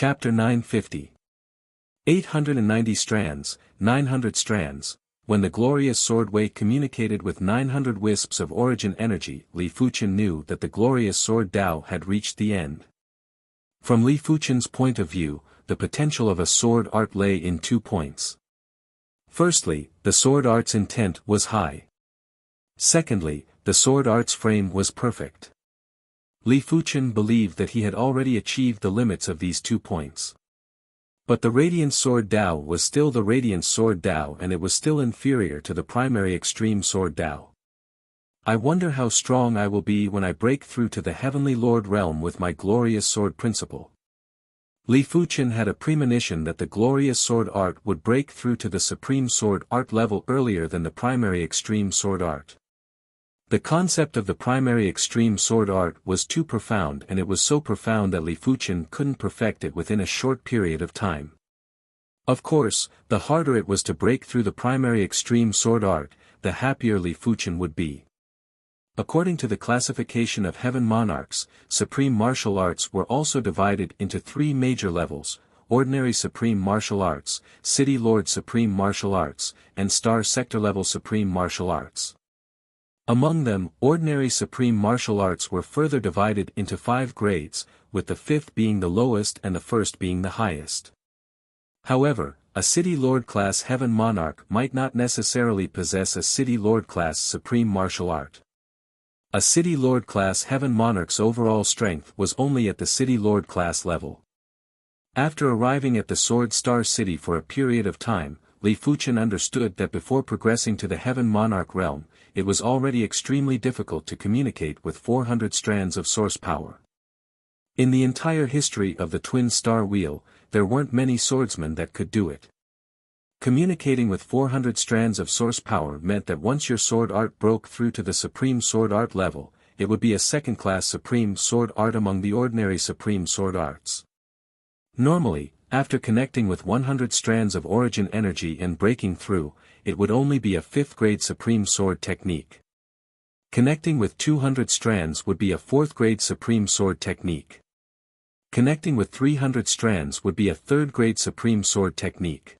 Chapter 950. 890 strands, 900 strands. When the glorious sword Wei communicated with 900 wisps of origin energy, Li Fuchen knew that the glorious sword Dao had reached the end. From Li Fuchen's point of view, the potential of a sword art lay in 2 points. Firstly, the sword art's intent was high. Secondly, the sword art's frame was perfect. Li Fuchen believed that he had already achieved the limits of these 2 points. But the Radiant Sword Dao was still the Radiant Sword Dao, and it was still inferior to the primary Extreme Sword Dao. I wonder how strong I will be when I break through to the Heavenly Lord realm with my glorious sword principle. Li Fuchen had a premonition that the glorious sword art would break through to the Supreme Sword Art level earlier than the primary Extreme Sword Art. The concept of the primary Extreme Sword Art was too profound, and it was so profound that Li Fuchen couldn't perfect it within a short period of time. Of course, the harder it was to break through the primary Extreme Sword Art, the happier Li Fuchen would be. According to the classification of Heaven Monarchs, Supreme Martial Arts were also divided into 3 major levels: Ordinary Supreme Martial Arts, City Lord Supreme Martial Arts, and Star Sector Level Supreme Martial Arts. Among them, Ordinary Supreme Martial Arts were further divided into 5 grades, with the 5th being the lowest and the 1st being the highest. However, a City Lord class Heaven Monarch might not necessarily possess a City Lord class Supreme Martial Art. A City Lord class Heaven Monarch's overall strength was only at the City Lord class level. After arriving at the Sword Star City for a period of time, Li Fuchen understood that before progressing to the Heaven Monarch realm, it was already extremely difficult to communicate with 400 strands of source power. In the entire history of the Twin Star Wheel, there weren't many swordsmen that could do it. Communicating with 400 strands of source power meant that once your sword art broke through to the Supreme Sword Art level, it would be a second-class Supreme Sword Art among the ordinary Supreme Sword Arts. Normally, after connecting with 100 strands of origin energy and breaking through, it would only be a 5th-grade Supreme Sword technique. Connecting with 200 strands would be a 4th-grade Supreme Sword technique. Connecting with 300 strands would be a 3rd-grade Supreme Sword technique.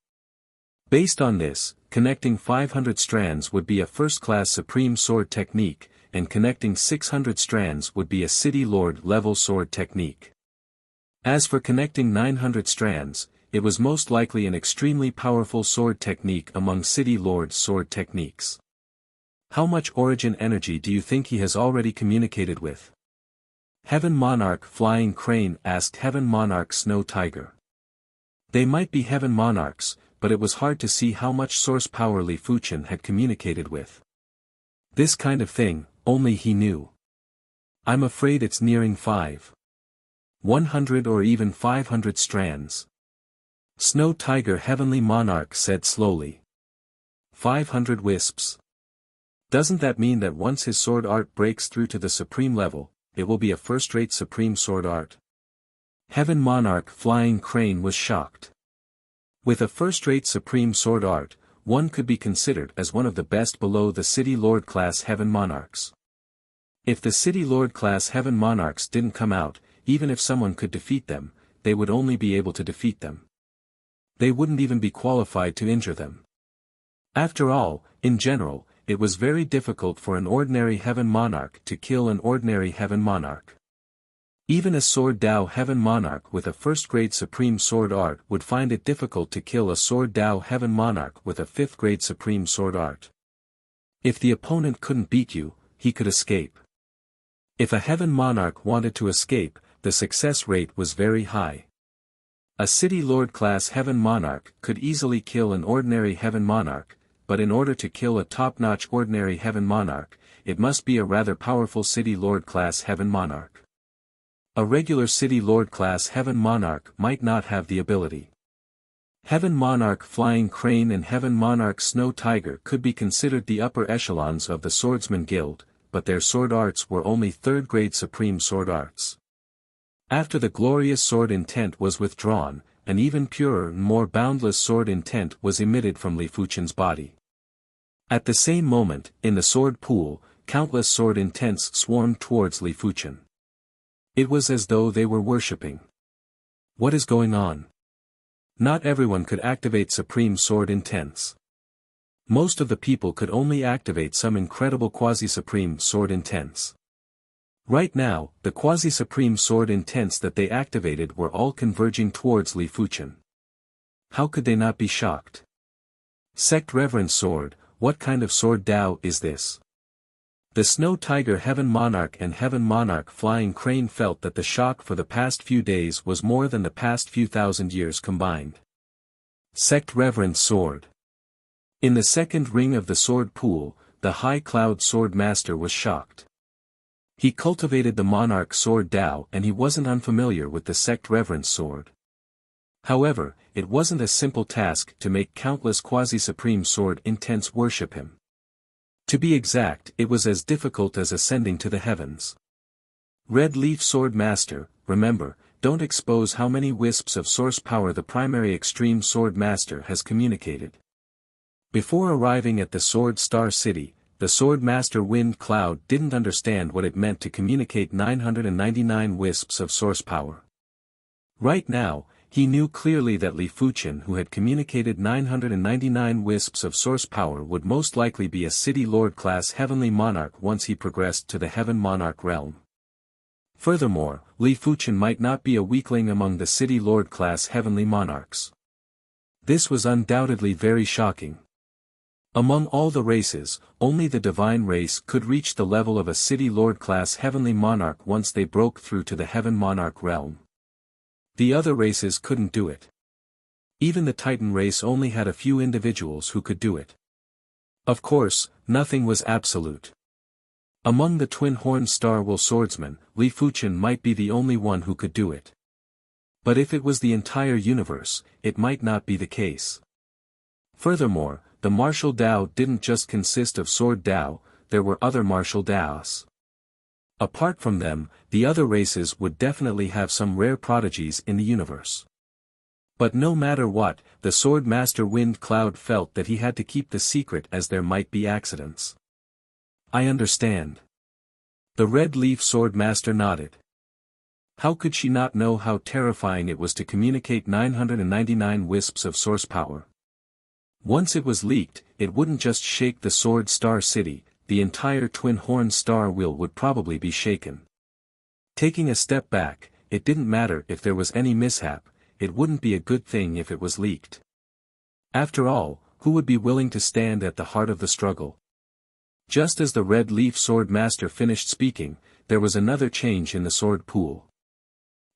Based on this, connecting 500 strands would be a 1st-class Supreme Sword technique, and connecting 600 strands would be a City Lord level sword technique. As for connecting 900 strands, it was most likely an extremely powerful sword technique among City Lord's sword techniques. How much origin energy do you think he has already communicated with? Heaven Monarch Flying Crane asked Heaven Monarch Snow Tiger. They might be Heaven Monarchs, but it was hard to see how much source power Li Fuchen had communicated with. This kind of thing, only he knew. I'm afraid it's nearing 100 or even 500 strands. Snow Tiger Heavenly Monarch said slowly. 500 wisps. Doesn't that mean that once his sword art breaks through to the supreme level, it will be a first-rate Supreme Sword Art? Heaven Monarch Flying Crane was shocked. With a first-rate Supreme Sword Art, one could be considered as one of the best below the City Lord class Heaven Monarchs. If the City Lord class Heaven Monarchs didn't come out, even if someone could defeat them, they would only be able to defeat them. They wouldn't even be qualified to injure them. After all, in general, it was very difficult for an ordinary Heaven Monarch to kill an ordinary Heaven Monarch. Even a Sword Dao Heaven Monarch with a first-grade Supreme Sword Art would find it difficult to kill a Sword Dao Heaven Monarch with a 5th-grade Supreme Sword Art. If the opponent couldn't beat you, he could escape. If a Heaven Monarch wanted to escape, the success rate was very high. A City Lord class Heaven Monarch could easily kill an ordinary Heaven Monarch, but in order to kill a top-notch ordinary Heaven Monarch, it must be a rather powerful City Lord class Heaven Monarch. A regular City Lord class Heaven Monarch might not have the ability. Heaven Monarch Flying Crane and Heaven Monarch Snow Tiger could be considered the upper echelons of the Swordsman Guild, but their sword arts were only 3rd-grade Supreme Sword Arts. After the glorious sword intent was withdrawn, an even purer and more boundless sword intent was emitted from Li Fuchen's body. At the same moment, in the sword pool, countless sword intents swarmed towards Li Fuchen. It was as though they were worshipping. What is going on? Not everyone could activate Supreme Sword Intense. Most of the people could only activate some incredible Quasi-Supreme Sword Intense. Right now, the Quasi-Supreme Sword Intense that they activated were all converging towards Li Fuchen. How could they not be shocked? Sect Reverence Sword, what kind of sword Dao is this? The Snow Tiger Heaven Monarch and Heaven Monarch Flying Crane felt that the shock for the past few days was more than the past few thousand years combined. Sect Reverence Sword. In the second ring of the sword pool, the High Cloud Sword Master was shocked. He cultivated the Monarch Sword Dao and he wasn't unfamiliar with the Sect Reverence Sword. However, it wasn't a simple task to make countless Quasi-Supreme Sword Intense worship him. To be exact, it was as difficult as ascending to the heavens. Red Leaf Sword Master, remember, don't expose how many wisps of source power the primary Extreme Sword Master has communicated. Before arriving at the Sword Star City, the Sword Master Wind Cloud didn't understand what it meant to communicate 999 wisps of source power. Right now, he knew clearly that Li Fuchen, who had communicated 999 wisps of source power, would most likely be a City Lord class Heavenly Monarch once he progressed to the Heaven Monarch realm. Furthermore, Li Fuchen might not be a weakling among the City Lord class Heavenly Monarchs. This was undoubtedly very shocking. Among all the races, only the Divine race could reach the level of a City Lord class Heavenly Monarch once they broke through to the Heaven Monarch realm. The other races couldn't do it. Even the Titan race only had a few individuals who could do it. Of course, nothing was absolute. Among the Twin Horn Star Will Swordsmen, Li Fuchen might be the only one who could do it. But if it was the entire universe, it might not be the case. Furthermore, the martial Dao didn't just consist of Sword Dao, there were other martial Daos. Apart from them, the other races would definitely have some rare prodigies in the universe. But no matter what, the Sword Master Wind Cloud felt that he had to keep the secret as there might be accidents. I understand. The Red Leaf Sword Master nodded. How could she not know how terrifying it was to communicate 999 wisps of source power? Once it was leaked, it wouldn't just shake the Sword Star City, the entire Twin Horn Star Wheel would probably be shaken. Taking a step back, it didn't matter if there was any mishap, it wouldn't be a good thing if it was leaked. After all, who would be willing to stand at the heart of the struggle? Just as the Red Leaf Sword Master finished speaking, there was another change in the sword pool.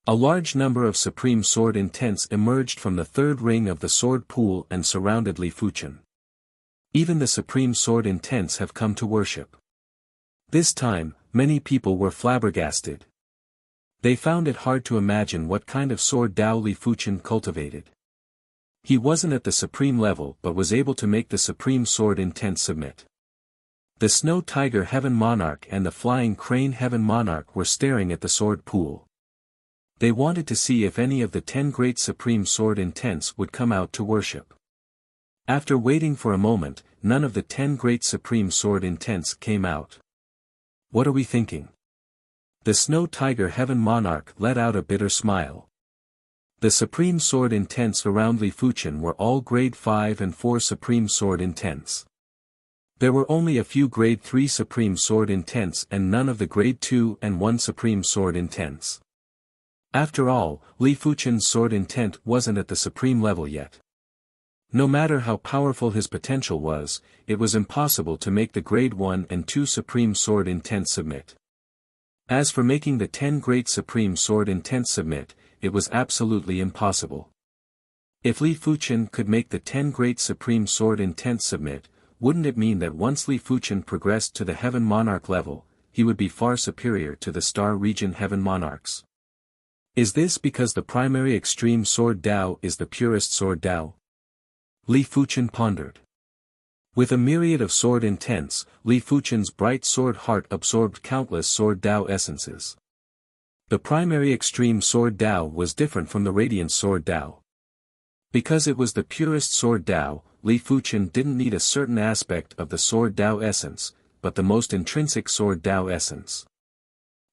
A large number of Supreme Sword Intense emerged from the third ring of the sword pool and surrounded Li Fuchen. Even the Supreme Sword Intense have come to worship. This time, many people were flabbergasted. They found it hard to imagine what kind of sword Dao Li Fuchen cultivated. He wasn't at the supreme level but was able to make the Supreme Sword Intense submit. The Snow Tiger Heaven Monarch and the Flying Crane Heaven Monarch were staring at the sword pool. They wanted to see if any of the 10 great Supreme Sword Intense would come out to worship. After waiting for a moment, none of the 10 great Supreme Sword Intense came out. What are we thinking? The Snow Tiger Heaven Monarch let out a bitter smile. The Supreme Sword Intense around Li Fuchen were all Grade 5 and 4 Supreme Sword Intense. There were only a few Grade 3 Supreme Sword Intense and none of the Grade 2 and 1 Supreme Sword Intense. After all, Li Fuchen's sword intent wasn't at the supreme level yet. No matter how powerful his potential was, it was impossible to make the Grade 1 and 2 Supreme Sword Intense submit. As for making the 10 Great Supreme Sword Intense submit, it was absolutely impossible. If Li Fuchen could make the 10 Great Supreme Sword Intense submit, wouldn't it mean that once Li Fuchen progressed to the Heaven Monarch level, he would be far superior to the Star Region Heaven Monarchs? Is this because the primary Extreme Sword Dao is the purest Sword Dao? Li Fuchen pondered. With a myriad of sword intents, Li Fuchen's bright sword heart absorbed countless Sword Dao essences. The primary Extreme Sword Dao was different from the Radiant Sword Dao. Because it was the purest Sword Dao, Li Fuchen didn't need a certain aspect of the Sword Dao essence, but the most intrinsic Sword Dao essence.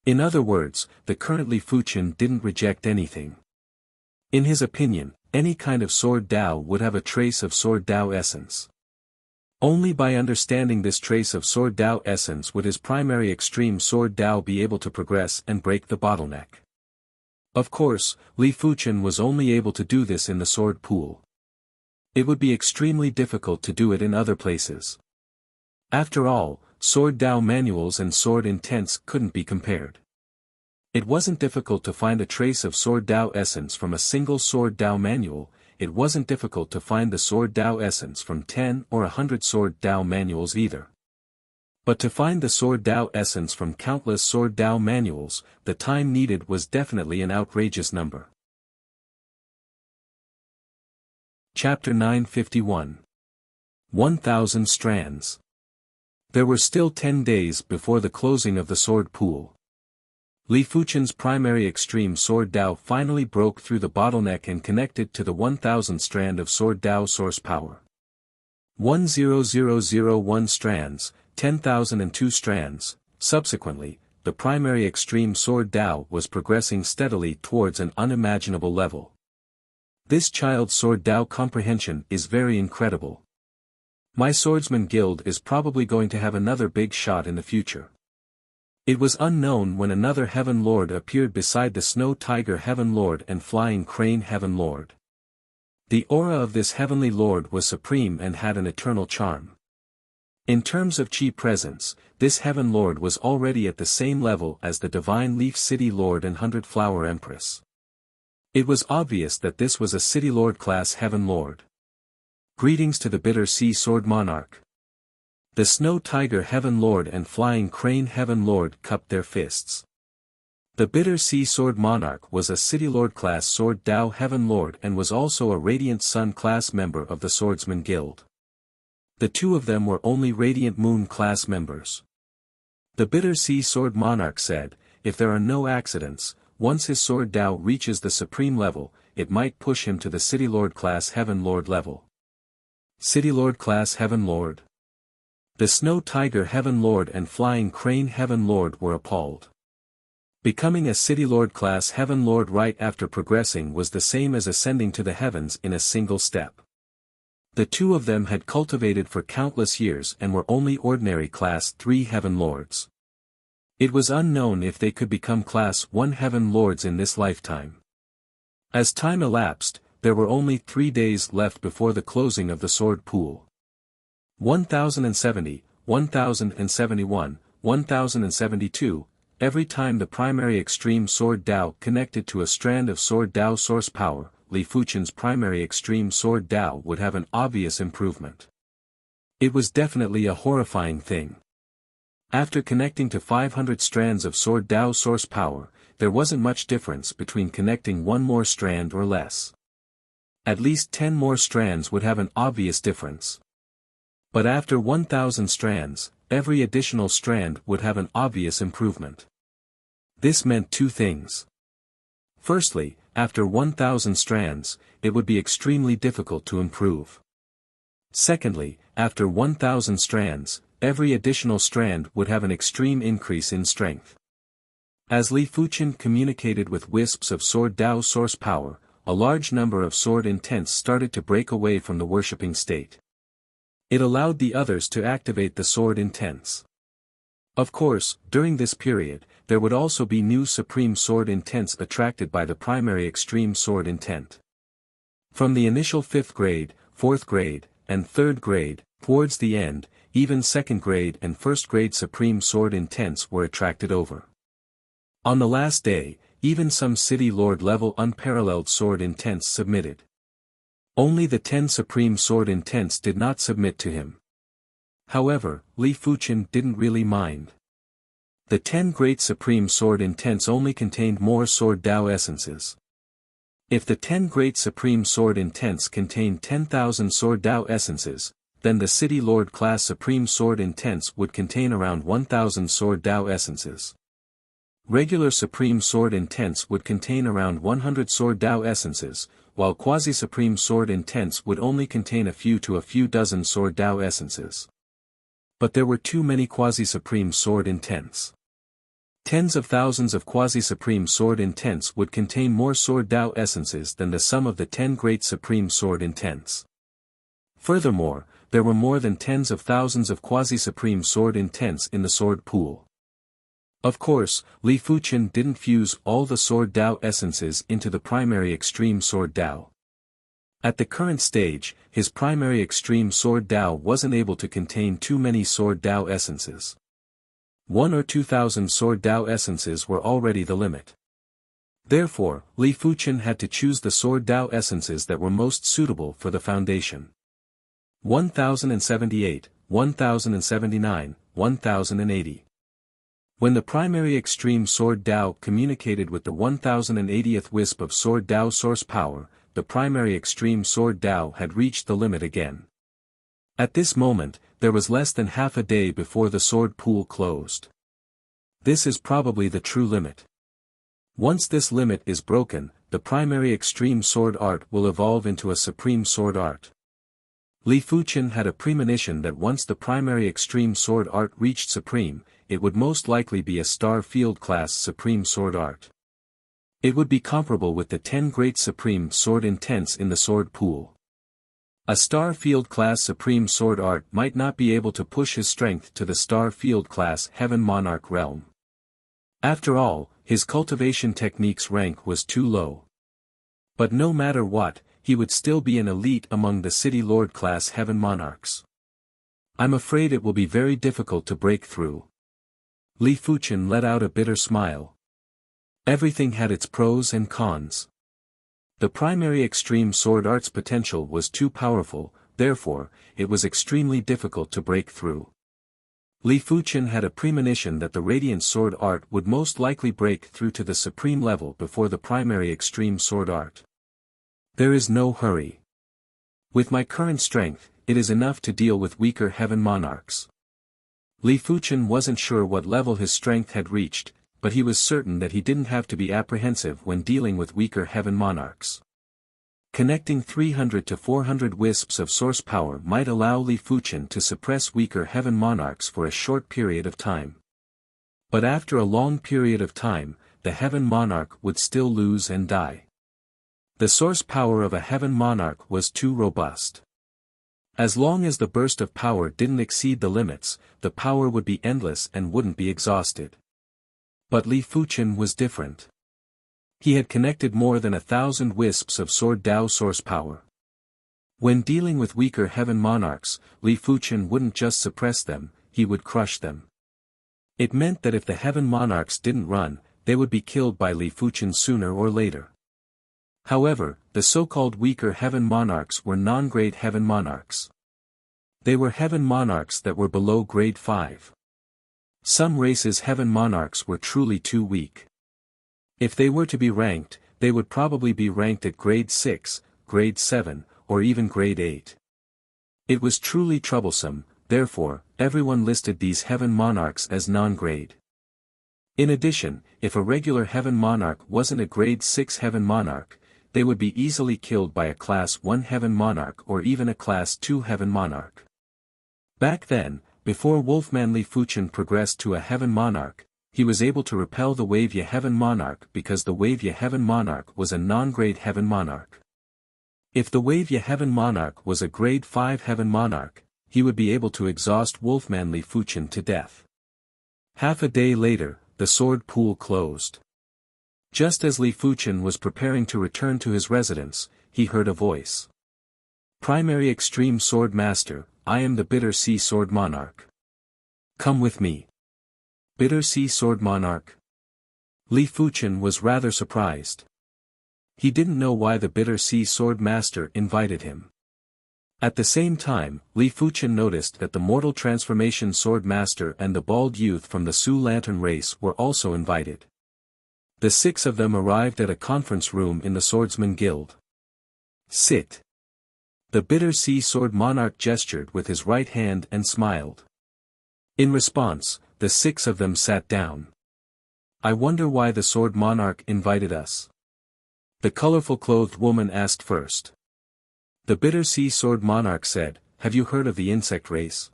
In other words, the current Li Fuchen didn't reject anything. In his opinion, any kind of sword Dao would have a trace of sword Dao essence. Only by understanding this trace of sword Dao essence would his primary extreme sword Dao be able to progress and break the bottleneck. Of course, Li Fuchen was only able to do this in the sword pool. It would be extremely difficult to do it in other places. After all, sword Dao manuals and sword intents couldn't be compared. It wasn't difficult to find a trace of sword Dao essence from a single sword Dao manual. It wasn't difficult to find the sword Dao essence from 10 or 100 sword Dao manuals either. But to find the sword Dao essence from countless sword Dao manuals, the time needed was definitely an outrageous number. Chapter 951. 1000 Strands. There were still 10 days before the closing of the sword pool. Li Fuchen's primary extreme sword Dao finally broke through the bottleneck and connected to the 1000 strand of sword Dao source power. 10001 strands, 10,002 strands. Subsequently, the primary extreme sword Dao was progressing steadily towards an unimaginable level. This child's sword Dao comprehension is very incredible. My swordsman guild is probably going to have another big shot in the future. It was unknown when another Heaven Lord appeared beside the Snow Tiger Heaven Lord and Flying Crane Heaven Lord. The aura of this Heavenly Lord was supreme and had an eternal charm. In terms of chi presence, this Heaven Lord was already at the same level as the Divine Leaf City Lord and Hundred Flower Empress. It was obvious that this was a City Lord class Heaven Lord. Greetings to the Bitter Sea Sword Monarch. The Snow Tiger Heaven Lord and Flying Crane Heaven Lord cupped their fists. The Bitter Sea Sword Monarch was a City Lord class Sword Dao Heaven Lord and was also a Radiant Sun class member of the Swordsman Guild. The two of them were only Radiant Moon class members. The Bitter Sea Sword Monarch said, if there are no accidents, once his Sword Dao reaches the supreme level, it might push him to the City Lord class Heaven Lord level. City Lord class Heaven Lord? The Snow Tiger Heaven Lord and Flying Crane Heaven Lord were appalled. Becoming a City Lord class Heaven Lord right after progressing was the same as ascending to the heavens in a single step. The two of them had cultivated for countless years and were only ordinary class 3 Heaven Lords. It was unknown if they could become class 1 Heaven Lords in this lifetime. As time elapsed, there were only 3 days left before the closing of the sword pool. 1070, 1071, 1072, every time the primary extreme sword Dao connected to a strand of sword Dao source power, Li Fuchen's primary extreme sword Dao would have an obvious improvement. It was definitely a horrifying thing. After connecting to 500 strands of sword Dao source power, there wasn't much difference between connecting one more strand or less. At least 10 more strands would have an obvious difference. But after 1000 strands, every additional strand would have an obvious improvement. This meant two things. Firstly, after 1000 strands, it would be extremely difficult to improve. Secondly, after 1000 strands, every additional strand would have an extreme increase in strength. As Li Fuchen communicated with wisps of sword Dao source power, a large number of sword intents started to break away from the worshipping state. It allowed the others to activate the sword intents. Of course, during this period, there would also be new supreme sword intents attracted by the primary extreme sword intent. From the initial 5th grade, 4th grade, and 3rd grade, towards the end, even 2nd grade and 1st grade supreme sword intents were attracted over. On the last day, even some City Lord level unparalleled sword intents submitted. Only the 10 supreme sword intents did not submit to him. However, Li Fuchen didn't really mind. The 10 great supreme sword intents only contained more sword Dao essences. If the 10 great supreme sword intents contained 10,000 sword Dao essences, then the City Lord class supreme sword intents would contain around 1,000 sword Dao essences. Regular supreme sword intents would contain around 100 sword Dao essences, while quasi-supreme sword intents would only contain a few dozen sword Dao essences. But there were too many quasi-supreme sword intents. Tens of thousands of quasi-supreme sword intents would contain more sword Tao essences than the sum of the 10 great supreme sword intents. Furthermore, there were more than tens of thousands of quasi-supreme sword intents in the sword pool. Of course, Li Fuqian didn't fuse all the sword Tao essences into the primary extreme sword Tao. At the current stage, his primary extreme sword Tao wasn't able to contain too many sword Tao essences. 1 or 2,000 sword Tao essences were already the limit. Therefore, Li Fuqian had to choose the sword Tao essences that were most suitable for the foundation. 1078, 1079, 1080. When the primary extreme sword Tao communicated with the 1080th wisp of sword Tao source power, the primary extreme sword Tao had reached the limit again. At this moment, there was less than half a day before the sword pool closed. This is probably the true limit. Once this limit is broken, the primary extreme sword art will evolve into a supreme sword art. Li Fuqian had a premonition that once the primary extreme sword art reached supreme, it would most likely be a star field class supreme sword art. It would be comparable with the 10 great supreme sword intents in the sword pool. A star field class supreme sword art might not be able to push his strength to the star field class heaven monarch realm. After all, his cultivation technique's rank was too low. But no matter what, he would still be an elite among the city lord class heaven monarchs. I'm afraid it will be very difficult to break through. Li Fuqian let out a bitter smile. Everything had its pros and cons. The primary extreme sword art's potential was too powerful, therefore, it was extremely difficult to break through. Li Fuqian had a premonition that the radiant sword art would most likely break through to the supreme level before the primary extreme sword art. There is no hurry. With my current strength, it is enough to deal with weaker heaven monarchs. Li Fuqian wasn't sure what level his strength had reached, but he was certain that he didn't have to be apprehensive when dealing with weaker heaven monarchs. Connecting 300 to 400 wisps of source power might allow Li Fuqian to suppress weaker heaven monarchs for a short period of time. But after a long period of time, the heaven monarch would still lose and die. The source power of a heaven monarch was too robust. As long as the burst of power didn't exceed the limits, the power would be endless and wouldn't be exhausted. But Li Fuqian was different. He had connected more than 1,000 wisps of sword Tao source power. When dealing with weaker heaven monarchs, Li Fuqian wouldn't just suppress them, he would crush them. It meant that if the heaven monarchs didn't run, they would be killed by Li Fuqian sooner or later. However, the so-called weaker heaven monarchs were non-grade heaven monarchs. They were heaven monarchs that were below grade 5. Some races' heaven monarchs were truly too weak. If they were to be ranked, they would probably be ranked at grade 6, grade 7, or even grade 8. It was truly troublesome, therefore, everyone listed these heaven monarchs as non-grade. In addition, if a regular heaven monarch wasn't a grade 6 heaven monarch, they would be easily killed by a class 1 heaven monarch or even a class 2 heaven monarch. Back then, before Wolfman Li Fuqian progressed to a heaven monarch, he was able to repel the Wavya heaven monarch because the Wavya heaven monarch was a non-grade heaven monarch. If the Wavya heaven monarch was a grade 5 heaven monarch, he would be able to exhaust Wolfman Li Fuqian to death. Half a day later, the sword pool closed. Just as Li Fuqian was preparing to return to his residence, he heard a voice. Primary Extreme Sword Master, I am the Bitter Sea Sword Monarch. Come with me. Bitter Sea Sword Monarch. Li Fuqian was rather surprised. He didn't know why the Bitter Sea Sword Master invited him. At the same time, Li Fuqian noticed that the Mortal Transformation Sword Master and the bald youth from the Su Lantern race were also invited. The 6 of them arrived at a conference room in the Swordsman Guild. Sit. The Bitter Sea Sword Monarch gestured with his right hand and smiled. In response, the 6 of them sat down. I wonder why the Sword Monarch invited us. The colorful clothed woman asked first. The Bitter Sea Sword Monarch said, have you heard of the insect race?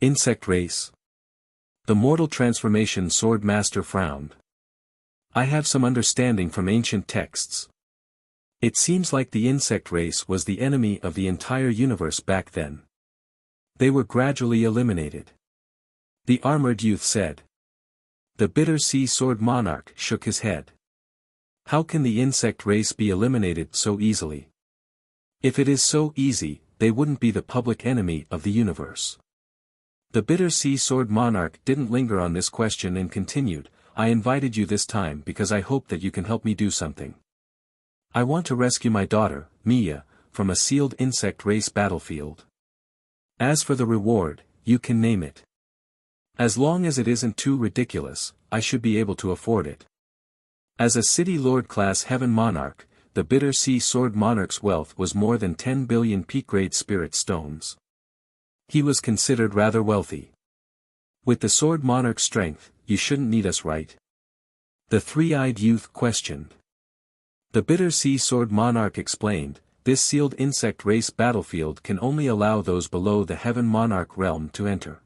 Insect race? The mortal transformation sword master frowned. I have some understanding from ancient texts. It seems like the insect race was the enemy of the entire universe back then. They were gradually eliminated. The armored youth said. The bitter sea sword monarch shook his head. How can the insect race be eliminated so easily? If it is so easy, they wouldn't be the public enemy of the universe. The bitter sea sword monarch didn't linger on this question and continued, I invited you this time because I hope that you can help me do something. I want to rescue my daughter, Mia, from a sealed insect race battlefield. As for the reward, you can name it. As long as it isn't too ridiculous, I should be able to afford it. As a city lord class heaven monarch, the bitter sea sword monarch's wealth was more than 10 billion peak-grade spirit stones. He was considered rather wealthy. With the sword monarch's strength, you shouldn't need us, right? The three-eyed youth questioned. The bitter sea sword monarch explained, this sealed insect race battlefield can only allow those below the heaven monarch realm to enter.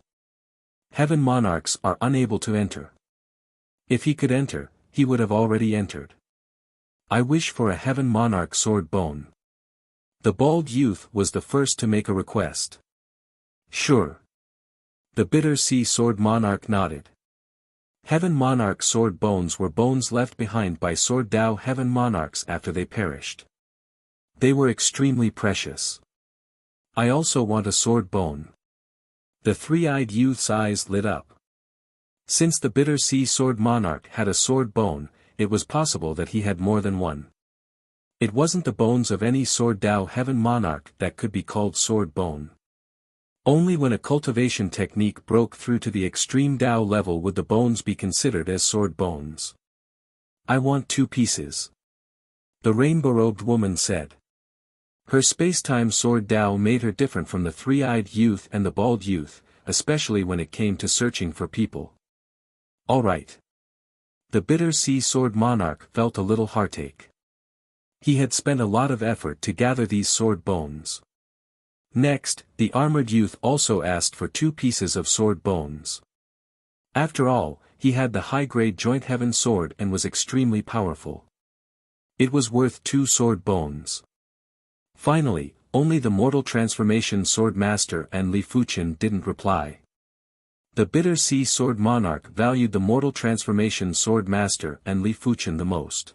Heaven monarchs are unable to enter. If he could enter, he would have already entered. I wish for a heaven monarch sword bone. The bald youth was the first to make a request. Sure. The bitter sea sword monarch nodded. Heaven monarch sword bones were bones left behind by sword Tao heaven monarchs after they perished. They were extremely precious. I also want a sword bone. The three-eyed youth's eyes lit up. Since the bitter sea sword monarch had a sword bone, it was possible that he had more than one. It wasn't the bones of any sword Tao heaven monarch that could be called sword bone. Only when a cultivation technique broke through to the extreme Tao level would the bones be considered as sword bones. I want 2 pieces. The rainbow-robed woman said. Her space-time sword Tao made her different from the three-eyed youth and the bald youth, especially when it came to searching for people. All right. The bitter sea sword monarch felt a little heartache. He had spent a lot of effort to gather these sword bones. Next, the armored youth also asked for 2 pieces of sword bones. After all, he had the high-grade joint heaven sword and was extremely powerful. It was worth 2 sword bones. Finally, only the mortal transformation sword master and Li Fuqian didn't reply. The bitter sea sword monarch valued the mortal transformation sword master and Li Fuqian the most.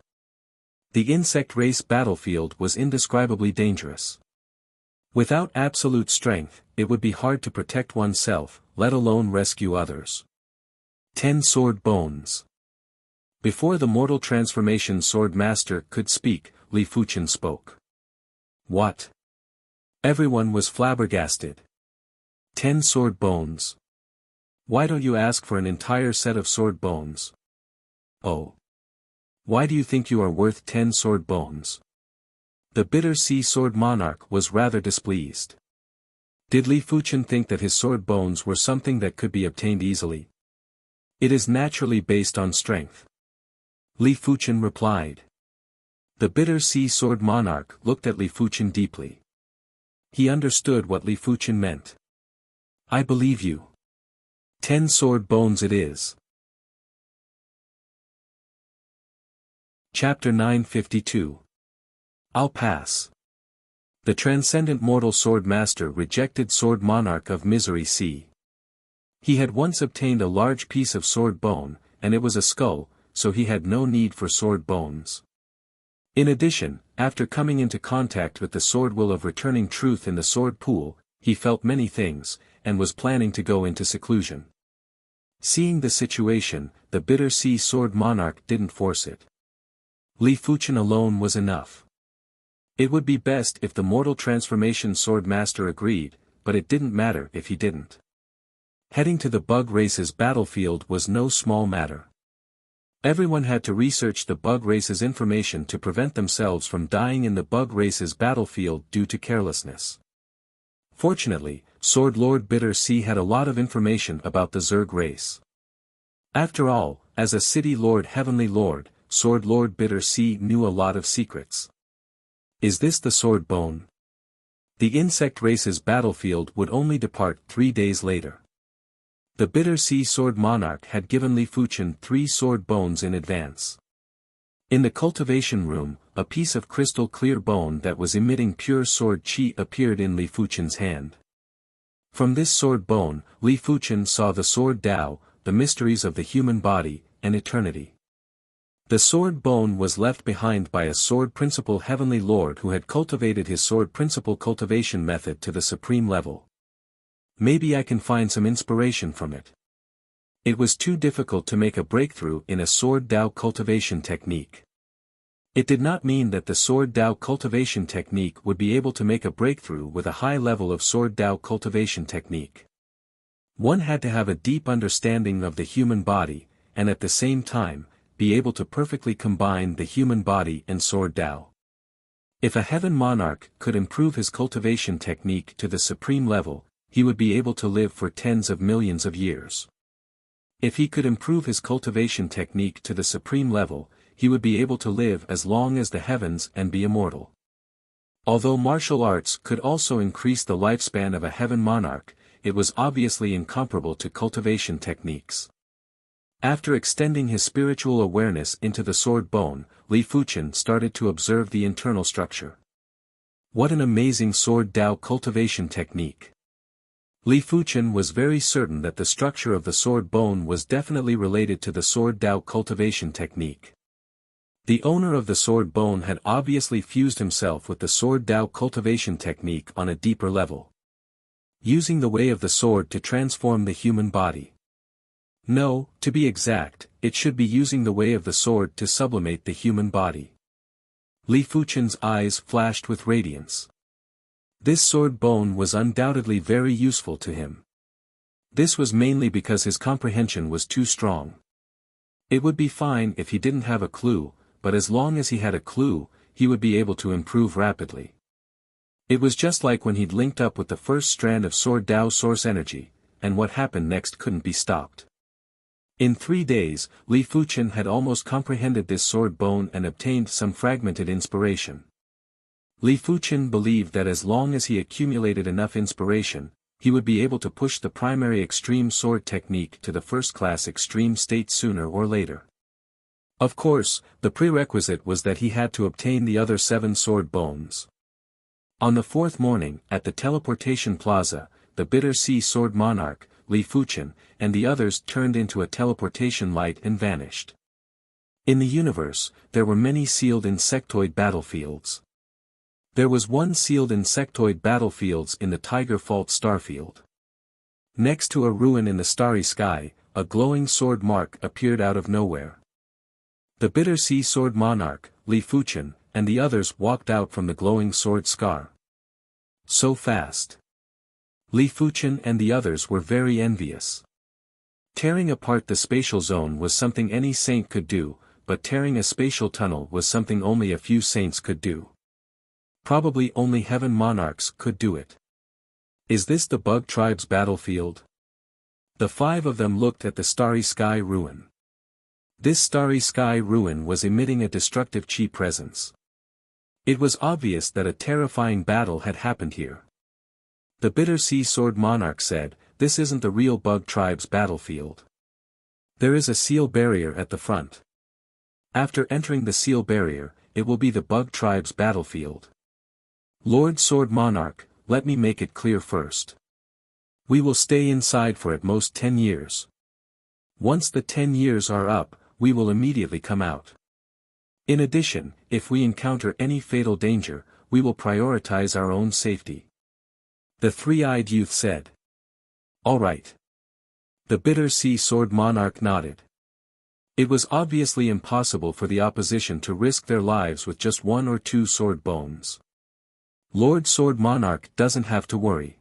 The insect race battlefield was indescribably dangerous. Without absolute strength, it would be hard to protect oneself, let alone rescue others. 10 sword bones. Before the mortal transformation sword master could speak, Li Fuqian spoke. What? Everyone was flabbergasted. 10 sword bones. Why don't you ask for an entire set of sword bones? Oh. Why do you think you are worth 10 sword bones? The bitter sea sword monarch was rather displeased. Did Li Fuqian think that his sword bones were something that could be obtained easily? It is naturally based on strength. Li Fuqian replied. The bitter sea sword monarch looked at Li Fuqian deeply. He understood what Li Fuqian meant. I believe you. 10 sword bones it is. Chapter 952. I'll pass. The transcendent mortal sword master rejected sword monarch of misery C. He had once obtained a large piece of sword bone, and it was a skull, so he had no need for sword bones. In addition, after coming into contact with the sword will of returning truth in the sword pool, he felt many things, and was planning to go into seclusion. Seeing the situation, the bitter sea sword monarch didn't force it. Li Fuqian alone was enough. It would be best if the mortal transformation sword master agreed, but it didn't matter if he didn't. Heading to the bug race's battlefield was no small matter. Everyone had to research the bug race's information to prevent themselves from dying in the bug race's battlefield due to carelessness. Fortunately, Sword Lord Bitter Sea had a lot of information about the Zerg race. After all, as a city lord heavenly lord, Sword Lord Bitter Sea knew a lot of secrets. Is this the sword bone? The insect race's battlefield would only depart 3 days later. The Bitter Sea Sword Monarch had given Li Fuchen 3 sword bones in advance. In the cultivation room, a piece of crystal clear bone that was emitting pure sword chi appeared in Li Fuchen's hand. From this sword bone, Li Fuchen saw the sword Tao, the mysteries of the human body, and eternity. The sword bone was left behind by a sword principle heavenly lord who had cultivated his sword principle cultivation method to the supreme level. Maybe I can find some inspiration from it. It was too difficult to make a breakthrough in a sword Tao cultivation technique. It did not mean that the sword Tao cultivation technique would be able to make a breakthrough with a high level of sword Tao cultivation technique. One had to have a deep understanding of the human body, and at the same time, be able to perfectly combine the human body and sword Tao. If a heaven monarch could improve his cultivation technique to the supreme level, he would be able to live for tens of millions of years. If he could improve his cultivation technique to the supreme level, he would be able to live as long as the heavens and be immortal. Although martial arts could also increase the lifespan of a heaven monarch, it was obviously incomparable to cultivation techniques. After extending his spiritual awareness into the sword bone, Li Fuchen started to observe the internal structure. What an amazing sword Tao cultivation technique! Li Fuchen was very certain that the structure of the sword bone was definitely related to the sword Tao cultivation technique. The owner of the sword bone had obviously fused himself with the sword Tao cultivation technique on a deeper level. Using the way of the sword to transform the human body. No, to be exact, it should be using the way of the sword to sublimate the human body. Li Fuchen's eyes flashed with radiance. This sword bone was undoubtedly very useful to him. This was mainly because his comprehension was too strong. It would be fine if he didn't have a clue, but as long as he had a clue, he would be able to improve rapidly. It was just like when he'd linked up with the first strand of sword Tao source energy, and what happened next couldn't be stopped. In 3 days, Li Fuchen had almost comprehended this sword bone and obtained some fragmented inspiration. Li Fuchen believed that as long as he accumulated enough inspiration, he would be able to push the primary extreme sword technique to the first-class extreme state sooner or later. Of course, the prerequisite was that he had to obtain the other 7 sword bones. On the 4th morning, at the teleportation plaza, the Bitter Sea Sword Monarch, Li Fuchen, and the others turned into a teleportation light and vanished. In the universe, there were many sealed insectoid battlefields. There was one sealed insectoid battlefields in the Tiger Fault starfield. Next to a ruin in the starry sky, a glowing sword mark appeared out of nowhere. The Bitter Sea Sword Monarch, Li Fuchen, and the others walked out from the glowing sword scar. So fast. Li Fuchen and the others were very envious. Tearing apart the spatial zone was something any saint could do, but tearing a spatial tunnel was something only a few saints could do. Probably only heaven monarchs could do it. Is this the Bug Tribe's battlefield? The 5 of them looked at the starry sky ruin. This starry sky ruin was emitting a destructive chi presence. It was obvious that a terrifying battle had happened here. The Bitter Sea Sword Monarch said, "This isn't the real Bug Tribe's battlefield. There is a seal barrier at the front. After entering the seal barrier, it will be the Bug Tribe's battlefield. Lord Sword Monarch, let me make it clear first. We will stay inside for at most 10 years. Once the 10 years are up, we will immediately come out. In addition, if we encounter any fatal danger, we will prioritize our own safety." The 3-eyed youth said. "All right." The Bitter Sea Sword Monarch nodded. It was obviously impossible for the opposition to risk their lives with just 1 or 2 sword bones. Lord Sword Monarch doesn't have to worry.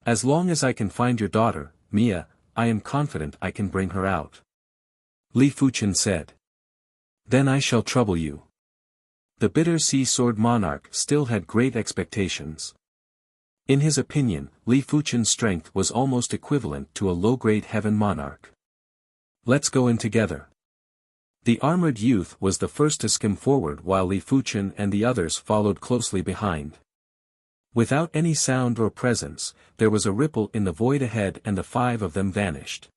As long as I can find your daughter, Mia, I am confident I can bring her out. Li Fuchen said. Then I shall trouble you. The Bitter Sea Sword Monarch still had great expectations. In his opinion, Li Fuchen's strength was almost equivalent to a low-grade heaven monarch. Let's go in together. The armored youth was the first to skim forward while Li Fuchen and the others followed closely behind. Without any sound or presence, there was a ripple in the void ahead and the 5 of them vanished.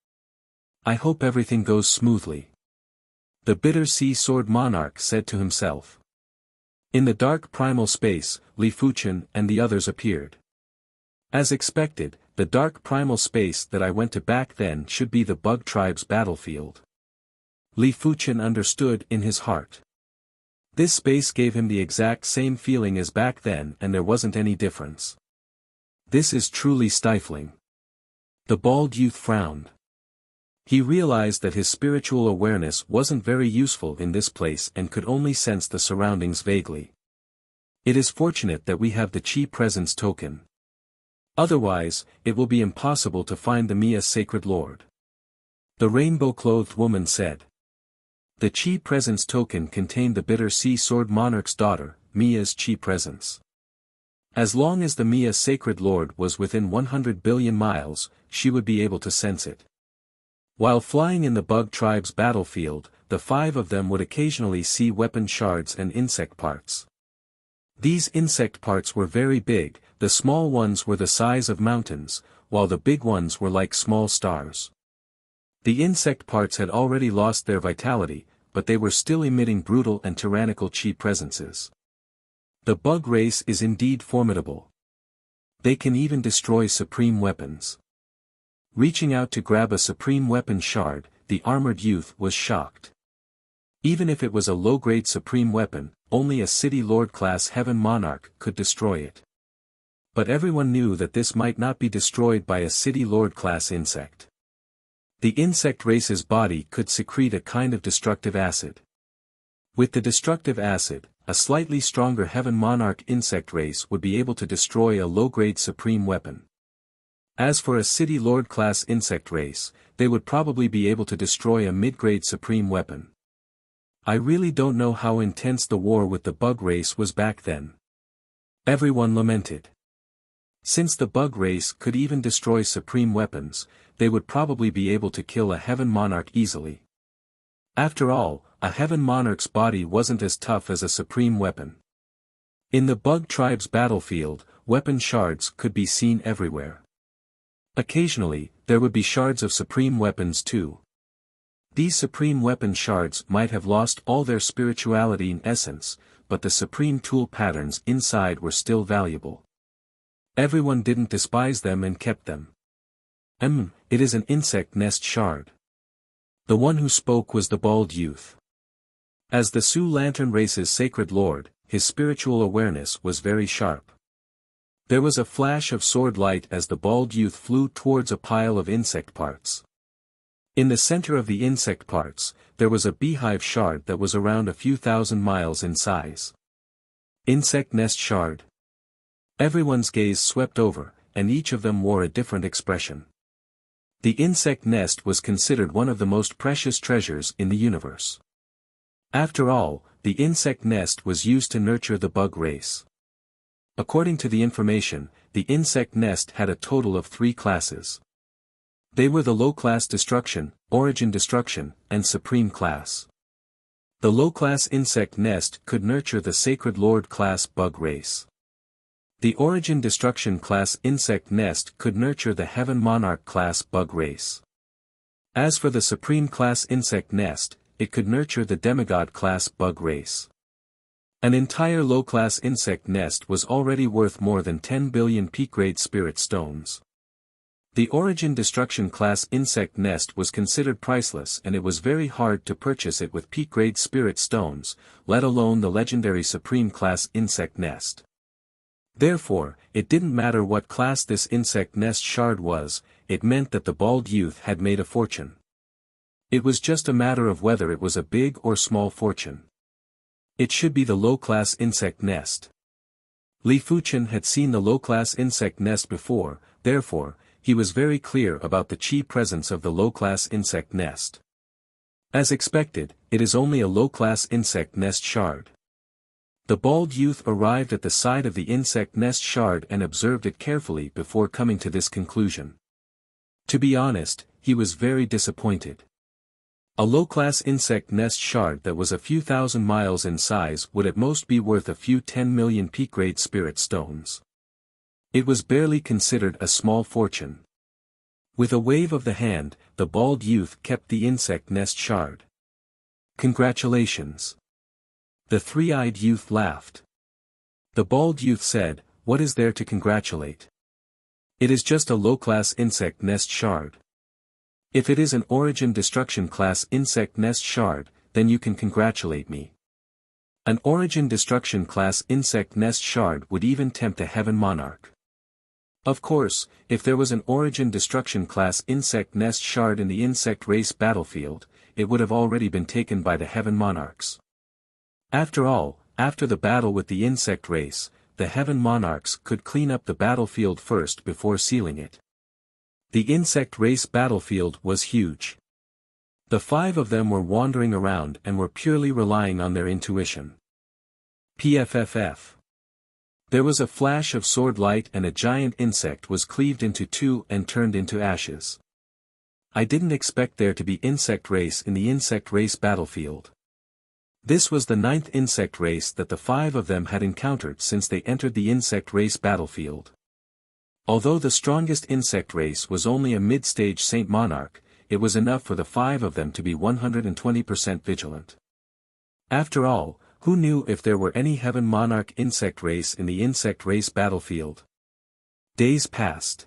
I hope everything goes smoothly. The bitter sea sword monarch said to himself. In the dark primal space, Li Fuqian and the others appeared. As expected, the dark primal space that I went to back then should be the bug tribe's battlefield. Li Fuqian understood in his heart. This space gave him the exact same feeling as back then and there wasn't any difference. This is truly stifling. The bald youth frowned. He realized that his spiritual awareness wasn't very useful in this place and could only sense the surroundings vaguely. It is fortunate that we have the Qi Presence token. Otherwise, it will be impossible to find the Mia Sacred Lord. The rainbow-clothed woman said. The Qi Presence token contained the bitter sea sword monarch's daughter, Mia's Qi Presence. As long as the Mia Sacred Lord was within 100 billion miles, she would be able to sense it. While flying in the bug tribe's battlefield, the 5 of them would occasionally see weapon shards and insect parts. These insect parts were very big, the small ones were the size of mountains, while the big ones were like small stars. The insect parts had already lost their vitality, but they were still emitting brutal and tyrannical Qi presences. The bug race is indeed formidable. They can even destroy supreme weapons. Reaching out to grab a supreme weapon shard, the armored youth was shocked. Even if it was a low-grade supreme weapon, only a City Lord-class Heaven Monarch could destroy it. But everyone knew that this might not be destroyed by a City Lord-class insect. The insect race's body could secrete a kind of destructive acid. With the destructive acid, a slightly stronger Heaven Monarch insect race would be able to destroy a low-grade supreme weapon. As for a City Lord-class insect race, they would probably be able to destroy a mid-grade supreme weapon. I really don't know how intense the war with the bug race was back then. Everyone lamented. Since the bug race could even destroy supreme weapons, they would probably be able to kill a Heaven Monarch easily. After all, a Heaven Monarch's body wasn't as tough as a supreme weapon. In the bug tribe's battlefield, weapon shards could be seen everywhere. Occasionally, there would be shards of supreme weapons too. These supreme weapon shards might have lost all their spirituality and essence, but the supreme tool patterns inside were still valuable. Everyone didn't despise them and kept them. It is an insect nest shard. The one who spoke was the bald youth. As the Sioux Lantern race's sacred lord, his spiritual awareness was very sharp. There was a flash of sword light as the bald youth flew towards a pile of insect parts. In the center of the insect parts, there was a beehive shard that was around a few thousand miles in size. Insect nest shard. Everyone's gaze swept over, and each of them wore a different expression. The insect nest was considered one of the most precious treasures in the universe. After all, the insect nest was used to nurture the bug race. According to the information, the insect nest had a total of 3 classes. They were the low-class destruction, origin destruction, and supreme class. The low-class insect nest could nurture the sacred lord class bug race. The origin destruction class insect nest could nurture the heaven monarch class bug race. As for the supreme class insect nest, it could nurture the demigod class bug race. An entire low-class insect nest was already worth more than 10 billion peak-grade spirit stones. The origin destruction class insect nest was considered priceless and it was very hard to purchase it with peak-grade spirit stones, let alone the legendary supreme class insect nest. Therefore, it didn't matter what class this insect nest shard was, it meant that the bald youth had made a fortune. It was just a matter of whether it was a big or small fortune. It should be the low-class insect nest. Li Fuqian had seen the low-class insect nest before, therefore, he was very clear about the Qi presence of the low-class insect nest. As expected, it is only a low-class insect nest shard. The bald youth arrived at the side of the insect nest shard and observed it carefully before coming to this conclusion. To be honest, he was very disappointed. A low-class insect nest shard that was a few thousand miles in size would at most be worth a few 10 million peak-grade spirit stones. It was barely considered a small fortune. With a wave of the hand, the bald youth kept the insect nest shard. "Congratulations." The three-eyed youth laughed. The bald youth said, "What is there to congratulate? It is just a low-class insect nest shard. If it is an Origin Destruction class insect nest shard, then you can congratulate me. An Origin Destruction class insect nest shard would even tempt a Heaven Monarch." Of course, if there was an Origin Destruction class insect nest shard in the insect race battlefield, it would have already been taken by the Heaven Monarchs. After all, after the battle with the insect race, the Heaven Monarchs could clean up the battlefield first before sealing it. The insect race battlefield was huge. The five of them were wandering around and were purely relying on their intuition. PFFF. There was a flash of sword light and a giant insect was cleaved into two and turned into ashes. I didn't expect there to be insect race in the insect race battlefield. This was the 9th insect race that the five of them had encountered since they entered the insect race battlefield. Although the strongest insect race was only a mid-stage Saint Monarch, it was enough for the five of them to be 120% vigilant. After all, who knew if there were any Heaven Monarch insect race in the insect race battlefield? Days passed.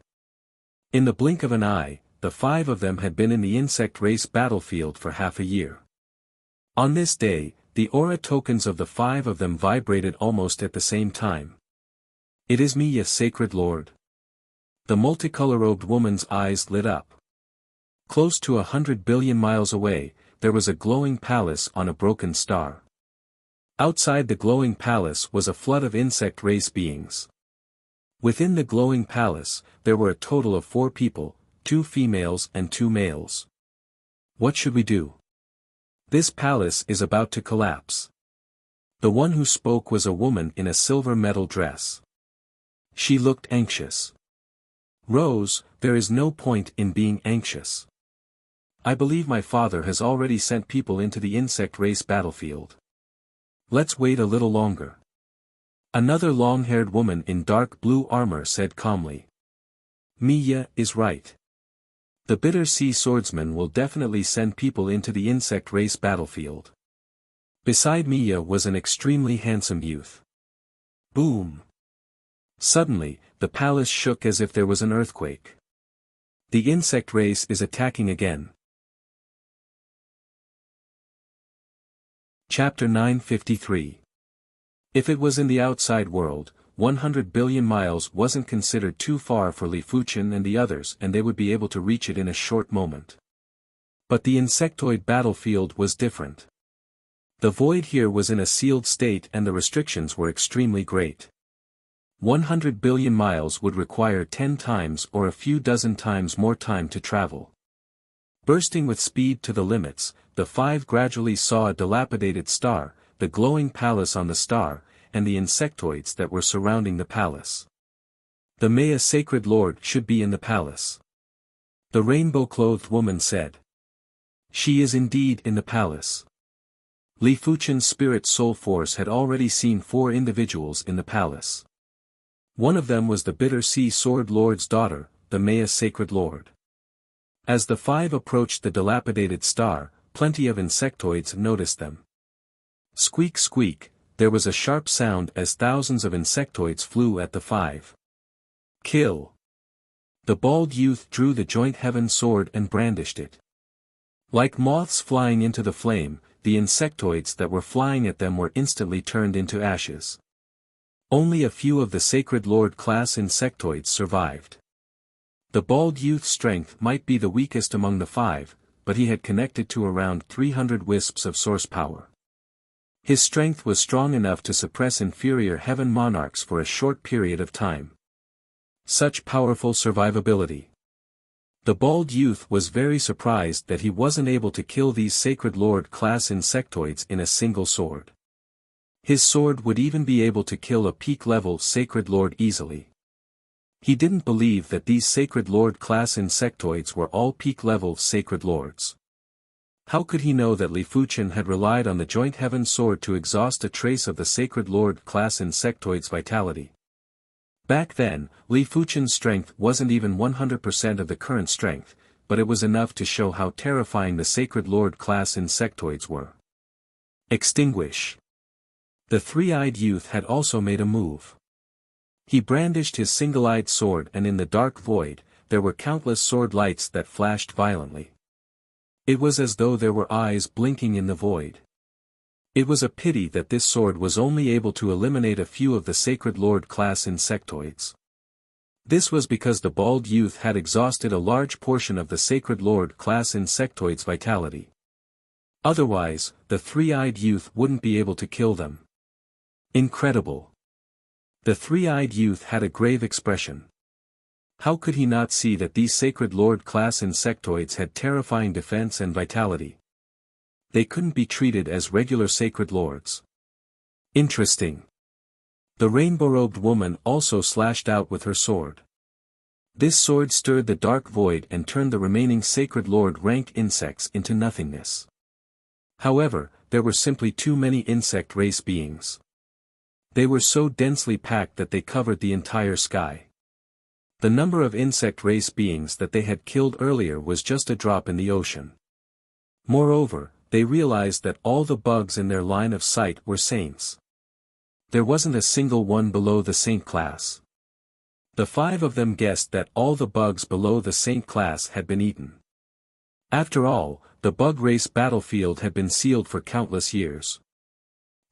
In the blink of an eye, the five of them had been in the insect race battlefield for half a year. On this day, the aura tokens of the five of them vibrated almost at the same time. "It is me, yes, Sacred Lord." The multicolor-robed woman's eyes lit up. Close to 100 billion miles away, there was a glowing palace on a broken star. Outside the glowing palace was a flood of insect race beings. Within the glowing palace, there were a total of 4 people, 2 females and 2 males. "What should we do? This palace is about to collapse." The one who spoke was a woman in a silver metal dress. She looked anxious. "Rose, there is no point in being anxious. I believe my father has already sent people into the insect race battlefield. Let's wait a little longer." Another long-haired woman in dark blue armor said calmly. "Mia is right. The Bitter Sea Swordsman will definitely send people into the insect race battlefield." Beside Mia was an extremely handsome youth. Boom! Suddenly, the palace shook as if there was an earthquake. The insect race is attacking again. Chapter 953. If it was in the outside world, 100 billion miles wasn't considered too far for Li Fuqian and the others and they would be able to reach it in a short moment. But the insectoid battlefield was different. The void here was in a sealed state and the restrictions were extremely great. 100 billion miles would require 10 times or a few dozen times more time to travel. Bursting with speed to the limits, the five gradually saw a dilapidated star, the glowing palace on the star, and the insectoids that were surrounding the palace. "The Maya Sacred Lord should be in the palace," the rainbow-clothed woman said. "She is indeed in the palace." Li Fuqian's spirit soul force had already seen 4 individuals in the palace. One of them was the Bitter Sea Sword Lord's daughter, the Maya Sacred Lord. As the 5 approached the dilapidated star, plenty of insectoids noticed them. Squeak squeak, there was a sharp sound as thousands of insectoids flew at the 5. "Kill!" The bald youth drew the joint heaven sword and brandished it. Like moths flying into the flame, the insectoids that were flying at them were instantly turned into ashes. Only a few of the Sacred Lord class insectoids survived. The bald youth's strength might be the weakest among the 5, but he had connected to around 300 wisps of source power. His strength was strong enough to suppress inferior heaven monarchs for a short period of time. Such powerful survivability. The bald youth was very surprised that he wasn't able to kill these Sacred Lord class insectoids in a single sword. His sword would even be able to kill a peak-level Sacred Lord easily. He didn't believe that these Sacred Lord class insectoids were all peak-level Sacred Lords. How could he know that Li Fuqian had relied on the joint heaven sword to exhaust a trace of the Sacred Lord class insectoid's vitality? Back then, Li Fuchen's strength wasn't even 100% of the current strength, but it was enough to show how terrifying the Sacred Lord class insectoids were. Extinguish. The three-eyed youth had also made a move. He brandished his single-eyed sword, and in the dark void, there were countless sword lights that flashed violently. It was as though there were eyes blinking in the void. It was a pity that this sword was only able to eliminate a few of the Sacred Lord class insectoids. This was because the bald youth had exhausted a large portion of the Sacred Lord class insectoids' vitality. Otherwise, the three-eyed youth wouldn't be able to kill them. Incredible. The three-eyed youth had a grave expression. How could he not see that these Sacred Lord class insectoids had terrifying defense and vitality? They couldn't be treated as regular Sacred Lords. Interesting. The rainbow-robed woman also slashed out with her sword. This sword stirred the dark void and turned the remaining Sacred Lord rank insects into nothingness. However, there were simply too many insect race beings. They were so densely packed that they covered the entire sky. The number of insect race beings that they had killed earlier was just a drop in the ocean. Moreover, they realized that all the bugs in their line of sight were saints. There wasn't a single one below the saint class. The five of them guessed that all the bugs below the saint class had been eaten. After all, the bug race battlefield had been sealed for countless years.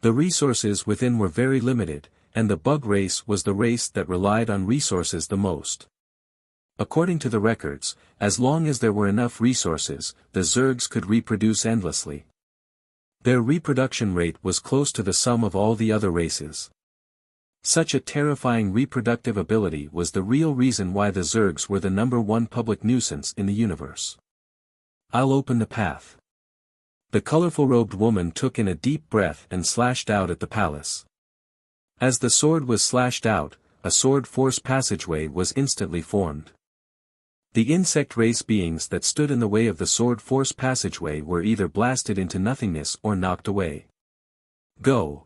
The resources within were very limited, and the bug race was the race that relied on resources the most. According to the records, as long as there were enough resources, the Zergs could reproduce endlessly. Their reproduction rate was close to the sum of all the other races. Such a terrifying reproductive ability was the real reason why the Zergs were the #1 public nuisance in the universe. I'll open the path. The colorful-robed woman took in a deep breath and slashed out at the palace. As the sword was slashed out, a sword force passageway was instantly formed. The insect race beings that stood in the way of the sword force passageway were either blasted into nothingness or knocked away. Go.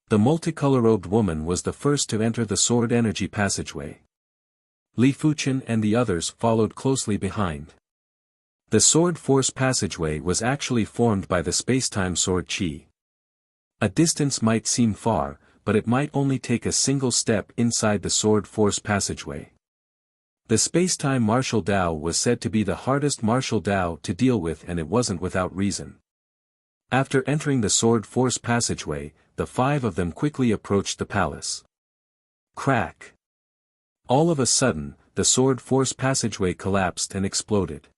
The multicolor-robed woman was the first to enter the sword energy passageway. Li Fuchen and the others followed closely behind. The sword force passageway was actually formed by the spacetime sword chi. A distance might seem far, but it might only take a single step inside the sword force passageway. The spacetime martial Dao was said to be the hardest martial Dao to deal with, and it wasn't without reason. After entering the sword force passageway, the five of them quickly approached the palace. Crack! All of a sudden, the sword force passageway collapsed and exploded.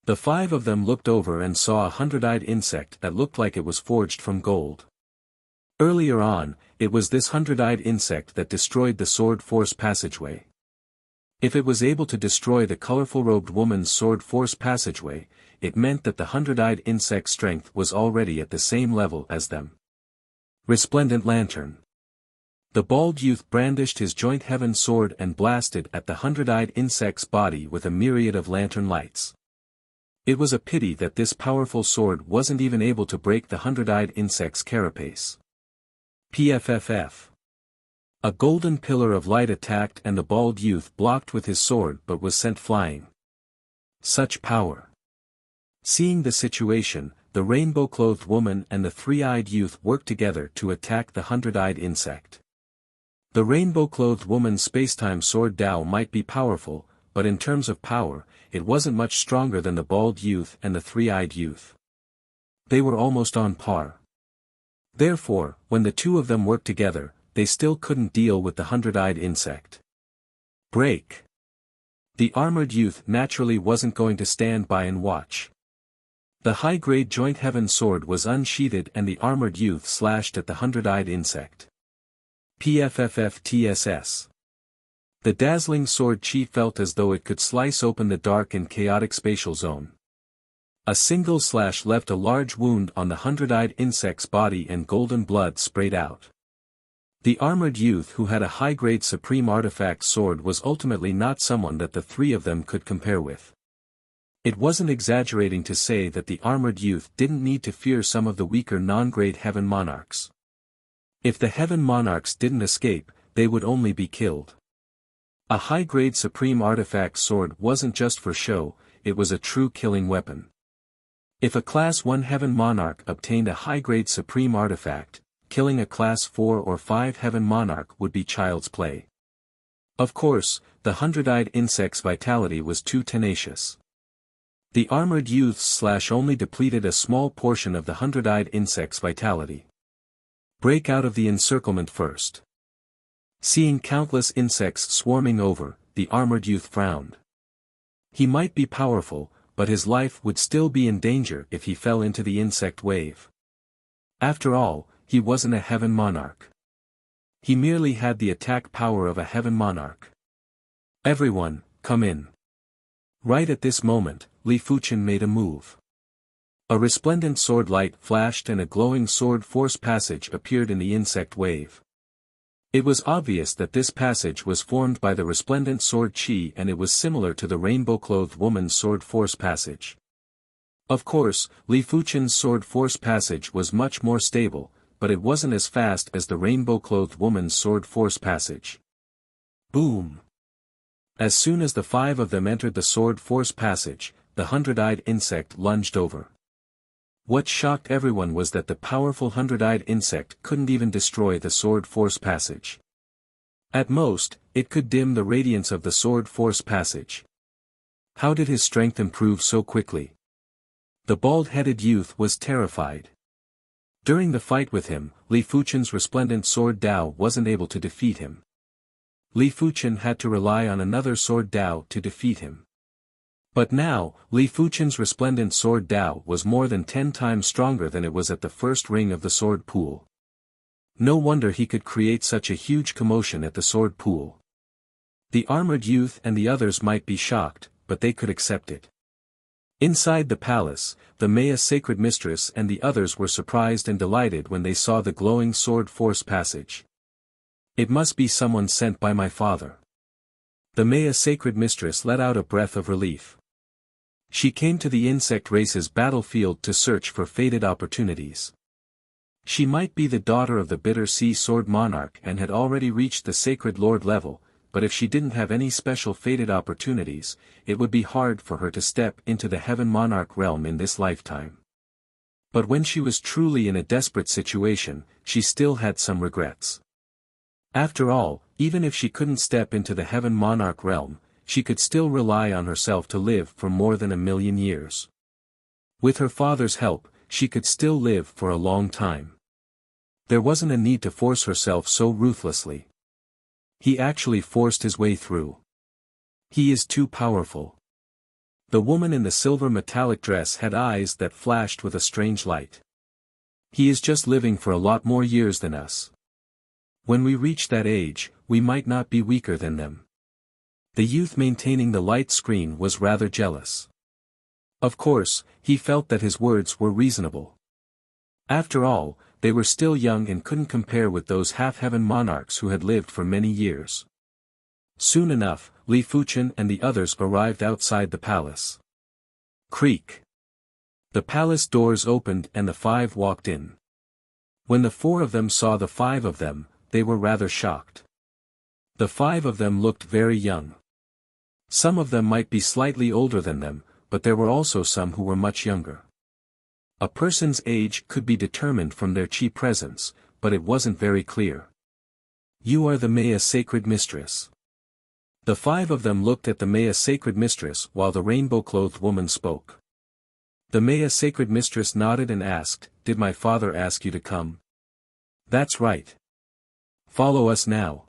The five of them looked over and saw a 100-eyed insect that looked like it was forged from gold. Earlier on, it was this 100-eyed insect that destroyed the sword force passageway. If it was able to destroy the colorful-robed woman's sword force passageway, it meant that the 100-eyed insect's strength was already at the same level as them. Resplendent Lantern. The bald youth brandished his joint heaven sword and blasted at the 100-eyed insect's body with a myriad of lantern lights. It was a pity that this powerful sword wasn't even able to break the 100-eyed insect's carapace. PFFF. A golden pillar of light attacked and the bald youth blocked with his sword but was sent flying. Such power. Seeing the situation, the rainbow-clothed woman and the three-eyed youth worked together to attack the 100-eyed insect. The rainbow-clothed woman's spacetime sword Dao might be powerful, but in terms of power, it wasn't much stronger than the bald youth and the three-eyed youth. They were almost on par. Therefore, when the two of them worked together, they still couldn't deal with the 100-eyed insect. Break. The armored youth naturally wasn't going to stand by and watch. The high-grade joint heaven sword was unsheathed and the armored youth slashed at the 100-eyed insect. PFFFTSS. The dazzling sword chi felt as though it could slice open the dark and chaotic spatial zone. A single slash left a large wound on the 100-eyed insect's body and golden blood sprayed out. The armored youth who had a high-grade supreme artifact sword was ultimately not someone that the three of them could compare with. It wasn't exaggerating to say that the armored youth didn't need to fear some of the weaker non-grade heaven monarchs. If the heaven monarchs didn't escape, they would only be killed. A high-grade supreme artifact sword wasn't just for show, it was a true killing weapon. If a Class 1 Heaven Monarch obtained a high-grade supreme artifact, killing a Class 4 or 5 Heaven Monarch would be child's play. Of course, the hundred-eyed insect's vitality was too tenacious. The armored youths only depleted a small portion of the hundred-eyed insect's vitality. Break out of the encirclement first. Seeing countless insects swarming over, the armored youth frowned. He might be powerful, but his life would still be in danger if he fell into the insect wave. After all, he wasn't a Heaven Monarch. He merely had the attack power of a Heaven Monarch. Everyone, come in. Right at this moment, Li Fuqian made a move. A resplendent sword light flashed and a glowing sword force passage appeared in the insect wave. It was obvious that this passage was formed by the resplendent sword chi, and it was similar to the rainbow-clothed woman's sword force passage. Of course, Li Fuqian's sword force passage was much more stable, but it wasn't as fast as the rainbow-clothed woman's sword force passage. Boom! As soon as the 5 of them entered the sword force passage, the hundred-eyed insect lunged over. What shocked everyone was that the powerful hundred-eyed insect couldn't even destroy the sword force passage. At most, it could dim the radiance of the sword force passage. How did his strength improve so quickly? The bald-headed youth was terrified. During the fight with him, Li Fuqian's resplendent sword Dao wasn't able to defeat him. Li Fuqian had to rely on another sword Dao to defeat him. But now, Li Fuqian's resplendent sword Dao was more than 10 times stronger than it was at the first ring of the sword pool. No wonder he could create such a huge commotion at the sword pool. The armored youth and the others might be shocked, but they could accept it. Inside the palace, the Maya Sacred Mistress and the others were surprised and delighted when they saw the glowing sword force passage. It must be someone sent by my father. The Maya Sacred Mistress let out a breath of relief. She came to the insect race's battlefield to search for fated opportunities. She might be the daughter of the Bitter Sea Sword Monarch and had already reached the Sacred Lord level, but if she didn't have any special fated opportunities, it would be hard for her to step into the Heaven Monarch realm in this lifetime. But when she was truly in a desperate situation, she still had some regrets. After all, even if she couldn't step into the Heaven Monarch realm, she could still rely on herself to live for more than 1,000,000 years. With her father's help, she could still live for a long time. There wasn't a need to force herself so ruthlessly. He actually forced his way through. He is too powerful. The woman in the silver metallic dress had eyes that flashed with a strange light. He is just living for a lot more years than us. When we reach that age, we might not be weaker than them. The youth maintaining the light screen was rather jealous. Of course, he felt that his words were reasonable. After all, they were still young and couldn't compare with those half-heaven monarchs who had lived for many years. Soon enough, Li Fuqian and the others arrived outside the palace. Creak. The palace doors opened and the 5 walked in. When the 4 of them saw the 5 of them, they were rather shocked. The 5 of them looked very young. Some of them might be slightly older than them, but there were also some who were much younger. A person's age could be determined from their chi presence, but it wasn't very clear. You are the Maya Sacred Mistress. The 5 of them looked at the Maya Sacred Mistress while the rainbow-clothed woman spoke. The Maya Sacred Mistress nodded and asked, "Did my father ask you to come?" "That's right. Follow us now."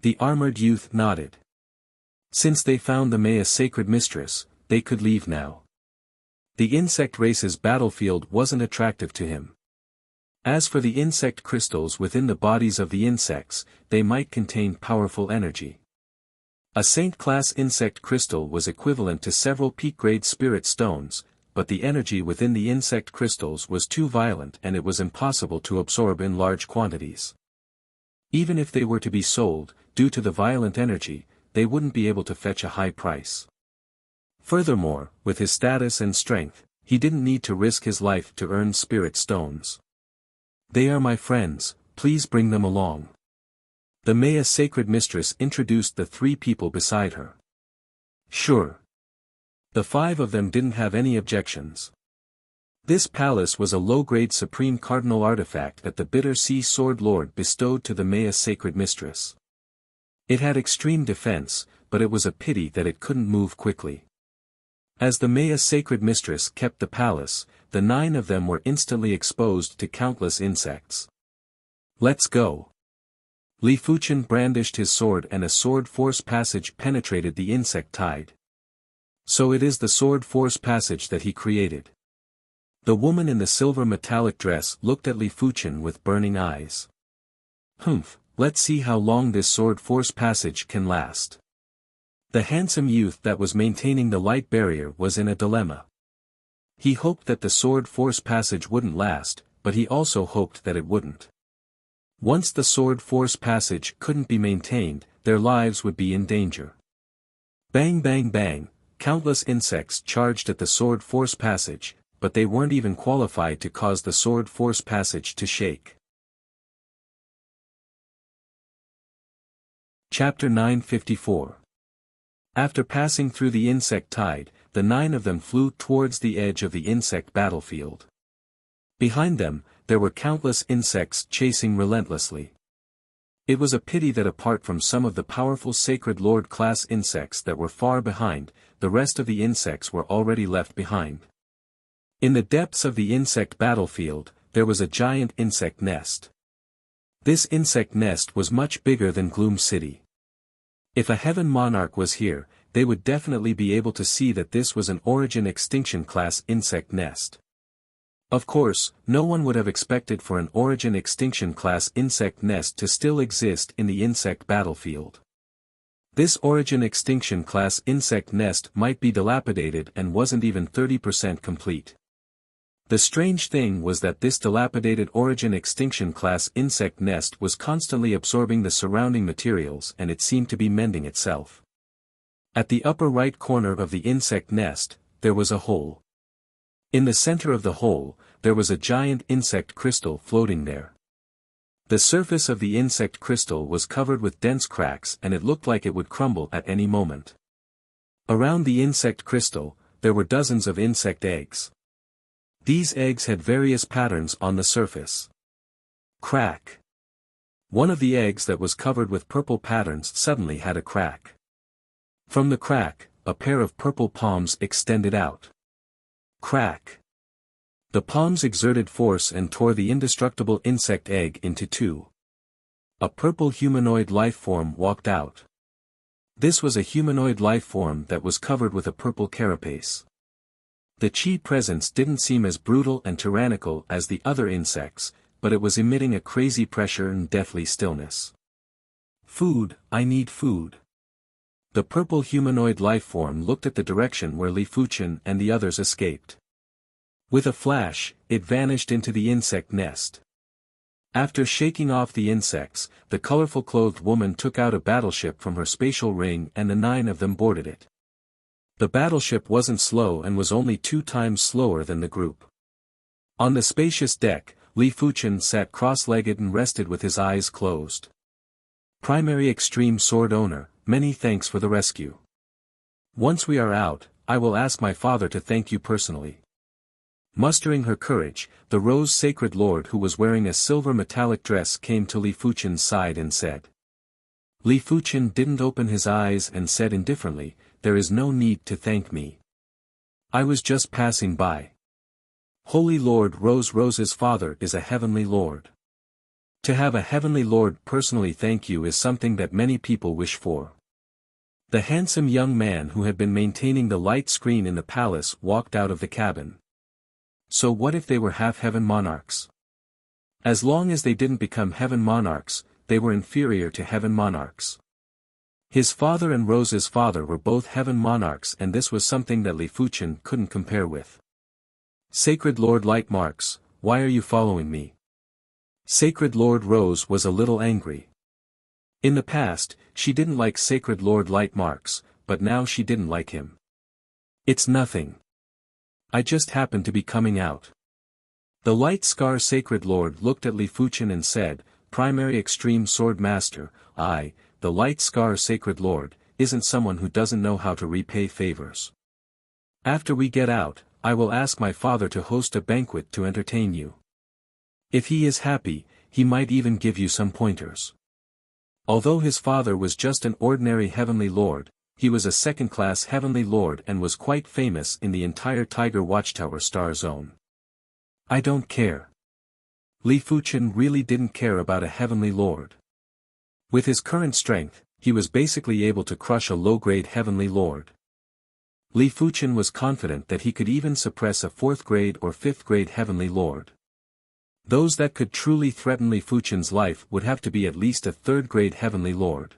The armored youth nodded. Since they found the Maya Sacred Mistress, they could leave now. The insect race's battlefield wasn't attractive to him. As for the insect crystals within the bodies of the insects, they might contain powerful energy. A Saint-class insect crystal was equivalent to several peak-grade spirit stones, but the energy within the insect crystals was too violent and it was impossible to absorb in large quantities. Even if they were to be sold, due to the violent energy, they wouldn't be able to fetch a high price. Furthermore, with his status and strength, he didn't need to risk his life to earn spirit stones. "They are my friends, please bring them along." The Maya sacred mistress introduced the 3 people beside her. Sure. The 5 of them didn't have any objections. This palace was a low-grade supreme cardinal artifact that the Bitter Sea Sword Lord bestowed to the Maya sacred mistress. It had extreme defense, but it was a pity that it couldn't move quickly. As the Maya sacred mistress kept the palace, the 9 of them were instantly exposed to countless insects. Let's go. Li Fuchen brandished his sword and a sword force passage penetrated the insect tide. So it is the sword force passage that he created. The woman in the silver metallic dress looked at Li Fuchen with burning eyes. Let's see how long this sword force passage can last. The handsome youth that was maintaining the light barrier was in a dilemma. He hoped that the sword force passage wouldn't last, but he also hoped that it wouldn't. Once the sword force passage couldn't be maintained, their lives would be in danger. Bang bang bang, countless insects charged at the sword force passage, but they weren't even qualified to cause the sword force passage to shake. Chapter 954. After passing through the insect tide, the 9 of them flew towards the edge of the insect battlefield. Behind them, there were countless insects chasing relentlessly. It was a pity that apart from some of the powerful Sacred Lord class insects that were far behind, the rest of the insects were already left behind. In the depths of the insect battlefield, there was a giant insect nest. This insect nest was much bigger than Gloom City. If a Heaven Monarch was here, they would definitely be able to see that this was an Origin Extinction class insect nest. Of course, no one would have expected for an Origin Extinction class insect nest to still exist in the insect battlefield. This Origin Extinction class insect nest might be dilapidated and wasn't even 30% complete. The strange thing was that this dilapidated Origin Extinction class insect nest was constantly absorbing the surrounding materials and it seemed to be mending itself. At the upper right corner of the insect nest, there was a hole. In the center of the hole, there was a giant insect crystal floating there. The surface of the insect crystal was covered with dense cracks and it looked like it would crumble at any moment. Around the insect crystal, there were dozens of insect eggs. These eggs had various patterns on the surface. Crack. One of the eggs that was covered with purple patterns suddenly had a crack. From the crack, a pair of purple palms extended out. Crack. The palms exerted force and tore the indestructible insect egg into 2. A purple humanoid life form walked out. This was a humanoid life form that was covered with a purple carapace. The chi presence didn't seem as brutal and tyrannical as the other insects, but it was emitting a crazy pressure and deathly stillness. Food, I need food. The purple humanoid life form looked at the direction where Li Fuchen and the others escaped. With a flash, it vanished into the insect nest. After shaking off the insects, the colorful clothed woman took out a battleship from her spatial ring and the 9 of them boarded it. The battleship wasn't slow and was only 2 times slower than the group. On the spacious deck, Li Fuchen sat cross-legged and rested with his eyes closed. Primary Extreme Sword Owner, many thanks for the rescue. Once we are out, I will ask my father to thank you personally. Mustering her courage, the Rose Sacred Lord who was wearing a silver metallic dress came to Li Fuchen's side and said. Li Fuchen didn't open his eyes and said indifferently, "There is no need to thank me. I was just passing by. Holy Lord Rose's father is a heavenly lord. To have a heavenly lord personally thank you is something that many people wish for." The handsome young man who had been maintaining the light screen in the palace walked out of the cabin. So what if they were half heaven monarchs? As long as they didn't become heaven monarchs, they were inferior to heaven monarchs. His father and Rose's father were both heaven monarchs and this was something that Li Fuchen couldn't compare with. Sacred Lord Light Marks, why are you following me? Sacred Lord Rose was a little angry. In the past, she didn't like Sacred Lord Light Marks, but now she didn't like him. It's nothing. I just happened to be coming out. The Light Scar Sacred Lord looked at Li Fuchen and said, primary extreme sword master, the Light Scar Sacred Lord, isn't someone who doesn't know how to repay favors. After we get out, I will ask my father to host a banquet to entertain you. If he is happy, he might even give you some pointers. Although his father was just an ordinary heavenly lord, he was a second-class heavenly lord and was quite famous in the entire Tiger Watchtower star zone. I don't care. Li Fuchen really didn't care about a heavenly lord. With his current strength, he was basically able to crush a low-grade heavenly lord. Li Fuchen was confident that he could even suppress a 4th-grade or 5th-grade heavenly lord. Those that could truly threaten Li Fuchen's life would have to be at least a 3rd-grade heavenly lord.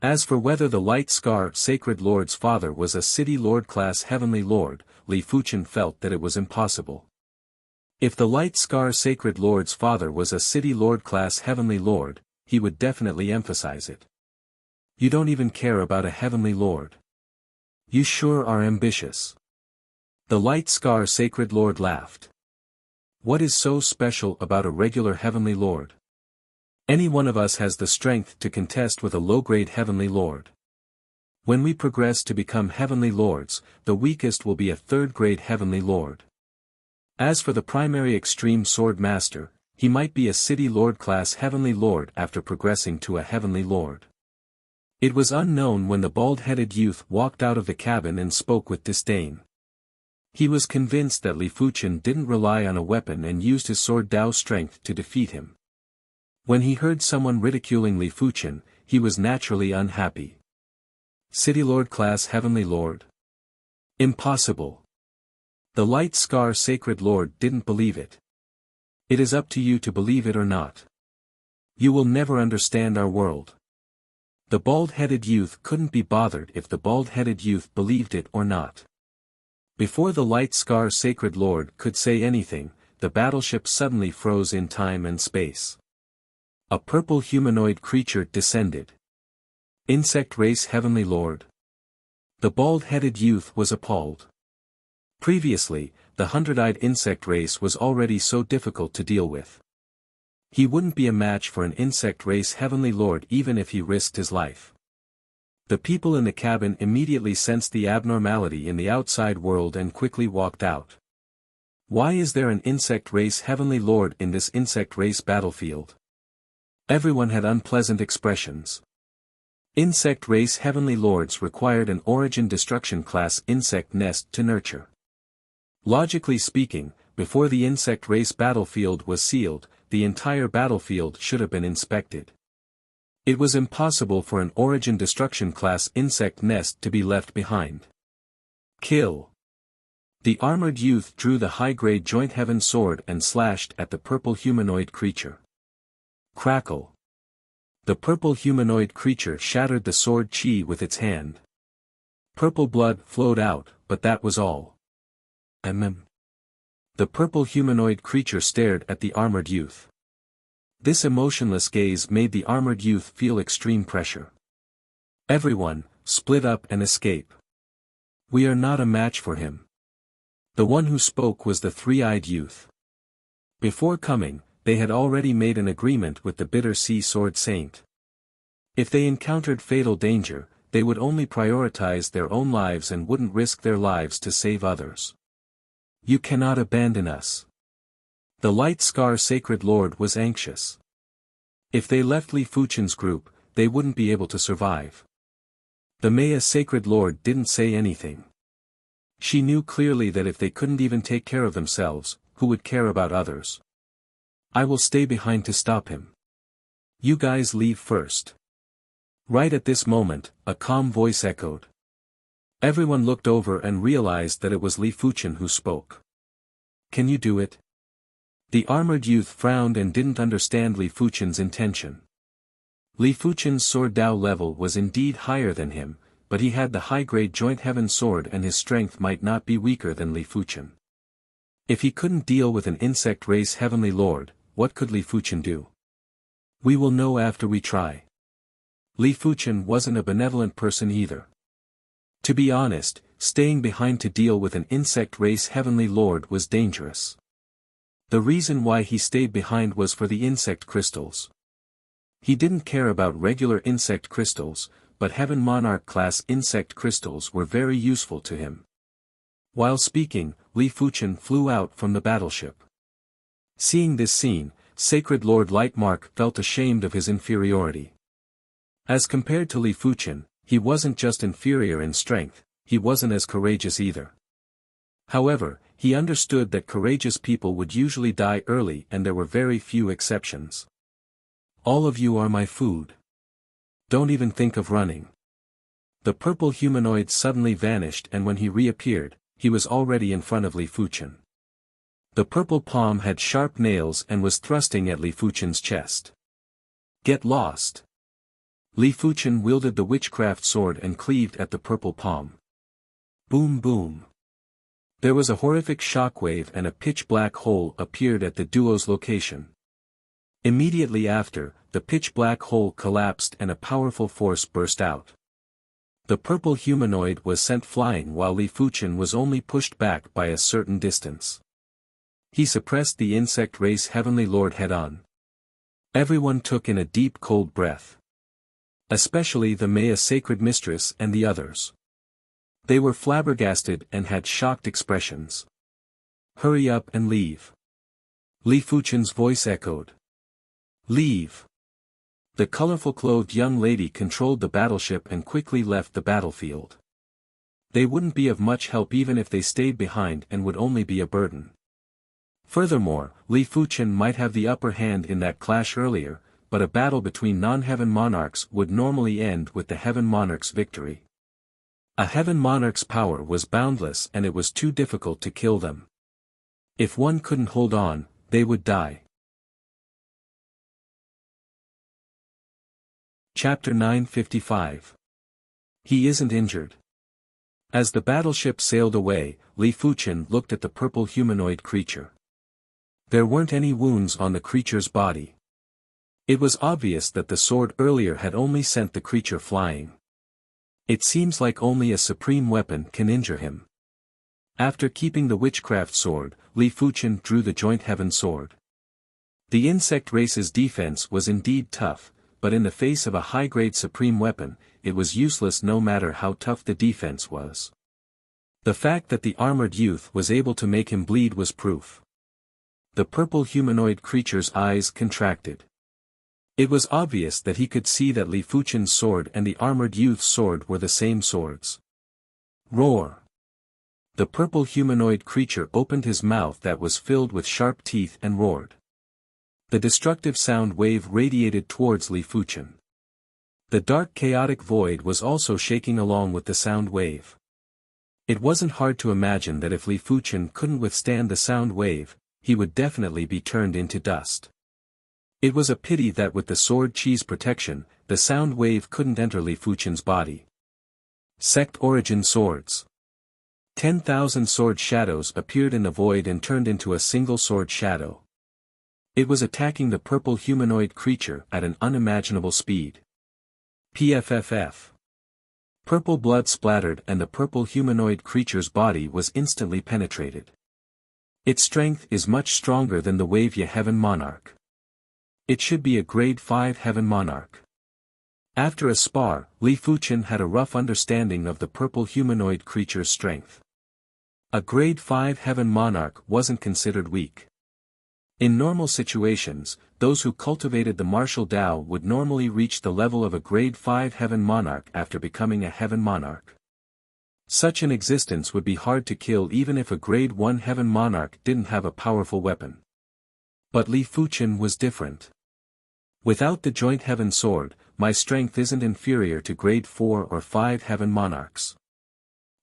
As for whether the Light Scar Sacred Lord's father was a City Lord class heavenly lord, Li Fuchen felt that it was impossible. If the Light Scar Sacred Lord's father was a City Lord class heavenly lord, he would definitely emphasize it. You don't even care about a heavenly lord. You sure are ambitious. The Light Scar Sacred Lord laughed. What is so special about a regular heavenly lord? Any one of us has the strength to contest with a low-grade heavenly lord. When we progress to become heavenly lords, the weakest will be a 3rd-grade heavenly lord. As for the primary extreme sword master, he might be a City Lord class heavenly lord after progressing to a heavenly lord. It was unknown when the bald-headed youth walked out of the cabin and spoke with disdain. He was convinced that Li Fuchen didn't rely on a weapon and used his sword Dao strength to defeat him. When he heard someone ridiculing Li Fuchen, he was naturally unhappy. City Lord class heavenly lord? Impossible. The Light Scar Sacred Lord didn't believe it. It is up to you to believe it or not. You will never understand our world. The bald-headed youth couldn't be bothered if the bald-headed youth believed it or not. Before the Light Scar Sacred Lord could say anything, the battleship suddenly froze in time and space. A purple humanoid creature descended. Insect race heavenly lord. The bald-headed youth was appalled. Previously, the 100-eyed insect race was already so difficult to deal with. He wouldn't be a match for an insect race heavenly lord even if he risked his life. The people in the cabin immediately sensed the abnormality in the outside world and quickly walked out. Why is there an insect race heavenly lord in this insect race battlefield? Everyone had unpleasant expressions. Insect race heavenly lords required an origin destruction class insect nest to nurture. Logically speaking, before the insect race battlefield was sealed, the entire battlefield should have been inspected. It was impossible for an origin destruction class insect nest to be left behind. Kill. The armored youth drew the high-grade joint heaven sword and slashed at the purple humanoid creature. Crackle. The purple humanoid creature shattered the sword chi with its hand. Purple blood flowed out, but that was all. The purple humanoid creature stared at the armored youth. This emotionless gaze made the armored youth feel extreme pressure. Everyone, split up and escape. We are not a match for him. The one who spoke was the three-eyed youth. Before coming, they had already made an agreement with the Bitter Sea Sword Saint. If they encountered fatal danger, they would only prioritize their own lives and wouldn't risk their lives to save others. You cannot abandon us. The Light Scar Sacred Lord was anxious. If they left Li Fuchen's group, they wouldn't be able to survive. The Maya Sacred Lord didn't say anything. She knew clearly that if they couldn't even take care of themselves, who would care about others? I will stay behind to stop him. You guys leave first. Right at this moment, a calm voice echoed. Everyone looked over and realized that it was Li Fuchen who spoke. Can you do it? The armored youth frowned and didn't understand Li Fuchen's intention. Li Fuchen's sword Dao level was indeed higher than him, but he had the high-grade joint heaven sword and his strength might not be weaker than Li Fuchen. If he couldn't deal with an insect race heavenly lord, what could Li Fuchen do? We will know after we try. Li Fuchen wasn't a benevolent person either. To be honest, staying behind to deal with an insect race heavenly lord was dangerous. The reason why he stayed behind was for the insect crystals. He didn't care about regular insect crystals, but Heaven Monarch class insect crystals were very useful to him. While speaking, Li Fuchen flew out from the battleship. Seeing this scene, Sacred Lord Lightmark felt ashamed of his inferiority. As compared to Li Fuchen, he wasn't just inferior in strength, he wasn't as courageous either. However, he understood that courageous people would usually die early and there were very few exceptions. All of you are my food. Don't even think of running. The purple humanoid suddenly vanished, and when he reappeared, he was already in front of Li Fuchen. The purple palm had sharp nails and was thrusting at Li Fuchen's chest. Get lost! Li Fuchen wielded the witchcraft sword and cleaved at the purple palm. Boom boom. There was a horrific shockwave and a pitch-black hole appeared at the duo's location. Immediately after, the pitch-black hole collapsed and a powerful force burst out. The purple humanoid was sent flying while Li Fuchen was only pushed back by a certain distance. He suppressed the insect race Heavenly Lord head-on. Everyone took in a deep cold breath. Especially the Maya Sacred Mistress and the others. They were flabbergasted and had shocked expressions. Hurry up and leave. Li Fuchen's voice echoed. Leave. The colorful-clothed young lady controlled the battleship and quickly left the battlefield. They wouldn't be of much help even if they stayed behind and would only be a burden. Furthermore, Li Fuchen might have the upper hand in that clash earlier, but a battle between non-Heaven Monarchs would normally end with the Heaven Monarch's victory. A Heaven Monarch's power was boundless and it was too difficult to kill them. If one couldn't hold on, they would die. Chapter 955. He isn't injured. As the battleship sailed away, Li Fuchen looked at the purple humanoid creature. There weren't any wounds on the creature's body. It was obvious that the sword earlier had only sent the creature flying. It seems like only a supreme weapon can injure him. After keeping the witchcraft sword, Li Fuchen drew the joint heaven sword. The insect race's defense was indeed tough, but in the face of a high-grade supreme weapon, it was useless no matter how tough the defense was. The fact that the armored youth was able to make him bleed was proof. The purple humanoid creature's eyes contracted. It was obvious that he could see that Li Fuchen's sword and the armored youth's sword were the same swords. Roar! The purple humanoid creature opened his mouth that was filled with sharp teeth and roared. The destructive sound wave radiated towards Li Fuchen. The dark chaotic void was also shaking along with the sound wave. It wasn't hard to imagine that if Li Fuchen couldn't withstand the sound wave, he would definitely be turned into dust. It was a pity that with the sword chi's protection, the sound wave couldn't enter Li Fuchen's body. Sect Origin Swords. 10,000 sword shadows appeared in the void and turned into a single sword shadow. It was attacking the purple humanoid creature at an unimaginable speed. PFFF. Purple blood splattered and the purple humanoid creature's body was instantly penetrated. Its strength is much stronger than the Wavya Heaven Monarch. It should be a grade 5 Heaven Monarch. After a spar, Li Fuchen had a rough understanding of the purple humanoid creature's strength. A grade 5 Heaven Monarch wasn't considered weak. In normal situations, those who cultivated the martial Tao would normally reach the level of a grade 5 Heaven Monarch after becoming a Heaven Monarch. Such an existence would be hard to kill even if a grade 1 Heaven Monarch didn't have a powerful weapon. But Li Fuchen was different. Without the joint heaven sword, my strength isn't inferior to grade 4 or 5 Heaven Monarchs.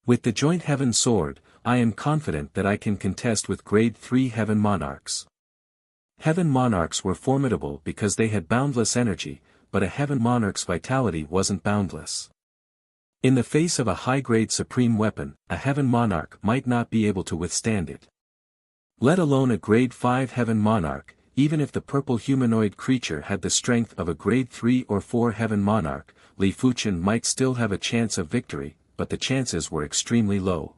With the joint heaven sword, I am confident that I can contest with grade 3 Heaven Monarchs. Heaven Monarchs were formidable because they had boundless energy, but a Heaven Monarch's vitality wasn't boundless. In the face of a high-grade supreme weapon, a Heaven Monarch might not be able to withstand it. Let alone a grade 5 Heaven Monarch, even if the purple humanoid creature had the strength of a grade 3 or 4 Heaven Monarch, Li Fuchen might still have a chance of victory, but the chances were extremely low.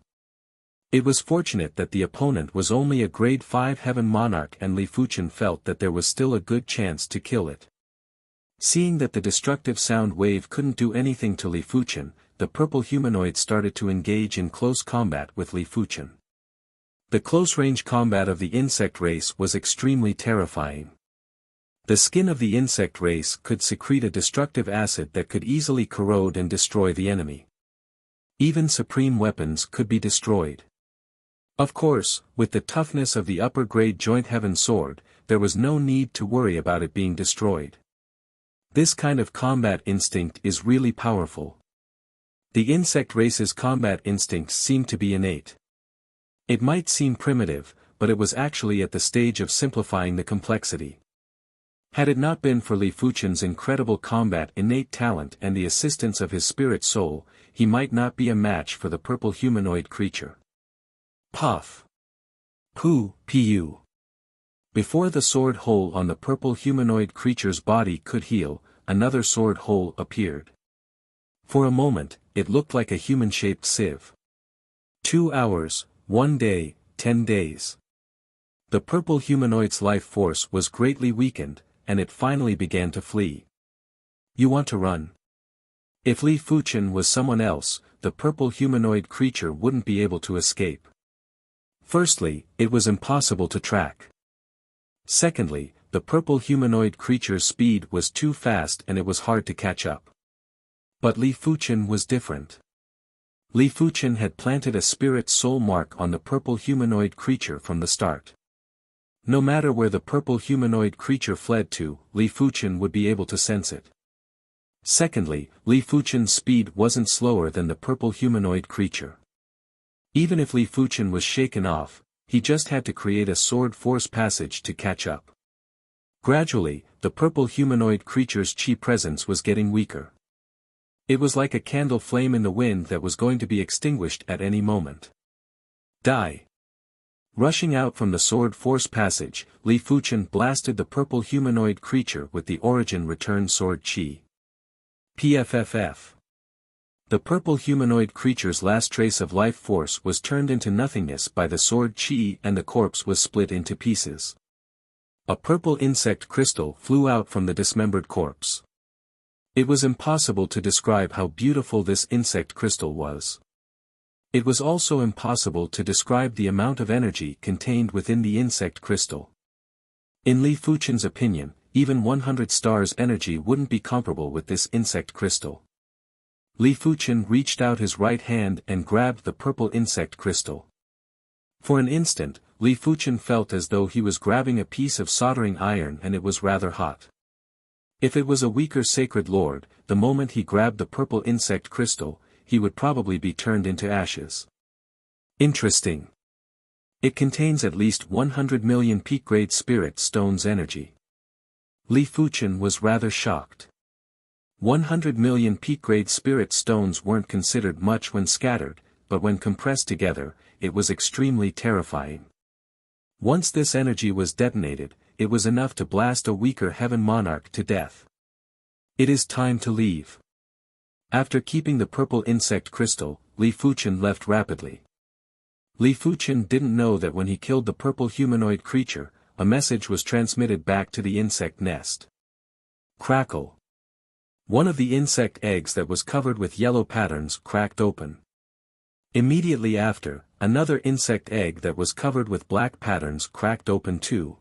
It was fortunate that the opponent was only a grade 5 heaven monarch, and Li Fuchen felt that there was still a good chance to kill it. Seeing that the destructive sound wave couldn't do anything to Li Fuchen, the purple humanoid started to engage in close combat with Li Fuchen. The close-range combat of the insect race was extremely terrifying. The skin of the insect race could secrete a destructive acid that could easily corrode and destroy the enemy. Even supreme weapons could be destroyed. Of course, with the toughness of the upper-grade joint heaven sword, there was no need to worry about it being destroyed. This kind of combat instinct is really powerful. The insect race's combat instincts seem to be innate. It might seem primitive, but it was actually at the stage of simplifying the complexity. Had it not been for Li Fuchen's incredible combat innate talent and the assistance of his spirit soul, he might not be a match for the purple humanoid creature. Puff. Poo, pu. Before the sword hole on the purple humanoid creature's body could heal, another sword hole appeared. For a moment, it looked like a human-shaped sieve. 2 hours, 1 day, 10 days. The purple humanoid's life force was greatly weakened, and it finally began to flee. You want to run? If Li Fuchen was someone else, the purple humanoid creature wouldn't be able to escape. Firstly, it was impossible to track. Secondly, the purple humanoid creature's speed was too fast and it was hard to catch up. But Li Fuchen was different. Li Fuchen had planted a spirit soul mark on the purple humanoid creature from the start. No matter where the purple humanoid creature fled to, Li Fuchen would be able to sense it. Secondly, Li Fuchen's speed wasn't slower than the purple humanoid creature. Even if Li Fuchen was shaken off, he just had to create a sword force passage to catch up. Gradually, the purple humanoid creature's chi presence was getting weaker. It was like a candle flame in the wind that was going to be extinguished at any moment. Die! Rushing out from the sword force passage, Li Fuchen blasted the purple humanoid creature with the origin return sword chi. PFFF. The purple humanoid creature's last trace of life force was turned into nothingness by the sword chi and the corpse was split into pieces. A purple insect crystal flew out from the dismembered corpse. It was impossible to describe how beautiful this insect crystal was. It was also impossible to describe the amount of energy contained within the insect crystal. In Li Fuchen's opinion, even 100 stars' energy wouldn't be comparable with this insect crystal. Li Fuchen reached out his right hand and grabbed the purple insect crystal. For an instant, Li Fuchen felt as though he was grabbing a piece of soldering iron and it was rather hot. If it was a weaker sacred lord, the moment he grabbed the purple insect crystal, he would probably be turned into ashes. Interesting. It contains at least 100 million peak-grade spirit stones energy. Li Fuchen was rather shocked. 100 million peak-grade spirit stones weren't considered much when scattered, but when compressed together, it was extremely terrifying. Once this energy was detonated, it was enough to blast a weaker heaven monarch to death. It is time to leave. After keeping the purple insect crystal, Li Fuchen left rapidly. Li Fuchen didn't know that when he killed the purple humanoid creature, a message was transmitted back to the insect nest. Crackle. One of the insect eggs that was covered with yellow patterns cracked open. Immediately after, another insect egg that was covered with black patterns cracked open too.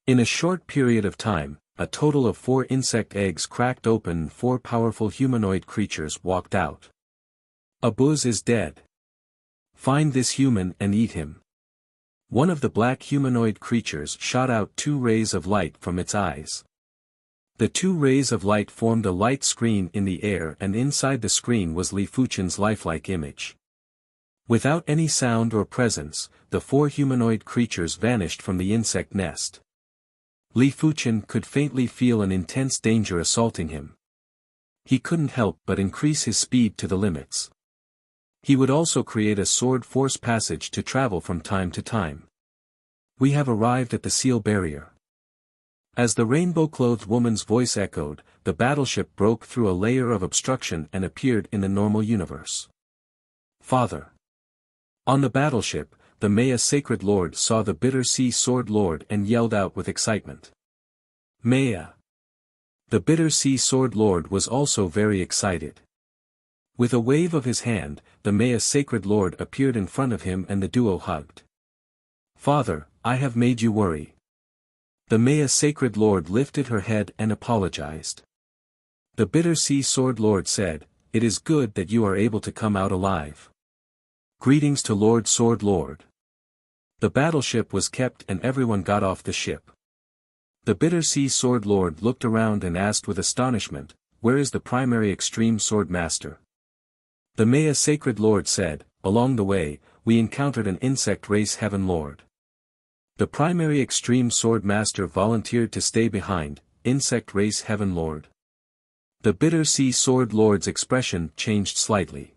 In a short period of time, a total of 4 insect eggs cracked open and 4 powerful humanoid creatures walked out. Abuz is dead. Find this human and eat him. One of the black humanoid creatures shot out 2 rays of light from its eyes. The 2 rays of light formed a light screen in the air and inside the screen was Li Fuchen's lifelike image. Without any sound or presence, the 4 humanoid creatures vanished from the insect nest. Li Fuchen could faintly feel an intense danger assaulting him. He couldn't help but increase his speed to the limits. He would also create a sword force passage to travel from time to time. We have arrived at the seal barrier. As the rainbow-clothed woman's voice echoed, the battleship broke through a layer of obstruction and appeared in the normal universe. Father. On the battleship, the Maya Sacred Lord saw the Bitter Sea Sword Lord and yelled out with excitement. Maya! The Bitter Sea Sword Lord was also very excited. With a wave of his hand, the Maya Sacred Lord appeared in front of him and the duo hugged. Father, I have made you worry. The Maya Sacred Lord lifted her head and apologized. The Bitter Sea Sword Lord said, "It is good that you are able to come out alive. Greetings to Lord Sword Lord." The battleship was kept and everyone got off the ship. The Bitter Sea Sword Lord looked around and asked with astonishment, "Where is the primary extreme sword master?" The Maya Sacred Lord said, "Along the way, we encountered an insect race heaven lord. The primary extreme sword master volunteered to stay behind, insect race heaven lord." The Bitter Sea Sword Lord's expression changed slightly.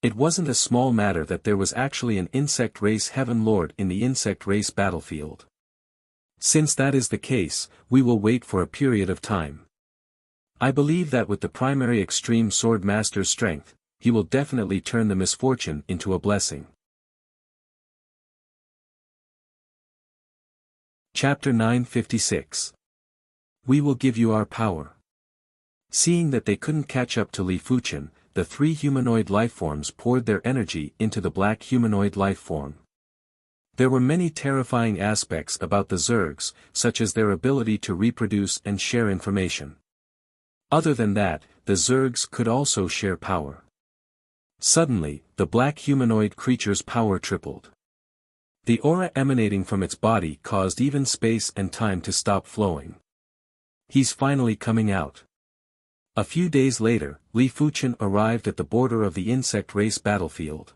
It wasn't a small matter that there was actually an insect race heaven lord in the insect race battlefield. Since that is the case, we will wait for a period of time. I believe that with the primary extreme sword master's strength, he will definitely turn the misfortune into a blessing. Chapter 956. We will give you our power. Seeing that they couldn't catch up to Li Fuchen, the three humanoid lifeforms poured their energy into the black humanoid lifeform. There were many terrifying aspects about the Zergs, such as their ability to reproduce and share information. Other than that, the Zergs could also share power. Suddenly, the black humanoid creature's power tripled. The aura emanating from its body caused even space and time to stop flowing. He's finally coming out. A few days later, Li Fuchen arrived at the border of the insect race battlefield.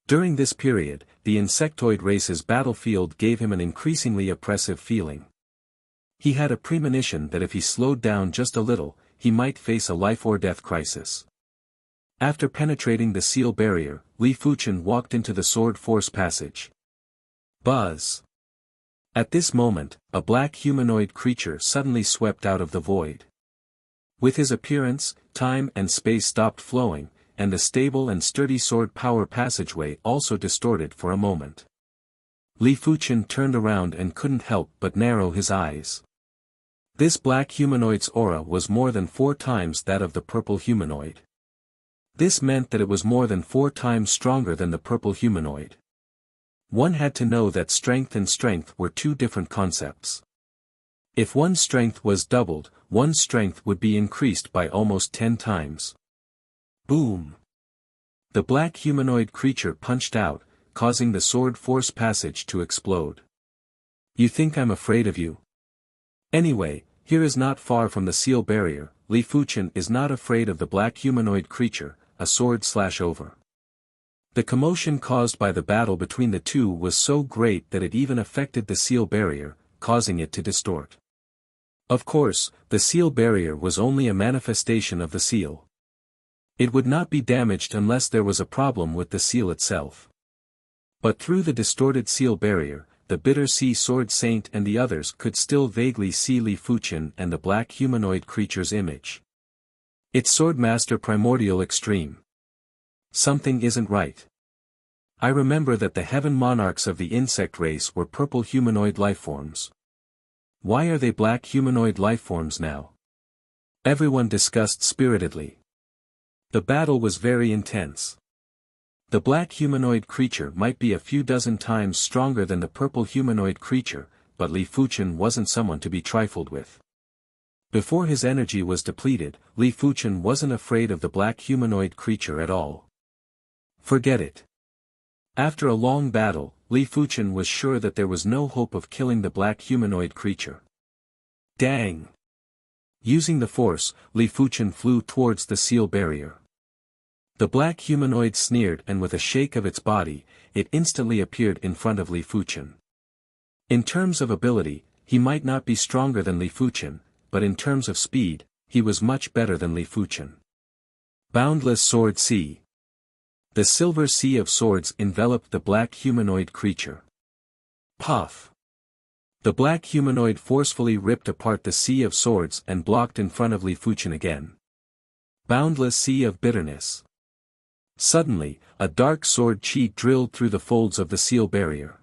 During this period, the insectoid race's battlefield gave him an increasingly oppressive feeling. He had a premonition that if he slowed down just a little, he might face a life-or-death crisis. After penetrating the seal barrier, Li Fuchen walked into the Sword Force passage. Buzz! At this moment, a black humanoid creature suddenly swept out of the void. With his appearance, time and space stopped flowing, and the stable and sturdy sword power passageway also distorted for a moment. Li Fuchen turned around and couldn't help but narrow his eyes. This black humanoid's aura was more than 4 times that of the purple humanoid. This meant that it was more than 4 times stronger than the purple humanoid. One had to know that strength and strength were 2 different concepts. If one's strength was doubled, one's strength would be increased by almost 10 times. Boom! The black humanoid creature punched out, causing the Sword Force passage to explode. You think I'm afraid of you? Anyway, here is not far from the seal barrier. Li Fuchen is not afraid of the black humanoid creature, a sword/over. The commotion caused by the battle between the two was so great that it even affected the seal barrier, causing it to distort. Of course, the seal barrier was only a manifestation of the seal. It would not be damaged unless there was a problem with the seal itself. But through the distorted seal barrier, the Bitter Sea Sword Saint and the others could still vaguely see Li Fuchen and the black humanoid creature's image. It's Swordmaster Primordial Extreme. Something isn't right. I remember that the heaven monarchs of the insect race were purple humanoid lifeforms. Why are they black humanoid lifeforms now? Everyone discussed spiritedly. The battle was very intense. The black humanoid creature might be a few dozen times stronger than the purple humanoid creature, but Li Fuchen wasn't someone to be trifled with. Before his energy was depleted, Li Fuchen wasn't afraid of the black humanoid creature at all. Forget it. After a long battle, Li Fuchen was sure that there was no hope of killing the black humanoid creature. Dang! Using the force, Li Fuchen flew towards the seal barrier. The black humanoid sneered and with a shake of its body, it instantly appeared in front of Li Fuchen. In terms of ability, he might not be stronger than Li Fuchen, but in terms of speed, he was much better than Li Fuchen. Boundless Sword Sea. The silver sea of swords enveloped the black humanoid creature. Puff! The black humanoid forcefully ripped apart the sea of swords and blocked in front of Li Fuchen again. Boundless Sea of Bitterness. Suddenly, a dark sword chi drilled through the folds of the seal barrier.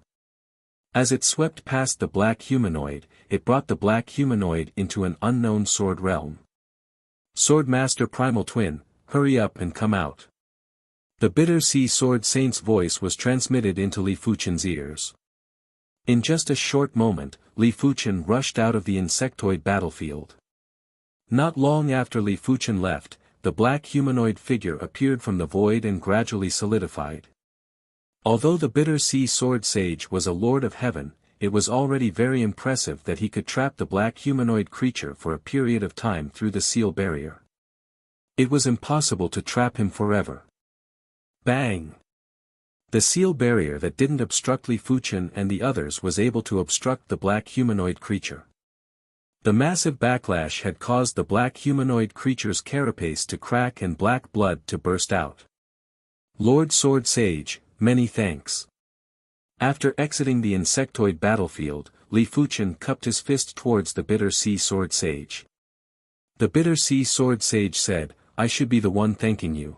As it swept past the black humanoid, it brought the black humanoid into an unknown sword realm. Sword Master Primal Twin, hurry up and come out. The Bitter Sea Sword Saint's voice was transmitted into Li Fuchen's ears. In just a short moment, Li Fuchen rushed out of the insectoid battlefield. Not long after Li Fuchen left, the black humanoid figure appeared from the void and gradually solidified. Although the Bitter Sea Sword Sage was a Lord of Heaven, it was already very impressive that he could trap the black humanoid creature for a period of time through the seal barrier. It was impossible to trap him forever. Bang! The seal barrier that didn't obstruct Li Fuchen and the others was able to obstruct the black humanoid creature. The massive backlash had caused the black humanoid creature's carapace to crack and black blood to burst out. Lord Sword Sage, many thanks. After exiting the insectoid battlefield, Li Fuchen cupped his fist towards the Bitter Sea Sword Sage. The Bitter Sea Sword Sage said, I should be the one thanking you.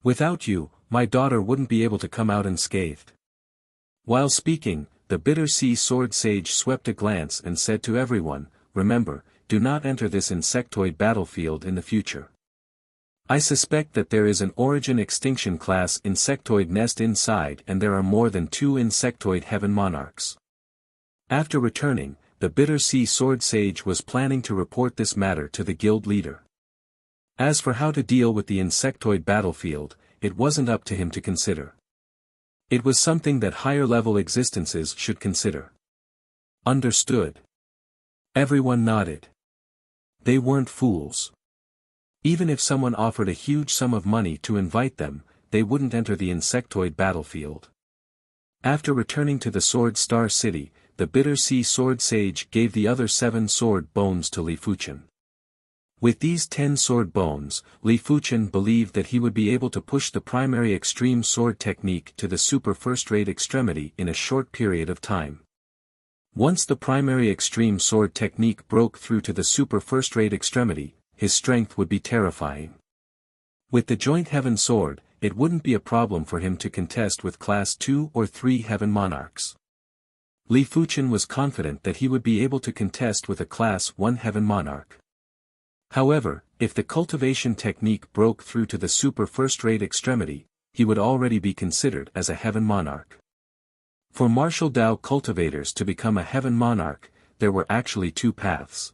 Without you, my daughter wouldn't be able to come out unscathed. While speaking, the Bitter Sea Sword Sage swept a glance and said to everyone, remember, do not enter this insectoid battlefield in the future. I suspect that there is an Origin Extinction class insectoid nest inside and there are more than 2 insectoid heaven monarchs. After returning, the Bitter Sea Sword Sage was planning to report this matter to the guild leader. As for how to deal with the insectoid battlefield, it wasn't up to him to consider. It was something that higher-level existences should consider. Understood. Everyone nodded. They weren't fools. Even if someone offered a huge sum of money to invite them, they wouldn't enter the insectoid battlefield. After returning to the Sword Star City, the Bitter Sea Sword Sage gave the other 7 sword bones to Li Fuchen. With these 10 sword bones, Li Fuchen believed that he would be able to push the primary extreme sword technique to the super first-rate extremity in a short period of time. Once the primary extreme sword technique broke through to the super first-rate extremity, his strength would be terrifying. With the joint heaven sword, it wouldn't be a problem for him to contest with class 2 or 3 heaven monarchs. Li Fuchen was confident that he would be able to contest with a class 1 heaven monarch. However, if the cultivation technique broke through to the super first-rate extremity, he would already be considered as a heaven monarch. For martial Dao cultivators to become a heaven monarch, there were actually 2 paths.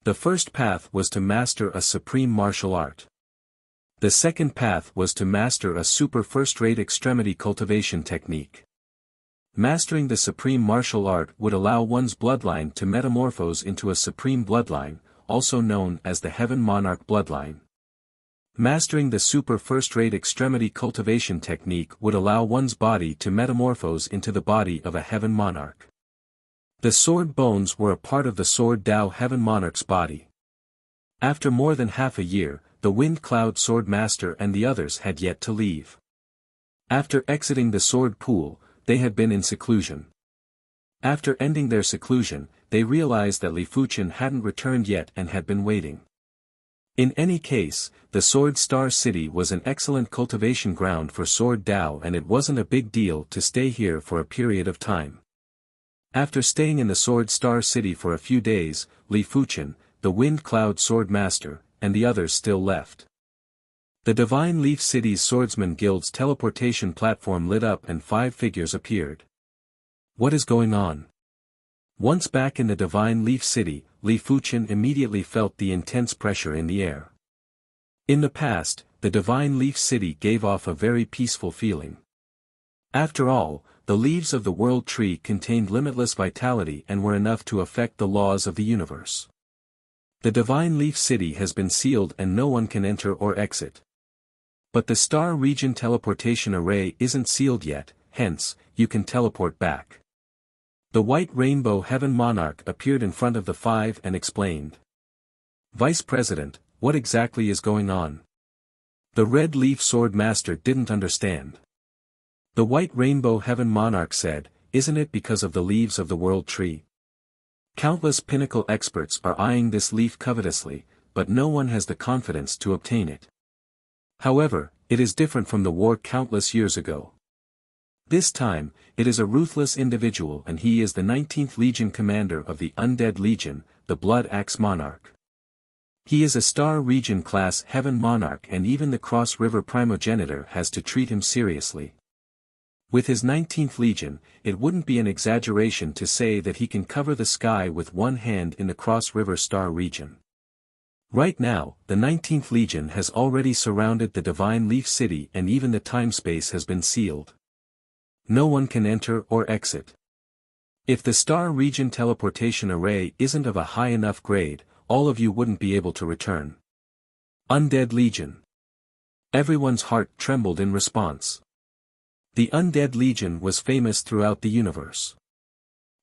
The first path was to master a supreme martial art. The second path was to master a super first-rate extremity cultivation technique. Mastering the supreme martial art would allow one's bloodline to metamorphose into a supreme bloodline, also known as the Heaven Monarch bloodline. Mastering the super first-rate extremity cultivation technique would allow one's body to metamorphose into the body of a Heaven Monarch. The sword bones were a part of the Sword Dao Heaven Monarch's body. After more than half a year, the Wind Cloud Sword Master and the others had yet to leave. After exiting the sword pool, they had been in seclusion. After ending their seclusion, they realized that Li Fuchen hadn't returned yet and had been waiting. In any case, the Sword Star City was an excellent cultivation ground for Sword Dao and it wasn't a big deal to stay here for a period of time. After staying in the Sword Star City for a few days, Li Fuchen, the Wind Cloud Sword Master, and the others still left. The Divine Leaf City's Swordsman Guild's teleportation platform lit up and 5 figures appeared. What is going on? Once back in the Divine Leaf City, Li Fuchen immediately felt the intense pressure in the air. In the past, the Divine Leaf City gave off a very peaceful feeling. After all, the leaves of the World Tree contained limitless vitality and were enough to affect the laws of the universe. The Divine Leaf City has been sealed and no one can enter or exit. But the Star Region teleportation array isn't sealed yet, hence, you can teleport back. The White Rainbow Heaven Monarch appeared in front of the 5 and explained. Vice President, what exactly is going on? The Red Leaf Sword Master didn't understand. The White Rainbow Heaven Monarch said, isn't it because of the leaves of the World Tree? Countless pinnacle experts are eyeing this leaf covetously, but no one has the confidence to obtain it. However, it is different from the war countless years ago. This time, it is a ruthless individual and he is the 19th Legion commander of the Undead Legion, the Blood Axe Monarch. He is a Star Region class Heaven Monarch and even the Cross River Primogenitor has to treat him seriously. With his 19th Legion, it wouldn't be an exaggeration to say that he can cover the sky with one hand in the Cross River Star Region. Right now, the 19th Legion has already surrounded the Divine Leaf City and even the time-space has been sealed. No one can enter or exit. If the Star Region teleportation array isn't of a high enough grade, all of you wouldn't be able to return. Undead Legion. Everyone's heart trembled in response. The Undead Legion was famous throughout the universe.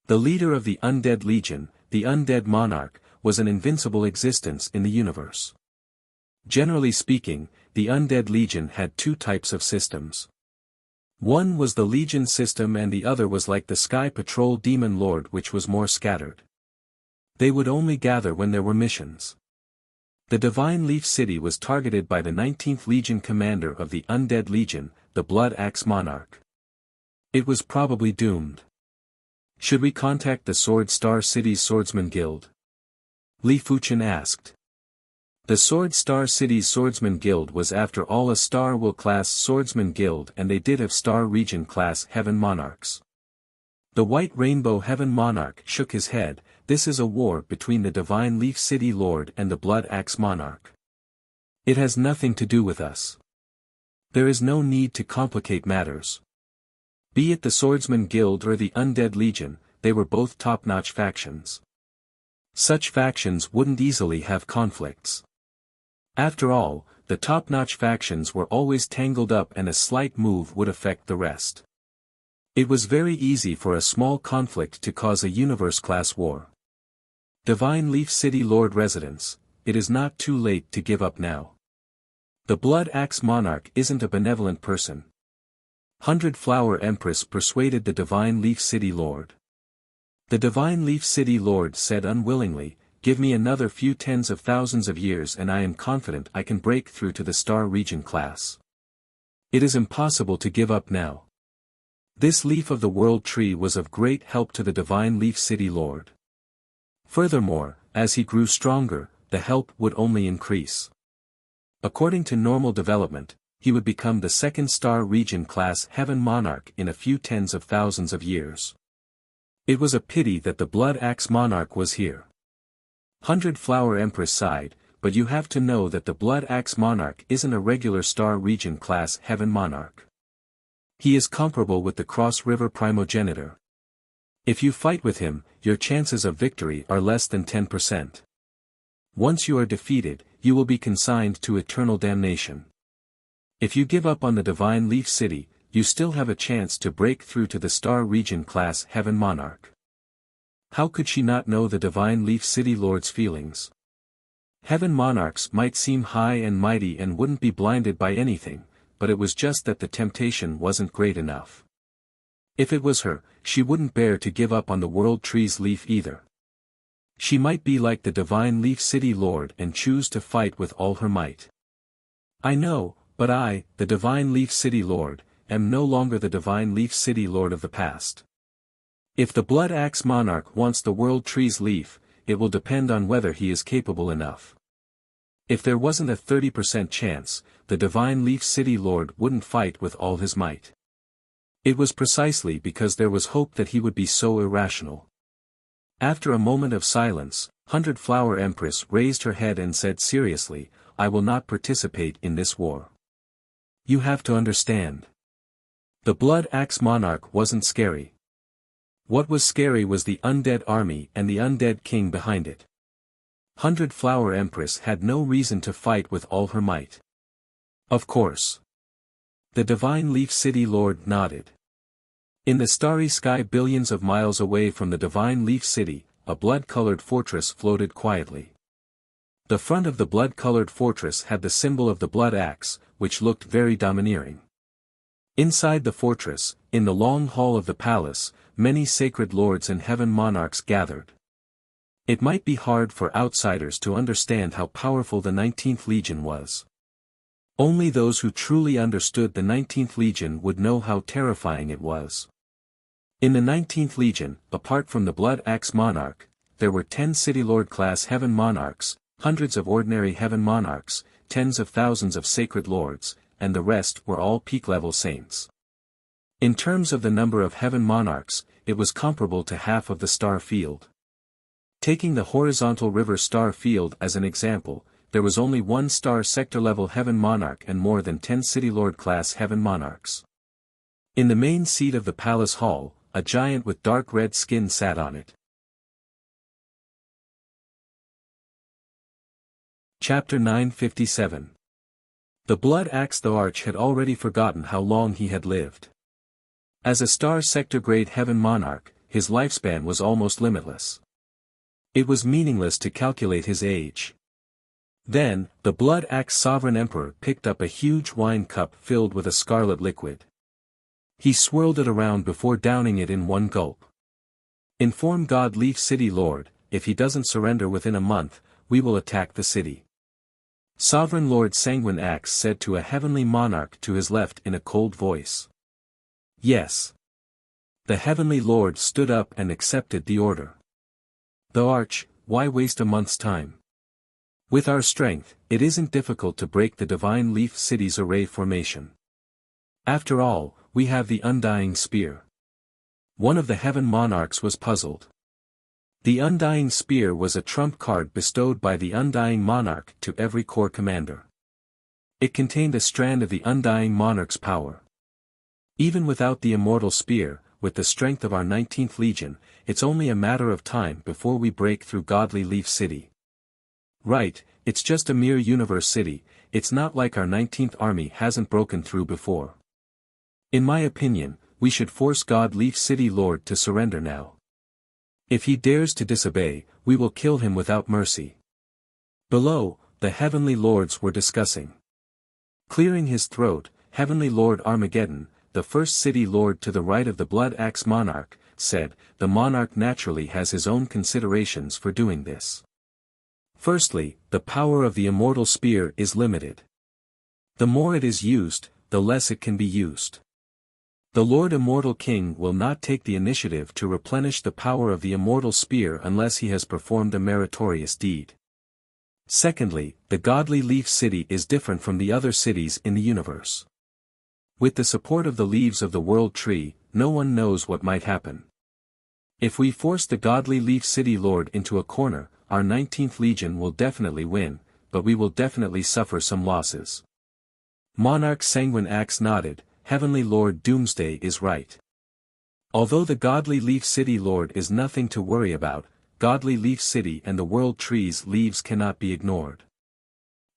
The leader of the Undead Legion, the Undead Monarch, was an invincible existence in the universe. Generally speaking, the Undead Legion had two types of systems. One was the Legion system and the other was like the Sky Patrol Demon Lord, which was more scattered. They would only gather when there were missions. The Divine Leaf City was targeted by the 19th Legion commander of the Undead Legion, the Blood Axe Monarch. It was probably doomed. Should we contact the Sword Star City's Swordsman Guild? Li Fuchen asked. The Sword Star City's Swordsman Guild was after all a Star Will class Swordsman Guild and they did have Star Region class Heaven Monarchs. The White Rainbow Heaven Monarch shook his head. This is a war between the Divine Leaf City Lord and the Blood Axe Monarch. It has nothing to do with us. There is no need to complicate matters. Be it the Swordsman Guild or the Undead Legion, they were both top-notch factions. Such factions wouldn't easily have conflicts. After all, the top-notch factions were always tangled up and a slight move would affect the rest. It was very easy for a small conflict to cause a universe-class war. Divine Leaf City Lord Residence, it is not too late to give up now. The Blood Axe Monarch isn't a benevolent person. 100 Flower Empress persuaded the Divine Leaf City Lord. The Divine Leaf City Lord said unwillingly, "Give me another few tens of thousands of years and I am confident I can break through to the Star Region class. It is impossible to give up now." This Leaf of the World tree was of great help to the Divine Leaf City Lord. Furthermore, as he grew stronger, the help would only increase. According to normal development, he would become the second Star Region class Heaven Monarch in a few tens of thousands of years. It was a pity that the Blood Axe Monarch was here. 100 Flower Empress sighed, but you have to know that the Blood Axe Monarch isn't a regular Star Region class Heaven Monarch. He is comparable with the Cross River Primogenitor. If you fight with him, your chances of victory are less than 10%. Once you are defeated, you will be consigned to eternal damnation. If you give up on the Divine Leaf City, you still have a chance to break through to the Star Region class Heaven Monarch. How could she not know the Divine Leaf City Lord's feelings? Heaven Monarchs might seem high and mighty and wouldn't be blinded by anything, but it was just that the temptation wasn't great enough. If it was her, she wouldn't bear to give up on the World Tree's leaf either. She might be like the Divine Leaf City Lord and choose to fight with all her might. I know, but I, the Divine Leaf City Lord, am no longer the Divine Leaf City Lord of the past. If the Blood Axe Monarch wants the World Tree's leaf, it will depend on whether he is capable enough. If there wasn't a 30% chance, the Divine Leaf City Lord wouldn't fight with all his might. It was precisely because there was hope that he would be so irrational. After a moment of silence, 100 Flower Empress raised her head and said seriously, "I will not participate in this war. You have to understand. The Blood Axe Monarch wasn't scary. What was scary was the undead army and the undead king behind it. 100 Flower Empress had no reason to fight with all her might." Of course. The Divine Leaf City Lord nodded. In the starry sky billions of miles away from the Divine Leaf City, a blood-colored fortress floated quietly. The front of the blood-colored fortress had the symbol of the blood axe, which looked very domineering. Inside the fortress, in the long hall of the palace, many sacred lords and heaven monarchs gathered. It might be hard for outsiders to understand how powerful the 19th Legion was. Only those who truly understood the 19th Legion would know how terrifying it was. In the 19th Legion, apart from the Blood Axe Monarch, there were 10 City Lord class Heaven Monarchs, hundreds of ordinary Heaven Monarchs, tens of thousands of Sacred Lords, and the rest were all peak-level saints. In terms of the number of Heaven Monarchs, it was comparable to half of the star field. Taking the horizontal river star field as an example, there was only one star sector-level Heaven Monarch and more than 10 City Lord class Heaven Monarchs. In the main seat of the palace hall, a giant with dark red skin sat on it. Chapter 957. The Blood Axe. The Arch had already forgotten how long he had lived. As a star sector grade Heaven Monarch, his lifespan was almost limitless. It was meaningless to calculate his age. Then, the Blood Axe Sovereign Emperor picked up a huge wine cup filled with a scarlet liquid. He swirled it around before downing it in one gulp. Inform God Leaf City Lord, if he doesn't surrender within a month, we will attack the city. Sovereign Lord Sanguine Axe said to a heavenly monarch to his left in a cold voice. Yes. The heavenly lord stood up and accepted the order. The Arch, why waste a month's time? With our strength, it isn't difficult to break the Divine Leaf City's array formation. After all, we have the Undying Spear. One of the Heaven Monarchs was puzzled. The Undying Spear was a trump card bestowed by the Undying Monarch to every corps commander. It contained a strand of the Undying Monarch's power. Even without the Immortal Spear, with the strength of our 19th Legion, it's only a matter of time before we break through Godly Leaf City. Right, it's just a mere universe city, it's not like our 19th Army hasn't broken through before. In my opinion, we should force God Leaf City Lord to surrender now. If he dares to disobey, we will kill him without mercy. Below, the Heavenly Lords were discussing. Clearing his throat, Heavenly Lord Armageddon, the first City Lord to the right of the Blood Axe Monarch, said, the monarch naturally has his own considerations for doing this. Firstly, the power of the Immortal Spear is limited. The more it is used, the less it can be used. The Lord Immortal King will not take the initiative to replenish the power of the Immortal Spear unless he has performed a meritorious deed. Secondly, the Godly Leaf City is different from the other cities in the universe. With the support of the leaves of the World Tree, no one knows what might happen. If we force the Godly Leaf City Lord into a corner, our 19th Legion will definitely win, but we will definitely suffer some losses. Monarch Sanguine Axe nodded. Heavenly Lord Doomsday is right. Although the Godly Leaf City Lord is nothing to worry about, Godly Leaf City and the World Tree's leaves cannot be ignored.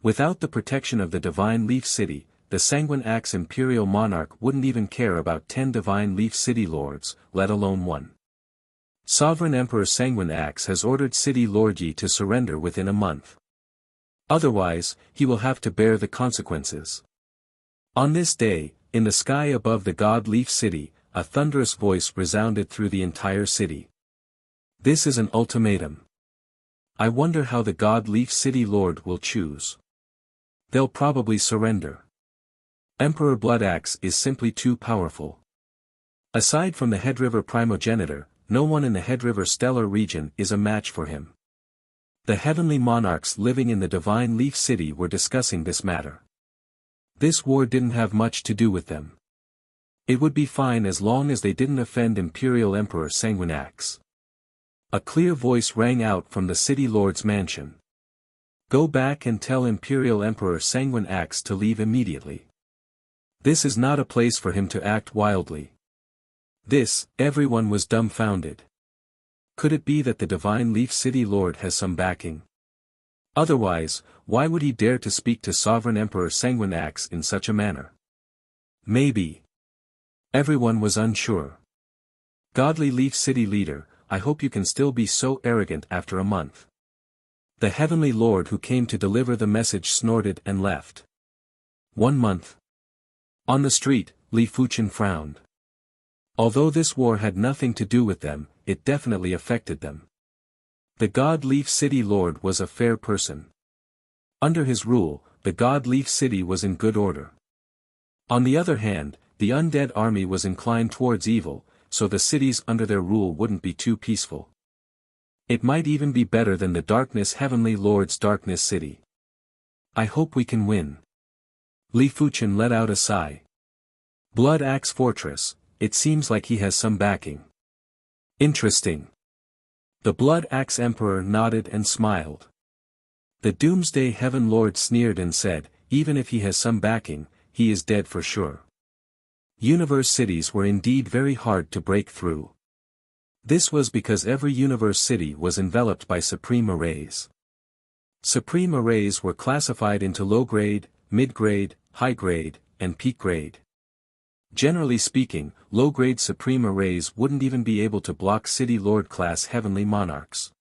Without the protection of the Divine Leaf City, the Sanguine Axe Imperial Monarch wouldn't even care about 10 Divine Leaf City Lords, let alone one. Sovereign Emperor Sanguine Axe has ordered City Lord Yi to surrender within a month. Otherwise, he will have to bear the consequences. On this day, in the sky above the God Leaf City, a thunderous voice resounded through the entire city. This is an ultimatum. I wonder how the God Leaf City Lord will choose. They'll probably surrender. Emperor Bloodaxe is simply too powerful. Aside from the Headriver Primogenitor, no one in the Headriver Stellar region is a match for him. The heavenly monarchs living in the Divine Leaf City were discussing this matter. This war didn't have much to do with them. It would be fine as long as they didn't offend Imperial Emperor Sanguine Axe. A clear voice rang out from the City Lord's mansion. Go back and tell Imperial Emperor Sanguine Axe to leave immediately. This is not a place for him to act wildly. Everyone was dumbfounded. Could it be that the Divine Leaf City Lord has some backing? Otherwise, why would he dare to speak to Sovereign Emperor Sanguine Axe in such a manner? Maybe. Everyone was unsure. Godly Leaf City Leader, I hope you can still be so arrogant after a month. The Heavenly Lord who came to deliver the message snorted and left. 1 month. On the street, Li Fuqian frowned. Although this war had nothing to do with them, it definitely affected them. The God Leaf City Lord was a fair person. Under his rule, the God Leaf City was in good order. On the other hand, the undead army was inclined towards evil, so the cities under their rule wouldn't be too peaceful. It might even be better than the Darkness Heavenly Lord's Darkness City. I hope we can win. Li Fuchen let out a sigh. Blood Axe Fortress, it seems like he has some backing. Interesting. The Blood Axe Emperor nodded and smiled. The Doomsday Heaven Lord sneered and said, even if he has some backing, he is dead for sure. Universe cities were indeed very hard to break through. This was because every universe city was enveloped by supreme arrays. Supreme arrays were classified into low-grade, mid-grade, high-grade, and peak-grade. Generally speaking, low-grade supreme arrays wouldn't even be able to block City Lord-class heavenly monarchs.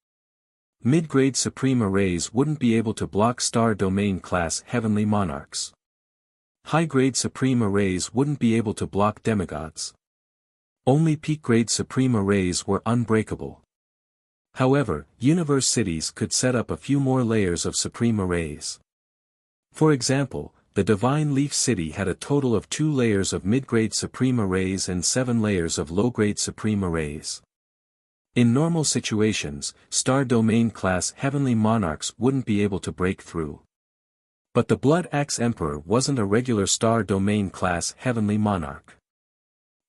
Mid-grade supreme arrays wouldn't be able to block Star Domain-class heavenly monarchs. High-grade supreme arrays wouldn't be able to block demigods. Only peak-grade supreme arrays were unbreakable. However, universe cities could set up a few more layers of supreme arrays. For example, the Divine Leaf City had a total of 2 layers of mid-grade supreme arrays and 7 layers of low-grade supreme arrays. In normal situations, Star Domain-class heavenly monarchs wouldn't be able to break through. But the Blood Axe Emperor wasn't a regular Star Domain-class heavenly monarch.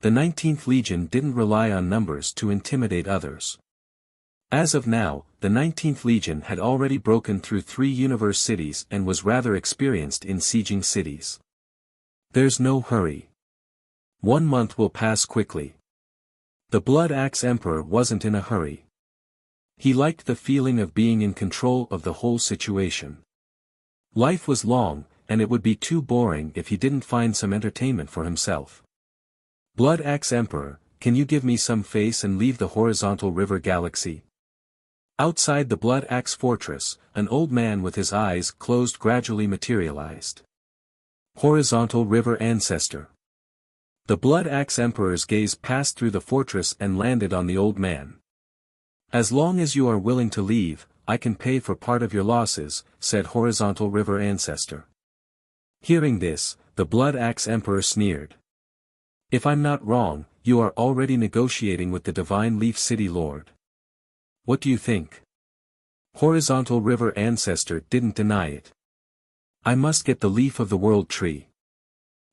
The 19th Legion didn't rely on numbers to intimidate others. As of now, the 19th Legion had already broken through 3 universe cities and was rather experienced in sieging cities. There's no hurry. 1 month will pass quickly. The Blood Axe Emperor wasn't in a hurry. He liked the feeling of being in control of the whole situation. Life was long, and it would be too boring if he didn't find some entertainment for himself. Blood Axe Emperor, can you give me some face and leave the horizontal river galaxy? Outside the Blood Axe Fortress, an old man with his eyes closed gradually materialized. Horizontal River Ancestor. The Blood Axe Emperor's gaze passed through the fortress and landed on the old man. As long as you are willing to leave, I can pay for part of your losses, said Horizontal River Ancestor. Hearing this, the Blood Axe Emperor sneered. If I'm not wrong, you are already negotiating with the Divine Leaf City Lord. What do you think? Horizontal River Ancestor didn't deny it. I must get the leaf of the world tree.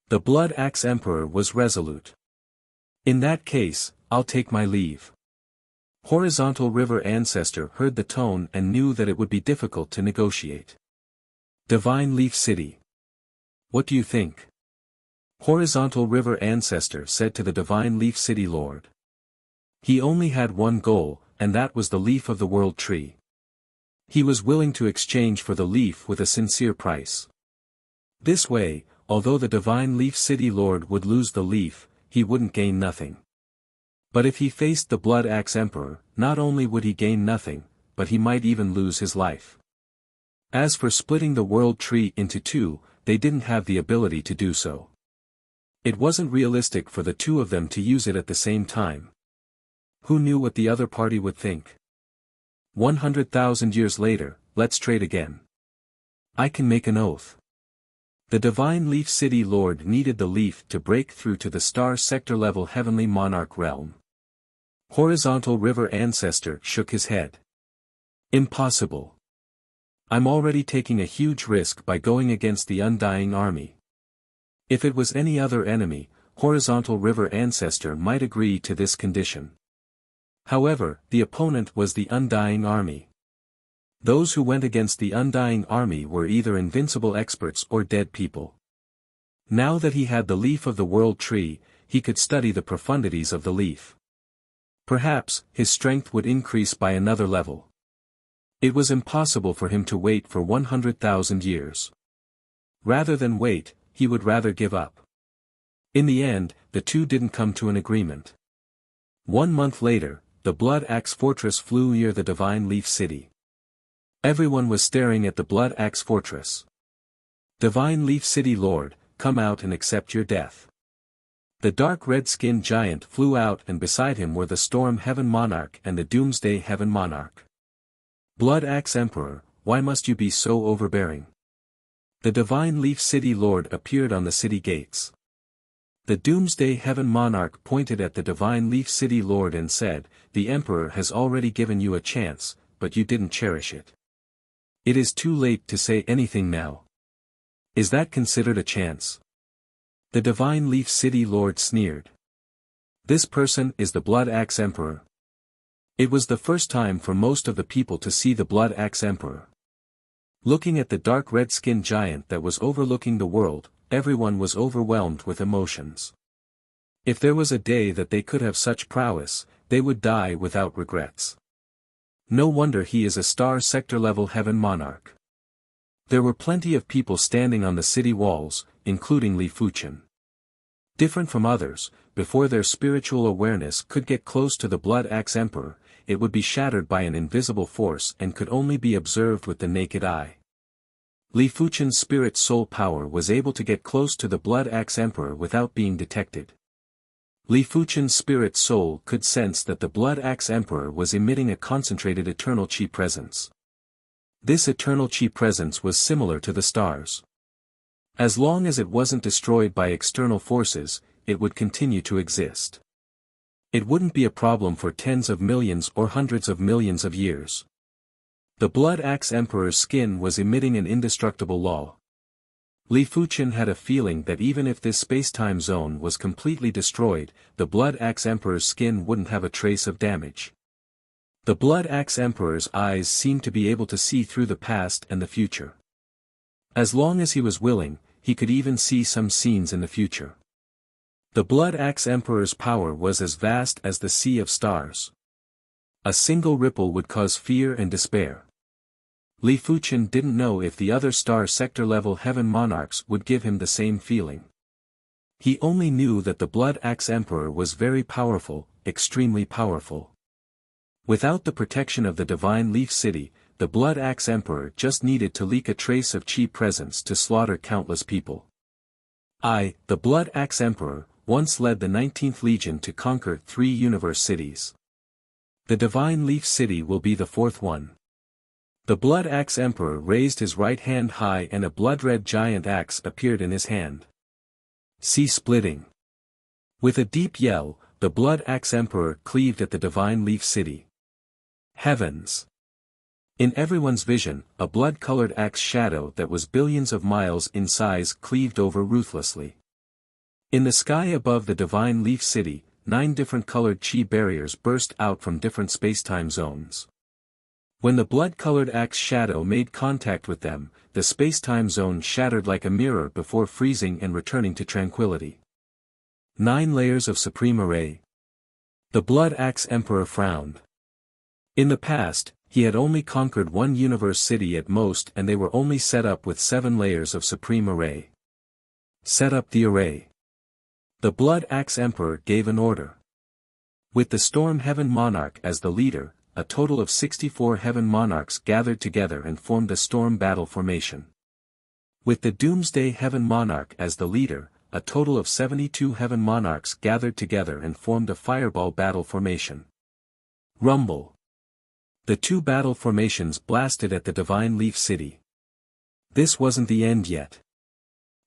The Blood Axe Emperor was resolute. In that case, I'll take my leave. Horizontal River Ancestor heard the tone and knew that it would be difficult to negotiate. Divine Leaf City. What do you think? Horizontal River Ancestor said to the Divine Leaf City Lord. He only had one goal, and that was the leaf of the world tree. He was willing to exchange for the leaf with a sincere price. This way, although the Divine Leaf City Lord would lose the leaf, he wouldn't gain nothing. But if he faced the Blood Axe Emperor, not only would he gain nothing, but he might even lose his life. As for splitting the world tree into 2, they didn't have the ability to do so. It wasn't realistic for the 2 of them to use it at the same time. Who knew what the other party would think? 100,000 years later, let's trade again. I can make an oath. The Divine Leaf City Lord needed the leaf to break through to the star sector level heavenly monarch realm. Horizontal River Ancestor shook his head. Impossible. I'm already taking a huge risk by going against the Undying Army. If it was any other enemy, Horizontal River Ancestor might agree to this condition. However, the opponent was the Undying Army. Those who went against the Undying Army were either invincible experts or dead people. Now that he had the leaf of the world tree, he could study the profundities of the leaf. Perhaps, his strength would increase by another level. It was impossible for him to wait for 100,000 years. Rather than wait, he would rather give up. In the end, the 2 didn't come to an agreement. 1 month later, the Blood Axe Fortress flew near the Divine Leaf City. Everyone was staring at the Blood Axe Fortress. Divine Leaf City Lord, come out and accept your death. The dark red-skinned giant flew out, and beside him were the Storm Heaven Monarch and the Doomsday Heaven Monarch. Blood Axe Emperor, why must you be so overbearing? The Divine Leaf City Lord appeared on the city gates. The Doomsday Heaven Monarch pointed at the Divine Leaf City Lord and said, "The Emperor has already given you a chance, but you didn't cherish it. It is too late to say anything now. Is that considered a chance?" The Divine Leaf City Lord sneered. "This person is the Blood Axe Emperor." It was the first time for most of the people to see the Blood Axe Emperor. Looking at the dark red-skinned giant that was overlooking the world, everyone was overwhelmed with emotions. If there was a day that they could have such prowess, they would die without regrets. No wonder he is a star sector-level heaven monarch. There were plenty of people standing on the city walls, including Li Fuqian. Different from others, before their spiritual awareness could get close to the Blood Axe Emperor, it would be shattered by an invisible force and could only be observed with the naked eye. Li Fuqian's spirit soul power was able to get close to the Blood Axe Emperor without being detected. Li Fuqian's spirit soul could sense that the Blood Axe Emperor was emitting a concentrated eternal chi presence. This eternal chi presence was similar to the stars. As long as it wasn't destroyed by external forces, it would continue to exist. It wouldn't be a problem for tens of millions or hundreds of millions of years. The Blood Axe Emperor's skin was emitting an indestructible law. Li Fuqian had a feeling that even if this space-time zone was completely destroyed, the Blood Axe Emperor's skin wouldn't have a trace of damage. The Blood Axe Emperor's eyes seemed to be able to see through the past and the future. As long as he was willing, he could even see some scenes in the future. The Blood Axe Emperor's power was as vast as the sea of stars. A single ripple would cause fear and despair. Li Fuqian didn't know if the other star sector-level heaven monarchs would give him the same feeling. He only knew that the Blood Axe Emperor was very powerful, extremely powerful. Without the protection of the Divine Leaf City, the Blood Axe Emperor just needed to leak a trace of chi presence to slaughter countless people. I, the Blood Axe Emperor, once led the 19th Legion to conquer 3 universe cities. The Divine Leaf City will be the 4th one. The Blood Axe Emperor raised his right hand high and a blood-red giant axe appeared in his hand. Sea splitting. With a deep yell, the Blood Axe Emperor cleaved at the Divine Leaf City. Heavens! In everyone's vision, a blood-colored axe shadow that was billions of miles in size cleaved over ruthlessly. In the sky above the Divine Leaf City, 9 different colored chi barriers burst out from different space-time zones. When the blood-colored axe shadow made contact with them, the space-time zone shattered like a mirror before freezing and returning to tranquility. 9 layers of supreme array. The Blood Axe Emperor frowned. In the past, he had only conquered 1 universe city at most and they were only set up with 7 layers of supreme array. Set up the array. The Blood Axe Emperor gave an order. With the Storm Heaven Monarch as the leader, a total of 64 Heaven Monarchs gathered together and formed a Storm Battle Formation. With the Doomsday Heaven Monarch as the leader, a total of 72 Heaven Monarchs gathered together and formed a Fireball Battle Formation. Rumble. The 2 battle formations blasted at the Divine Leaf City. This wasn't the end yet.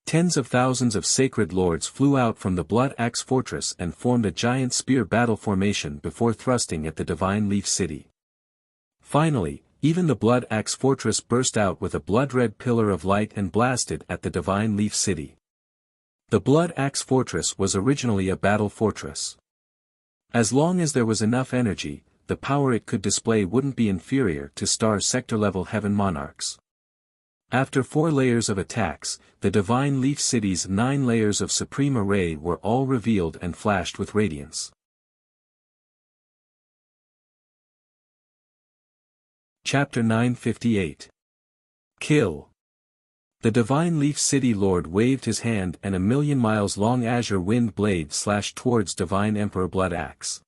Tens of thousands of sacred lords flew out from the Blood Axe Fortress and formed a giant spear battle formation before thrusting at the Divine Leaf City. Finally, even the Blood Axe Fortress burst out with a blood-red pillar of light and blasted at the Divine Leaf City. The Blood Axe Fortress was originally a battle fortress. As long as there was enough energy, the power it could display wouldn't be inferior to star sector-level heaven monarchs. After 4 layers of attacks, the Divine Leaf City's 9 layers of supreme array were all revealed and flashed with radiance. Chapter 958. Kill. The Divine Leaf City Lord waved his hand and a 1,000,000 miles long azure wind blade slashed towards Divine Emperor Blood Axe.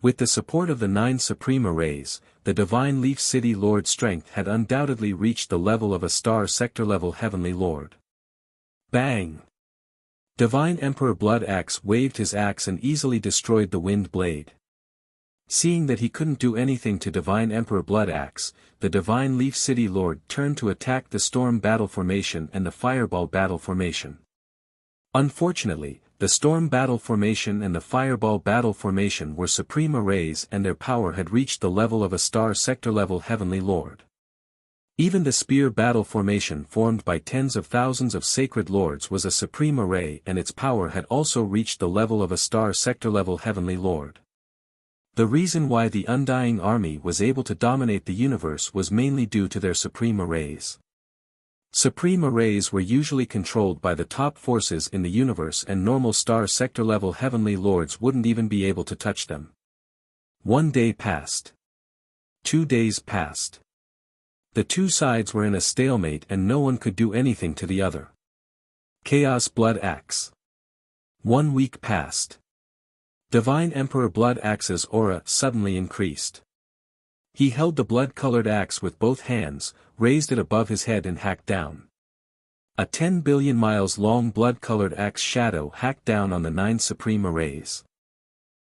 With the support of the 9 supreme arrays, the Divine Leaf City Lord's strength had undoubtedly reached the level of a star sector-level heavenly lord. Bang! Divine Emperor Blood Axe waved his axe and easily destroyed the wind blade. Seeing that he couldn't do anything to Divine Emperor Blood Axe, the Divine Leaf City Lord turned to attack the Storm Battle Formation and the Fireball Battle Formation. Unfortunately, the Storm Battle Formation and the Fireball Battle Formation were supreme arrays and their power had reached the level of a star sector level Heavenly Lord. Even the Spear Battle Formation formed by tens of thousands of Sacred Lords was a supreme array and its power had also reached the level of a star sector level Heavenly Lord. The reason why the Undying Army was able to dominate the universe was mainly due to their supreme arrays. Supreme arrays were usually controlled by the top forces in the universe and normal star sector level Heavenly Lords wouldn't even be able to touch them. 1 day passed. 2 days passed. The two sides were in a stalemate and no one could do anything to the other. Chaos Blood Axe. 1 week passed. Divine Emperor Blood Axe's aura suddenly increased. He held the blood-colored axe with both hands, raised it above his head and hacked down. A 10 billion miles long blood-colored axe shadow hacked down on the 9 supreme arrays.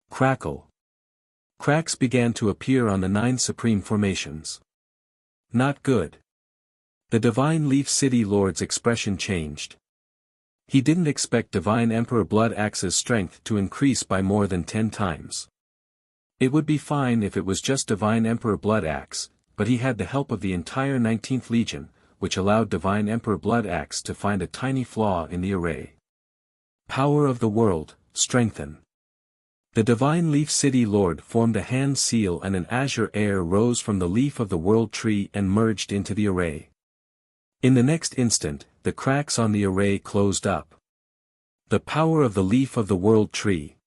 Crackle. Cracks began to appear on the 9 supreme formations. Not good. The Divine Leaf City Lord's expression changed. He didn't expect Divine Emperor Blood Axe's strength to increase by more than 10 times. It would be fine if it was just Divine Emperor Blood Axe, but he had the help of the entire 19th Legion, which allowed Divine Emperor Blood Axe to find a tiny flaw in the array. Power of the World, strengthen. The Divine Leaf City Lord formed a hand seal and an azure air rose from the leaf of the world tree and merged into the array. In the next instant, the cracks on the array closed up. The power of the leaf of the world tree.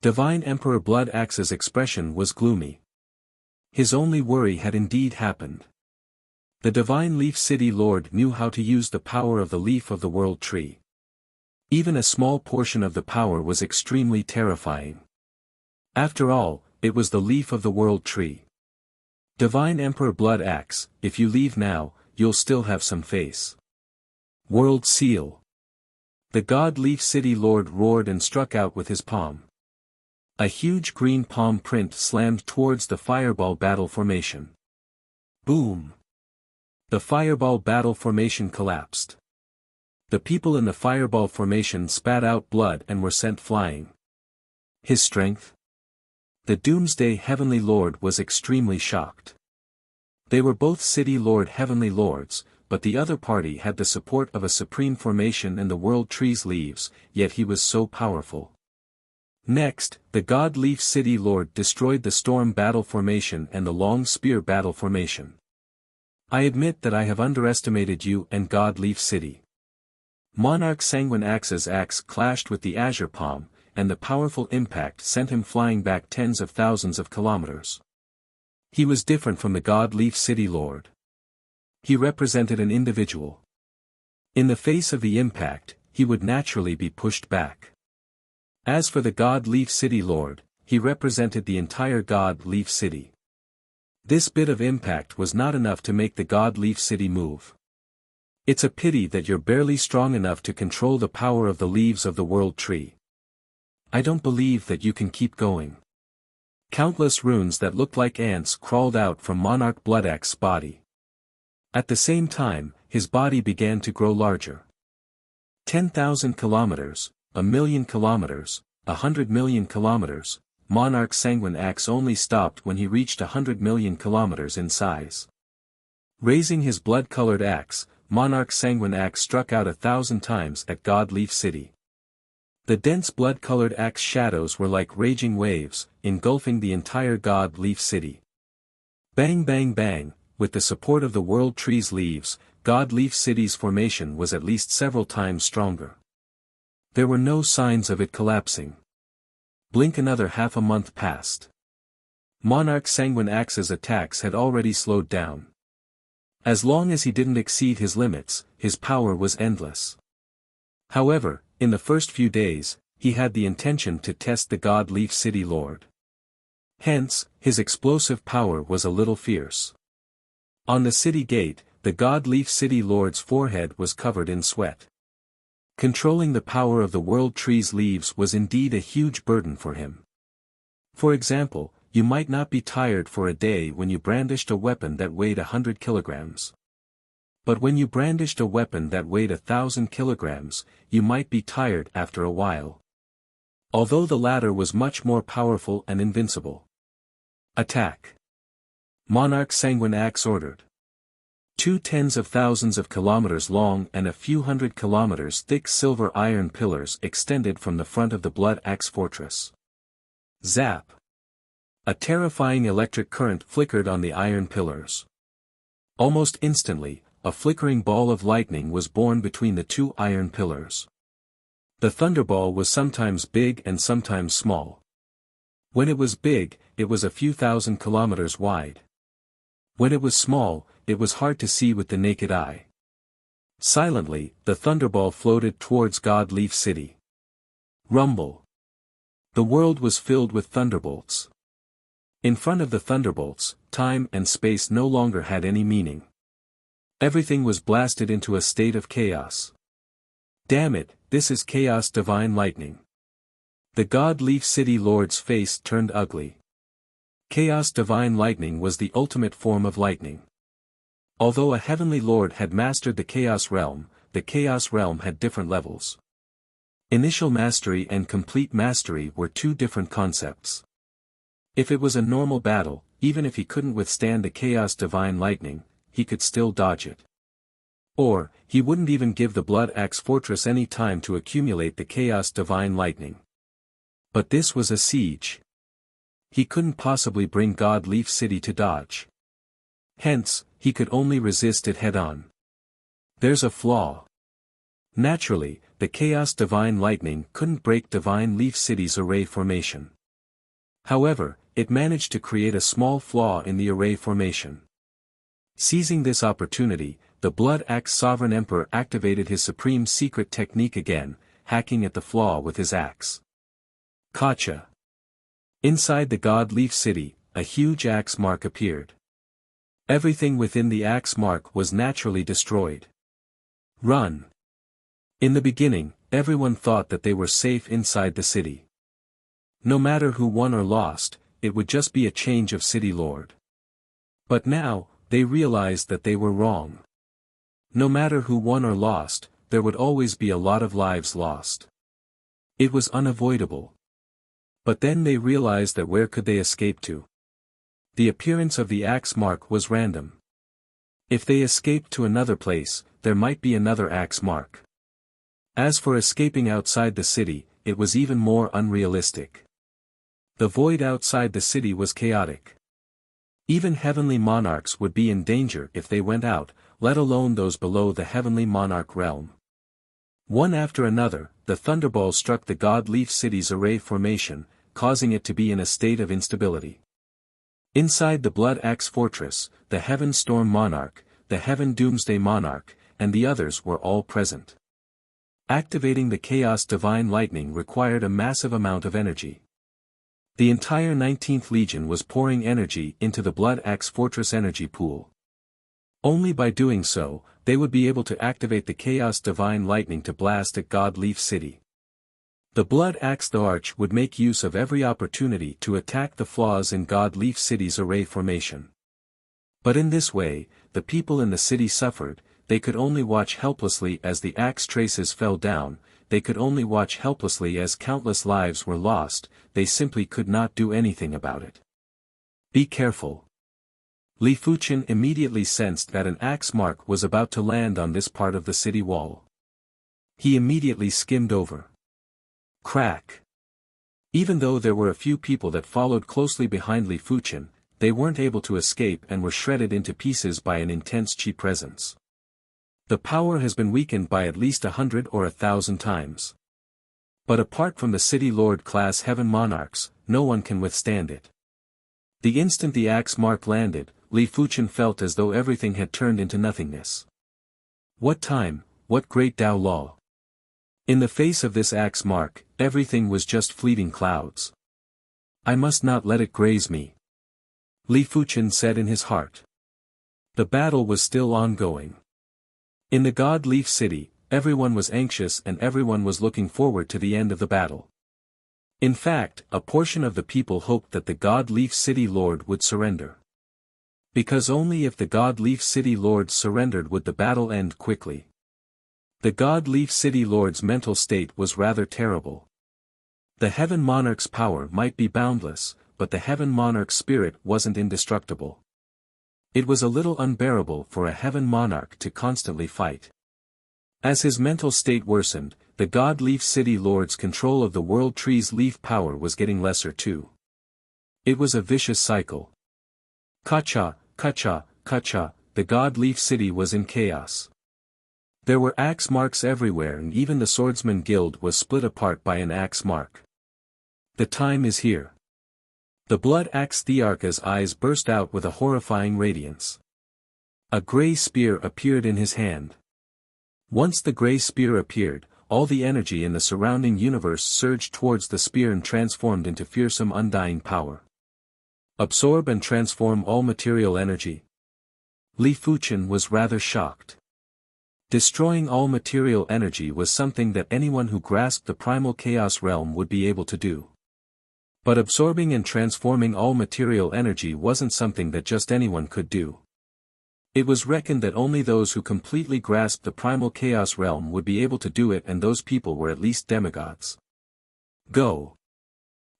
Divine Emperor Blood Axe's expression was gloomy. His only worry had indeed happened. The Divine Leaf City Lord knew how to use the power of the leaf of the world tree. Even a small portion of the power was extremely terrifying. After all, it was the leaf of the world tree. Divine Emperor Blood Axe, if you leave now, you'll still have some face. World Seal. The God Leaf City Lord roared and struck out with his palm. A huge green palm print slammed towards the Fireball Battle Formation. Boom! The Fireball Battle Formation collapsed. The people in the Fireball Formation spat out blood and were sent flying. His strength? The Doomsday Heavenly Lord was extremely shocked. They were both City Lord Heavenly Lords, but the other party had the support of a supreme formation and the world tree's leaves, yet he was so powerful. Next, the God Leaf City Lord destroyed the Storm Battle Formation and the Long Spear Battle Formation. I admit that I have underestimated you and God Leaf City. Monarch Sanguine Axe's axe clashed with the Azure Palm, and the powerful impact sent him flying back tens of thousands of kilometers. He was different from the God Leaf City Lord. He represented an individual. In the face of the impact, he would naturally be pushed back. As for the God Leaf City Lord, he represented the entire God Leaf City. This bit of impact was not enough to make the God Leaf City move. It's a pity that you're barely strong enough to control the power of the leaves of the world tree. I don't believe that you can keep going. Countless runes that looked like ants crawled out from Monarch Blood Axe's body. At the same time, his body began to grow larger. 10,000 kilometers, 1,000,000 kilometers, 100 million kilometers, Monarch Sanguine Axe only stopped when he reached 100 million kilometers in size. Raising his blood-colored axe, Monarch Sanguine Axe struck out 1,000 times at God Leaf City. The dense blood-colored axe shadows were like raging waves, engulfing the entire God Leaf City. Bang bang bang, with the support of the world tree's leaves, God Leaf City's formation was at least several times stronger. There were no signs of it collapsing. Blink another half a month passed. Monarch Sanguine Axe's attacks had already slowed down. As long as he didn't exceed his limits, his power was endless. However, in the first few days, he had the intention to test the God Leaf City Lord. Hence, his explosive power was a little fierce. On the city gate, the God Leaf City Lord's forehead was covered in sweat. Controlling the power of the world tree's leaves was indeed a huge burden for him. For example, you might not be tired for a day when you brandished a weapon that weighed 100 kilograms. But when you brandished a weapon that weighed 1,000 kilograms, you might be tired after a while. Although the latter was much more powerful and invincible. Attack! Monarch Sanguine Axe ordered. 2 tens of thousands of kilometers long and a few hundred kilometers thick silver iron pillars extended from the front of the Blood Axe fortress. Zap! A terrifying electric current flickered on the iron pillars. Almost instantly, a flickering ball of lightning was born between the 2 iron pillars. The thunderball was sometimes big and sometimes small. When it was big, it was a few thousand kilometers wide. When it was small, it was hard to see with the naked eye. Silently, the thunderball floated towards God Leaf City. Rumble. The world was filled with thunderbolts. In front of the thunderbolts, time and space no longer had any meaning. Everything was blasted into a state of chaos. Damn it, this is chaos divine lightning. The God Leaf City Lord's face turned ugly. Chaos divine lightning was the ultimate form of lightning. Although a heavenly lord had mastered the Chaos Realm had different levels. Initial mastery and complete mastery were 2 different concepts. If it was a normal battle, even if he couldn't withstand the Chaos divine lightning, he could still dodge it. Or, he wouldn't even give the Blood Axe Fortress any time to accumulate the Chaos divine lightning. But this was a siege. He couldn't possibly bring God Leaf City to dodge. Hence, he could only resist it head-on. There's a flaw. Naturally, the Chaos Divine Lightning couldn't break Divine Leaf City's array formation. However, it managed to create a small flaw in the array formation. Seizing this opportunity, the Blood Axe Sovereign Emperor activated his supreme secret technique again, hacking at the flaw with his axe. Gotcha! Inside the God Leaf City, a huge axe mark appeared. Everything within the axe mark was naturally destroyed. Run! In the beginning, everyone thought that they were safe inside the city. No matter who won or lost, it would just be a change of city lord. But now, they realized that they were wrong. No matter who won or lost, there would always be a lot of lives lost. It was unavoidable. But then they realized that where could they escape to? The appearance of the axe mark was random. If they escaped to another place, there might be another axe mark. As for escaping outside the city, it was even more unrealistic. The void outside the city was chaotic. Even heavenly monarchs would be in danger if they went out, let alone those below the heavenly monarch realm. One after another, the thunderball struck the God Leaf City's array formation, causing it to be in a state of instability. Inside the Blood Axe Fortress, the Heaven Storm Monarch, the Heaven Doomsday Monarch, and the others were all present. Activating the Chaos Divine Lightning required a massive amount of energy. The entire 19th Legion was pouring energy into the Blood Axe Fortress energy pool. Only by doing so, they would be able to activate the Chaos Divine Lightning to blast at God Leaf City. The Blood Axe the Arch would make use of every opportunity to attack the flaws in God Leaf City's array formation. But in this way, the people in the city suffered, they could only watch helplessly as the axe traces fell down, they could only watch helplessly as countless lives were lost, they simply could not do anything about it. Be careful. Li Fuqian immediately sensed that an axe mark was about to land on this part of the city wall. He immediately skimmed over. Crack! Even though there were a few people that followed closely behind Li Fuqian, they weren't able to escape and were shredded into pieces by an intense chi presence. The power has been weakened by at least 100 or 1,000 times. But apart from the City Lord class Heaven Monarchs, no one can withstand it. The instant the axe mark landed, Li Fuqian felt as though everything had turned into nothingness. What time, what great Tao law! In the face of this axe mark, everything was just fleeting clouds. I must not let it graze me, Li Fuqian said in his heart. The battle was still ongoing. In the God Leaf City, everyone was anxious and everyone was looking forward to the end of the battle. In fact, a portion of the people hoped that the God Leaf City Lord would surrender. Because only if the God Leaf City Lord surrendered would the battle end quickly. The God Leaf City Lord's mental state was rather terrible. The Heaven Monarch's power might be boundless, but the Heaven Monarch's spirit wasn't indestructible. It was a little unbearable for a Heaven Monarch to constantly fight. As his mental state worsened, the God Leaf City Lord's control of the World Tree's leaf power was getting lesser too. It was a vicious cycle. Kacha, kacha, kacha, the God Leaf City was in chaos. There were axe marks everywhere and even the Swordsman Guild was split apart by an axe mark. The time is here. The Blood Axe Thearcha's eyes burst out with a horrifying radiance. A grey spear appeared in his hand. Once the grey spear appeared, all the energy in the surrounding universe surged towards the spear and transformed into fearsome undying power. Absorb and transform all material energy. Li Fuqian was rather shocked. Destroying all material energy was something that anyone who grasped the primal chaos realm would be able to do. But absorbing and transforming all material energy wasn't something that just anyone could do. It was reckoned that only those who completely grasped the primal chaos realm would be able to do it, and those people were at least demigods. Go!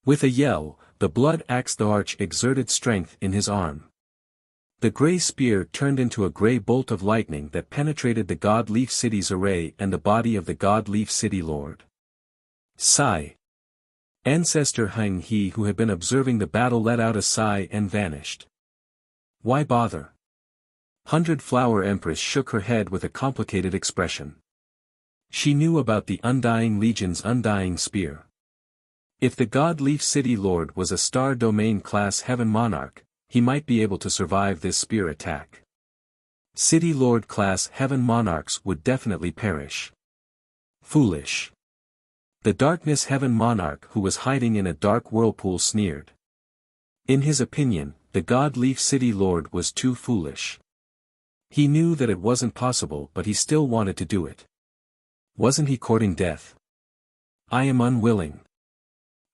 With a yell, the Blood Axe Thearch exerted strength in his arm. The grey spear turned into a grey bolt of lightning that penetrated the God Leaf City's array and the body of the God Leaf City Lord. Sigh! Ancestor Heng He, who had been observing the battle, let out a sigh and vanished. Why bother? 100 Flower Empress shook her head with a complicated expression. She knew about the Undying Legion's Undying Spear. If the God Leaf City Lord was a Star Domain class Heaven Monarch, he might be able to survive this spear attack. City Lord class Heaven Monarchs would definitely perish. Foolish. The Darkness Heaven Monarch, who was hiding in a dark whirlpool, sneered. In his opinion, the God Leaf City Lord was too foolish. He knew that it wasn't possible, but he still wanted to do it. Wasn't he courting death? I am unwilling.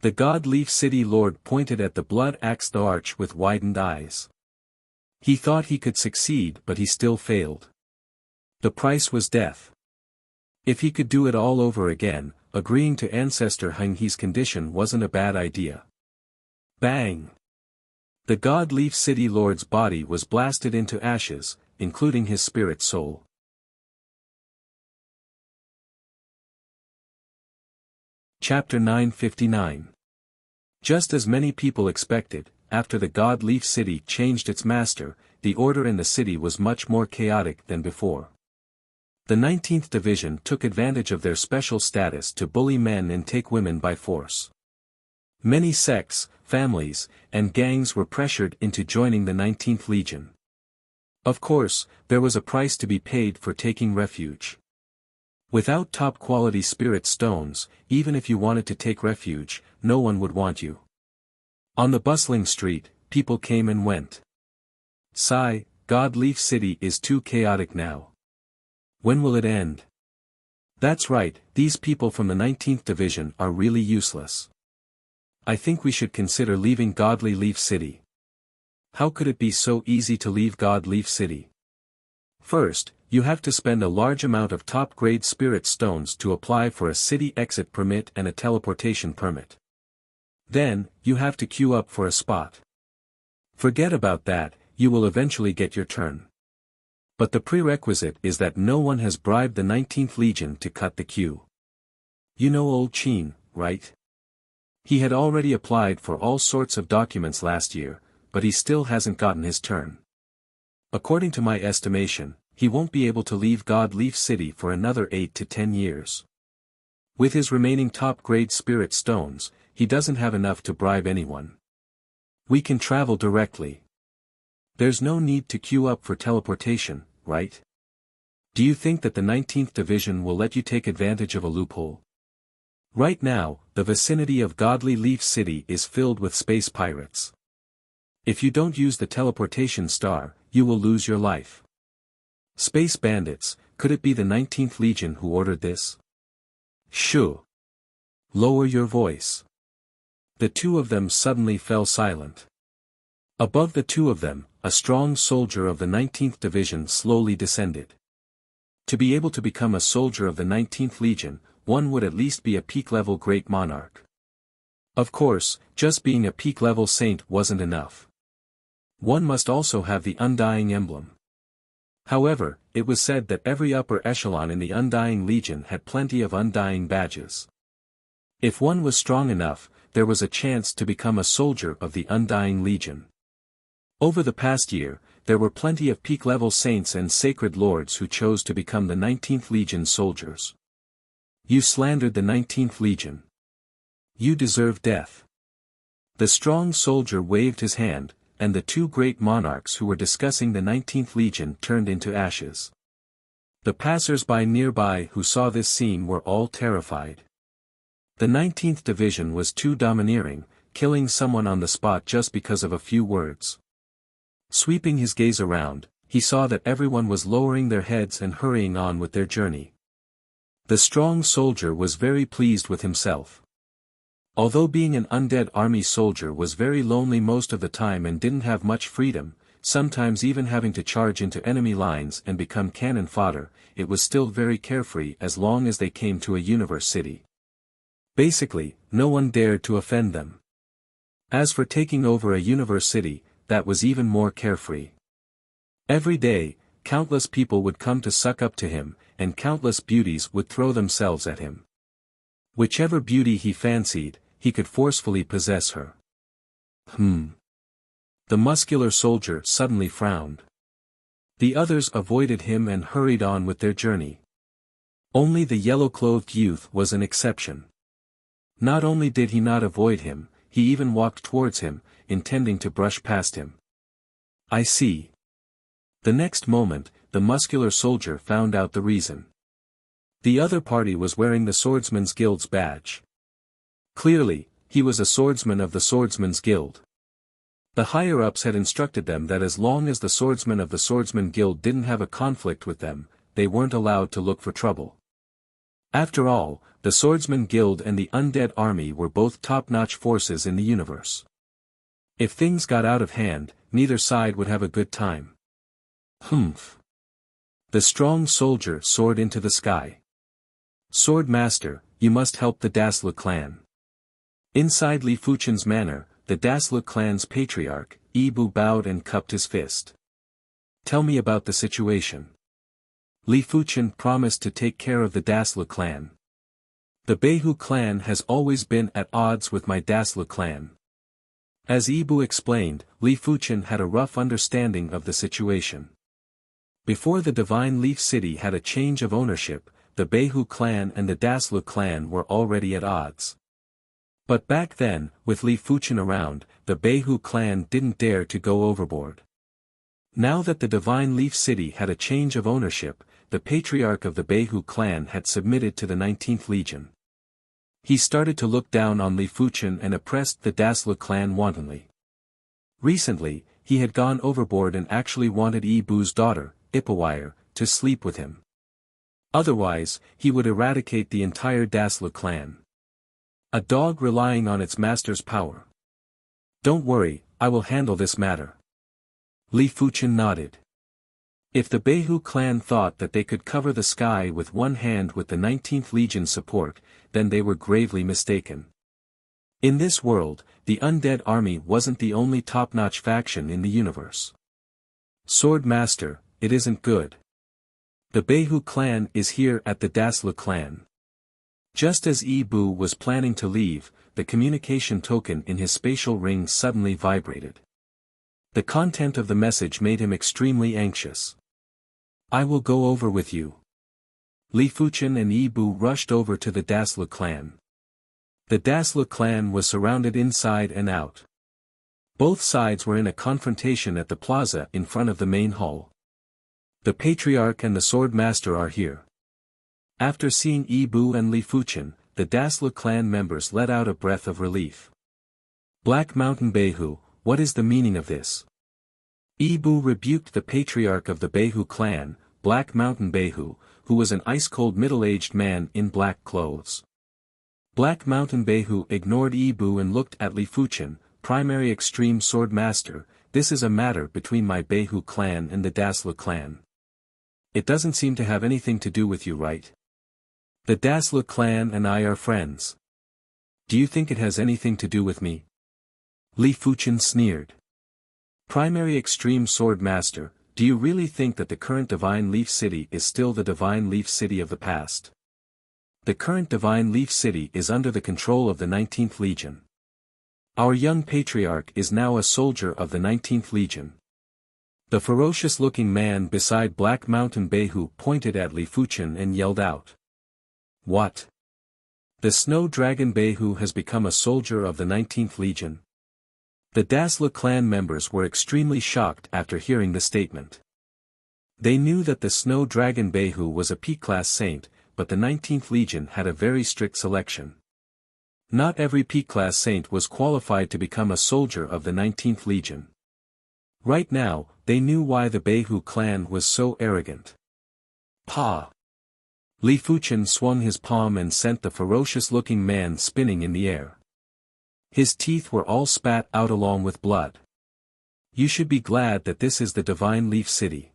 The God Leaf City Lord pointed at the Blood Axe Thearch with widened eyes. He thought he could succeed, but he still failed. The price was death. If he could do it all over again, agreeing to Ancestor Heng He's condition wasn't a bad idea. Bang! The God Leaf City Lord's body was blasted into ashes, including his spirit soul. Chapter 959. Just as many people expected, after the God Leaf City changed its master, the order in the city was much more chaotic than before. The 19th Division took advantage of their special status to bully men and take women by force. Many sects, families, and gangs were pressured into joining the 19th Legion. Of course, there was a price to be paid for taking refuge. Without top-quality spirit stones, even if you wanted to take refuge, no one would want you. On the bustling street, people came and went. Sigh, God Leaf City is too chaotic now. When will it end? That's right, these people from the 19th Division are really useless. I think we should consider leaving Godly Leaf City. How could it be so easy to leave God Leaf City? First, you have to spend a large amount of top-grade spirit stones to apply for a city exit permit and a teleportation permit. Then, you have to queue up for a spot. Forget about that, you will eventually get your turn. But the prerequisite is that no one has bribed the 19th Legion to cut the queue. You know old Qin, right? He had already applied for all sorts of documents last year, but he still hasn't gotten his turn. According to my estimation, he won't be able to leave God Leaf City for another 8 to 10 years. With his remaining top-grade spirit stones, he doesn't have enough to bribe anyone. We can travel directly. There's no need to queue up for teleportation, right? Do you think that the 19th Division will let you take advantage of a loophole? Right now, the vicinity of Godly Leaf City is filled with space pirates. If you don't use the teleportation star, you will lose your life. Space bandits, could it be the 19th Legion who ordered this? Shoo! Lower your voice. The two of them suddenly fell silent. Above the two of them, a strong soldier of the 19th Division slowly descended. To be able to become a soldier of the 19th Legion, one would at least be a peak-level great monarch. Of course, just being a peak-level saint wasn't enough. One must also have the Undying emblem. However, it was said that every upper echelon in the Undying Legion had plenty of Undying badges. If one was strong enough, there was a chance to become a soldier of the Undying Legion. Over the past year, there were plenty of peak-level saints and sacred lords who chose to become the 19th Legion soldiers. You slandered the 19th Legion. You deserve death. The strong soldier waved his hand, and the two great monarchs who were discussing the 19th Legion turned into ashes. The passers-by nearby who saw this scene were all terrified. The 19th Division was too domineering, killing someone on the spot just because of a few words. Sweeping his gaze around, he saw that everyone was lowering their heads and hurrying on with their journey. The strong soldier was very pleased with himself. Although being an undead army soldier was very lonely most of the time and didn't have much freedom, sometimes even having to charge into enemy lines and become cannon fodder, it was still very carefree as long as they came to a universe city. Basically, no one dared to offend them. As for taking over a universe city, that was even more carefree. Every day, countless people would come to suck up to him, and countless beauties would throw themselves at him. Whichever beauty he fancied, he could forcefully possess her. The muscular soldier suddenly frowned. The others avoided him and hurried on with their journey. Only the yellow-clothed youth was an exception. Not only did he not avoid him, he even walked towards him, intending to brush past him. I see. The next moment, the muscular soldier found out the reason. The other party was wearing the Swordsman's Guild's badge. Clearly, he was a swordsman of the Swordsman's Guild. The higher-ups had instructed them that as long as the swordsmen of the Swordsman Guild didn't have a conflict with them, they weren't allowed to look for trouble. After all, the Swordsman Guild and the Undead Army were both top-notch forces in the universe. If things got out of hand, neither side would have a good time. The strong soldier soared into the sky. Sword Master, you must help the Dassler clan. Inside Li Fuchen's manor, the Dassler clan's patriarch, Ibu bowed and cupped his fist. Tell me about the situation. Li Fuchen promised to take care of the Dassler clan. The Beihu clan has always been at odds with my Dassler clan. As Ibu explained, Li Fuchen had a rough understanding of the situation. Before the Divine Leaf City had a change of ownership, the Beihu clan and the Dassler clan were already at odds. But back then, with Li Fuchen around, the Beihu clan didn't dare to go overboard. Now that the Divine Leaf City had a change of ownership, the patriarch of the Beihu clan had submitted to the 19th Legion. He started to look down on Li Fuchen and oppressed the Dassler clan wantonly. Recently, he had gone overboard and actually wanted Ibu's daughter, Ipawire, to sleep with him. Otherwise, he would eradicate the entire Dassler clan. A dog relying on its master's power. Don't worry, I will handle this matter. Li Fuchen nodded. If the Beihu clan thought that they could cover the sky with one hand with the 19th Legion support, then they were gravely mistaken. In this world, the Undead Army wasn't the only top-notch faction in the universe. Sword Master, it isn't good. The Beihu clan is here at the Dassler clan. Just as Ibu was planning to leave, the communication token in his spatial ring suddenly vibrated. The content of the message made him extremely anxious. I will go over with you. Li Fuchen and Ibu rushed over to the Dassler clan. The Dassler clan was surrounded inside and out. Both sides were in a confrontation at the plaza in front of the main hall. The Patriarch and the Sword Master are here. After seeing Ibu and Li Fuchen, the Dassler clan members let out a breath of relief. Black Mountain Beihu, what is the meaning of this? Ibu rebuked the patriarch of the Beihu clan, Black Mountain Beihu, who was an ice-cold middle-aged man in black clothes. Black Mountain Behu ignored Ibu and looked at Li Fuchen, primary extreme sword master. This is a matter between my Behu clan and the Daslu clan. It doesn't seem to have anything to do with you, right? The Daslu clan and I are friends. Do you think it has anything to do with me? Li Fuchen sneered. Primary extreme sword master, do you really think that the current Divine Leaf City is still the Divine Leaf City of the past? The current Divine Leaf City is under the control of the 19th Legion. Our young patriarch is now a soldier of the 19th Legion. The ferocious-looking man beside Black Mountain Behu pointed at Li Fuchen and yelled out. What? The Snow Dragon Behu has become a soldier of the 19th Legion? The Dasla clan members were extremely shocked after hearing the statement. They knew that the Snow Dragon Behu was a P-class saint, but the 19th Legion had a very strict selection. Not every P-class saint was qualified to become a soldier of the 19th Legion. Right now, they knew why the Behu clan was so arrogant. Pa! Li Fuchen swung his palm and sent the ferocious-looking man spinning in the air. His teeth were all spat out along with blood. You should be glad that this is the Divine Leaf City.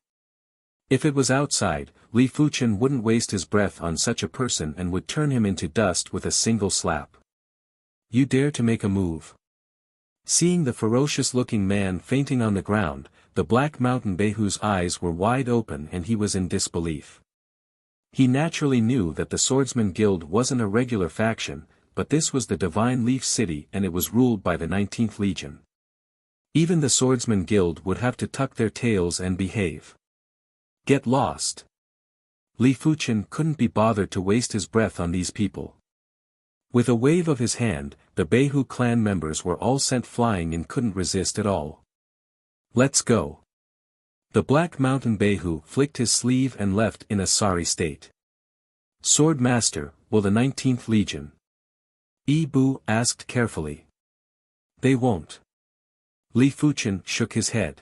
If it was outside, Li Fuchen wouldn't waste his breath on such a person and would turn him into dust with a single slap. You dare to make a move? Seeing the ferocious-looking man fainting on the ground, the Black Mountain Behu's eyes were wide open and he was in disbelief. He naturally knew that the Swordsman Guild wasn't a regular faction, but this was the Divine Leaf City and it was ruled by the 19th Legion. Even the Swordsman Guild would have to tuck their tails and behave. Get lost. Li Fuchen couldn't be bothered to waste his breath on these people. With a wave of his hand, the Behu clan members were all sent flying and couldn't resist at all. Let's go. The Black Mountain Behu flicked his sleeve and left in a sorry state. Sword Master, will the 19th Legion? Ibu asked carefully. They won't. Li Fuchen shook his head.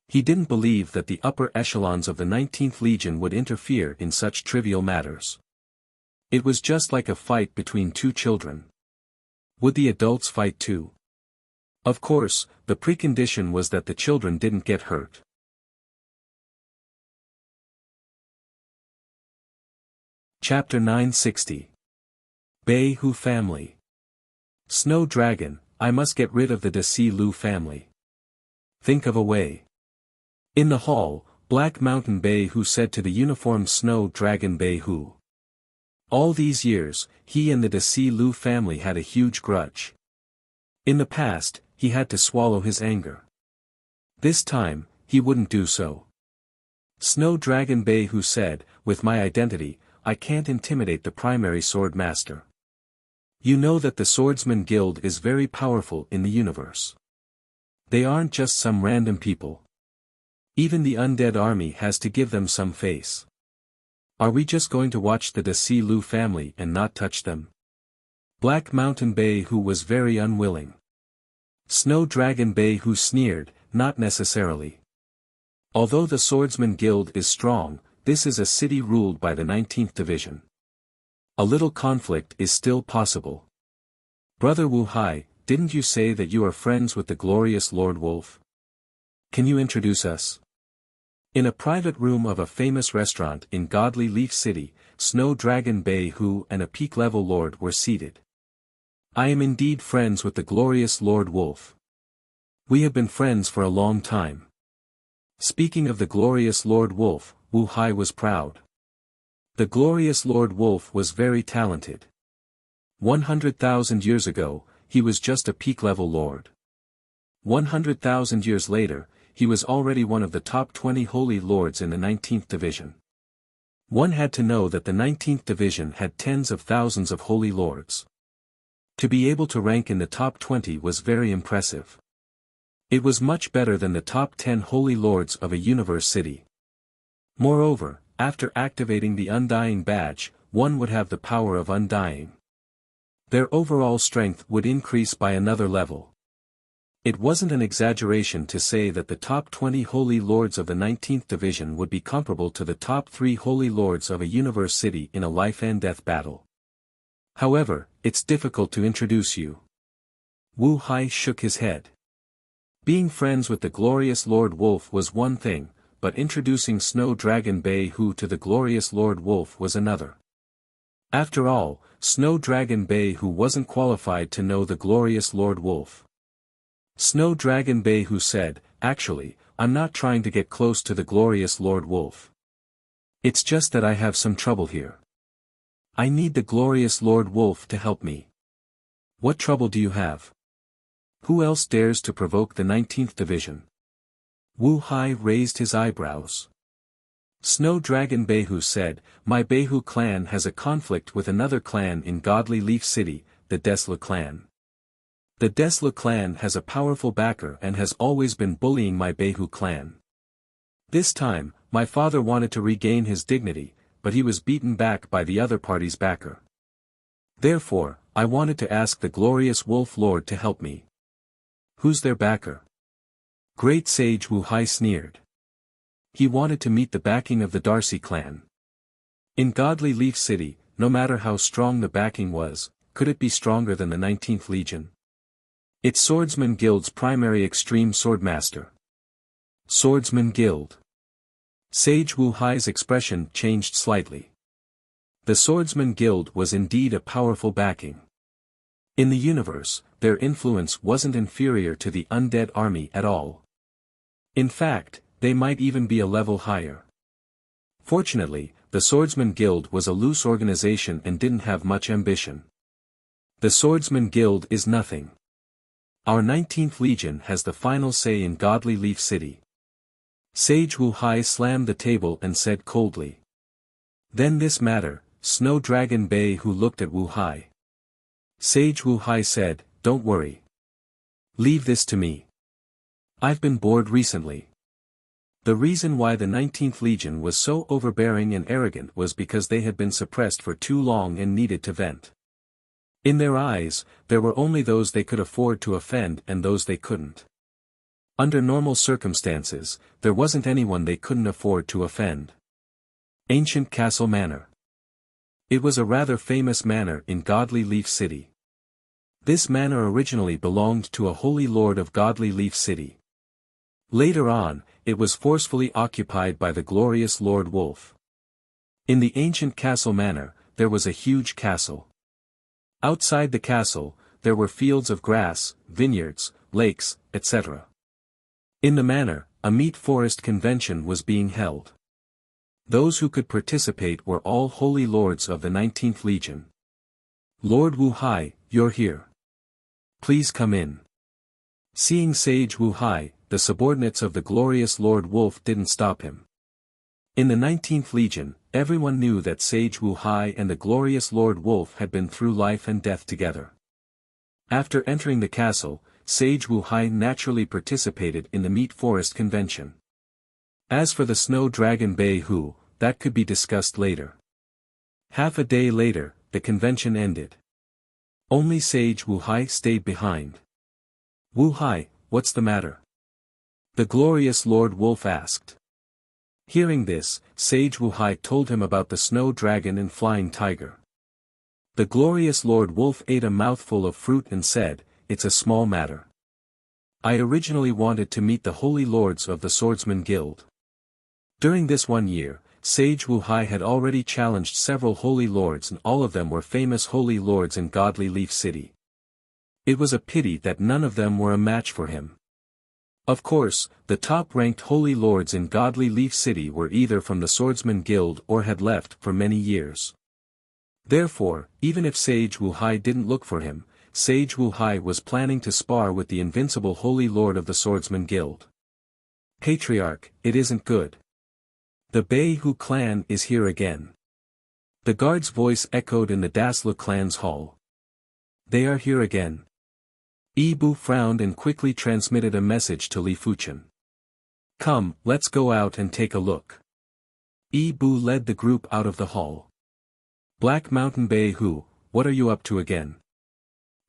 He didn't believe that the upper echelons of the 19th Legion would interfere in such trivial matters. It was just like a fight between two children. Would the adults fight too? Of course, the precondition was that the children didn't get hurt. Chapter 960. Behu Family. Snow Dragon, I must get rid of the Desi Lu family. Think of a way. In the hall, Black Mountain Behu said to the uniformed Snow Dragon Behu. All these years, he and the Desi Lu family had a huge grudge. In the past, he had to swallow his anger. This time, he wouldn't do so. Snow Dragon Behu said, with my identity, I can't intimidate the primary sword master. You know that the Swordsman Guild is very powerful in the universe. They aren't just some random people. Even the undead army has to give them some face. Are we just going to watch the Desi Lu family and not touch them? Black Mountain Behu was very unwilling. Snow Dragon Behu sneered, not necessarily. Although the Swordsman Guild is strong, this is a city ruled by the 19th Division. A little conflict is still possible. Brother Wu Hai, didn't you say that you are friends with the glorious Lord Wolf? Can you introduce us? In a private room of a famous restaurant in Godly Leaf City, Snow Dragon Behu and a peak-level lord were seated. I am indeed friends with the glorious Lord Wolf. We have been friends for a long time. Speaking of the glorious Lord Wolf, Wu Hai was proud. The glorious Lord Wolf was very talented. 100,000 years ago, he was just a peak-level lord. 100,000 years later, he was already one of the top 20 holy lords in the 19th Division. One had to know that the 19th Division had tens of thousands of holy lords. To be able to rank in the top 20 was very impressive. It was much better than the top 10 holy lords of a universe city. Moreover, after activating the Undying Badge, one would have the power of undying. Their overall strength would increase by another level. It wasn't an exaggeration to say that the top 20 holy lords of the 19th Division would be comparable to the top 3 holy lords of a universe city in a life-and-death battle. However, it's difficult to introduce you. Wu Hai shook his head. Being friends with the glorious Lord Wolf was one thing, but introducing Snow Dragon Bei Hu to the glorious Lord Wolf was another. After all, Snow Dragon Bei Hu wasn't qualified to know the glorious Lord Wolf. Snow Dragon Bei Hu said, "Actually, I'm not trying to get close to the glorious Lord Wolf. It's just that I have some trouble here. I need the glorious Lord Wolf to help me." "What trouble do you have? Who else dares to provoke the 19th Division?" Wu Hai raised his eyebrows. Snow Dragon Bei Hu said, "My Bei Hu clan has a conflict with another clan in Godly Leaf City, the Desla clan. The Desla clan has a powerful backer and has always been bullying my Bei Hu clan. This time, my father wanted to regain his dignity, but he was beaten back by the other party's backer. Therefore, I wanted to ask the glorious Wolf Lord to help me." "Who's their backer?" Great Sage Wu Hai sneered. He wanted to meet the backing of the Darcy clan. In Godly Leaf City, no matter how strong the backing was, could it be stronger than the 19th Legion? It's Swordsman Guild's primary extreme swordmaster. Swordsman Guild. Sage Wu Hai's expression changed slightly. The Swordsman Guild was indeed a powerful backing. In the universe, their influence wasn't inferior to the undead army at all. In fact, they might even be a level higher. Fortunately, the Swordsman Guild was a loose organization and didn't have much ambition. The Swordsman Guild is nothing. Our 19th Legion has the final say in Godly Leaf City. Sage Wu Hai slammed the table and said coldly. Then this matter, Snow Dragon Bei Hu looked at Wu Hai. Sage Wu Hai said, "Don't worry. Leave this to me. I've been bored recently." The reason why the 19th Legion was so overbearing and arrogant was because they had been suppressed for too long and needed to vent. In their eyes, there were only those they could afford to offend and those they couldn't. Under normal circumstances, there wasn't anyone they couldn't afford to offend. Ancient Castle Manor. It was a rather famous manor in Godly Leaf City. This manor originally belonged to a holy lord of Godly Leaf City. Later on, it was forcefully occupied by the glorious Lord Wolf. In the ancient castle manor, there was a huge castle. Outside the castle, there were fields of grass, vineyards, lakes, etc. In the manor, a meat forest convention was being held. Those who could participate were all holy lords of the 19th Legion. "Lord Wu Hai, you're here. Please come in." Seeing Sage Wu Hai, the subordinates of the glorious Lord Wolf didn't stop him. In the 19th Legion, everyone knew that Sage Wu Hai and the glorious Lord Wolf had been through life and death together. After entering the castle, Sage Wu Hai naturally participated in the Meat Forest Convention. As for the Snow Dragon Bei Hu, that could be discussed later. Half a day later, the convention ended. Only Sage Wu Hai stayed behind. "Wu Hai, what's the matter?" the glorious Lord Wolf asked. Hearing this, Sage Wu Hai told him about the snow dragon and flying tiger. The glorious Lord Wolf ate a mouthful of fruit and said, "It's a small matter. I originally wanted to meet the holy lords of the Swordsman Guild. During this 1 year, Sage Wu Hai had already challenged several holy lords and all of them were famous holy lords in Godly Leaf City. It was a pity that none of them were a match for him. Of course, the top-ranked holy lords in Godly Leaf City were either from the Swordsman Guild or had left for many years. Therefore, even if Sage Wu Hai didn't look for him, Sage Wu Hai was planning to spar with the invincible holy lord of the Swordsman Guild. "Patriarch, it isn't good. The Bei Hu clan is here again." The guard's voice echoed in the Daslu clan's hall. "They are here again." Yi Bu frowned and quickly transmitted a message to Li Fuchen. "Come, let's go out and take a look." Yi Bu led the group out of the hall. "Black Mountain Bei Hu, what are you up to again?"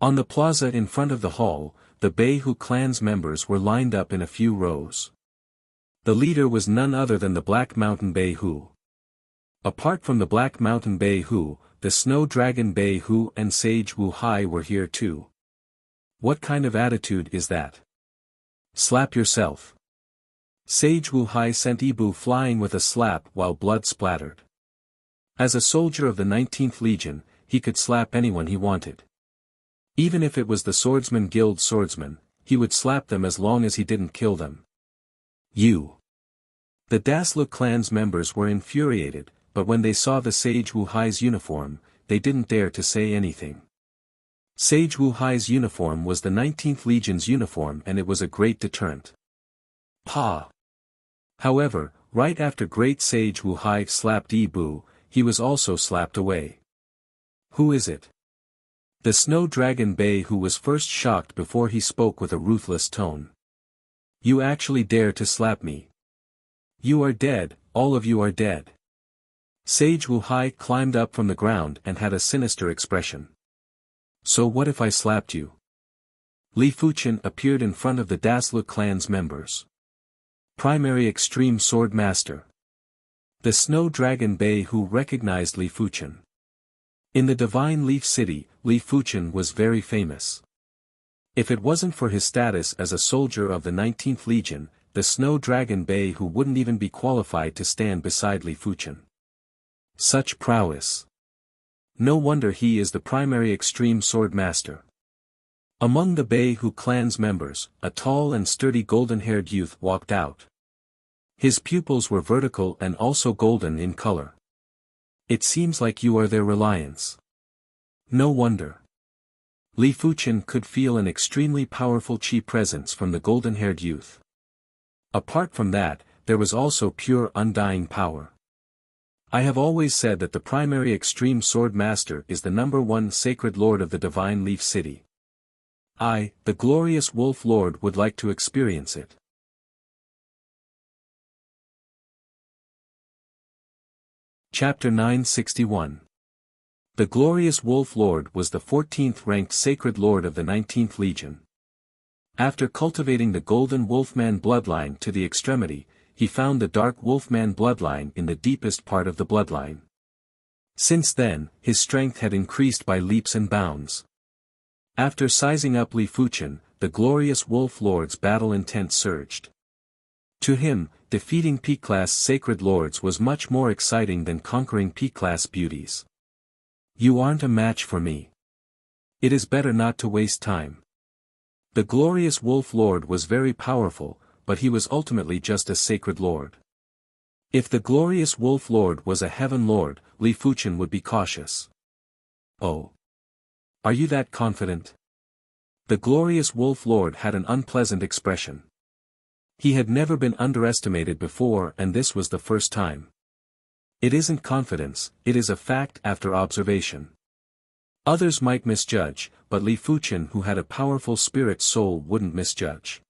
On the plaza in front of the hall, the Bei Hu clan's members were lined up in a few rows. The leader was none other than the Black Mountain Bei Hu. Apart from the Black Mountain Bei Hu, the Snow Dragon Bei Hu and Sage Wu Hai were here too. What kind of attitude is that? Slap yourself. Sage Wu Hai sent Ibu flying with a slap while blood splattered. As a soldier of the 19th Legion, he could slap anyone he wanted. Even if it was the Swordsman Guild swordsman, he would slap them as long as he didn't kill them. You. The Daslu clan's members were infuriated, but when they saw the Sage Wu Hai's uniform, they didn't dare to say anything. Sage Wu Hai's uniform was the 19th Legion's uniform and it was a great deterrent. Pa! However, right after Great Sage Wu Hai slapped Ibu, he was also slapped away. Who is it? The Snow Dragon Bei Hu was first shocked before he spoke with a ruthless tone. You actually dare to slap me? You are dead, all of you are dead. Sage Wu Hai climbed up from the ground and had a sinister expression. So what if I slapped you? Li Fuchen appeared in front of the Daslu clan's members. Primary Extreme Sword Master. The Snow Dragon Bei Hu recognized Li Fuchen. In the Divine Leaf City, Li Fuchen was very famous. If it wasn't for his status as a soldier of the 19th Legion, the Snow Dragon Bei Hu wouldn't even be qualified to stand beside Li Fuchen. Such prowess. No wonder he is the primary extreme sword master. Among the Bei Hu clan's members, a tall and sturdy golden-haired youth walked out. His pupils were vertical and also golden in color. It seems like you are their reliance. No wonder. Li Fuchen could feel an extremely powerful qi presence from the golden-haired youth. Apart from that, there was also pure undying power. I have always said that the primary extreme sword master is the #1 sacred lord of the Divine Leaf City. I, the glorious Wolf Lord, would like to experience it. Chapter 961. The glorious Wolf Lord was the 14th ranked sacred lord of the 19th Legion. After cultivating the Golden Wolfman bloodline to the extremity, he found the Dark Wolfman bloodline in the deepest part of the bloodline. Since then, his strength had increased by leaps and bounds. After sizing up Li Fuchen, the glorious Wolf Lord's battle intent surged. To him, defeating P-class sacred lords was much more exciting than conquering P-class beauties. You aren't a match for me. It is better not to waste time. The glorious Wolf Lord was very powerful, but he was ultimately just a sacred lord. If the glorious Wolf Lord was a heaven lord, Li Fuchen would be cautious. Oh. Are you that confident? The glorious Wolf Lord had an unpleasant expression. He had never been underestimated before and this was the first time. It isn't confidence, it is a fact after observation. Others might misjudge, but Li Fuchen, who had a powerful spirit soul, wouldn't misjudge.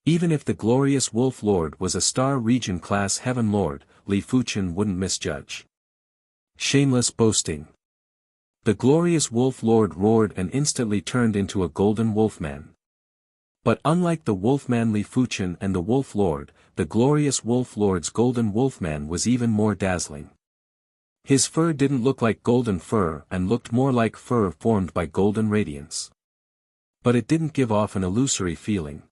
Even if the glorious Wolf Lord was a Star Region class Heaven Lord, Li Fuchen wouldn't misjudge. Shameless boasting. The glorious Wolf Lord roared and instantly turned into a golden wolfman. But unlike the wolfman Li Fuchen and the Wolf Lord, the glorious Wolf Lord's golden wolfman was even more dazzling. His fur didn't look like golden fur and looked more like fur formed by golden radiance. But it didn't give off an illusory feeling.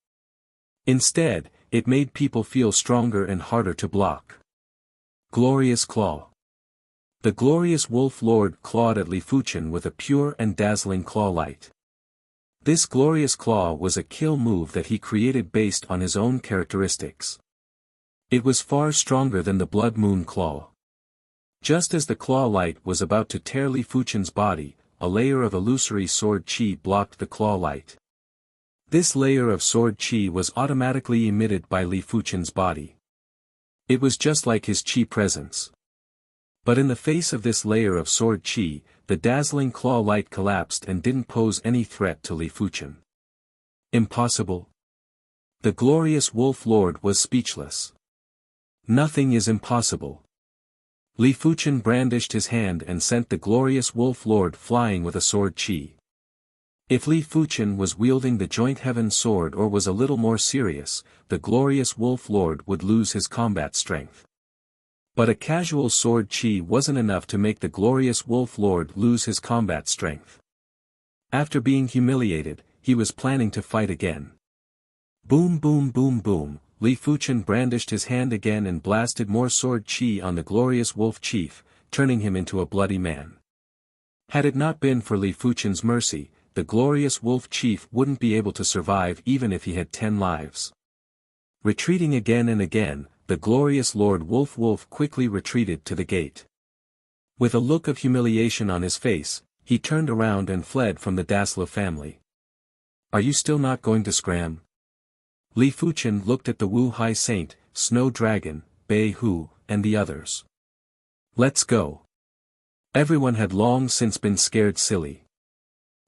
Instead, it made people feel stronger and harder to block. Glorious Claw. The glorious Wolf Lord clawed at Li Fuchen with a pure and dazzling claw light. This glorious claw was a kill move that he created based on his own characteristics. It was far stronger than the Blood Moon Claw. Just as the claw light was about to tear Li Fuchen's body, a layer of illusory sword chi blocked the claw light. This layer of sword chi was automatically emitted by Li Fuchen's body. It was just like his chi presence. But in the face of this layer of sword chi, the dazzling claw light collapsed and didn't pose any threat to Li Fuchen. Impossible? The glorious Wolf Lord was speechless. Nothing is impossible. Li Fuchen brandished his hand and sent the glorious Wolf Lord flying with a sword chi. If Li Fuchen was wielding the Joint Heaven Sword or was a little more serious, the glorious Wolf Lord would lose his combat strength. But a casual sword chi wasn't enough to make the glorious Wolf Lord lose his combat strength. After being humiliated, he was planning to fight again. Boom boom boom boom, Li Fuchen brandished his hand again and blasted more sword chi on the glorious Wolf Chief, turning him into a bloody man. Had it not been for Li Fuchen's mercy, the glorious Wolf Chief wouldn't be able to survive even if he had 10 lives. Retreating again and again, the glorious Lord Wolf quickly retreated to the gate. With a look of humiliation on his face, he turned around and fled from the Dasla family. Are you still not going to scram? Li Fuchen looked at the Wu Hai Saint, Snow Dragon, Bei Hu, and the others. Let's go. Everyone had long since been scared silly.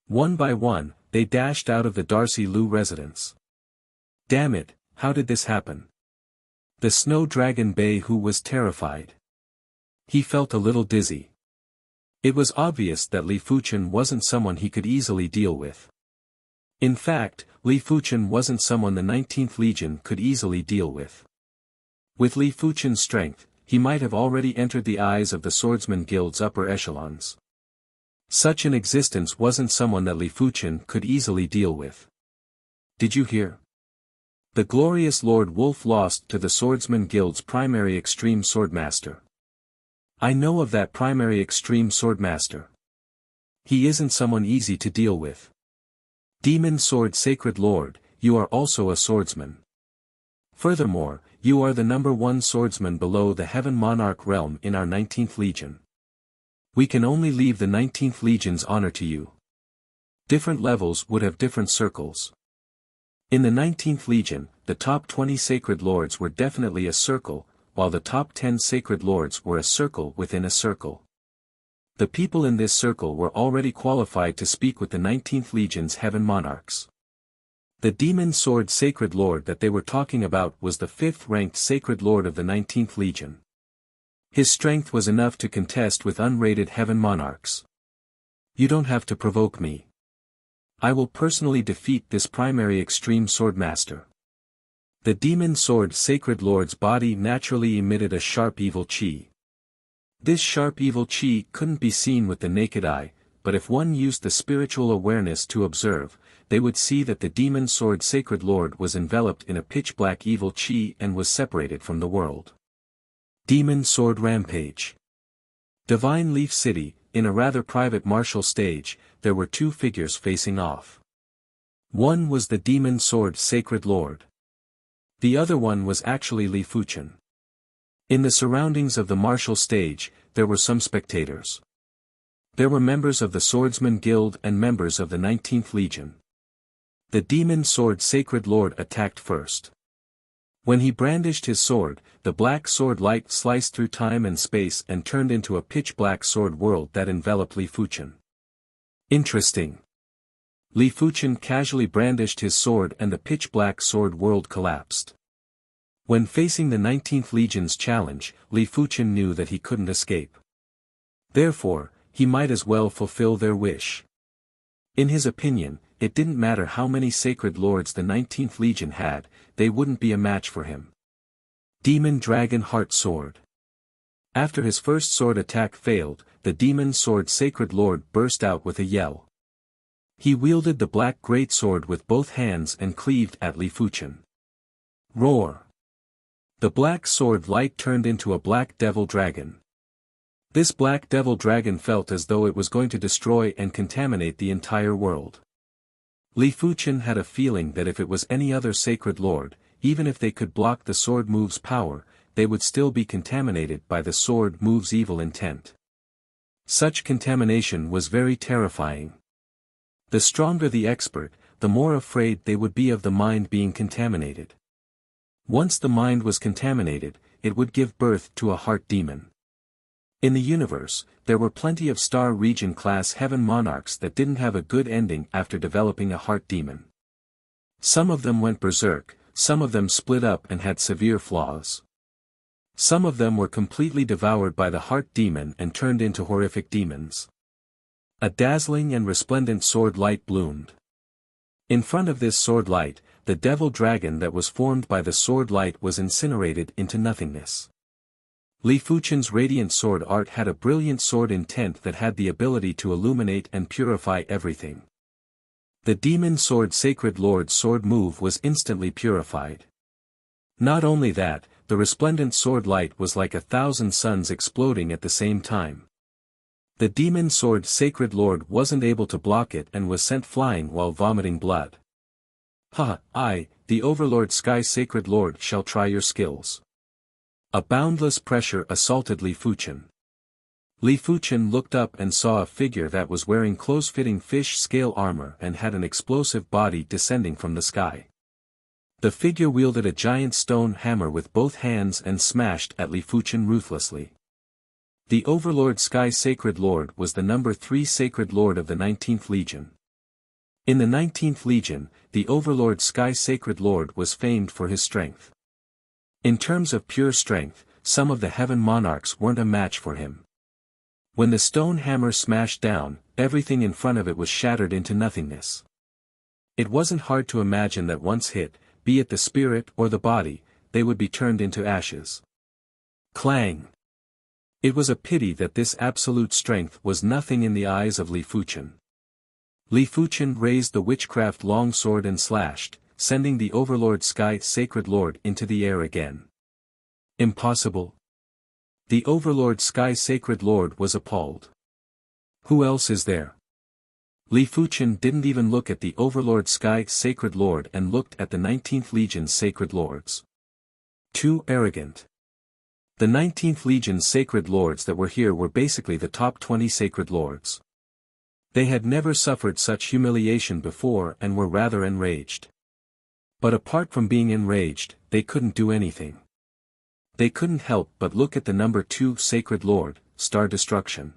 One by one, they dashed out of the Darcy Lu residence. Damn it, how did this happen? The Snow Dragon Bei Hu was terrified. He felt a little dizzy. It was obvious that Li Fuchen wasn't someone he could easily deal with. In fact, Li Fuchen wasn't someone the 19th Legion could easily deal with. With Li Fuchen's strength, he might have already entered the eyes of the Swordsman Guild's upper echelons. Such an existence wasn't someone that Li Fuchen could easily deal with. Did you hear? The glorious Lord Wolf lost to the Swordsman Guild's primary extreme swordmaster. I know of that primary extreme swordmaster. He isn't someone easy to deal with. Demon Sword Sacred Lord, you are also a swordsman. Furthermore, you are the #1 swordsman below the Heaven Monarch realm in our 19th Legion. We can only leave the 19th Legion's honor to you. Different levels would have different circles. In the 19th Legion, the top 20 Sacred Lords were definitely a circle, while the top 10 Sacred Lords were a circle within a circle. The people in this circle were already qualified to speak with the 19th Legion's Heaven Monarchs. The Demon Sword Sacred Lord that they were talking about was the 5th-ranked Sacred Lord of the 19th Legion. His strength was enough to contest with unrated Heaven Monarchs. You don't have to provoke me. I will personally defeat this primary extreme swordmaster. The Demon Sword Sacred Lord's body naturally emitted a sharp evil chi. This sharp evil chi couldn't be seen with the naked eye, but if one used the spiritual awareness to observe, they would see that the Demon Sword Sacred Lord was enveloped in a pitch-black evil chi and was separated from the world. Demon Sword Rampage. Divine Leaf City, in a rather private martial stage, there were 2 figures facing off. One was the Demon Sword Sacred Lord. The other one was actually Li Fuchen. In the surroundings of the martial stage, there were some spectators. There were members of the Swordsman Guild and members of the 19th Legion. The Demon Sword Sacred Lord attacked first. When he brandished his sword, the black sword light sliced through time and space and turned into a pitch-black sword world that enveloped Li Fuchen. Interesting. Li Fuchen casually brandished his sword and the pitch-black sword world collapsed. When facing the 19th Legion's challenge, Li Fuchen knew that he couldn't escape. Therefore, he might as well fulfill their wish. In his opinion, it didn't matter how many Sacred Lords the 19th Legion had, they wouldn't be a match for him. Demon Dragon Heart Sword. After his first sword attack failed, the Demon Sword Sacred Lord burst out with a yell. He wielded the black greatsword with both hands and cleaved at Li Fuchen. Roar! The black sword light turned into a black devil dragon. This black devil dragon felt as though it was going to destroy and contaminate the entire world. Li Fuchen had a feeling that if it was any other Sacred Lord, even if they could block the sword move's power, they would still be contaminated by the sword move's evil intent. Such contamination was very terrifying. The stronger the expert, the more afraid they would be of the mind being contaminated. Once the mind was contaminated, it would give birth to a heart demon. In the universe, there were plenty of Star Region-class Heaven Monarchs that didn't have a good ending after developing a heart demon. Some of them went berserk, some of them split up and had severe flaws. Some of them were completely devoured by the heart demon and turned into horrific demons. A dazzling and resplendent sword light bloomed. In front of this sword light, the devil dragon that was formed by the sword light was incinerated into nothingness. Li Fuchen's radiant sword art had a brilliant sword intent that had the ability to illuminate and purify everything. The demon sword Sacred Lord's sword move was instantly purified. Not only that, the resplendent sword light was like 1,000 suns exploding at the same time. The demon sword Sacred Lord wasn't able to block it and was sent flying while vomiting blood. Ha! I, the Overlord Sky Sacred Lord, shall try your skills. A boundless pressure assaulted Li Fuchen. Li Fuchen looked up and saw a figure that was wearing close-fitting fish scale armor and had an explosive body descending from the sky. The figure wielded a giant stone hammer with both hands and smashed at Li Fuchen ruthlessly. The Overlord Sky Sacred Lord was the number 3 Sacred Lord of the 19th Legion. In the 19th Legion, the Overlord Sky Sacred Lord was famed for his strength. In terms of pure strength, some of the Heaven Monarchs weren't a match for him. When the stone hammer smashed down, everything in front of it was shattered into nothingness. It wasn't hard to imagine that once hit, be it the spirit or the body, they would be turned into ashes. Clang! It was a pity that this absolute strength was nothing in the eyes of Li Fuchen. Li Fuchen raised the witchcraft longsword and slashed, sending the Overlord Sky Sacred Lord into the air again. Impossible. The Overlord Sky Sacred Lord was appalled. Who else is there? Li Fuchen didn't even look at the Overlord Sky Sacred Lord and looked at the 19th Legion's Sacred Lords. Too arrogant. The 19th Legion's Sacred Lords that were here were basically the top 20 Sacred Lords. They had never suffered such humiliation before and were rather enraged. But apart from being enraged, they couldn't do anything. They couldn't help but look at the number 2 Sacred Lord, Star Destruction.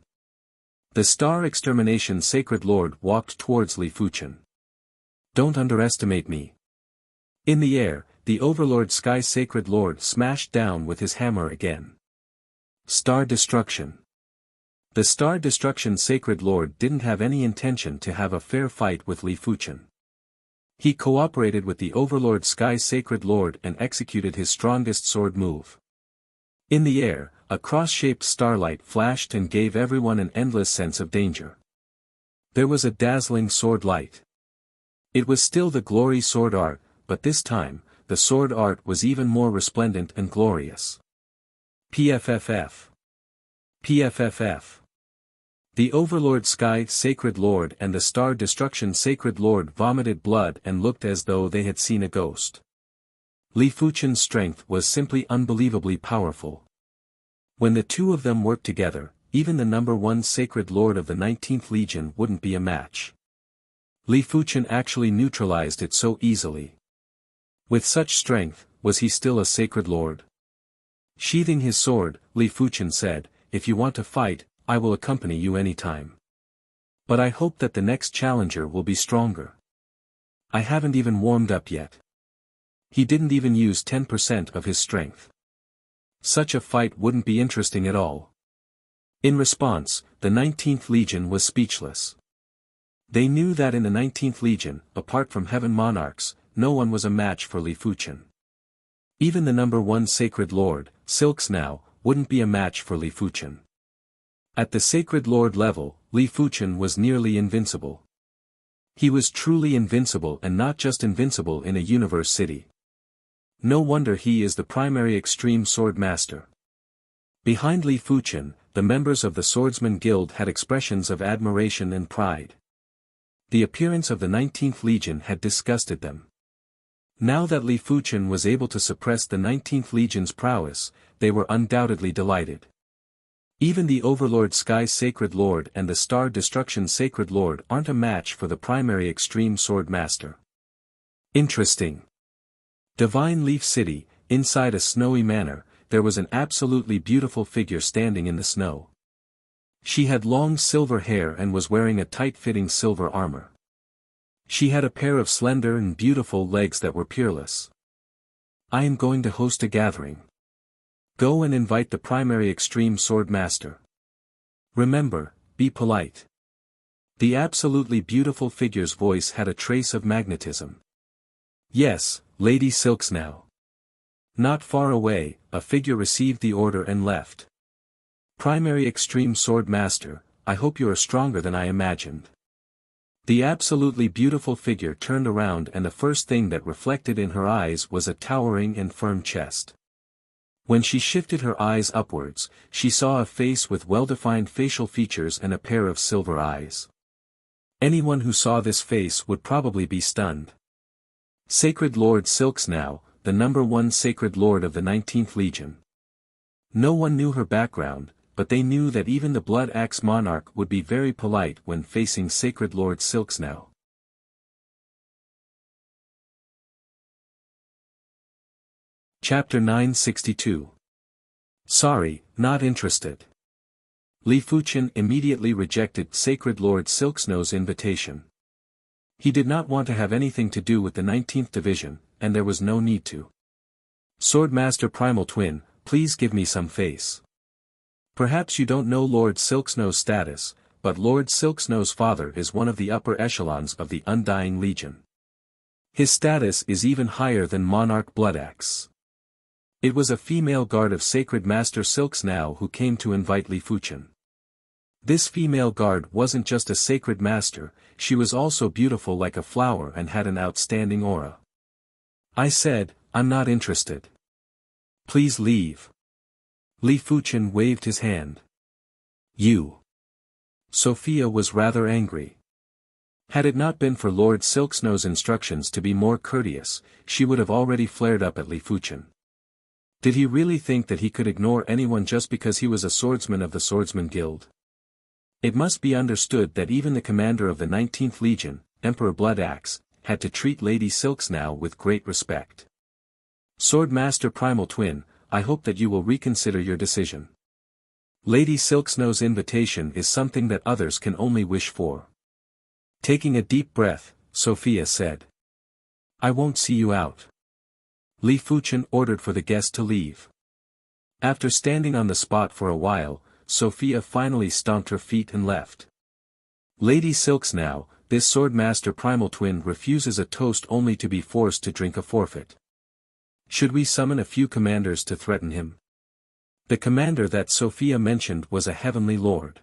The Star Extermination Sacred Lord walked towards Li Fuchen. Don't underestimate me. In the air, the Overlord Sky Sacred Lord smashed down with his hammer again. Star Destruction. The Star Destruction Sacred Lord didn't have any intention to have a fair fight with Li Fuchen. He cooperated with the Overlord Sky Sacred Lord and executed his strongest sword move. In the air, a cross-shaped starlight flashed and gave everyone an endless sense of danger. There was a dazzling sword light. It was still the glory sword art, but this time, the sword art was even more resplendent and glorious. PFFF. PFFF. The Overlord Sky Sacred Lord and the Star Destruction Sacred Lord vomited blood and looked as though they had seen a ghost. Li Fuchen's strength was simply unbelievably powerful. When the two of them worked together, even the number 1 Sacred Lord of the 19th Legion wouldn't be a match. Li Fuchen actually neutralized it so easily. With such strength, was he still a Sacred Lord? Sheathing his sword, Li Fuchen said, "If you want to fight, I will accompany you anytime. But I hope that the next challenger will be stronger. I haven't even warmed up yet." He didn't even use 10% of his strength. Such a fight wouldn't be interesting at all. In response, the 19th Legion was speechless. They knew that in the 19th Legion, apart from Heaven Monarchs, no one was a match for Li Fuchen. Even the number 1 Sacred Lord, Silks now, wouldn't be a match for Li Fuchen. At the Sacred Lord level, Li Fuchen was nearly invincible. He was truly invincible, and not just invincible in a universe city. No wonder he is the primary extreme sword master. Behind Li Fuchen, the members of the Swordsman Guild had expressions of admiration and pride. The appearance of the 19th Legion had disgusted them. Now that Li Fuchen was able to suppress the 19th Legion's prowess, they were undoubtedly delighted. Even the Overlord Sky Sacred Lord and the Star Destruction Sacred Lord aren't a match for the primary extreme sword master. Interesting. Divine Leaf City, inside a snowy manor, there was an absolutely beautiful figure standing in the snow. She had long silver hair and was wearing a tight-fitting silver armor. She had a pair of slender and beautiful legs that were peerless. "I am going to host a gathering. Go and invite the primary extreme sword master. Remember, be polite." The absolutely beautiful figure's voice had a trace of magnetism. "Yes, Lady Silks now." Not far away, a figure received the order and left. Primary Extreme Sword Master, I hope you are stronger than I imagined. The absolutely beautiful figure turned around and the first thing that reflected in her eyes was a towering and firm chest. When she shifted her eyes upwards, she saw a face with well-defined facial features and a pair of silver eyes. Anyone who saw this face would probably be stunned. Sacred Lord Silksnow, the #1 Sacred Lord of the 19th Legion. No one knew her background, but they knew that even the Blood Axe Monarch would be very polite when facing Sacred Lord Silksnow. Chapter 962. Sorry, not interested. Li Fuqian immediately rejected Sacred Lord Silksnow's invitation. He did not want to have anything to do with the 19th Division, and there was no need to. Swordmaster Primal Twin, please give me some face. Perhaps you don't know Lord Silksnow's status, but Lord Silksnow's father is one of the upper echelons of the Undying Legion. His status is even higher than Monarch Bloodaxe. It was a female guard of Sacred Master Silksnow who came to invite Li Fuqian. This female guard wasn't just a Sacred Master, she was also beautiful like a flower and had an outstanding aura. I said, I'm not interested. Please leave. Li Fuqian waved his hand. You. Sophia was rather angry. Had it not been for Lord Silksnow's instructions to be more courteous, she would have already flared up at Li Fuqian. Did he really think that he could ignore anyone just because he was a swordsman of the Swordsman Guild? It must be understood that even the commander of the 19th Legion, Emperor Bloodaxe, had to treat Lady Silksnow with great respect. Swordmaster Primal Twin, I hope that you will reconsider your decision. Lady Silksnow's invitation is something that others can only wish for. Taking a deep breath, Sophia said. I won't see you out. Li Fuqian ordered for the guest to leave. After standing on the spot for a while, Sophia finally stomped her feet and left. Lady Silksnow, this Swordmaster Primal Twin refuses a toast only to be forced to drink a forfeit. Should we summon a few commanders to threaten him? The commander that Sophia mentioned was a heavenly lord.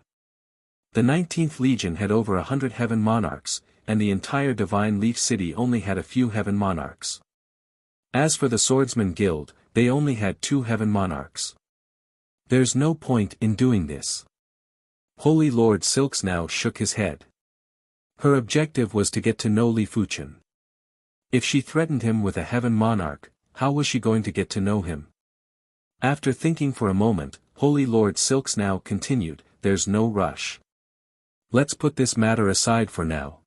The 19th Legion had over 100 heaven monarchs, and the entire Divine Leaf City only had a few heaven monarchs. As for the Swordsman Guild, they only had 2 heaven monarchs. There's no point in doing this. Holy Lord Silksnow shook his head. Her objective was to get to know Li Fuqian. If she threatened him with a heaven monarch, how was she going to get to know him? After thinking for a moment, Holy Lord Silksnow continued, there's no rush. Let's put this matter aside for now.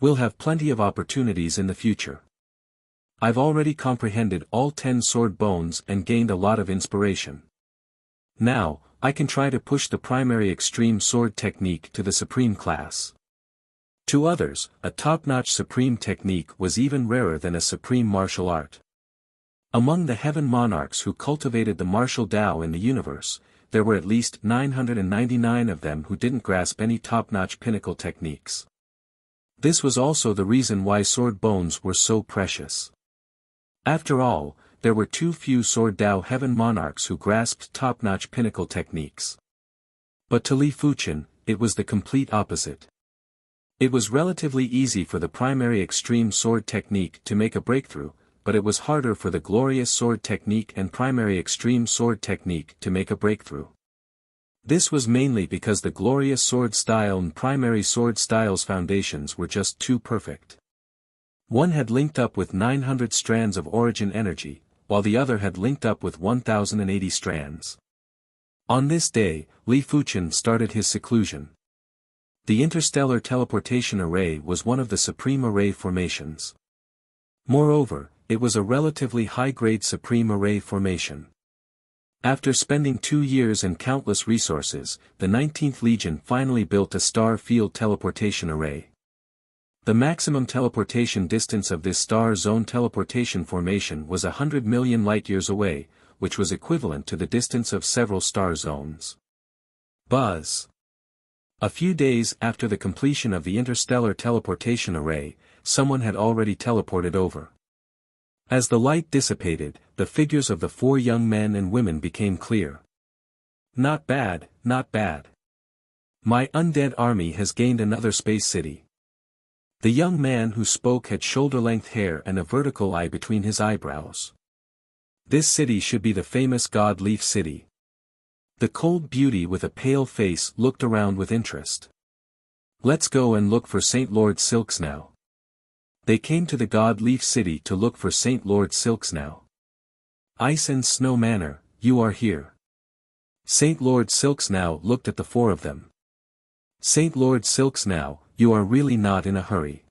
We'll have plenty of opportunities in the future. I've already comprehended all 10 sword bones and gained a lot of inspiration. Now, I can try to push the primary extreme sword technique to the supreme class. To others, a top-notch supreme technique was even rarer than a supreme martial art. Among the heaven monarchs who cultivated the martial Tao in the universe, there were at least 999 of them who didn't grasp any top-notch pinnacle techniques. This was also the reason why sword bones were so precious. After all, there were too few Sword Tao heaven monarchs who grasped top-notch pinnacle techniques. But to Li Fuqian, it was the complete opposite. It was relatively easy for the primary extreme sword technique to make a breakthrough, but it was harder for the glorious sword technique and primary extreme sword technique to make a breakthrough. This was mainly because the glorious sword style and primary sword style's foundations were just too perfect. One had linked up with 900 strands of origin energy, while the other had linked up with 1080 strands. On this day, Li Fuqian started his seclusion. The interstellar teleportation array was one of the supreme array formations. Moreover, it was a relatively high-grade supreme array formation. After spending 2 years and countless resources, the 19th Legion finally built a star field teleportation array. The maximum teleportation distance of this star zone teleportation formation was 100 million light-years away, which was equivalent to the distance of several star zones. Buzz. A few days after the completion of the interstellar teleportation array, someone had already teleported over. As the light dissipated, the figures of the four young men and women became clear. Not bad, not bad. My undead army has gained another space city. The young man who spoke had shoulder-length hair and a vertical eye between his eyebrows. This city should be the famous God Leaf City. The cold beauty with a pale face looked around with interest. Let's go and look for St. Lord Silks now. They came to the God Leaf City to look for St. Lord Silks now. Ice and Snow Manor, you are here. St. Lord Silks now looked at the four of them. St. Lord Silks now, you are really not in a hurry.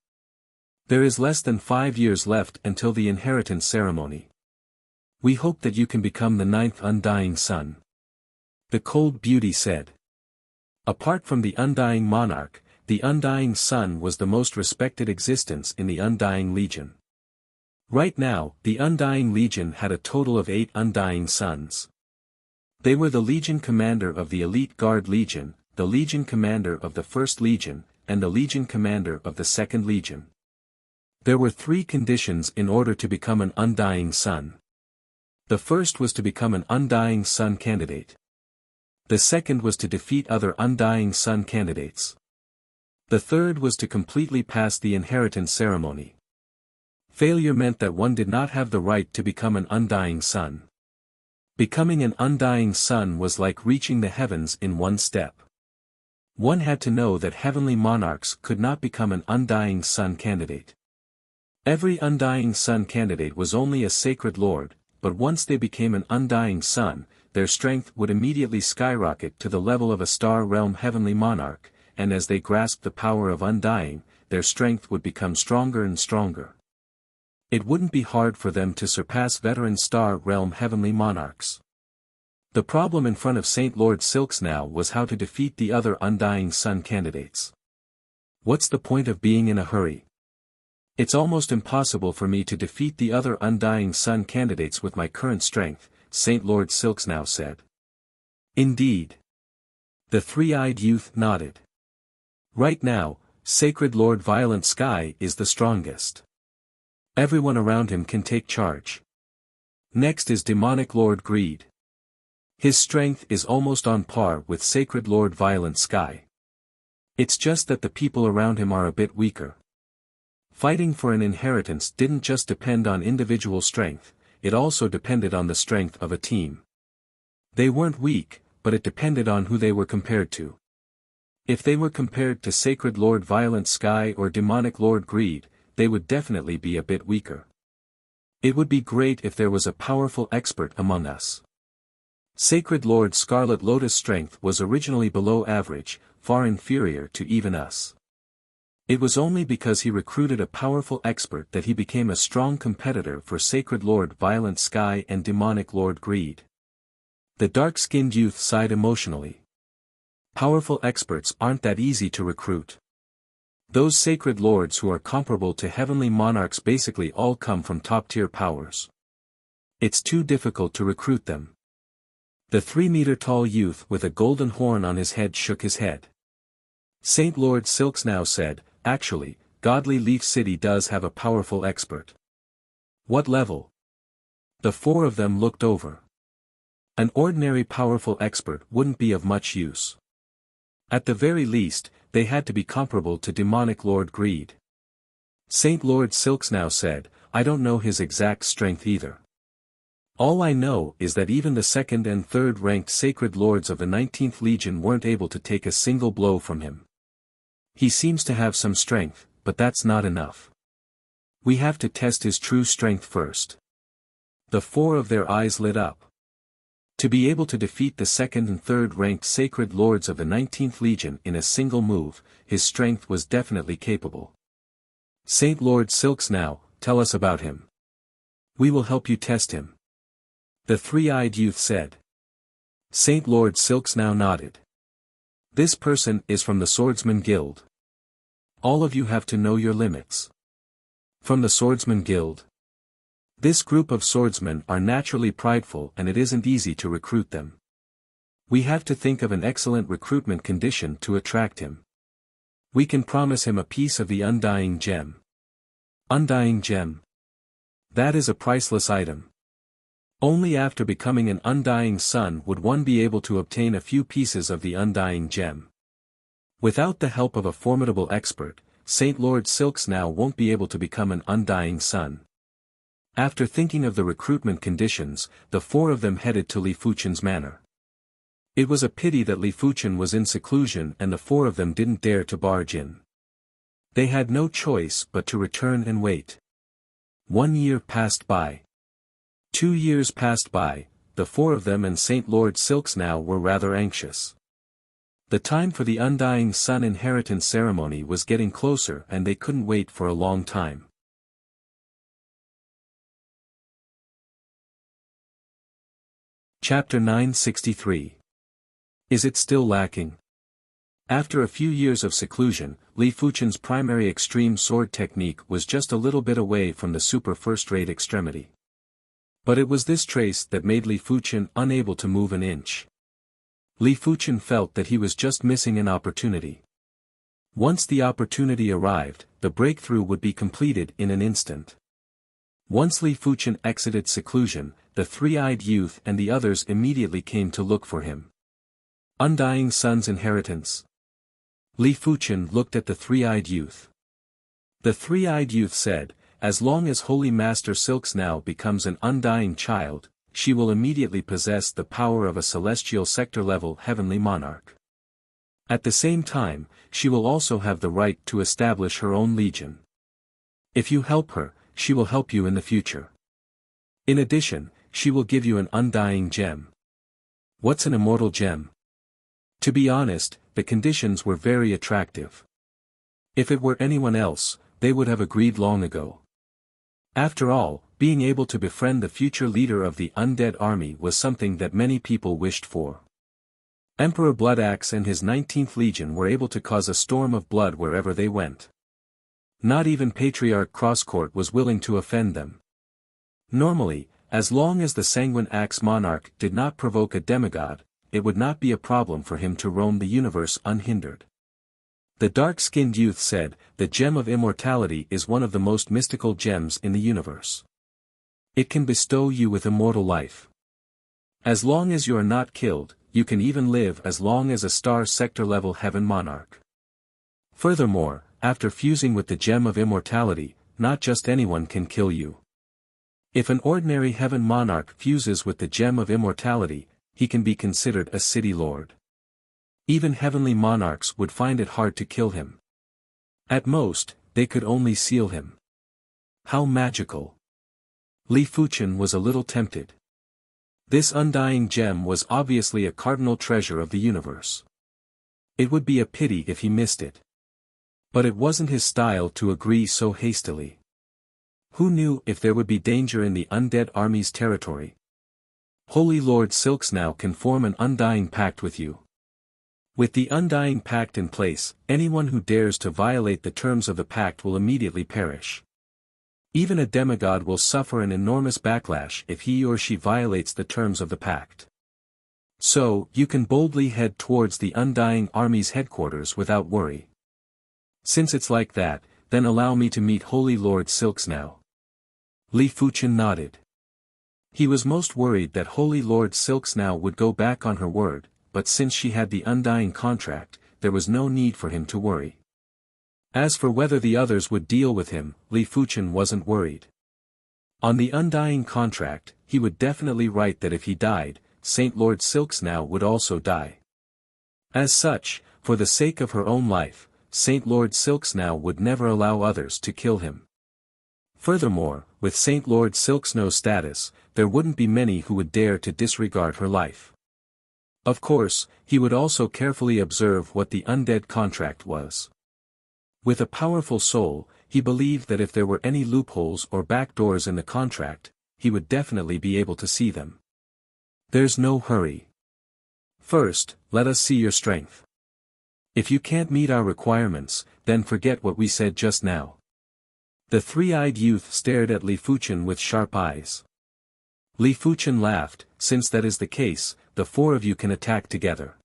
There is less than 5 years left until the inheritance ceremony. We hope that you can become the 9th undying son. The cold beauty said. Apart from the undying monarch, the undying son was the most respected existence in the Undying Legion. Right now, the Undying Legion had a total of 8 undying sons. They were the Legion Commander of the Elite Guard Legion, the Legion Commander of the First Legion, and the Legion Commander of the Second Legion. There were 3 conditions in order to become an undying son. The first was to become an undying son candidate. The second was to defeat other undying son candidates. The third was to completely pass the inheritance ceremony. Failure meant that one did not have the right to become an undying son. Becoming an undying son was like reaching the heavens in one step. One had to know that heavenly monarchs could not become an undying son candidate. Every undying son candidate was only a sacred lord, but once they became an undying son, their strength would immediately skyrocket to the level of a star realm heavenly monarch, and as they grasped the power of undying, their strength would become stronger and stronger. It wouldn't be hard for them to surpass veteran star realm heavenly monarchs. The problem in front of St. Lord Silks now was how to defeat the other undying son candidates. What's the point of being in a hurry? It's almost impossible for me to defeat the other undying son candidates with my current strength, St. Lord Silks now said. Indeed. The three-eyed youth nodded. Right now, Sacred Lord Violent Sky is the strongest. Everyone around him can take charge. Next is Demonic Lord Greed. His strength is almost on par with Sacred Lord Violent Sky. It's just that the people around him are a bit weaker. Fighting for an inheritance didn't just depend on individual strength, it also depended on the strength of a team. They weren't weak, but it depended on who they were compared to. If they were compared to Sacred Lord Violent Sky or Demonic Lord Greed, they would definitely be a bit weaker. It would be great if there was a powerful expert among us. Sacred Lord Scarlet Lotus' strength was originally below average, far inferior to even us. It was only because he recruited a powerful expert that he became a strong competitor for Sacred Lord Violent Sky and Demonic Lord Greed. The dark-skinned youth sighed emotionally. Powerful experts aren't that easy to recruit. Those sacred lords who are comparable to heavenly monarchs basically all come from top-tier powers. It's too difficult to recruit them. The 3-meter-tall youth with a golden horn on his head shook his head. St. Lord Silks now said, actually, Godly Leaf City does have a powerful expert. What level? The 4 of them looked over. An ordinary powerful expert wouldn't be of much use. At the very least, they had to be comparable to Demonic Lord Greed. St. Lord Silks now said, I don't know his exact strength either. All I know is that even the 2nd and 3rd ranked sacred lords of the 19th Legion weren't able to take a single blow from him. He seems to have some strength, but that's not enough. We have to test his true strength first. The 4 of their eyes lit up. To be able to defeat the 2nd and 3rd ranked sacred lords of the 19th Legion in a single move, his strength was definitely capable. St. Lord Silks now, tell us about him. We will help you test him. The 3-eyed youth said. St. Lord Silks now nodded. This person is from the Swordsman Guild. All of you have to know your limits. From the Swordsman Guild? This group of swordsmen are naturally prideful and it isn't easy to recruit them. We have to think of an excellent recruitment condition to attract him. We can promise him a piece of the Undying Gem. Undying Gem? That is a priceless item. Only after becoming an undying son would one be able to obtain a few pieces of the undying gem. Without the help of a formidable expert, Saint Lord Silks now won't be able to become an undying son. After thinking of the recruitment conditions, the four of them headed to Li Fuchen's manor. It was a pity that Li Fuchen was in seclusion and the four of them didn't dare to barge in. They had no choice but to return and wait. 1 year passed by. 2 years passed by, the four of them and Saint Lord Silks now were rather anxious. The time for the undying son inheritance ceremony was getting closer and they couldn't wait for a long time. Chapter 963. Is it still lacking? After a few years of seclusion, Li Fuchen's primary extreme sword technique was just a little bit away from the super first-rate extremity. But it was this trace that made Li Fuchen unable to move an inch. Li Fuchen felt that he was just missing an opportunity. Once the opportunity arrived, the breakthrough would be completed in an instant. Once Li Fuchen exited seclusion, the three-eyed youth and the others immediately came to look for him. Undying son's inheritance. Li Fuchen looked at the three-eyed youth. The three-eyed youth said, "As long as Holy Master Silks now becomes an undying child, she will immediately possess the power of a celestial sector-level heavenly monarch. At the same time, she will also have the right to establish her own legion. If you help her, she will help you in the future. In addition, she will give you an undying gem." What's an immortal gem? To be honest, the conditions were very attractive. If it were anyone else, they would have agreed long ago. After all, being able to befriend the future leader of the undead army was something that many people wished for. Emperor Bloodaxe and his 19th Legion were able to cause a storm of blood wherever they went. Not even Patriarch Crosscourt was willing to offend them. Normally, as long as the Sanguine Axe Monarch did not provoke a demigod, it would not be a problem for him to roam the universe unhindered. The dark-skinned youth said, "The gem of immortality is one of the most mystical gems in the universe. It can bestow you with immortal life. As long as you are not killed, you can even live as long as a star sector-level heaven monarch. Furthermore, after fusing with the gem of immortality, not just anyone can kill you. If an ordinary heaven monarch fuses with the gem of immortality, he can be considered a city lord. Even heavenly monarchs would find it hard to kill him. At most, they could only seal him. How magical!" Li Fuchen was a little tempted. This undying gem was obviously a cardinal treasure of the universe. It would be a pity if he missed it. But it wasn't his style to agree so hastily. Who knew if there would be danger in the undead army's territory? Holy Lord Silks now can form an undying pact with you. With the undying pact in place, anyone who dares to violate the terms of the pact will immediately perish. Even a demigod will suffer an enormous backlash if he or she violates the terms of the pact. So, you can boldly head towards the undying army's headquarters without worry. Since it's like that, then allow me to meet Holy Lord Silks now. Li Fuchen nodded. He was most worried that Holy Lord Silks now would go back on her word, but since she had the undying contract, there was no need for him to worry. As for whether the others would deal with him, Li Fuchen wasn't worried. On the undying contract, he would definitely write that if he died, Saint Lord Silks now would also die. As such, for the sake of her own life, Saint Lord Silks now would never allow others to kill him. Furthermore, with Saint Lord Silksnow's status, there wouldn't be many who would dare to disregard her life. Of course, he would also carefully observe what the undead contract was. With a powerful soul, he believed that if there were any loopholes or backdoors in the contract, he would definitely be able to see them. There's no hurry. First, let us see your strength. If you can't meet our requirements, then forget what we said just now. The three-eyed youth stared at Li Fuchen with sharp eyes. Li Fuchen laughed, "Since that is the case, the four of you can attack together.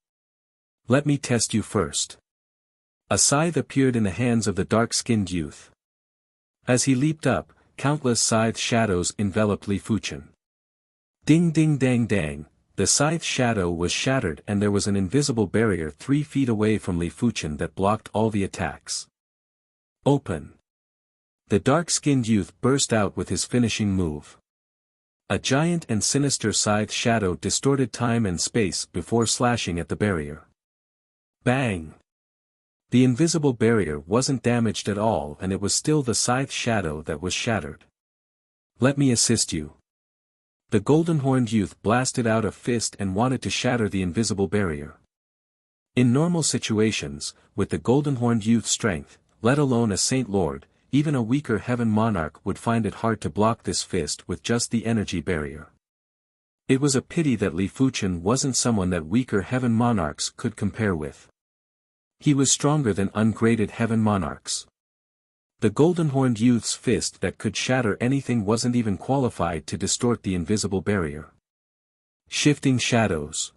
Let me test you first." A scythe appeared in the hands of the dark-skinned youth. As he leaped up, countless scythe shadows enveloped Li Fuchen. Ding ding dang dang, the scythe shadow was shattered and there was an invisible barrier 3 feet away from Li Fuchen that blocked all the attacks. Open. The dark-skinned youth burst out with his finishing move. A giant and sinister scythe shadow distorted time and space before slashing at the barrier. Bang! The invisible barrier wasn't damaged at all and it was still the scythe shadow that was shattered. Let me assist you. The golden-horned youth blasted out a fist and wanted to shatter the invisible barrier. In normal situations, with the golden-horned youth's strength, let alone a Saint Lord, even a weaker heaven monarch would find it hard to block this fist with just the energy barrier. It was a pity that Li Fuchen wasn't someone that weaker heaven monarchs could compare with. He was stronger than ungraded heaven monarchs. The golden-horned youth's fist that could shatter anything wasn't even qualified to distort the invisible barrier. Shifting shadows.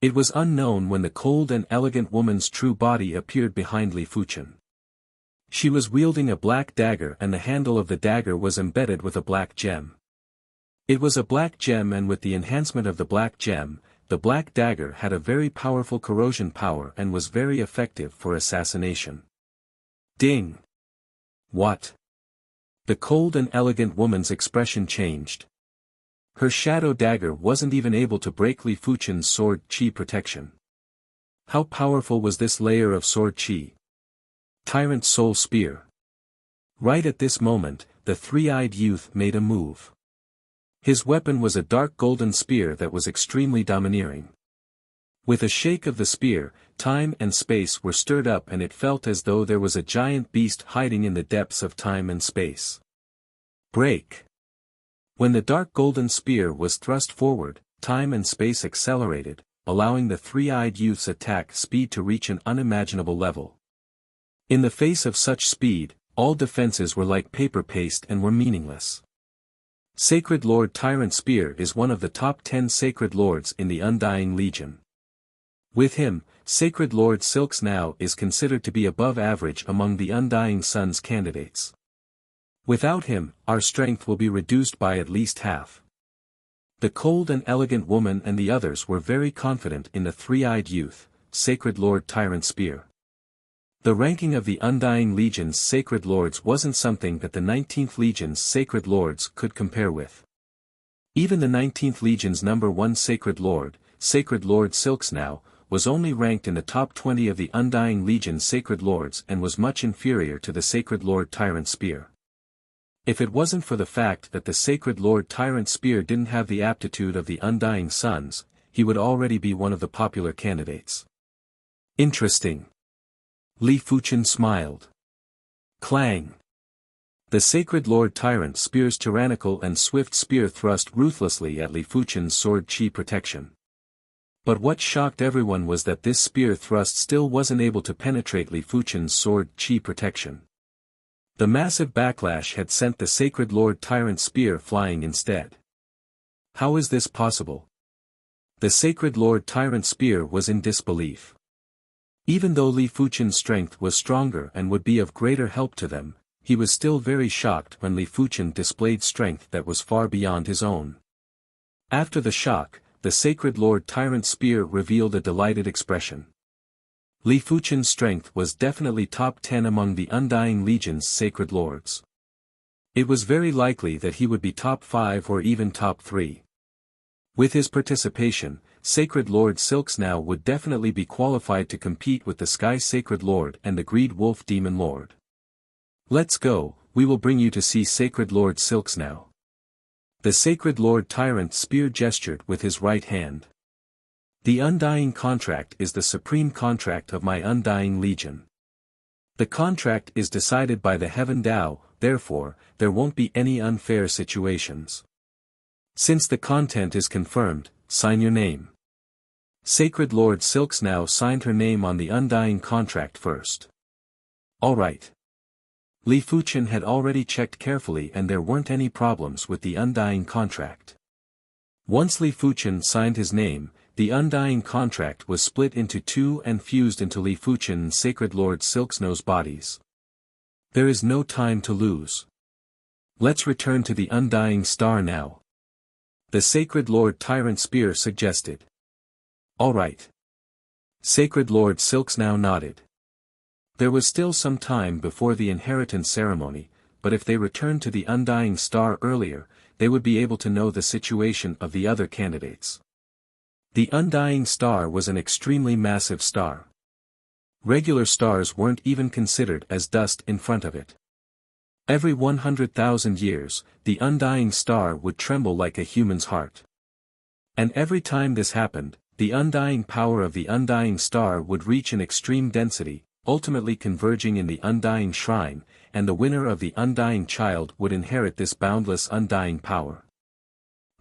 It was unknown when the cold and elegant woman's true body appeared behind Li Fuchen. She was wielding a black dagger and the handle of the dagger was embedded with a black gem. It was a black gem and with the enhancement of the black gem, the black dagger had a very powerful corrosion power and was very effective for assassination. Ding! What? The cold and elegant woman's expression changed. Her shadow dagger wasn't even able to break Li Fuchen's sword chi protection. How powerful was this layer of sword chi? Tyrant Soul Spear. Right at this moment, the three-eyed youth made a move. His weapon was a dark golden spear that was extremely domineering. With a shake of the spear, time and space were stirred up and it felt as though there was a giant beast hiding in the depths of time and space. Break! When the dark golden spear was thrust forward, time and space accelerated, allowing the three-eyed youth's attack speed to reach an unimaginable level. In the face of such speed, all defenses were like paper paste and were meaningless. Sacred Lord Tyrant Spear is one of the top 10 Sacred Lords in the Undying Legion. With him, Sacred Lord Silks now is considered to be above average among the Undying Sun's candidates. Without him, our strength will be reduced by at least half. The cold and elegant woman and the others were very confident in the three-eyed youth, Sacred Lord Tyrant Spear. The ranking of the Undying Legion's Sacred Lords wasn't something that the 19th Legion's Sacred Lords could compare with. Even the 19th Legion's number 1 Sacred Lord Silks now, was only ranked in the top 20 of the Undying Legion's Sacred Lords and was much inferior to the Sacred Lord Tyrant Spear. If it wasn't for the fact that the Sacred Lord Tyrant Spear didn't have the aptitude of the Undying Suns, he would already be one of the popular candidates. Interesting. Li Fuchen smiled. Clang! The Sacred Lord Tyrant Spear's tyrannical and swift spear thrust ruthlessly at Li Fuchen's sword chi protection. But what shocked everyone was that this spear thrust still wasn't able to penetrate Li Fuchen's sword chi protection. The massive backlash had sent the Sacred Lord Tyrant Spear flying instead. How is this possible? The Sacred Lord Tyrant Spear was in disbelief. Even though Li Fuchen's strength was stronger and would be of greater help to them, he was still very shocked when Li Fuchen displayed strength that was far beyond his own. After the shock, the Sacred Lord Tyrant Spear revealed a delighted expression. Li Fuchen's strength was definitely top 10 among the Undying Legion's Sacred Lords. It was very likely that he would be top 5 or even top 3. With his participation, Sacred Lord Silks now would definitely be qualified to compete with the Sky Sacred Lord and the Greed Wolf Demon Lord. Let's go, we will bring you to see Sacred Lord Silks now. The Sacred Lord Tyrant Spear gestured with his right hand. The Undying Contract is the supreme contract of my Undying Legion. The contract is decided by the Heaven Tao, therefore, there won't be any unfair situations. Since the content is confirmed, sign your name. Sacred Lord Silks now signed her name on the Undying Contract first. Alright. Li Fuchen had already checked carefully and there weren't any problems with the Undying Contract. Once Li Fuchen signed his name, the Undying Contract was split into two and fused into Li Fuchen and Sacred Lord Silksnow's bodies. There is no time to lose. Let's return to the undying star now. The Sacred Lord Tyrant Spear suggested. All right. Sacred Lord Silks now nodded. There was still some time before the inheritance ceremony, but if they returned to the undying star earlier, they would be able to know the situation of the other candidates. The undying star was an extremely massive star. Regular stars weren't even considered as dust in front of it. Every 100,000 years, the undying star would tremble like a human's heart. And every time this happened, the undying power of the undying star would reach an extreme density, ultimately converging in the undying shrine, and the winner of the undying child would inherit this boundless undying power.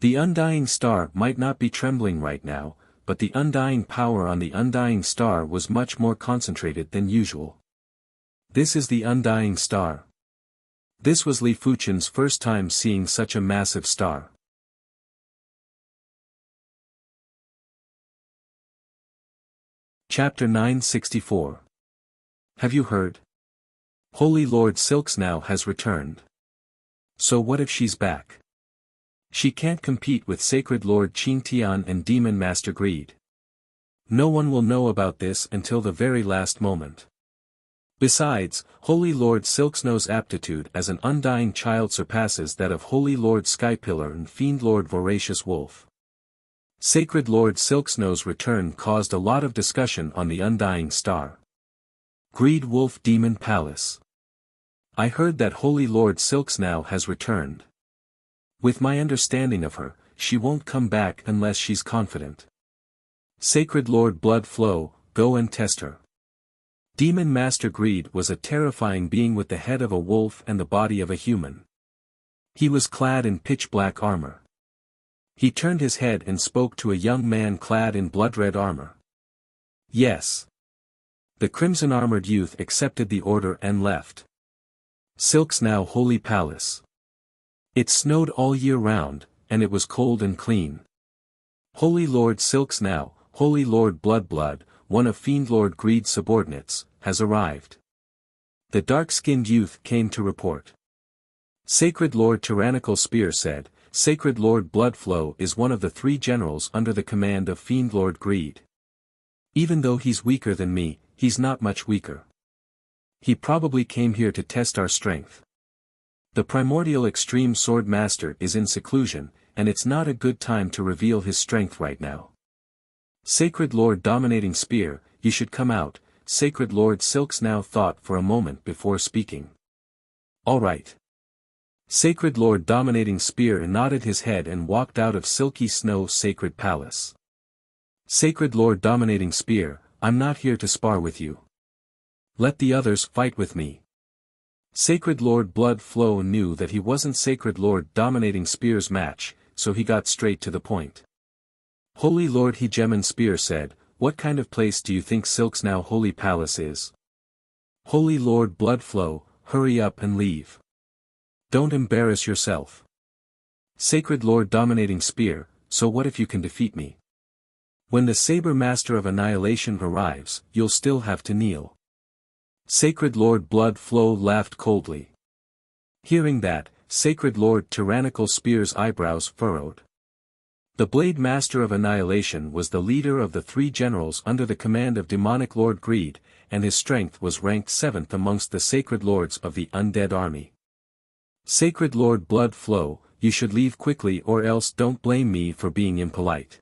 The undying star might not be trembling right now, but the undying power on the undying star was much more concentrated than usual. This is the undying star. This was Li Fuchen's first time seeing such a massive star. Chapter 964. Have you heard? Holy Lord Silks now has returned. So what if she's back? She can't compete with Sacred Lord Qingtian and Demon Master Greed. No one will know about this until the very last moment. Besides, Holy Lord Silksnow's aptitude as an undying child surpasses that of Holy Lord Skypillar and Fiend Lord Voracious Wolf. Sacred Lord Silksnow's return caused a lot of discussion on the undying star. Greed Wolf Demon Palace. I heard that Holy Lord Silksnow has returned. With my understanding of her, she won't come back unless she's confident. Sacred Lord Blood Flow, go and test her. Demon Master Greed was a terrifying being with the head of a wolf and the body of a human. He was clad in pitch-black armor. He turned his head and spoke to a young man clad in blood-red armor. Yes. The crimson-armored youth accepted the order and left. Silksnow Holy Palace. It snowed all year round, and it was cold and clean. Holy Lord Silksnow, Holy Lord Blood, one of Fiend Lord Greed's subordinates, has arrived. The dark-skinned youth came to report. Sacred Lord Tyrannical Spear said, Sacred Lord Bloodflow is one of the 3 generals under the command of Fiend Lord Greed. Even though he's weaker than me, he's not much weaker. He probably came here to test our strength. The primordial extreme sword master is in seclusion, and it's not a good time to reveal his strength right now. Sacred Lord Dominating Spear, you should come out, Sacred Lord Silksnow thought for a moment before speaking. All right. Sacred Lord Dominating Spear nodded his head and walked out of Silky Snow Sacred Palace. Sacred Lord Dominating Spear, I'm not here to spar with you. Let the others fight with me. Sacred Lord Blood Flow knew that he wasn't Sacred Lord Dominating Spear's match, so he got straight to the point. Holy Lord Hegemon Spear said, what kind of place do you think Silksnow Holy Palace is? Holy Lord Bloodflow, hurry up and leave. Don't embarrass yourself. Sacred Lord Dominating Spear, so what if you can defeat me? When the Saber Master of Annihilation arrives, you'll still have to kneel. Sacred Lord Bloodflow laughed coldly. Hearing that, Sacred Lord Tyrannical Spear's eyebrows furrowed. The Blade Master of Annihilation was the leader of the 3 generals under the command of Demonic Lord Greed, and his strength was ranked 7th amongst the Sacred Lords of the Undead Army. Sacred Lord Blood Flow, you should leave quickly or else don't blame me for being impolite.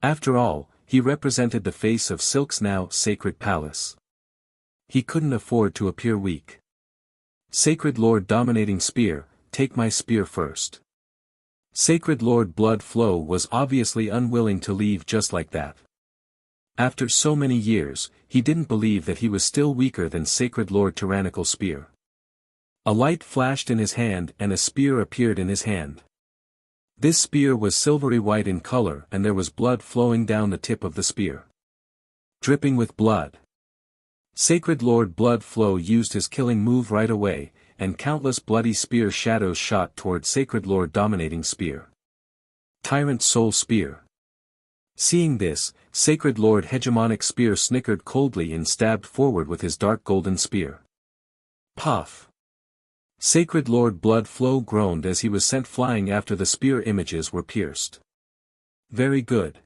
After all, he represented the face of Silksnow Sacred Palace. He couldn't afford to appear weak. Sacred Lord Dominating Spear, take my spear first. Sacred Lord Blood Flow was obviously unwilling to leave just like that. After so many years, he didn't believe that he was still weaker than Sacred Lord Tyrannical Spear. A light flashed in his hand and a spear appeared in his hand. This spear was silvery white in color and there was blood flowing down the tip of the spear. Dripping with blood. Sacred Lord Blood Flow used his killing move right away, and countless bloody spear shadows shot toward Sacred Lord Dominating Spear. Tyrant Soul Spear. Seeing this, Sacred Lord Hegemonic Spear snickered coldly and stabbed forward with his dark golden spear. Puff. Sacred Lord Blood Flow groaned as he was sent flying after the spear images were pierced. Very good.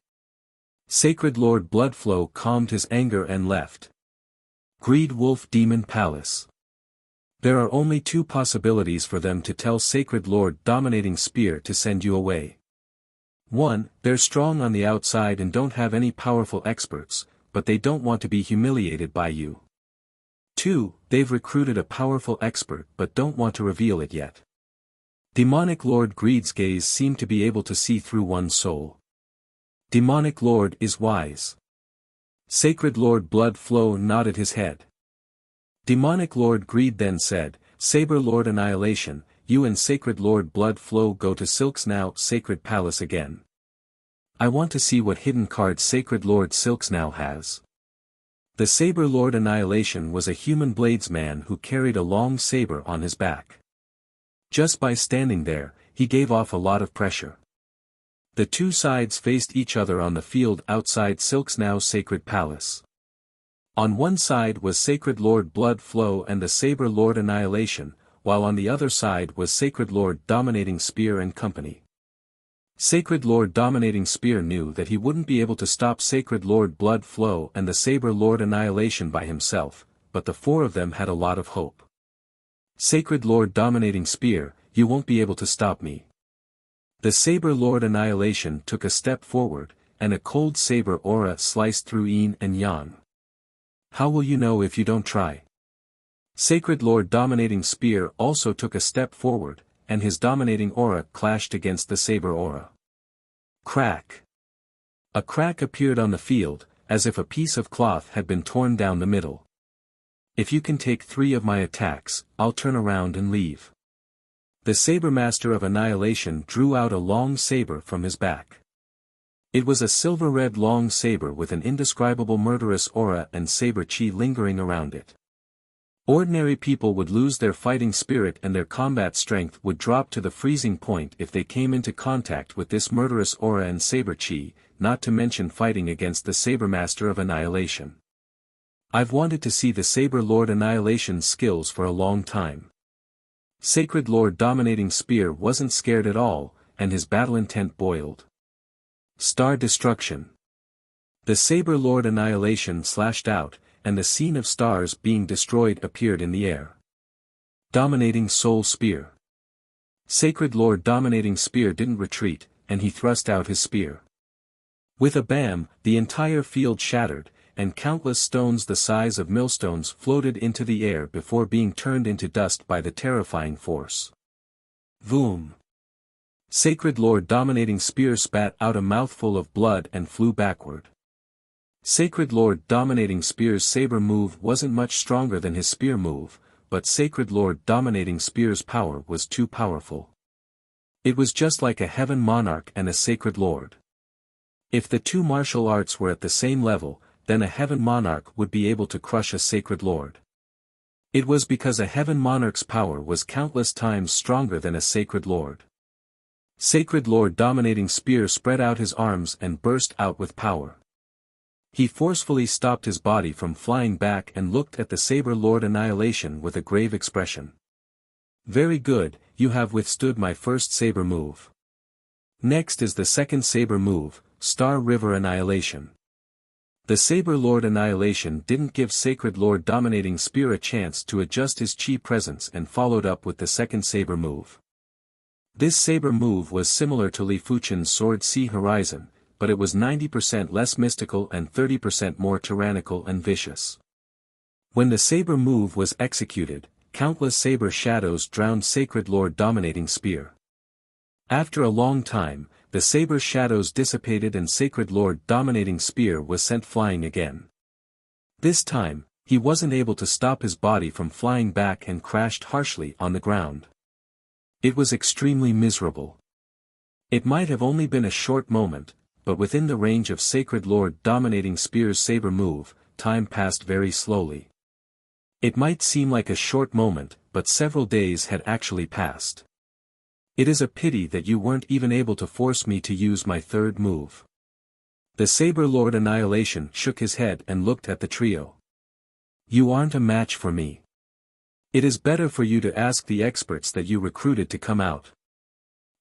Sacred Lord Bloodflow calmed his anger and left. Greed Wolf Demon Palace. There are only two possibilities for them to tell Sacred Lord Dominating Spear to send you away. 1. They're strong on the outside and don't have any powerful experts, but they don't want to be humiliated by you. 2. They've recruited a powerful expert but don't want to reveal it yet. Demonic Lord Greed's gaze seemed to be able to see through one's soul. Demonic Lord is wise. Sacred Lord Blood Flow nodded his head. Demonic Lord Greed then said, Saber Lord Annihilation, you and Sacred Lord Blood Flow go to Silksnow Sacred Palace again. I want to see what hidden cards Sacred Lord Silksnow has. The Saber Lord Annihilation was a human bladesman who carried a long saber on his back. Just by standing there, he gave off a lot of pressure. The two sides faced each other on the field outside Silksnow Sacred Palace. On one side was Sacred Lord Blood Flow and the Saber Lord Annihilation, while on the other side was Sacred Lord Dominating Spear and company. Sacred Lord Dominating Spear knew that he wouldn't be able to stop Sacred Lord Blood Flow and the Saber Lord Annihilation by himself, but the four of them had a lot of hope. Sacred Lord Dominating Spear, you won't be able to stop me. The Saber Lord Annihilation took a step forward, and a cold saber aura sliced through yin and yang. How will you know if you don't try? Sacred Lord Dominating Spear also took a step forward, and his dominating aura clashed against the saber aura. Crack! A crack appeared on the field, as if a piece of cloth had been torn down the middle. If you can take 3 of my attacks, I'll turn around and leave. The Saber Master of Annihilation drew out a long saber from his back. It was a silver-red long saber with an indescribable murderous aura and saber chi lingering around it. Ordinary people would lose their fighting spirit and their combat strength would drop to the freezing point if they came into contact with this murderous aura and saber chi, not to mention fighting against the Saber Master of Annihilation. I've wanted to see the Saber Lord Annihilation's skills for a long time. Sacred Lord Dominating Spear wasn't scared at all, and his battle intent boiled. Star Destruction. The Saber Lord Annihilation slashed out, and the scene of stars being destroyed appeared in the air. Dominating Soul Spear. Sacred Lord Dominating Spear didn't retreat, and he thrust out his spear. With a bam, the entire field shattered, and countless stones the size of millstones floated into the air before being turned into dust by the terrifying force. Voom! Sacred Lord Dominating Spear spat out a mouthful of blood and flew backward. Sacred Lord Dominating Spear's saber move wasn't much stronger than his spear move, but Sacred Lord Dominating Spear's power was too powerful. It was just like a Heaven Monarch and a Sacred Lord. If the two martial arts were at the same level, then a Heaven Monarch would be able to crush a Sacred Lord. It was because a Heaven Monarch's power was countless times stronger than a Sacred Lord. Sacred Lord Dominating Spear spread out his arms and burst out with power. He forcefully stopped his body from flying back and looked at the Saber Lord Annihilation with a grave expression. Very good, you have withstood my first saber move. Next is the second saber move, Star River Annihilation. The Saber Lord Annihilation didn't give Sacred Lord Dominating Spear a chance to adjust his chi presence and followed up with the second saber move. This saber move was similar to Li Fuchen's Sword Sea Horizon, but it was 90% less mystical and 30% more tyrannical and vicious. When the saber move was executed, countless saber shadows drowned Sacred Lord Dominating Spear. After a long time, the saber shadows dissipated and Sacred Lord Dominating Spear was sent flying again. This time, he wasn't able to stop his body from flying back and crashed harshly on the ground. It was extremely miserable. It might have only been a short moment, but within the range of Sacred Lord Dominating Spear's saber move, time passed very slowly. It might seem like a short moment, but several days had actually passed. It is a pity that you weren't even able to force me to use my third move. The Saber Lord Annihilation shook his head and looked at the trio. You aren't a match for me. It is better for you to ask the experts that you recruited to come out.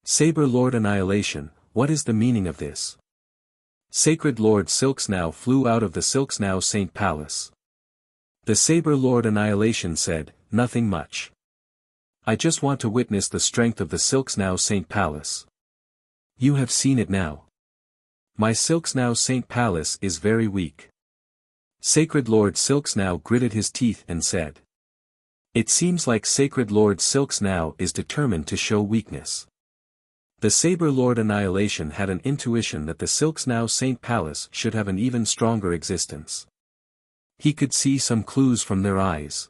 Saber Lord Annihilation, what is the meaning of this? Sacred Lord Silksnow flew out of the Silksnow Saint Palace. The Saber Lord Annihilation said, nothing much. I just want to witness the strength of the Silksnow Saint Palace. You have seen it now. My Silksnow Saint Palace is very weak. Sacred Lord Silksnow gritted his teeth and said. It seems like Sacred Lord Silksnow is determined to show weakness. The Saber Lord Annihilation had an intuition that the Silksnow Saint Palace should have an even stronger existence. He could see some clues from their eyes.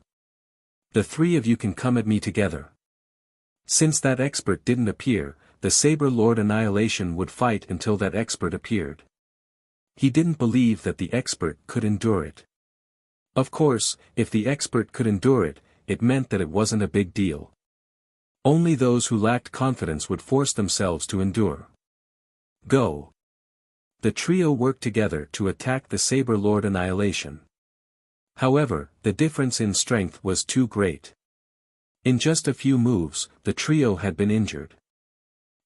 The three of you can come at me together. Since that expert didn't appear, the Saber Lord Annihilation would fight until that expert appeared. He didn't believe that the expert could endure it. Of course, if the expert could endure it, it meant that it wasn't a big deal. Only those who lacked confidence would force themselves to endure. Go. The trio worked together to attack the Saber Lord Annihilation. However, the difference in strength was too great. In just a few moves, the trio had been injured.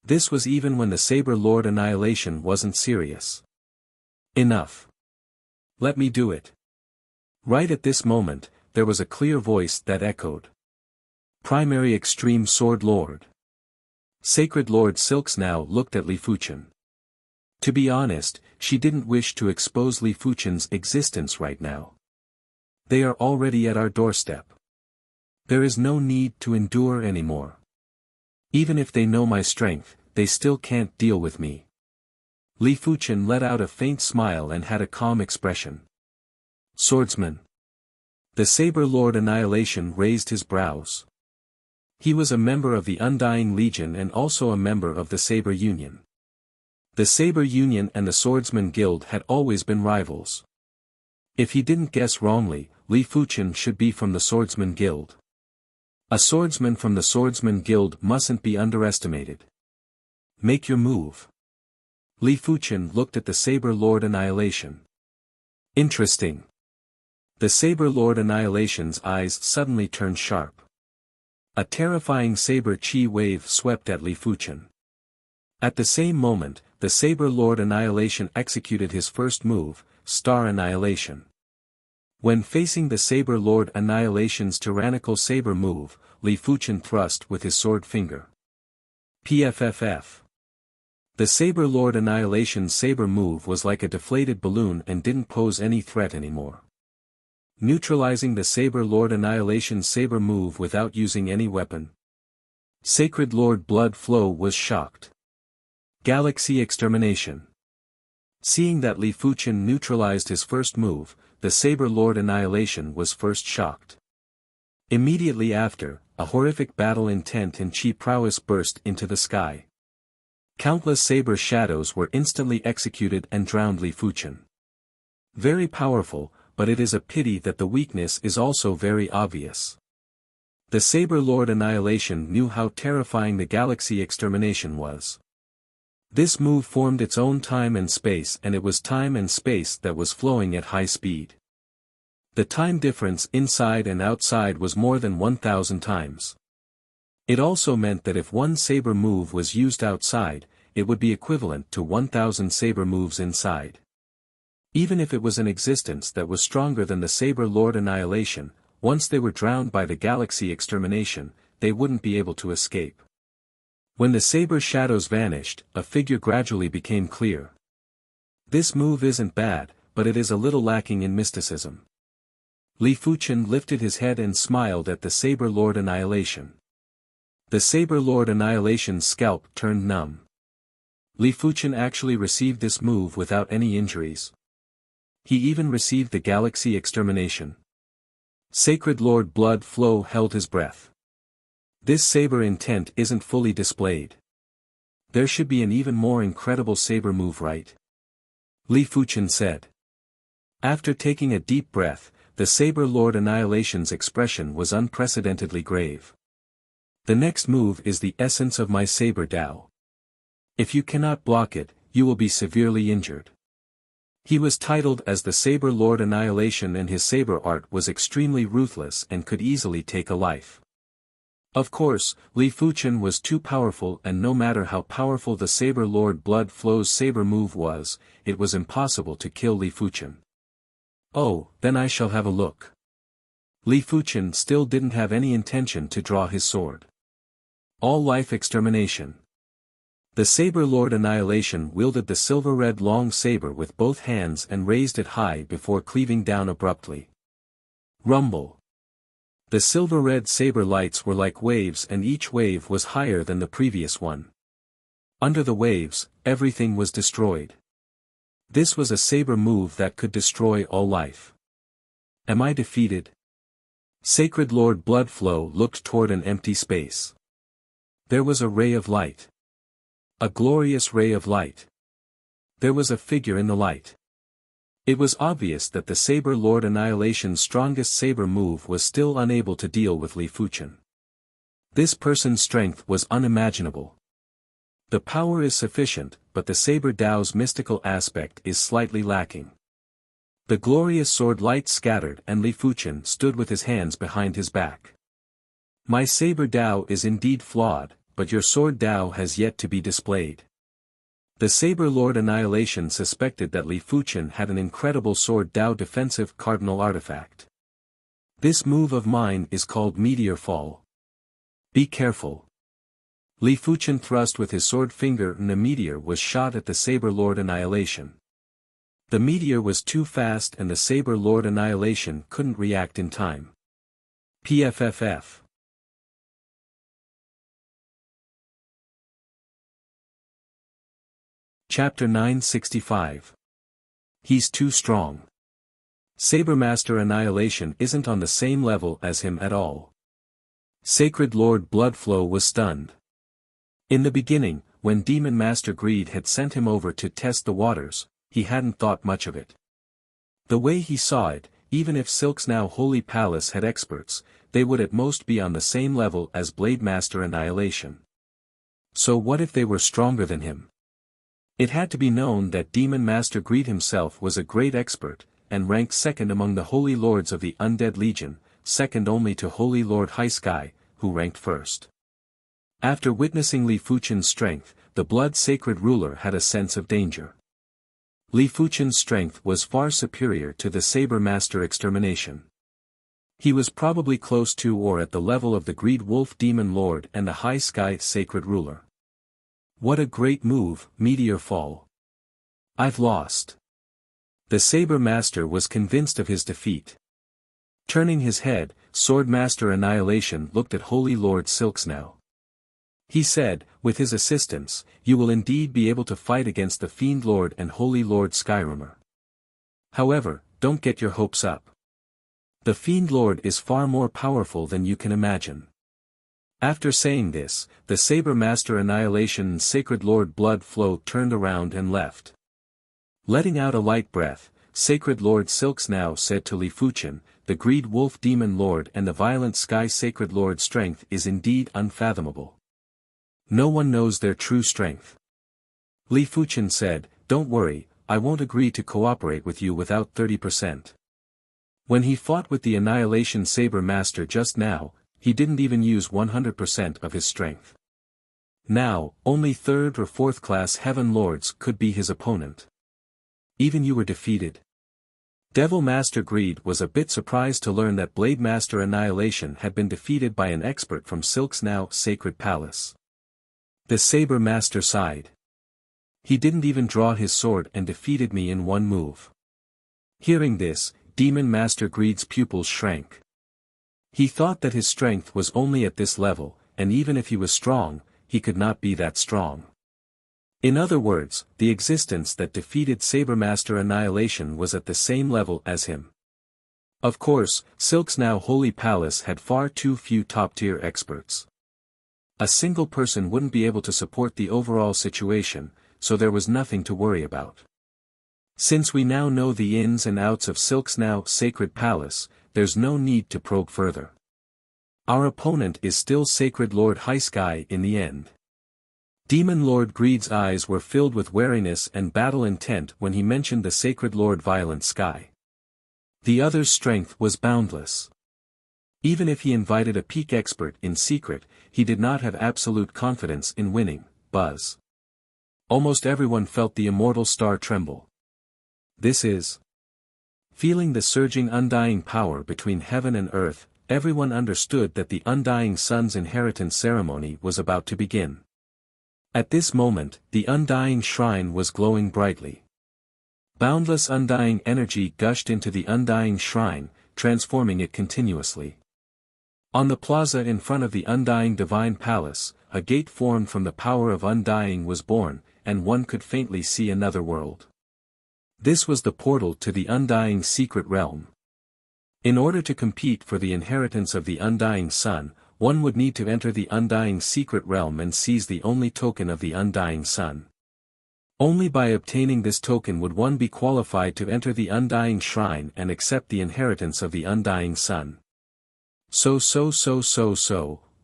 This was even when the Saber Lord Annihilation wasn't serious. Enough. Let me do it. Right at this moment, there was a clear voice that echoed. Primary Extreme Sword Lord. Sacred Lord Silksnow looked at Li Fuchen. To be honest, she didn't wish to expose Li Fuchen's existence right now. They are already at our doorstep. There is no need to endure anymore. Even if they know my strength, they still can't deal with me. Li Fuchen let out a faint smile and had a calm expression. Swordsman. The Saber Lord Annihilation raised his brows. He was a member of the Undying Legion and also a member of the Saber Union. The Saber Union and the Swordsman Guild had always been rivals. If he didn't guess wrongly, Li Fuchen should be from the Swordsman Guild. A swordsman from the Swordsman Guild mustn't be underestimated. Make your move. Li Fuchen looked at the Saber Lord Annihilation. Interesting. The Saber Lord Annihilation's eyes suddenly turned sharp. A terrifying saber chi wave swept at Li Fuchen. At the same moment, the Saber Lord Annihilation executed his first move, Star Annihilation. When facing the Saber Lord Annihilation's tyrannical saber move, Li Fuchen thrust with his sword finger. PFFF. The Saber Lord Annihilation's saber move was like a deflated balloon and didn't pose any threat anymore. Neutralizing the Saber Lord Annihilation's saber move without using any weapon. Sacred Lord Blood Flow was shocked. Galaxy Extermination. Seeing that Li Fuchen neutralized his first move, the Saber Lord Annihilation was first shocked. Immediately after, a horrific battle intent and chi prowess burst into the sky. Countless saber shadows were instantly executed and drowned Li Fuchen. Very powerful, but it is a pity that the weakness is also very obvious. The Saber Lord Annihilation knew how terrifying the Galaxy Extermination was. This move formed its own time and space, and it was time and space that was flowing at high speed. The time difference inside and outside was more than 1,000 times. It also meant that if one saber move was used outside, it would be equivalent to 1,000 saber moves inside. Even if it was an existence that was stronger than the Saber Lord Annihilation, once they were drowned by the Galaxy Extermination, they wouldn't be able to escape. When the saber shadows vanished, a figure gradually became clear. This move isn't bad, but it is a little lacking in mysticism. Li Fuchen lifted his head and smiled at the Saber Lord Annihilation. The Saber Lord Annihilation's scalp turned numb. Li Fuchen actually received this move without any injuries. He even received the Galaxy Extermination. Sacred Lord Blood Flow held his breath. This saber intent isn't fully displayed. There should be an even more incredible saber move, right? Li Fuchen said. After taking a deep breath, the Saber Lord Annihilation's expression was unprecedentedly grave. The next move is the essence of my Saber Dao. If you cannot block it, you will be severely injured. He was titled as the Saber Lord Annihilation, and his saber art was extremely ruthless and could easily take a life. Of course, Li Fuchen was too powerful, and no matter how powerful the Saber Lord Blood Flow's saber move was, it was impossible to kill Li Fuchen. Oh, then I shall have a look. Li Fuchen still didn't have any intention to draw his sword. All life extermination. The Saber Lord Annihilation wielded the silver-red long saber with both hands and raised it high before cleaving down abruptly. Rumble. The silver-red saber lights were like waves, and each wave was higher than the previous one. Under the waves, everything was destroyed. This was a saber move that could destroy all life. Am I defeated? Sacred Lord Bloodflow looked toward an empty space. There was a ray of light. A glorious ray of light. There was a figure in the light. It was obvious that the Saber Lord Annihilation's strongest saber move was still unable to deal with Li Fuchen. This person's strength was unimaginable. The power is sufficient, but the Saber Dao's mystical aspect is slightly lacking. The glorious sword light scattered, and Li Fuchen stood with his hands behind his back. My Saber Dao is indeed flawed, but your sword Dao has yet to be displayed. The Saber Lord Annihilation suspected that Li Fuchen had an incredible sword Dao defensive cardinal artifact. This move of mine is called Meteor Fall. Be careful. Li Fuchen thrust with his sword finger, and a meteor was shot at the Saber Lord Annihilation. The meteor was too fast, and the Saber Lord Annihilation couldn't react in time. PFFF. Chapter 965. He's too strong. Sabermaster Annihilation isn't on the same level as him at all. Sacred Lord Bloodflow was stunned. In the beginning, when Demon Master Greed had sent him over to test the waters, he hadn't thought much of it. The way he saw it, even if Silk's now Holy Palace had experts, they would at most be on the same level as Blade Master Annihilation. So what if they were stronger than him? It had to be known that Demon Master Greed himself was a great expert, and ranked second among the Holy Lords of the Undead Legion, second only to Holy Lord High Sky, who ranked first. After witnessing Li Fuchen's strength, the Blood Sacred Ruler had a sense of danger. Li Fuchen's strength was far superior to the Saber Master Extermination. He was probably close to or at the level of the Greed Wolf Demon Lord and the High Sky Sacred Ruler. What a great move, Meteor Fall. I've lost. The Saber Master was convinced of his defeat. Turning his head, Sword Master Annihilation looked at Holy Lord Silksnow. He said, with his assistance, you will indeed be able to fight against the Fiend Lord and Holy Lord Skyrimmer. However, don't get your hopes up. The Fiend Lord is far more powerful than you can imagine. After saying this, the Saber Master Annihilation's Sacred Lord Bloodflow turned around and left. Letting out a light breath, Sacred Lord Silksnow said to Li Fuchen, the Greed Wolf Demon Lord and the Violent Sky Sacred Lord's strength is indeed unfathomable. No one knows their true strength. Li Fuchen said, don't worry, I won't agree to cooperate with you without 30%. When he fought with the Annihilation Saber Master just now, he didn't even use 100% of his strength. Now, only 3rd or 4th class Heaven Lords could be his opponent. Even you were defeated. Devil Master Greed was a bit surprised to learn that Blade Master Annihilation had been defeated by an expert from Silk's now Sacred Palace. The Saber Master sighed. He didn't even draw his sword and defeated me in one move. Hearing this, Demon Master Greed's pupils shrank. He thought that his strength was only at this level, and even if he was strong, he could not be that strong. In other words, the existence that defeated Sabermaster Annihilation was at the same level as him. Of course, Silk's now Holy Palace had far too few top-tier experts. A single person wouldn't be able to support the overall situation, so there was nothing to worry about. Since we now know the ins and outs of Silk's now Sacred Palace, there's no need to probe further. Our opponent is still Sacred Lord High Sky in the end. Demon Lord Greed's eyes were filled with wariness and battle intent when he mentioned the sacred Lord Violent Sky. The other's strength was boundless. Even if he invited a peak expert in secret, he did not have absolute confidence in winning. Buzz. Almost everyone felt the immortal star tremble. This is. Feeling the surging undying power between heaven and earth, everyone understood that the undying sun's inheritance ceremony was about to begin. At this moment, the undying shrine was glowing brightly. Boundless undying energy gushed into the undying shrine, transforming it continuously. On the plaza in front of the undying divine palace, a gate formed from the power of undying was born, and one could faintly see another world. This was the portal to the undying secret realm. In order to compete for the inheritance of the undying sun, one would need to enter the undying secret realm and seize the only token of the undying sun. Only by obtaining this token would one be qualified to enter the undying shrine and accept the inheritance of the undying sun. So,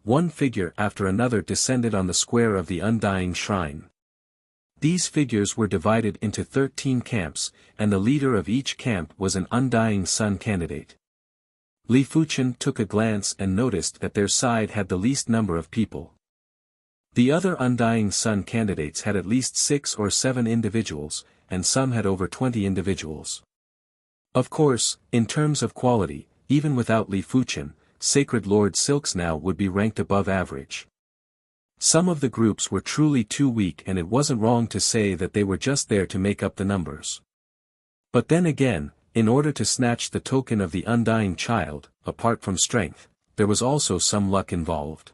one figure after another descended on the square of the undying shrine. These figures were divided into 13 camps, and the leader of each camp was an undying sun candidate. Li Fuchen took a glance and noticed that their side had the least number of people. The other undying sun candidates had at least 6 or 7 individuals, and some had over 20 individuals. Of course, in terms of quality, even without Li Fuchen, Sacred Lord Silks now would be ranked above average. Some of the groups were truly too weak, and it wasn't wrong to say that they were just there to make up the numbers. But then again, in order to snatch the token of the undying child, apart from strength, there was also some luck involved.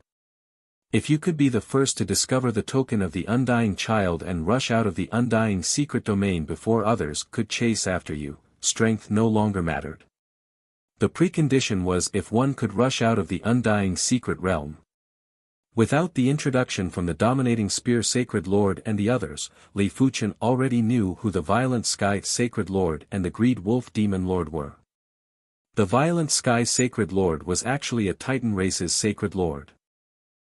If you could be the first to discover the token of the undying child and rush out of the undying secret domain before others could chase after you, strength no longer mattered. The precondition was if one could rush out of the undying secret realm. Without the introduction from the dominating spear Sacred Lord and the others, Li Fuchen already knew who the Violent Sky Sacred Lord and the Greed Wolf Demon Lord were. The Violent Sky Sacred Lord was actually a Titan race's Sacred Lord.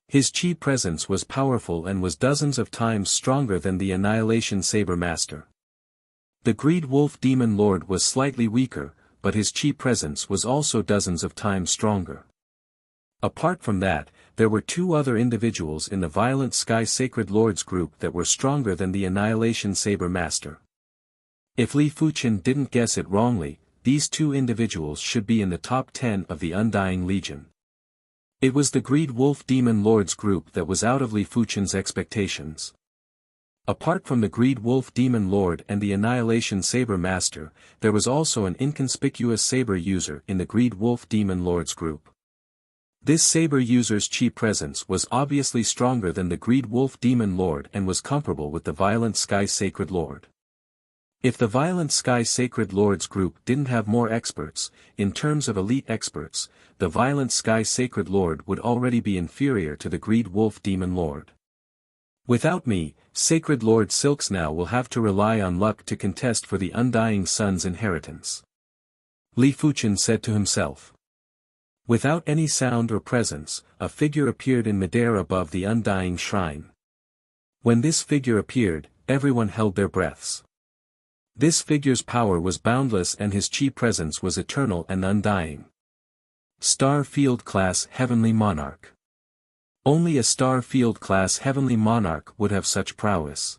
His chi presence was powerful and was dozens of times stronger than the Annihilation Saber Master. The Greed Wolf Demon Lord was slightly weaker, but his chi presence was also dozens of times stronger. Apart from that, there were 2 other individuals in the Violent Sky Sacred Lords group that were stronger than the Annihilation Saber Master. If Li Fuchen didn't guess it wrongly, these 2 individuals should be in the top 10 of the Undying Legion. It was the Greed Wolf Demon Lords group that was out of Li Fuchen's expectations. Apart from the Greed Wolf Demon Lord and the Annihilation Saber Master, there was also an inconspicuous saber user in the Greed Wolf Demon Lords group. This saber user's chi presence was obviously stronger than the Greed Wolf Demon Lord and was comparable with the Violent Sky Sacred Lord. If the Violent Sky Sacred Lords group didn't have more experts, in terms of elite experts, the Violent Sky Sacred Lord would already be inferior to the Greed Wolf Demon Lord. Without me, Sacred Lord Silks now will have to rely on luck to contest for the Undying Sun's inheritance. Li Fuchen said to himself. Without any sound or presence, a figure appeared in midair above the undying shrine. When this figure appeared, everyone held their breaths. This figure's power was boundless and his chi presence was eternal and undying. Star Field Class Heavenly Monarch. Only a Star Field Class Heavenly Monarch would have such prowess.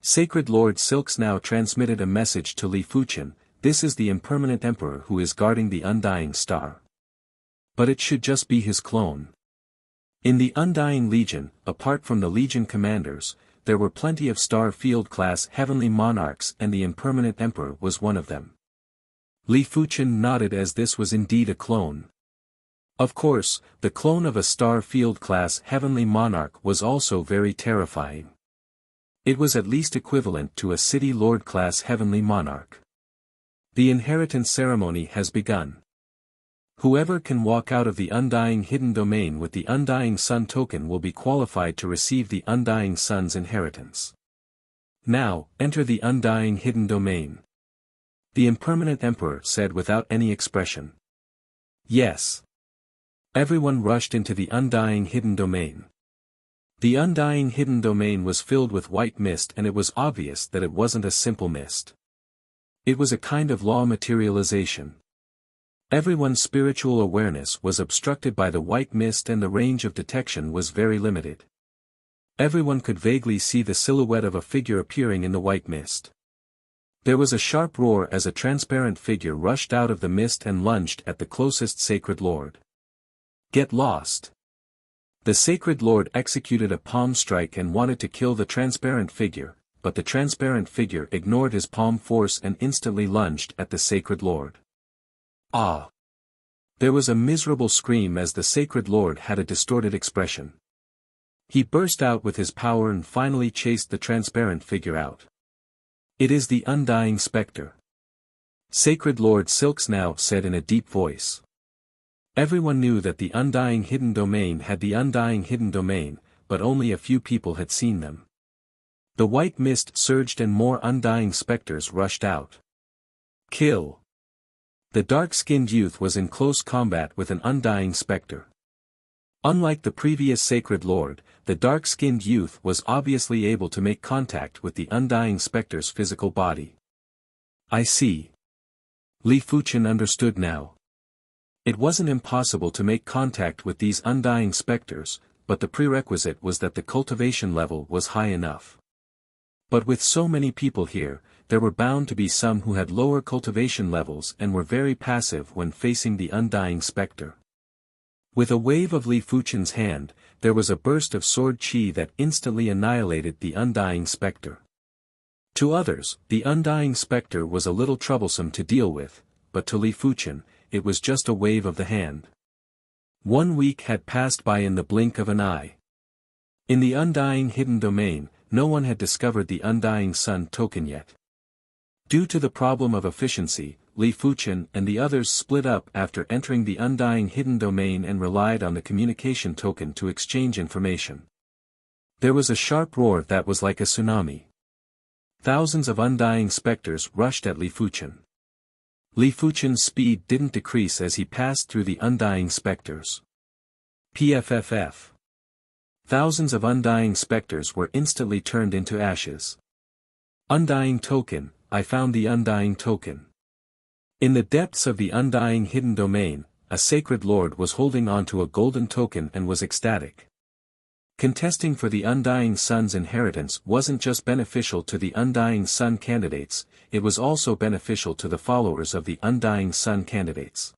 Sacred Lord Silks now transmitted a message to Li Fuchen, this is the impermanent emperor who is guarding the undying star. But it should just be his clone. In the Undying Legion, apart from the Legion commanders, there were plenty of Star Field Class Heavenly Monarchs and the Impermanent Emperor was one of them. Li Fuchen nodded as this was indeed a clone. Of course, the clone of a Star Field Class Heavenly Monarch was also very terrifying. It was at least equivalent to a City Lord Class Heavenly Monarch. The inheritance ceremony has begun. Whoever can walk out of the Undying Hidden Domain with the Undying Sun token will be qualified to receive the Undying Sun's inheritance. Now, enter the Undying Hidden Domain. The Impermanent Emperor said without any expression. Yes. Everyone rushed into the Undying Hidden Domain. The undying hidden domain was filled with white mist, and it was obvious that it wasn't a simple mist. It was a kind of law materialization. Everyone's spiritual awareness was obstructed by the white mist, and the range of detection was very limited. Everyone could vaguely see the silhouette of a figure appearing in the white mist. There was a sharp roar as a transparent figure rushed out of the mist and lunged at the closest sacred lord. "Get lost!" The sacred lord executed a palm strike and wanted to kill the transparent figure, but the transparent figure ignored his palm force and instantly lunged at the sacred lord. Ah! There was a miserable scream as the sacred lord had a distorted expression. He burst out with his power and finally chased the transparent figure out. "It is the undying spectre," Sacred Lord Silks now said in a deep voice. Everyone knew that the undying hidden domain had the undying hidden domain, but only a few people had seen them. The white mist surged and more undying specters rushed out. Kill! The dark-skinned youth was in close combat with an undying spectre. Unlike the previous Sacred Lord, the dark-skinned youth was obviously able to make contact with the undying spectre's physical body. I see. Li Fuchen understood now. It wasn't impossible to make contact with these undying specters, but the prerequisite was that the cultivation level was high enough. But with so many people here, there were bound to be some who had lower cultivation levels and were very passive when facing the undying spectre. With a wave of Li Fuchen's hand, there was a burst of sword chi that instantly annihilated the undying spectre. To others, the undying spectre was a little troublesome to deal with, but to Li Fuchen, it was just a wave of the hand. 1 week had passed by in the blink of an eye. In the undying hidden domain, no one had discovered the undying sun token yet. Due to the problem of efficiency, Li Fuchen and the others split up after entering the undying hidden domain and relied on the communication token to exchange information. There was a sharp roar that was like a tsunami. Thousands of undying specters rushed at Li Fuchen. Li Fuchen's speed didn't decrease as he passed through the undying specters. PFFF. Thousands of undying specters were instantly turned into ashes. Undying token, I found the undying token. In the depths of the undying hidden domain, a sacred lord was holding on to a golden token and was ecstatic. Contesting for the undying sun's inheritance wasn't just beneficial to the undying sun candidates, it was also beneficial to the followers of the undying sun candidates.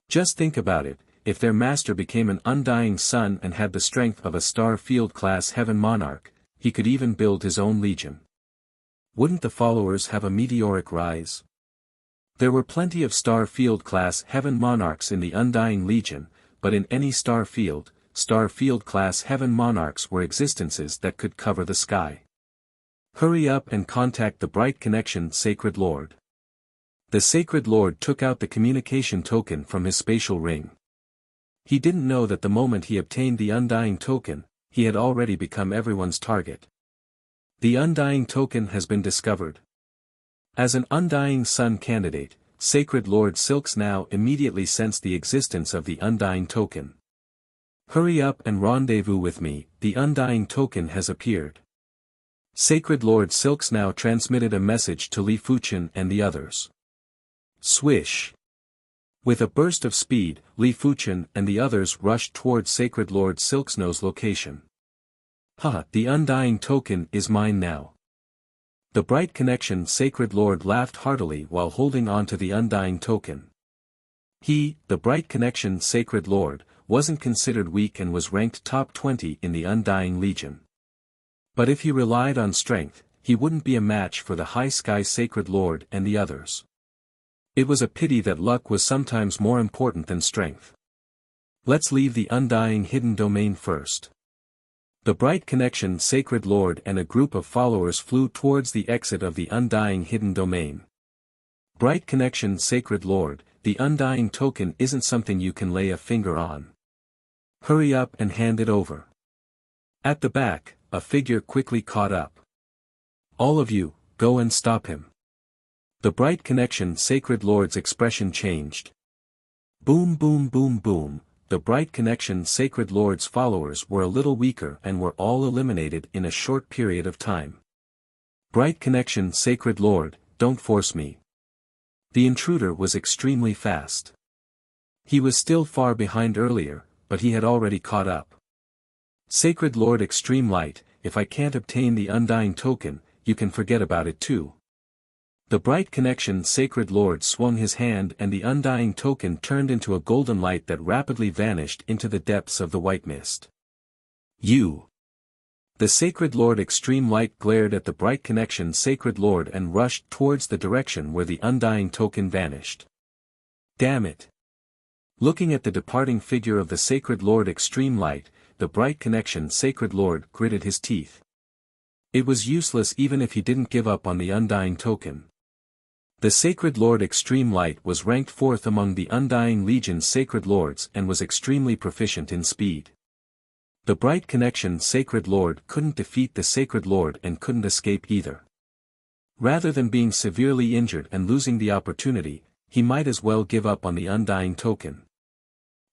Just think about it, if their master became an undying sun and had the strength of a star field class heaven monarch, he could even build his own legion. Wouldn't the followers have a meteoric rise? There were plenty of star field class heaven monarchs in the undying legion, but in any star field class heaven monarchs were existences that could cover the sky. Hurry up and contact the Bright Connection Sacred Lord. The Sacred Lord took out the communication token from his spatial ring. He didn't know that the moment he obtained the undying token, he had already become everyone's target. The undying token has been discovered. As an undying sun candidate, Sacred Lord Silks now immediately sensed the existence of the undying token. Hurry up and rendezvous with me, the undying token has appeared. Sacred Lord Silks now transmitted a message to Li Fuchen and the others. Swish! With a burst of speed, Li Fuchen and the others rushed towards Sacred Lord Silksnow's location. Ha! The undying token is mine now. The Bright Connection Sacred Lord laughed heartily while holding on to the undying token. He, the Bright Connection Sacred Lord, wasn't considered weak and was ranked top 20 in the Undying Legion. But if he relied on strength, he wouldn't be a match for the High Sky Sacred Lord and the others. It was a pity that luck was sometimes more important than strength. Let's leave the Undying Hidden Domain first. The Bright Connection Sacred Lord and a group of followers flew towards the exit of the Undying Hidden Domain. Bright Connection Sacred Lord, the undying token isn't something you can lay a finger on. Hurry up and hand it over. At the back, a figure quickly caught up. All of you, go and stop him. The Bright Connection Sacred Lord's expression changed. Boom boom boom boom, the Bright Connection Sacred Lord's followers were a little weaker and were all eliminated in a short period of time. Bright Connection Sacred Lord, don't force me. The intruder was extremely fast. He was still far behind earlier, but he had already caught up. Sacred Lord Extreme Light, if I can't obtain the Undying Token, you can forget about it too. The Bright Connection Sacred Lord swung his hand and the Undying Token turned into a golden light that rapidly vanished into the depths of the white mist. You! The Sacred Lord Extreme Light glared at the Bright Connection Sacred Lord and rushed towards the direction where the Undying Token vanished. Damn it! Looking at the departing figure of the Sacred Lord Extreme Light, the Bright Connection Sacred Lord gritted his teeth. It was useless even if he didn't give up on the Undying Token. The Sacred Lord Extreme Light was ranked 4th among the Undying Legion's Sacred Lords and was extremely proficient in speed. The Bright Connection Sacred Lord couldn't defeat the Sacred Lord and couldn't escape either. Rather than being severely injured and losing the opportunity, he might as well give up on the Undying Token.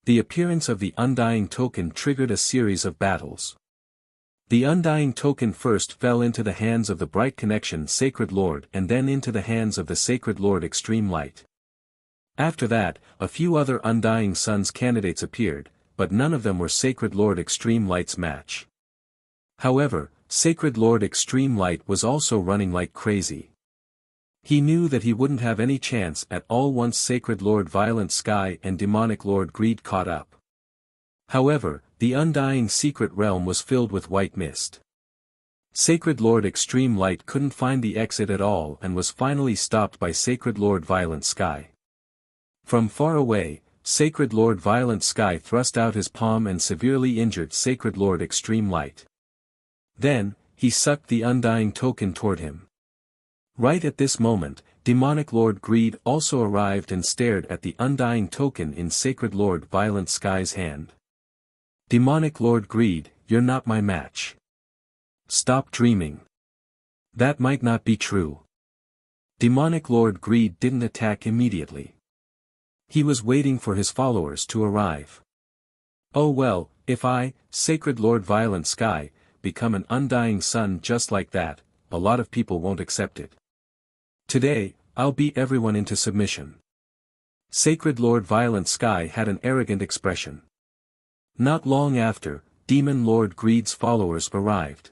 The appearance of the Undying Token triggered a series of battles. The Undying Token first fell into the hands of the Bright Connection Sacred Lord and then into the hands of the Sacred Lord Extreme Light. After that, a few other Undying Sons candidates appeared, but none of them were Sacred Lord Extreme Light's match. However, Sacred Lord Extreme Light was also running like crazy. He knew that he wouldn't have any chance at all once Sacred Lord Violent Sky and Demonic Lord Greed caught up. However, the Undying Secret Realm was filled with white mist. Sacred Lord Extreme Light couldn't find the exit at all and was finally stopped by Sacred Lord Violent Sky. From far away, Sacred Lord Violent Sky thrust out his palm and severely injured Sacred Lord Extreme Light. Then, he sucked the Undying Token toward him. Right at this moment, Demonic Lord Greed also arrived and stared at the Undying Token in Sacred Lord Violent Sky's hand. Demonic Lord Greed, you're not my match. Stop dreaming. That might not be true. Demonic Lord Greed didn't attack immediately. He was waiting for his followers to arrive. Oh well, if I, Sacred Lord Violent Sky, become an Undying Sun just like that, a lot of people won't accept it. Today, I'll beat everyone into submission. Sacred Lord Violent Sky had an arrogant expression. Not long after, Demon Lord Greed's followers arrived.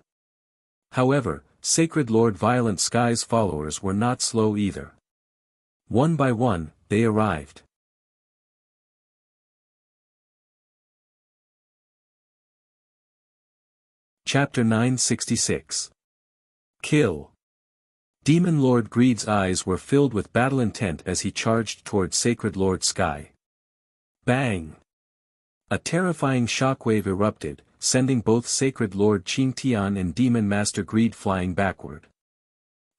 However, Sacred Lord Violent Sky's followers were not slow either. One by one, they arrived. Chapter 966. Kill. Demon Lord Greed's eyes were filled with battle intent as he charged toward Sacred Lord Sky. Bang! A terrifying shockwave erupted, sending both Sacred Lord Qingtian and Demon Master Greed flying backward.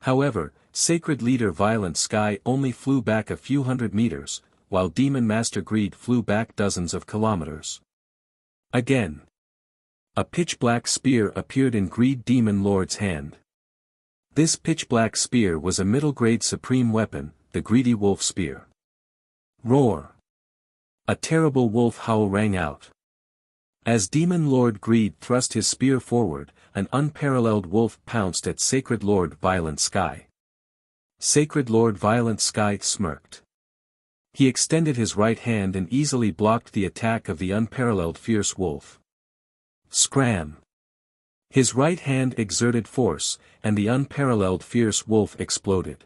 However, Sacred Leader Violent Sky only flew back a few hundred meters, while Demon Master Greed flew back dozens of kilometers. Again. A pitch-black spear appeared in Greed Demon Lord's hand. This pitch-black spear was a middle-grade supreme weapon, the Greedy Wolf Spear. Roar! A terrible wolf howl rang out. As Demon Lord Greed thrust his spear forward, an unparalleled wolf pounced at Sacred Lord Violent Sky. Sacred Lord Violent Sky smirked. He extended his right hand and easily blocked the attack of the unparalleled fierce wolf. Scram! His right hand exerted force, and the unparalleled fierce wolf exploded.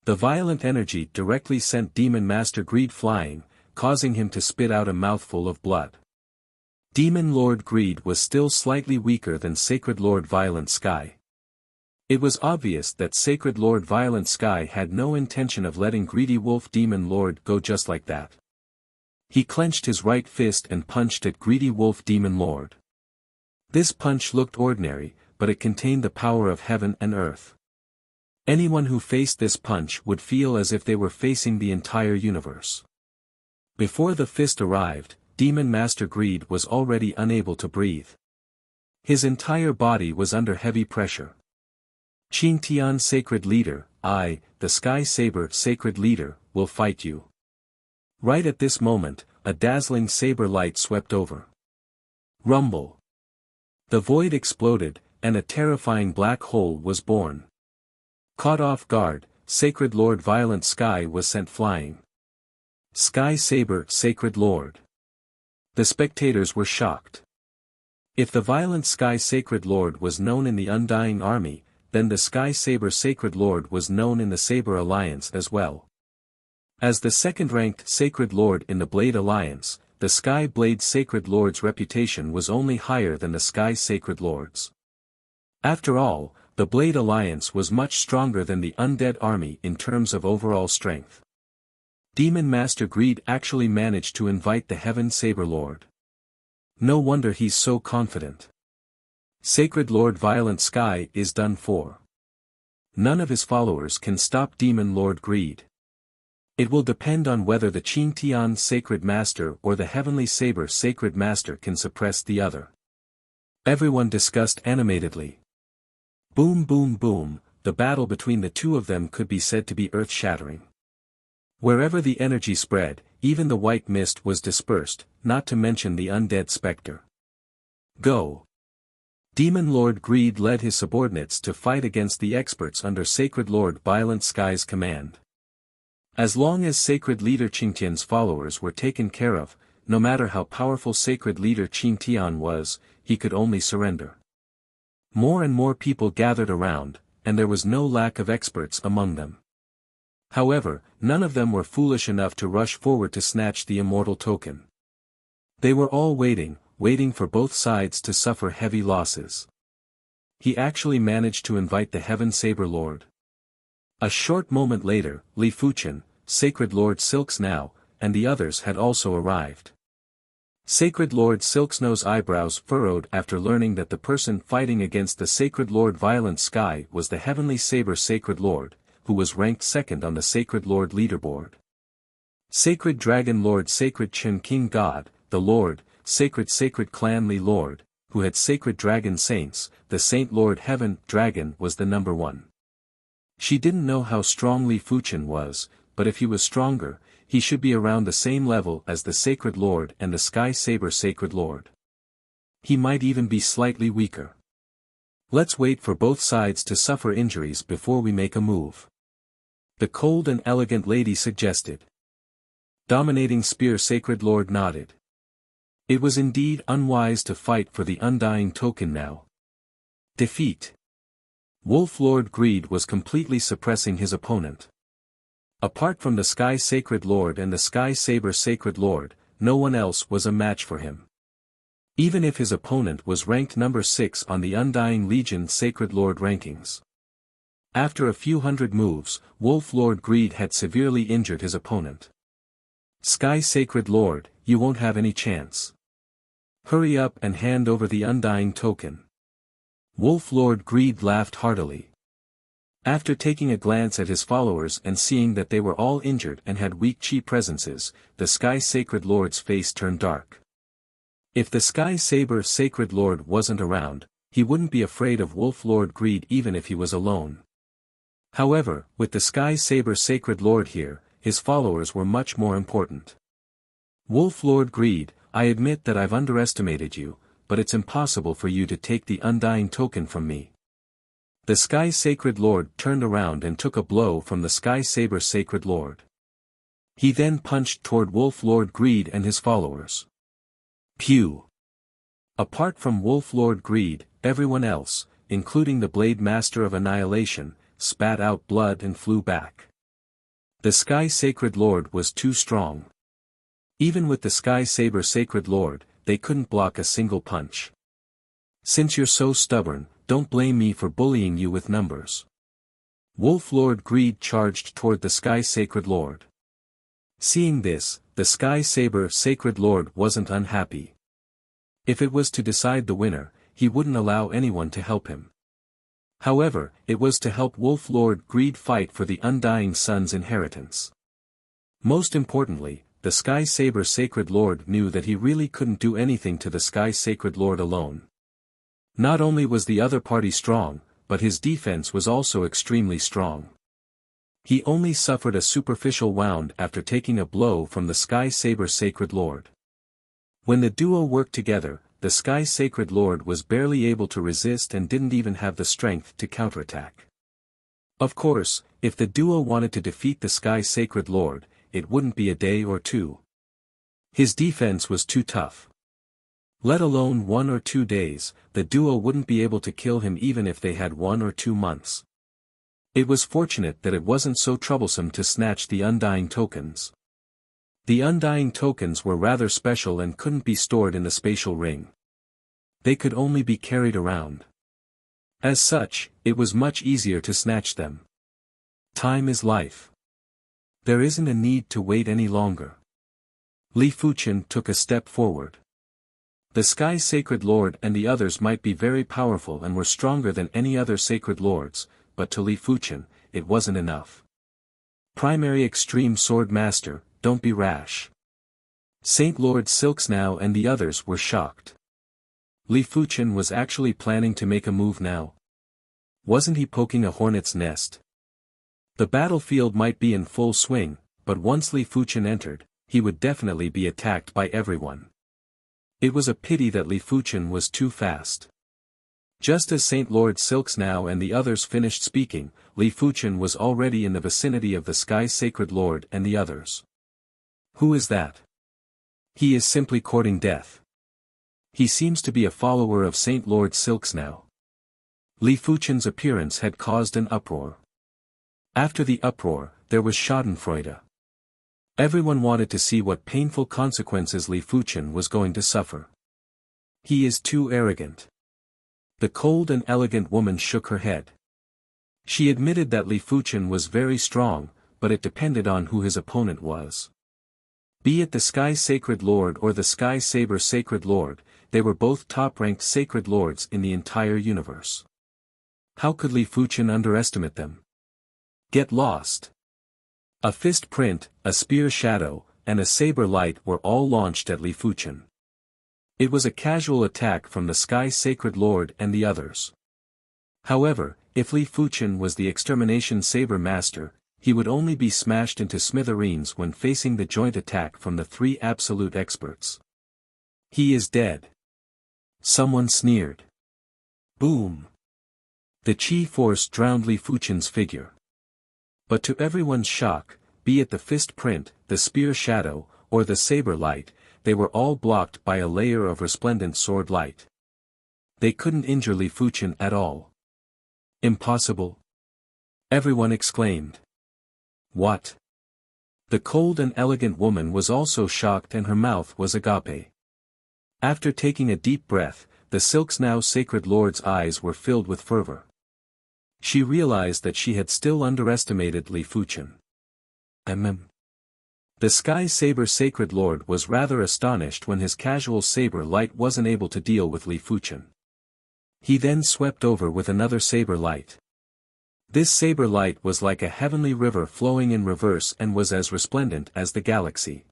The violent energy directly sent Demon Master Greed flying, causing him to spit out a mouthful of blood. Demon Lord Greed was still slightly weaker than Sacred Lord Violent Sky. It was obvious that Sacred Lord Violent Sky had no intention of letting Greedy Wolf Demon Lord go just like that. He clenched his right fist and punched at Greedy Wolf Demon Lord. This punch looked ordinary, but it contained the power of heaven and earth. Anyone who faced this punch would feel as if they were facing the entire universe. Before the fist arrived, Demon Master Greed was already unable to breathe. His entire body was under heavy pressure. Qingtian Sacred Leader, I, the Sky Saber Sacred Leader, will fight you. Right at this moment, a dazzling saber light swept over. Rumble. The void exploded, and a terrifying black hole was born. Caught off guard, Sacred Lord Violent Sky was sent flying. Sky Saber Sacred Lord. The spectators were shocked. If the Violent Sky Sacred Lord was known in the Undying Army, then the Sky Saber Sacred Lord was known in the Saber Alliance as well. As the second-ranked Sacred Lord in the Blade Alliance, the Sky Blade Sacred Lord's reputation was only higher than the Sky Sacred Lord's. After all, the Blade Alliance was much stronger than the Undead Army in terms of overall strength. Demon Master Greed actually managed to invite the Heaven Saber Lord. No wonder he's so confident. Sacred Lord Violent Sky is done for. None of his followers can stop Demon Lord Greed. It will depend on whether the Qing Tian Sacred Master or the Heavenly Saber Sacred Master can suppress the other. Everyone discussed animatedly. Boom boom boom, the battle between the two of them could be said to be earth-shattering. Wherever the energy spread, even the white mist was dispersed, not to mention the undead specter. Go! Demon Lord Greed led his subordinates to fight against the experts under Sacred Lord Violent Sky's command. As long as Sacred Leader Qingtian's followers were taken care of, no matter how powerful Sacred Leader Qingtian was, he could only surrender. More and more people gathered around, and there was no lack of experts among them. However, none of them were foolish enough to rush forward to snatch the immortal token. They were all waiting for both sides to suffer heavy losses. He actually managed to invite the Heaven Saber Lord. A short moment later, Li Fuqian, Sacred Lord Silks Now, and the others had also arrived. Sacred Lord Silksnow's eyebrows furrowed after learning that the person fighting against the Sacred Lord Violent Sky was the Heavenly Saber Sacred Lord, who was ranked second on the Sacred Lord leaderboard. Sacred Dragon Lord Sacred Chen King God, the Lord, Sacred Clan Li Lord, who had Sacred Dragon Saints, the Saint Lord Heaven Dragon was the number one. She didn't know how strong Li Fuqian was, but if he was stronger, he should be around the same level as the Sacred Lord and the Sky Saber Sacred Lord. He might even be slightly weaker. Let's wait for both sides to suffer injuries before we make a move. The cold and elegant lady suggested. Dominating Spear Sacred Lord nodded. It was indeed unwise to fight for the Undying Token now. Defeat. Wolf Lord Greed was completely suppressing his opponent. Apart from the Sky Sacred Lord and the Sky Saber Sacred Lord, no one else was a match for him. Even if his opponent was ranked number 6 on the Undying Legion Sacred Lord rankings. After a few hundred moves, Wolf Lord Greed had severely injured his opponent. Sky Sacred Lord, you won't have any chance. Hurry up and hand over the Undying Token. Wolf Lord Greed laughed heartily. After taking a glance at his followers and seeing that they were all injured and had weak chi presences, the Sky Sacred Lord's face turned dark. If the Sky Saber Sacred Lord wasn't around, he wouldn't be afraid of Wolf Lord Greed even if he was alone. However, with the Sky Saber Sacred Lord here, his followers were much more important. Wolf Lord Greed, I admit that I've underestimated you, but it's impossible for you to take the Undying Token from me. The Sky Sacred Lord turned around and took a blow from the Sky Saber Sacred Lord. He then punched toward Wolf Lord Greed and his followers. Pew! Apart from Wolf Lord Greed, everyone else, including the Blade Master of Annihilation, spat out blood and flew back. The Sky Sacred Lord was too strong. Even with the Sky Saber Sacred Lord, they couldn't block a single punch. Since you're so stubborn, don't blame me for bullying you with numbers. Wolf Lord Greed charged toward the Sky Sacred Lord. Seeing this, the Sky Saber Sacred Lord wasn't unhappy. If it was to decide the winner, he wouldn't allow anyone to help him. However, it was to help Wolf Lord Greed fight for the Undying Sun's inheritance. Most importantly, the Sky Saber Sacred Lord knew that he really couldn't do anything to the Sky Sacred Lord alone. Not only was the other party strong, but his defense was also extremely strong. He only suffered a superficial wound after taking a blow from the Sky Saber Sacred Lord. When the duo worked together, the Sky Sacred Lord was barely able to resist and didn't even have the strength to counterattack. Of course, if the duo wanted to defeat the Sky Sacred Lord, it wouldn't be a day or two. His defense was too tough. Let alone 1 or 2 days, the duo wouldn't be able to kill him even if they had 1 or 2 months. It was fortunate that it wasn't so troublesome to snatch the Undying Tokens. The Undying Tokens were rather special and couldn't be stored in the spatial ring. They could only be carried around. As such, it was much easier to snatch them. Time is life. There isn't a need to wait any longer. Li Fuqian took a step forward. The Sky Sacred Lord and the others might be very powerful and were stronger than any other Sacred Lords, but to Li Fuqian, it wasn't enough. Primary Extreme Sword Master, don't be rash. Saint Lord Silksnow and the others were shocked. Li Fuqian was actually planning to make a move now. Wasn't he poking a hornet's nest? The battlefield might be in full swing, but once Li Fuqian entered, he would definitely be attacked by everyone. It was a pity that Li Fuqian was too fast. Just as Saint Lord Silksnow and the others finished speaking, Li Fuqian was already in the vicinity of the Sky Sacred Lord and the others. Who is that? He is simply courting death. He seems to be a follower of Saint Lord Silksnow. Li Fuqian's appearance had caused an uproar. After the uproar, there was schadenfreude. Everyone wanted to see what painful consequences Li Fuqian was going to suffer. He is too arrogant. The cold and elegant woman shook her head. She admitted that Li Fuqian was very strong, but it depended on who his opponent was. Be it the Sky Sacred Lord or the Sky Saber Sacred Lord, they were both top-ranked Sacred Lords in the entire universe. How could Li Fuqian underestimate them? Get lost. A fist print, a spear shadow, and a saber light were all launched at Li Fuqian. It was a casual attack from the Sky Sacred Lord and the others. However, if Li Fuqian was the Extermination Saber Master, he would only be smashed into smithereens when facing the joint attack from the 3 absolute experts. He is dead. Someone sneered. Boom. The Qi force drowned Li Fuqian's figure. But to everyone's shock, be it the fist print, the spear shadow, or the saber light, they were all blocked by a layer of resplendent sword light. They couldn't injure Li Fuqian at all. Impossible. Everyone exclaimed. What? The cold and elegant woman was also shocked and her mouth was agape. After taking a deep breath, the Silksnow Sacred Lord's eyes were filled with fervor. She realized that she had still underestimated Li Fuqian. The Sky Saber Sacred Lord was rather astonished when his casual saber light wasn't able to deal with Li Fuqian. He then swept over with another saber light. This saber light was like a heavenly river flowing in reverse and was as resplendent as the galaxy.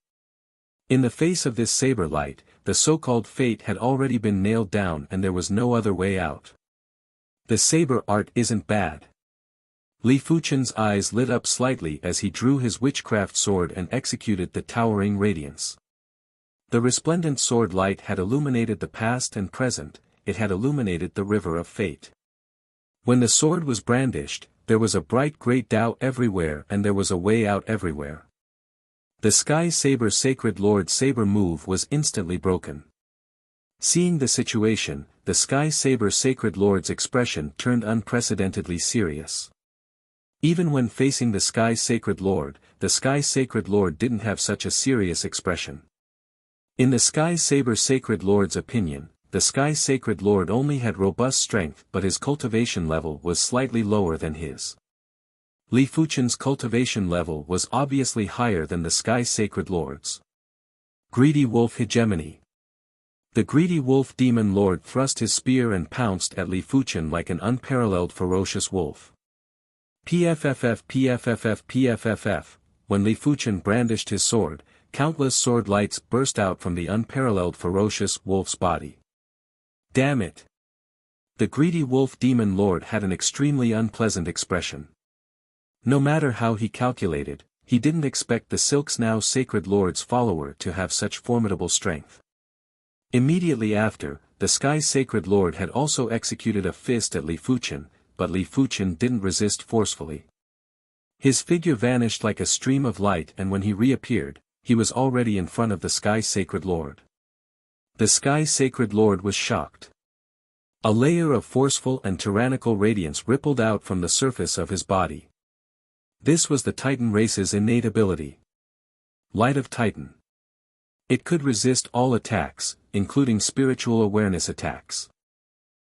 In the face of this saber light, the so-called fate had already been nailed down and there was no other way out. The saber art isn't bad. Li Fuqian's eyes lit up slightly as he drew his witchcraft sword and executed the towering radiance. The resplendent sword light had illuminated the past and present, it had illuminated the river of fate. When the sword was brandished, there was a bright great Tao everywhere and there was a way out everywhere. The Sky Saber Sacred Lord's saber move was instantly broken. Seeing the situation, the Sky Saber Sacred Lord's expression turned unprecedentedly serious. Even when facing the Sky Sacred Lord, the Sky Sacred Lord didn't have such a serious expression. In the Sky Saber Sacred Lord's opinion, the Sky Sacred Lord only had robust strength but his cultivation level was slightly lower than his. Li Fuqian's cultivation level was obviously higher than the Sky Sacred Lord's. Greedy Wolf Hegemony. The greedy wolf demon lord thrust his spear and pounced at Li Fuqian like an unparalleled ferocious wolf. PFFF PFFF PFFF, when Li Fuqian brandished his sword, countless sword lights burst out from the unparalleled ferocious wolf's body. Damn it! The greedy wolf demon lord had an extremely unpleasant expression. No matter how he calculated, he didn't expect the Silk's now sacred lord's follower to have such formidable strength. Immediately after, the Sky's sacred lord had also executed a fist at Li Fuchen, but Li Fuchen didn't resist forcefully. His figure vanished like a stream of light, and when he reappeared, he was already in front of the Sky's sacred lord. The Sky's sacred lord was shocked. A layer of forceful and tyrannical radiance rippled out from the surface of his body. This was the Titan race's innate ability. Light of Titan. It could resist all attacks, including spiritual awareness attacks.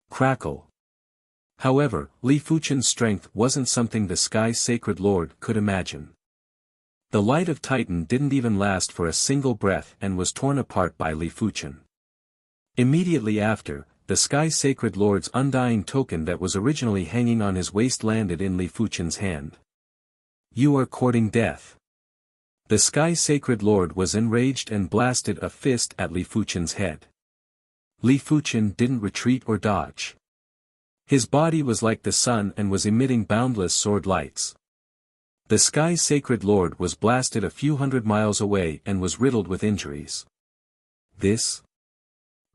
Crackle. However, Li Fuchen's strength wasn't something the Sky's sacred lord could imagine. The light of Titan didn't even last for a single breath and was torn apart by Li Fuchen. Immediately after, the Sky's sacred lord's undying token that was originally hanging on his waist landed in Li Fuchen's hand. You are courting death. The Sky's sacred lord was enraged and blasted a fist at Li Fuchen's head. Li Fuchen didn't retreat or dodge. His body was like the sun and was emitting boundless sword lights. The Sky's sacred lord was blasted a few hundred miles away and was riddled with injuries. This?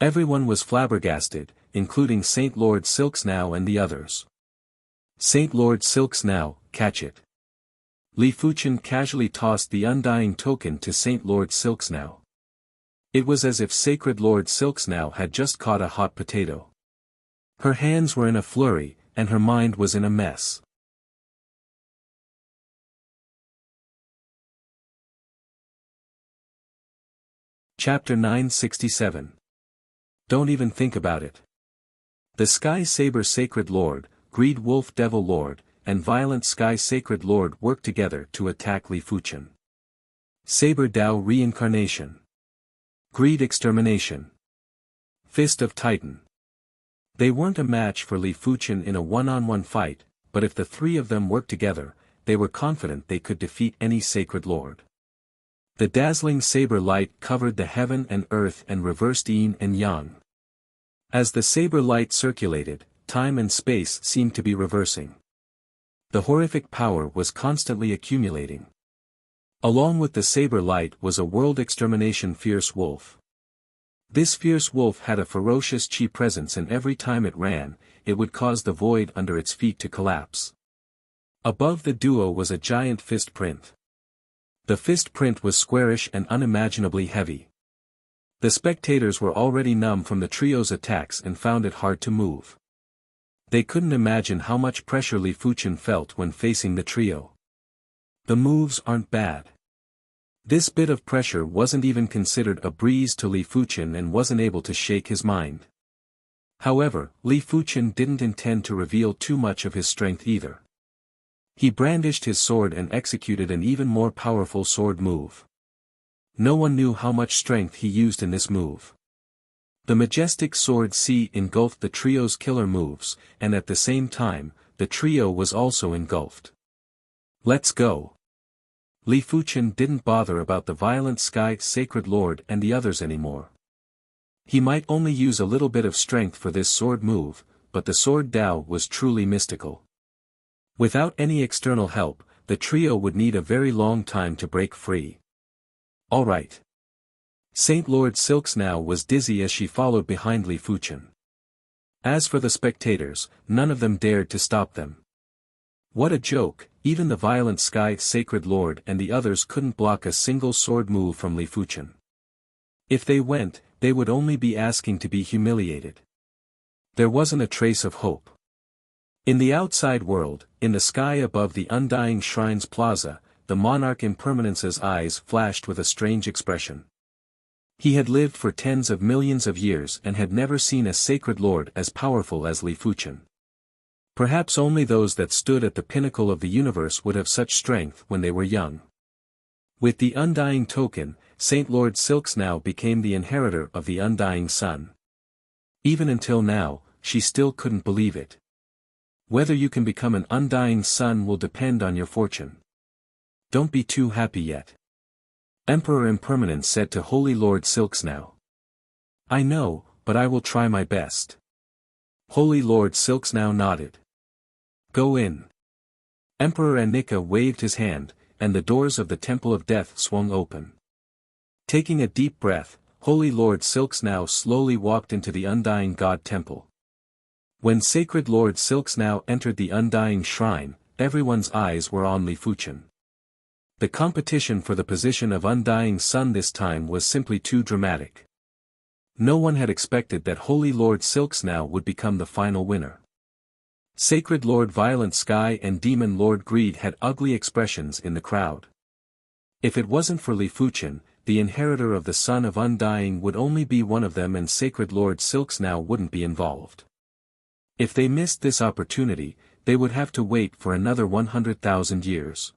Everyone was flabbergasted, including Saint Lord Silksnow and the others. Saint Lord Silksnow, catch it. Li Fuchen casually tossed the undying token to Saint Lord Silksnow. It was as if Sacred Lord Silksnow had just caught a hot potato. Her hands were in a flurry, and her mind was in a mess. Chapter 967. Don't even think about it. The Sky Saber Sacred Lord, Greed Wolf Devil Lord, and Violent Sky Sacred Lord worked together to attack Li Fuchen. Saber Dao Reincarnation. Greed Extermination. Fist of Titan. They weren't a match for Li Fuchen in a one-on-one fight, but if the three of them worked together, they were confident they could defeat any sacred lord. The dazzling saber light covered the heaven and earth and reversed yin and yang. As the saber light circulated, time and space seemed to be reversing. The horrific power was constantly accumulating. Along with the saber light was a world extermination fierce wolf. This fierce wolf had a ferocious chi presence, and every time it ran, it would cause the void under its feet to collapse. Above the duo was a giant fist print. The fist print was squarish and unimaginably heavy. The spectators were already numb from the trio's attacks and found it hard to move. They couldn't imagine how much pressure Li Fuchen felt when facing the trio. The moves aren't bad. This bit of pressure wasn't even considered a breeze to Li Fuchen and wasn't able to shake his mind. However, Li Fuchen didn't intend to reveal too much of his strength either. He brandished his sword and executed an even more powerful sword move. No one knew how much strength he used in this move. The majestic sword C engulfed the trio's killer moves, and at the same time, the trio was also engulfed. Let's go. Li Fuchen didn't bother about the Violent Sky Sacred Lord and the others anymore. He might only use a little bit of strength for this sword move, but the sword Dao was truly mystical. Without any external help, the trio would need a very long time to break free. Alright. Saint Lord Silksnow was dizzy as she followed behind Li Fuchen. As for the spectators, none of them dared to stop them. What a joke, even the Violent Sky Sacred Lord and the others couldn't block a single sword move from Li Fuchen. If they went, they would only be asking to be humiliated. There wasn't a trace of hope. In the outside world, in the sky above the Undying Shrine's plaza, the monarch Impermanence's eyes flashed with a strange expression. He had lived for tens of millions of years and had never seen a sacred lord as powerful as Li Fuchen. Perhaps only those that stood at the pinnacle of the universe would have such strength when they were young. With the Undying Token, Saint Lord Silksnow became the inheritor of the Undying Sun. Even until now, she still couldn't believe it. Whether you can become an Undying Sun will depend on your fortune. Don't be too happy yet. Emperor Impermanence said to Holy Lord Silksnow. I know, but I will try my best. Holy Lord Silksnow nodded. Go in. Emperor Annika waved his hand, and the doors of the Temple of Death swung open. Taking a deep breath, Holy Lord Silksnow slowly walked into the Undying God Temple. When Sacred Lord Silksnow entered the Undying Shrine, everyone's eyes were on Li Fuchen. The competition for the position of Undying Sun this time was simply too dramatic. No one had expected that Holy Lord Silksnow would become the final winner. Sacred Lord Violent Sky and Demon Lord Greed had ugly expressions in the crowd. If it wasn't for Li Fuchen, the inheritor of the Sun of Undying would only be one of them, and Sacred Lord Silksnow wouldn't be involved. If they missed this opportunity, they would have to wait for another 100,000 years.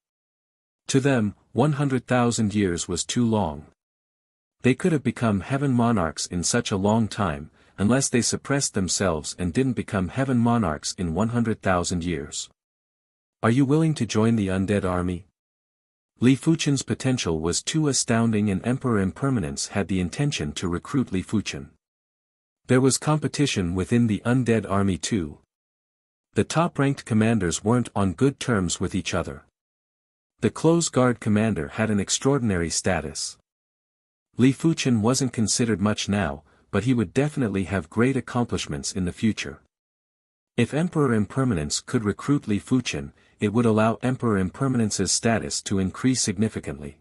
To them, 100,000 years was too long. They could have become heaven monarchs in such a long time, unless they suppressed themselves and didn't become heaven monarchs in 100,000 years. Are you willing to join the undead army? Li Fuchen's potential was too astounding, and Emperor Impermanence had the intention to recruit Li Fuchen. There was competition within the undead army too. The top-ranked commanders weren't on good terms with each other. The Close Guard commander had an extraordinary status. Li Fuchen wasn't considered much now, but he would definitely have great accomplishments in the future. If Emperor Impermanence could recruit Li Fuchen, it would allow Emperor Impermanence's status to increase significantly.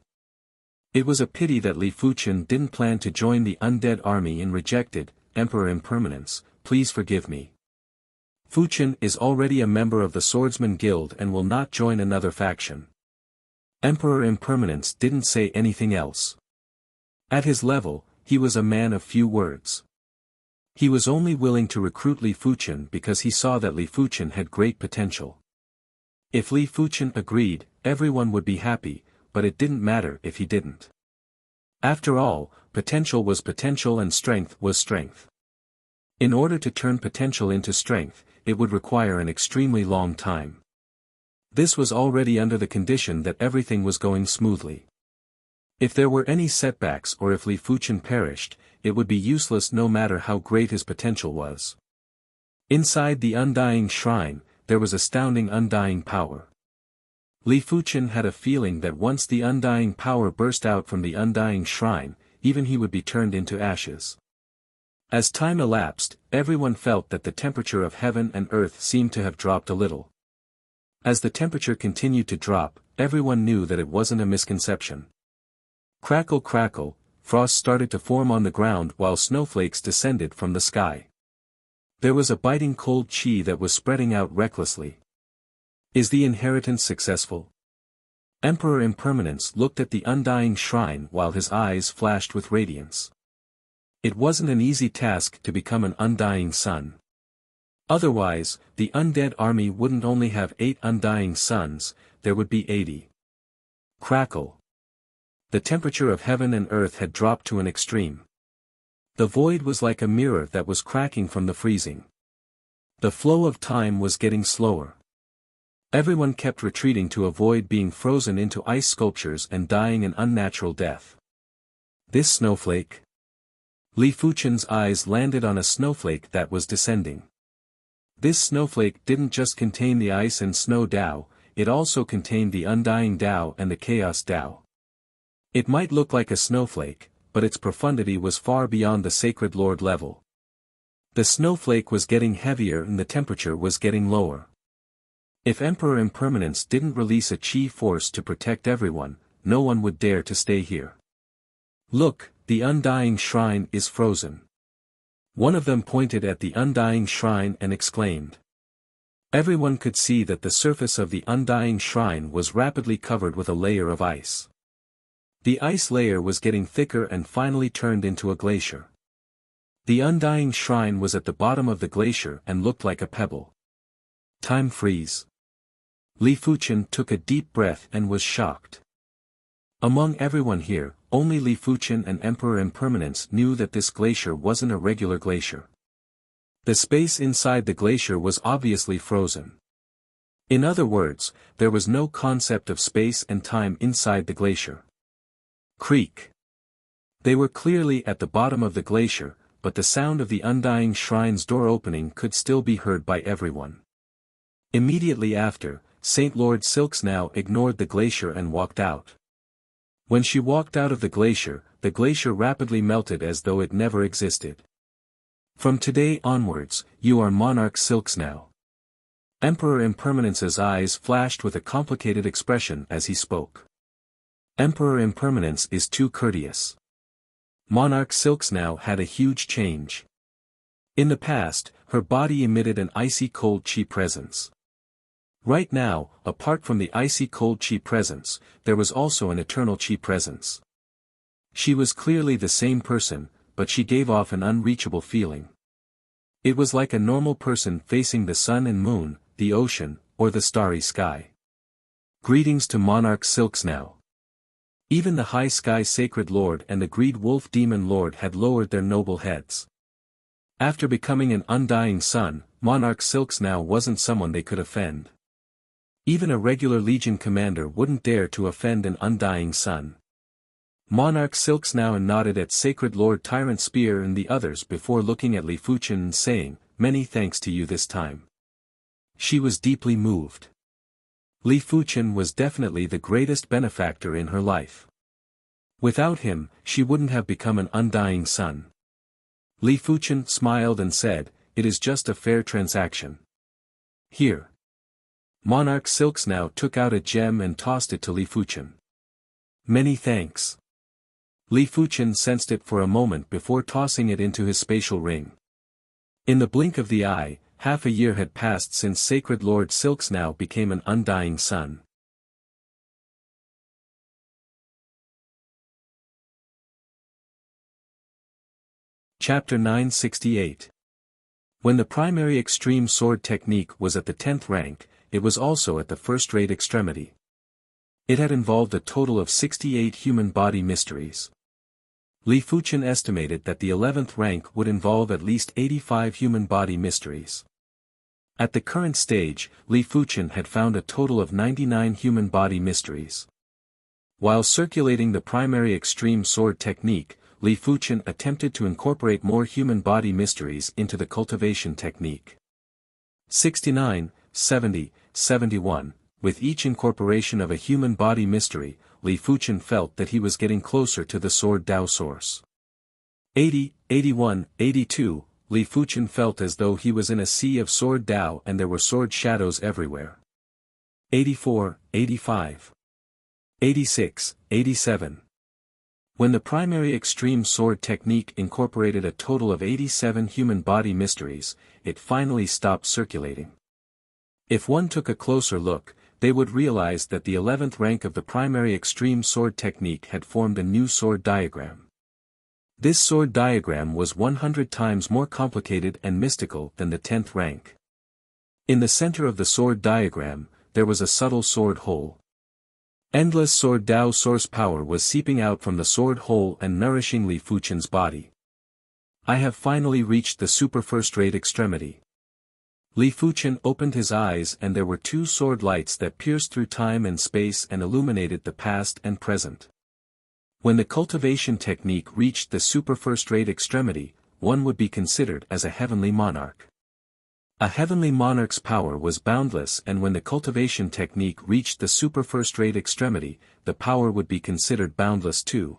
It was a pity that Li Fuchen didn't plan to join the undead army and rejected, Emperor Impermanence, please forgive me. Fuchen is already a member of the Swordsman Guild and will not join another faction. Emperor Impermanence didn't say anything else. At his level, he was a man of few words. He was only willing to recruit Li Fuchen because he saw that Li Fuchen had great potential. If Li Fuchen agreed, everyone would be happy, but it didn't matter if he didn't. After all, potential was potential and strength was strength. In order to turn potential into strength, it would require an extremely long time. This was already under the condition that everything was going smoothly. If there were any setbacks or if Li Fuchen perished, it would be useless no matter how great his potential was. Inside the Undying Shrine, there was astounding undying power. Li Fuchen had a feeling that once the undying power burst out from the Undying Shrine, even he would be turned into ashes. As time elapsed, everyone felt that the temperature of heaven and earth seemed to have dropped a little. As the temperature continued to drop, everyone knew that it wasn't a misconception. Crackle crackle, frost started to form on the ground while snowflakes descended from the sky. There was a biting cold chi that was spreading out recklessly. Is the inheritance successful? Emperor Impermanence looked at the Undying Shrine while his eyes flashed with radiance. It wasn't an easy task to become an Undying Sun. Otherwise, the undead army wouldn't only have 8 Undying Suns, there would be 80. Crackle. The temperature of heaven and earth had dropped to an extreme. The void was like a mirror that was cracking from the freezing. The flow of time was getting slower. Everyone kept retreating to avoid being frozen into ice sculptures and dying an unnatural death. This snowflake? Li Fuchen's eyes landed on a snowflake that was descending. This snowflake didn't just contain the ice and snow Tao, it also contained the Undying Tao and the Chaos Tao. It might look like a snowflake, but its profundity was far beyond the Sacred Lord level. The snowflake was getting heavier and the temperature was getting lower. If Emperor Impermanence didn't release a chi force to protect everyone, no one would dare to stay here. Look, the Undying Shrine is frozen. One of them pointed at the Undying Shrine and exclaimed. Everyone could see that the surface of the Undying Shrine was rapidly covered with a layer of ice. The ice layer was getting thicker and finally turned into a glacier. The Undying Shrine was at the bottom of the glacier and looked like a pebble. Time freeze. Li Fuchen took a deep breath and was shocked. Among everyone here, only Li Fuchen and Emperor Impermanence knew that this glacier wasn't a regular glacier. The space inside the glacier was obviously frozen. In other words, there was no concept of space and time inside the glacier. Creak. They were clearly at the bottom of the glacier, but the sound of the Undying Shrine's door opening could still be heard by everyone. Immediately after, Saint Lord Silksnow ignored the glacier and walked out. When she walked out of the glacier rapidly melted as though it never existed. From today onwards, you are Monarch Silksnow. Emperor Impermanence's eyes flashed with a complicated expression as he spoke. Emperor Impermanence is too courteous. Monarch Silksnow had a huge change. In the past, her body emitted an icy cold chi presence. Right now, apart from the icy cold chi presence, there was also an eternal chi presence. She was clearly the same person, but she gave off an unreachable feeling. It was like a normal person facing the sun and moon, the ocean, or the starry sky. Greetings to Monarch Silksnow. Even the High Sky Sacred Lord and the Greed Wolf Demon Lord had lowered their noble heads. After becoming an undying sun, Monarch Silksnow wasn't someone they could offend. Even a regular Legion commander wouldn't dare to offend an undying sun. Monarch Silksnow nodded at Sacred Lord Tyrant Spear and the others before looking at Li Fuchen and saying, "Many thanks to you this time." She was deeply moved. Li Fuchen was definitely the greatest benefactor in her life. Without him, she wouldn't have become an undying sun. Li Fuchen smiled and said, "It is just a fair transaction. Here." Monarch Silksnow took out a gem and tossed it to Li Fuchen. "Many thanks." Li Fuchen sensed it for a moment before tossing it into his spatial ring. In the blink of the eye, half a year had passed since Sacred Lord Silksnow became an undying sun. Chapter 968. When the primary extreme sword technique was at the 10th rank, it was also at the first-rate extremity. It had involved a total of 68 human body mysteries. Li Fuchen estimated that the 11th rank would involve at least 85 human body mysteries. At the current stage, Li Fuchen had found a total of 99 human body mysteries. While circulating the primary extreme sword technique, Li Fuchen attempted to incorporate more human body mysteries into the cultivation technique. 69, 70, 71, with each incorporation of a human body mystery, Li Fuchen felt that he was getting closer to the sword Dao source. 80, 81, 82, Li Fuchen felt as though he was in a sea of sword Dao and there were sword shadows everywhere. 84, 85. 86, 87. When the primary extreme sword technique incorporated a total of 87 human body mysteries, it finally stopped circulating. If one took a closer look, they would realize that the 11th rank of the primary extreme sword technique had formed a new sword diagram. This sword diagram was 100 times more complicated and mystical than the 10th rank. In the center of the sword diagram, there was a subtle sword hole. Endless sword Dao source power was seeping out from the sword hole and nourishing Li Fuchen's body. I have finally reached the super first-rate extremity. Li Fuchen opened his eyes and there were two sword lights that pierced through time and space and illuminated the past and present. When the cultivation technique reached the super first-rate extremity, one would be considered as a heavenly monarch. A heavenly monarch's power was boundless, and when the cultivation technique reached the super first-rate extremity, the power would be considered boundless too.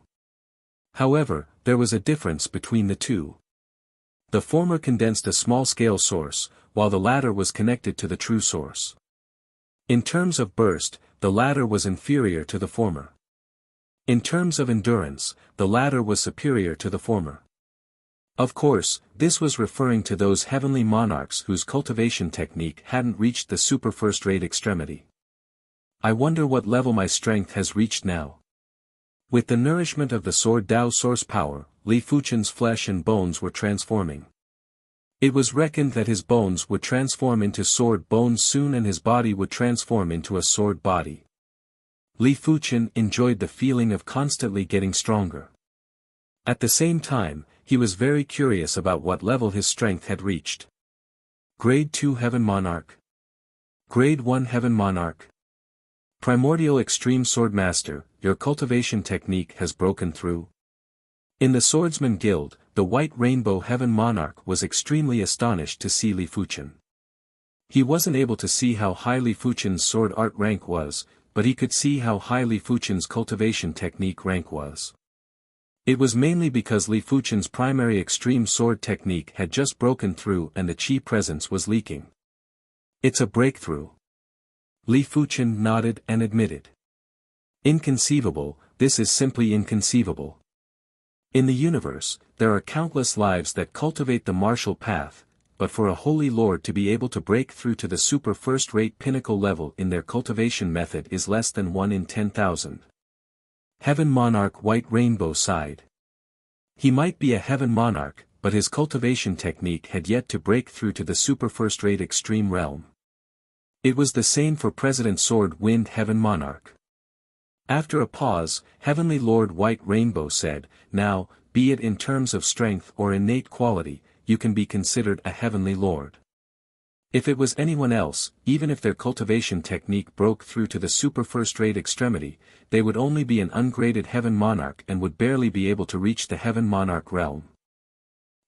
However, there was a difference between the two. The former condensed a small-scale source, while the latter was connected to the true source. In terms of burst, the latter was inferior to the former. In terms of endurance, the latter was superior to the former. Of course, this was referring to those heavenly monarchs whose cultivation technique hadn't reached the super first-rate extremity. I wonder what level my strength has reached now. With the nourishment of the sword Dao source power, Li Fuchen's flesh and bones were transforming. It was reckoned that his bones would transform into sword bones soon and his body would transform into a sword body. Li Fuchen enjoyed the feeling of constantly getting stronger. At the same time, he was very curious about what level his strength had reached. Grade 2 Heaven Monarch. Grade 1 Heaven Monarch. Primordial Extreme Sword Master, your cultivation technique has broken through. In the Swordsman Guild, the White Rainbow Heaven Monarch was extremely astonished to see Li Fuchen. He wasn't able to see how high Li Fuchen's sword art rank was, but he could see how high Li Fuchen's cultivation technique rank was. It was mainly because Li Fuchen's primary extreme sword technique had just broken through and the qi presence was leaking. It's a breakthrough. Li Fuchen nodded and admitted. Inconceivable, this is simply inconceivable. In the universe, there are countless lives that cultivate the martial path, but for a holy lord to be able to break through to the super first-rate pinnacle level in their cultivation method is less than 1 in 10,000. Heaven Monarch White Rainbow sighed. He might be a Heaven Monarch, but his cultivation technique had yet to break through to the super first-rate extreme realm. It was the same for President Sword Wind Heaven Monarch. After a pause, Heavenly Lord White Rainbow said, "Now, be it in terms of strength or innate quality, you can be considered a Heavenly Lord. If it was anyone else, even if their cultivation technique broke through to the super first-rate extremity, they would only be an ungraded Heaven Monarch and would barely be able to reach the Heaven Monarch realm."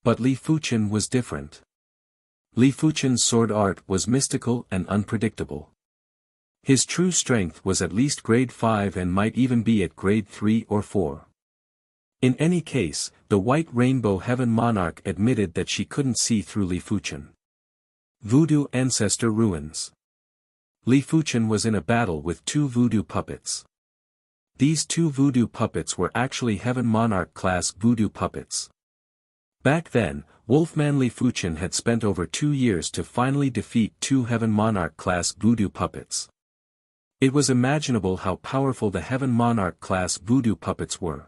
But Li Fuchen was different. Li Fuchen's sword art was mystical and unpredictable. His true strength was at least grade 5 and might even be at grade 3 or 4. In any case, the White Rainbow Heaven Monarch admitted that she couldn't see through Li Fuchen. Voodoo Ancestor Ruins. Li Fuchen was in a battle with 2 voodoo puppets. These 2 voodoo puppets were actually Heaven Monarch class voodoo puppets. Back then, Wolfman Li Fuchen had spent over 2 years to finally defeat 2 Heaven Monarch class voodoo puppets. It was imaginable how powerful the Heaven Monarch class voodoo puppets were.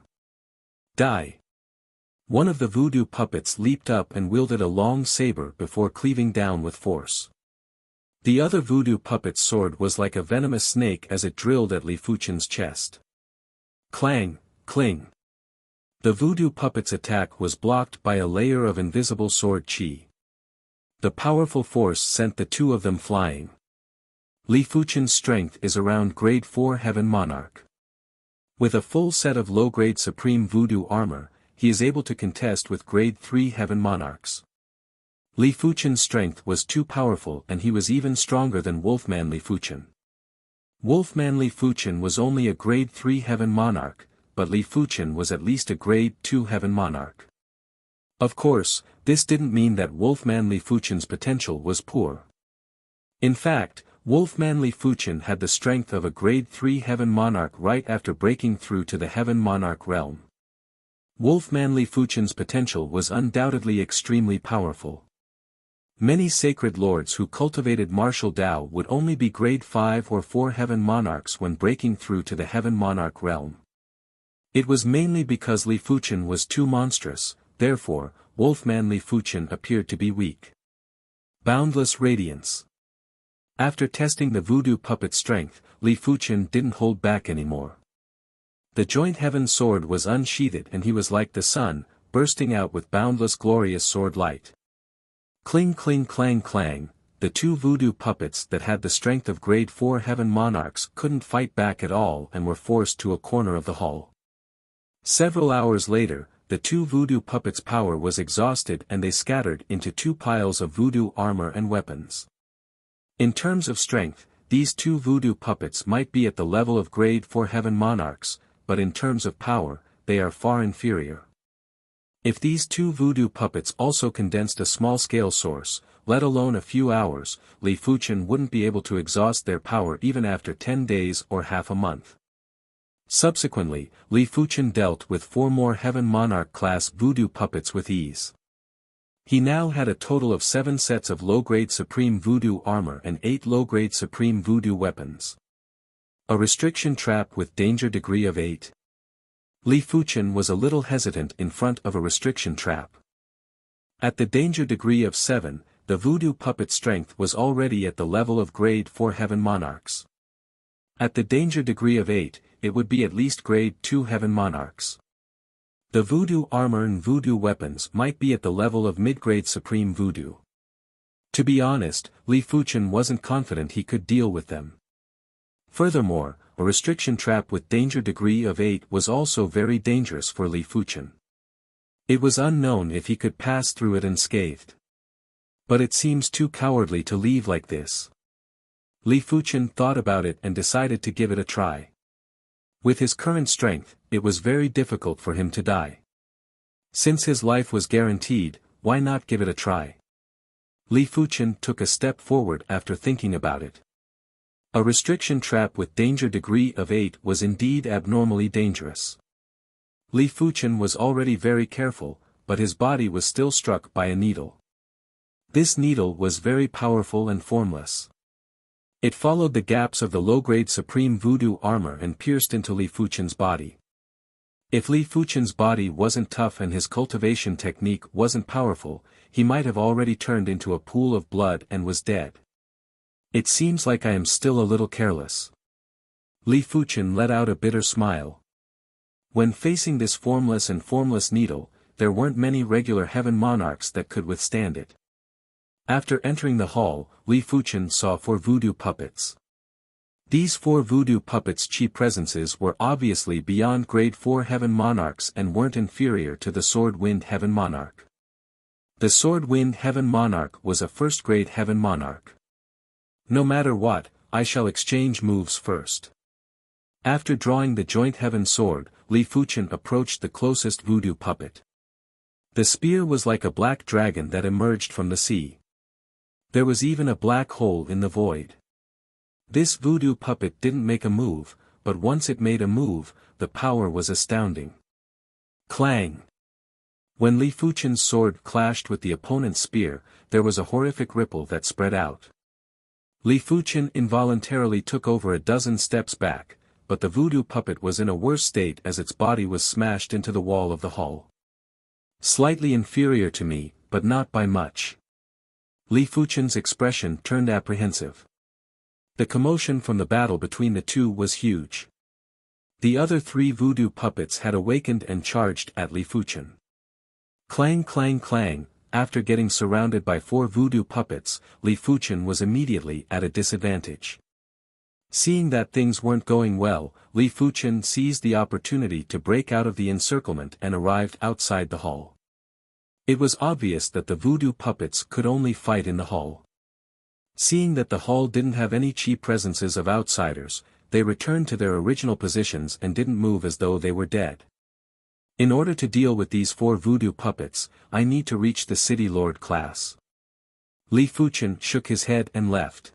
Die. One of the voodoo puppets leaped up and wielded a long saber before cleaving down with force. The other voodoo puppet's sword was like a venomous snake as it drilled at Li Fuchen's chest. Clang, cling. The voodoo puppet's attack was blocked by a layer of invisible sword qi. The powerful force sent the 2 of them flying. Li Fuchen's strength is around grade 4 Heaven Monarch. With a full set of low-grade Supreme Voodoo armor, he is able to contest with grade 3 Heaven Monarchs. Li Fuchen's strength was too powerful and he was even stronger than Wolfman Li Fuchen. Wolfman Li Fuchen was only a grade 3 Heaven Monarch, but Li Fuchen was at least a grade 2 Heaven Monarch. Of course, this didn't mean that Wolfman Li Fuchen's potential was poor. In fact, Wolfman Li Fuchen had the strength of a grade 3 Heaven Monarch right after breaking through to the Heaven Monarch realm. Wolfman Li Fuchen's potential was undoubtedly extremely powerful. Many sacred lords who cultivated martial Dao would only be grade 5 or 4 Heaven Monarchs when breaking through to the Heaven Monarch realm. It was mainly because Li Fuchen was too monstrous, therefore, Wolfman Li Fuchen appeared to be weak. Boundless Radiance. After testing the voodoo puppet's strength, Li Fuchen didn't hold back anymore. The joint heaven sword was unsheathed and he was like the sun, bursting out with boundless glorious sword light. Cling cling clang clang, the 2 voodoo puppets that had the strength of grade 4 Heaven Monarchs couldn't fight back at all and were forced to a corner of the hall. Several hours later, the 2 voodoo puppets' power was exhausted and they scattered into 2 piles of voodoo armor and weapons. In terms of strength, these 2 voodoo puppets might be at the level of grade 4 Heaven Monarchs, but in terms of power, they are far inferior. If these 2 voodoo puppets also condensed a small-scale source, let alone a few hours, Li Fuchen wouldn't be able to exhaust their power even after 10 days or half a month. Subsequently, Li Fuchen dealt with 4 more Heaven Monarch-class voodoo puppets with ease. He now had a total of 7 sets of low-grade Supreme Voodoo armor and 8 low-grade Supreme Voodoo weapons. A restriction trap with danger degree of 8. Li Fuchen was a little hesitant in front of a restriction trap. At the danger degree of 7, the voodoo puppet strength was already at the level of grade 4 Heaven Monarchs. At the danger degree of 8, it would be at least grade 2 Heaven Monarchs. The voodoo armor and voodoo weapons might be at the level of mid-grade Supreme Voodoo. To be honest, Li Fuchen wasn't confident he could deal with them. Furthermore, a restriction trap with danger degree of 8 was also very dangerous for Li Fuchen. It was unknown if he could pass through it unscathed. But it seems too cowardly to leave like this. Li Fuchen thought about it and decided to give it a try. With his current strength, it was very difficult for him to die. Since his life was guaranteed, why not give it a try? Li Fuchen took a step forward after thinking about it. A restriction trap with danger degree of 8 was indeed abnormally dangerous. Li Fuchen was already very careful, but his body was still struck by a needle. This needle was very powerful and formless. It followed the gaps of the low-grade supreme voodoo armor and pierced into Li Fuchen's body. If Li Fuchen's body wasn't tough and his cultivation technique wasn't powerful, he might have already turned into a pool of blood and was dead. It seems like I am still a little careless. Li Fuchen let out a bitter smile. When facing this formless needle, there weren't many regular heaven monarchs that could withstand it. After entering the hall, Li Fuchen saw 4 voodoo puppets. These 4 voodoo puppets' chi presences were obviously beyond grade 4 heaven monarchs and weren't inferior to the Sword Wind Heaven Monarch. The Sword Wind Heaven Monarch was a first-grade heaven monarch. No matter what, I shall exchange moves first. After drawing the joint heaven sword, Li Fuchen approached the closest voodoo puppet. The spear was like a black dragon that emerged from the sea. There was even a black hole in the void. This voodoo puppet didn't make a move, but once it made a move, the power was astounding. Clang! When Li Fuchen's sword clashed with the opponent's spear, there was a horrific ripple that spread out. Li Fuchen involuntarily took over a dozen steps back, but the voodoo puppet was in a worse state as its body was smashed into the wall of the hall. Slightly inferior to me, but not by much. Li Fuchen's expression turned apprehensive. The commotion from the battle between the two was huge. The other 3 voodoo puppets had awakened and charged at Li Fuchen. Clang clang clang, after getting surrounded by 4 voodoo puppets, Li Fuchen was immediately at a disadvantage. Seeing that things weren't going well, Li Fuchen seized the opportunity to break out of the encirclement and arrived outside the hall. It was obvious that the voodoo puppets could only fight in the hall. Seeing that the hall didn't have any chi presences of outsiders, they returned to their original positions and didn't move as though they were dead. In order to deal with these 4 voodoo puppets, I need to reach the City Lord class. Li Fuchen shook his head and left.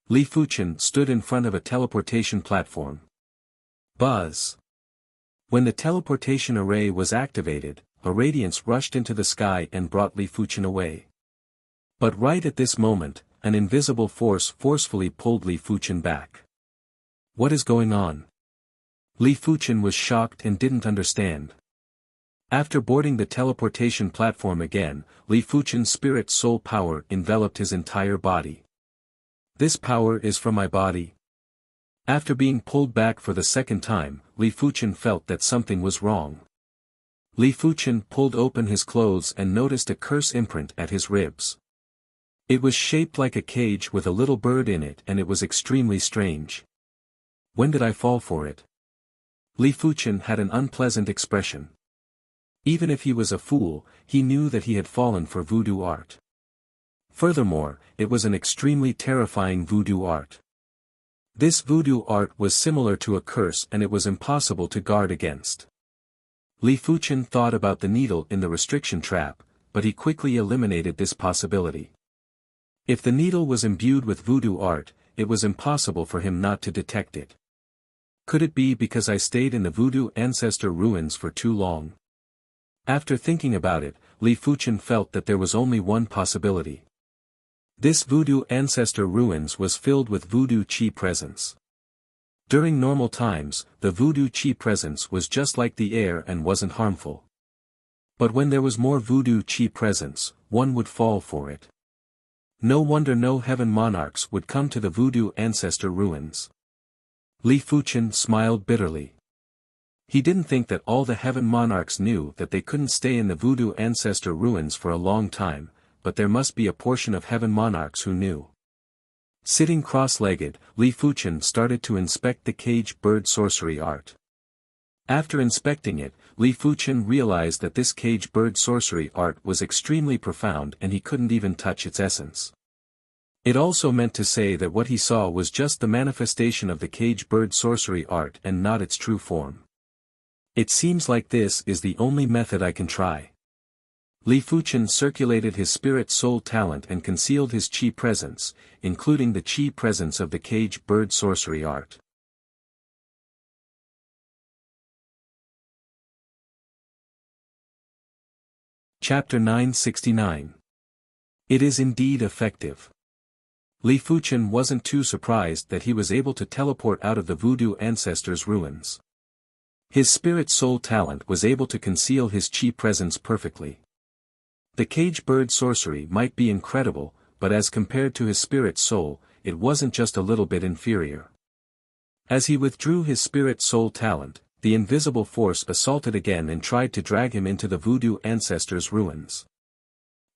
Li Fuchen stood in front of a teleportation platform. Buzz! When the teleportation array was activated, a radiance rushed into the sky and brought Li Fuchen away. But right at this moment, an invisible force forcefully pulled Li Fuchen back. What is going on? Li Fuchen was shocked and didn't understand. After boarding the teleportation platform again, Li Fuchen's spirit soul power enveloped his entire body. This power is from my body. After being pulled back for the second time, Li Fuchen felt that something was wrong. Li Fuchen pulled open his clothes and noticed a curse imprint at his ribs. It was shaped like a cage with a little bird in it and it was extremely strange. When did I fall for it? Li Fuchen had an unpleasant expression. Even if he was a fool, he knew that he had fallen for voodoo art. Furthermore, it was an extremely terrifying voodoo art. This voodoo art was similar to a curse and it was impossible to guard against. Li Fuchen thought about the needle in the restriction trap, but he quickly eliminated this possibility. If the needle was imbued with voodoo art, it was impossible for him not to detect it. Could it be because I stayed in the voodoo ancestor ruins for too long? After thinking about it, Li Fuchen felt that there was only one possibility. This voodoo ancestor ruins was filled with voodoo chi presence. During normal times, the voodoo chi presence was just like the air and wasn't harmful. But when there was more voodoo chi presence, one would fall for it. No wonder no heaven monarchs would come to the voodoo ancestor ruins. Li Fuchen smiled bitterly. He didn't think that all the heaven monarchs knew that they couldn't stay in the voodoo ancestor ruins for a long time, but there must be a portion of heaven monarchs who knew. Sitting cross-legged, Li Fuchen started to inspect the cage bird sorcery art. After inspecting it, Li Fuchen realized that this cage bird sorcery art was extremely profound and he couldn't even touch its essence. It also meant to say that what he saw was just the manifestation of the cage bird sorcery art and not its true form. It seems like this is the only method I can try. Li Fuchen circulated his spirit soul talent and concealed his chi presence, including the chi presence of the cage bird sorcery art. Chapter 969. It is indeed effective. Li Fuchen wasn't too surprised that he was able to teleport out of the voodoo ancestors' ruins. His spirit soul talent was able to conceal his chi presence perfectly. The cage bird sorcery might be incredible, but as compared to his spirit soul, it wasn't just a little bit inferior. As he withdrew his spirit soul talent, the invisible force assaulted again and tried to drag him into the voodoo ancestors' ruins.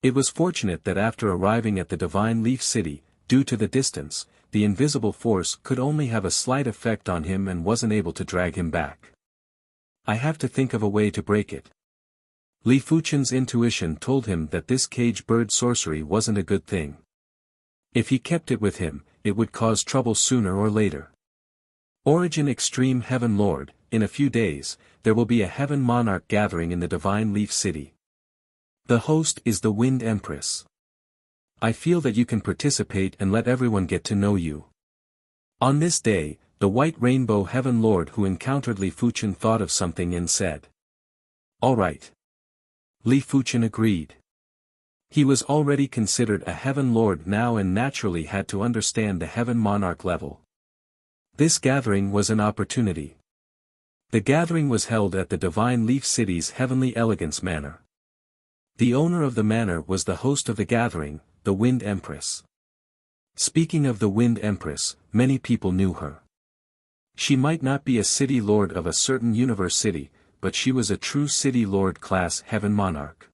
It was fortunate that after arriving at the Divine Leaf City, due to the distance, the invisible force could only have a slight effect on him and wasn't able to drag him back. I have to think of a way to break it. Li Fuchen's intuition told him that this cage bird sorcery wasn't a good thing. If he kept it with him, it would cause trouble sooner or later. Origin Extreme Heaven Lord, in a few days, there will be a Heaven Monarch gathering in the Divine Leaf City. The host is the Wind Empress. I feel that you can participate and let everyone get to know you. On this day, the White Rainbow Heaven Lord who encountered Li Fuchen thought of something and said, "All right." Li Fuchen agreed. He was already considered a Heaven Lord now and naturally had to understand the Heaven Monarch level. This gathering was an opportunity. The gathering was held at the Divine Leaf City's Heavenly Elegance Manor. The owner of the manor was the host of the gathering, the Wind Empress. Speaking of the Wind Empress, many people knew her. She might not be a city lord of a certain universe city, but she was a true city lord class Heaven Monarch.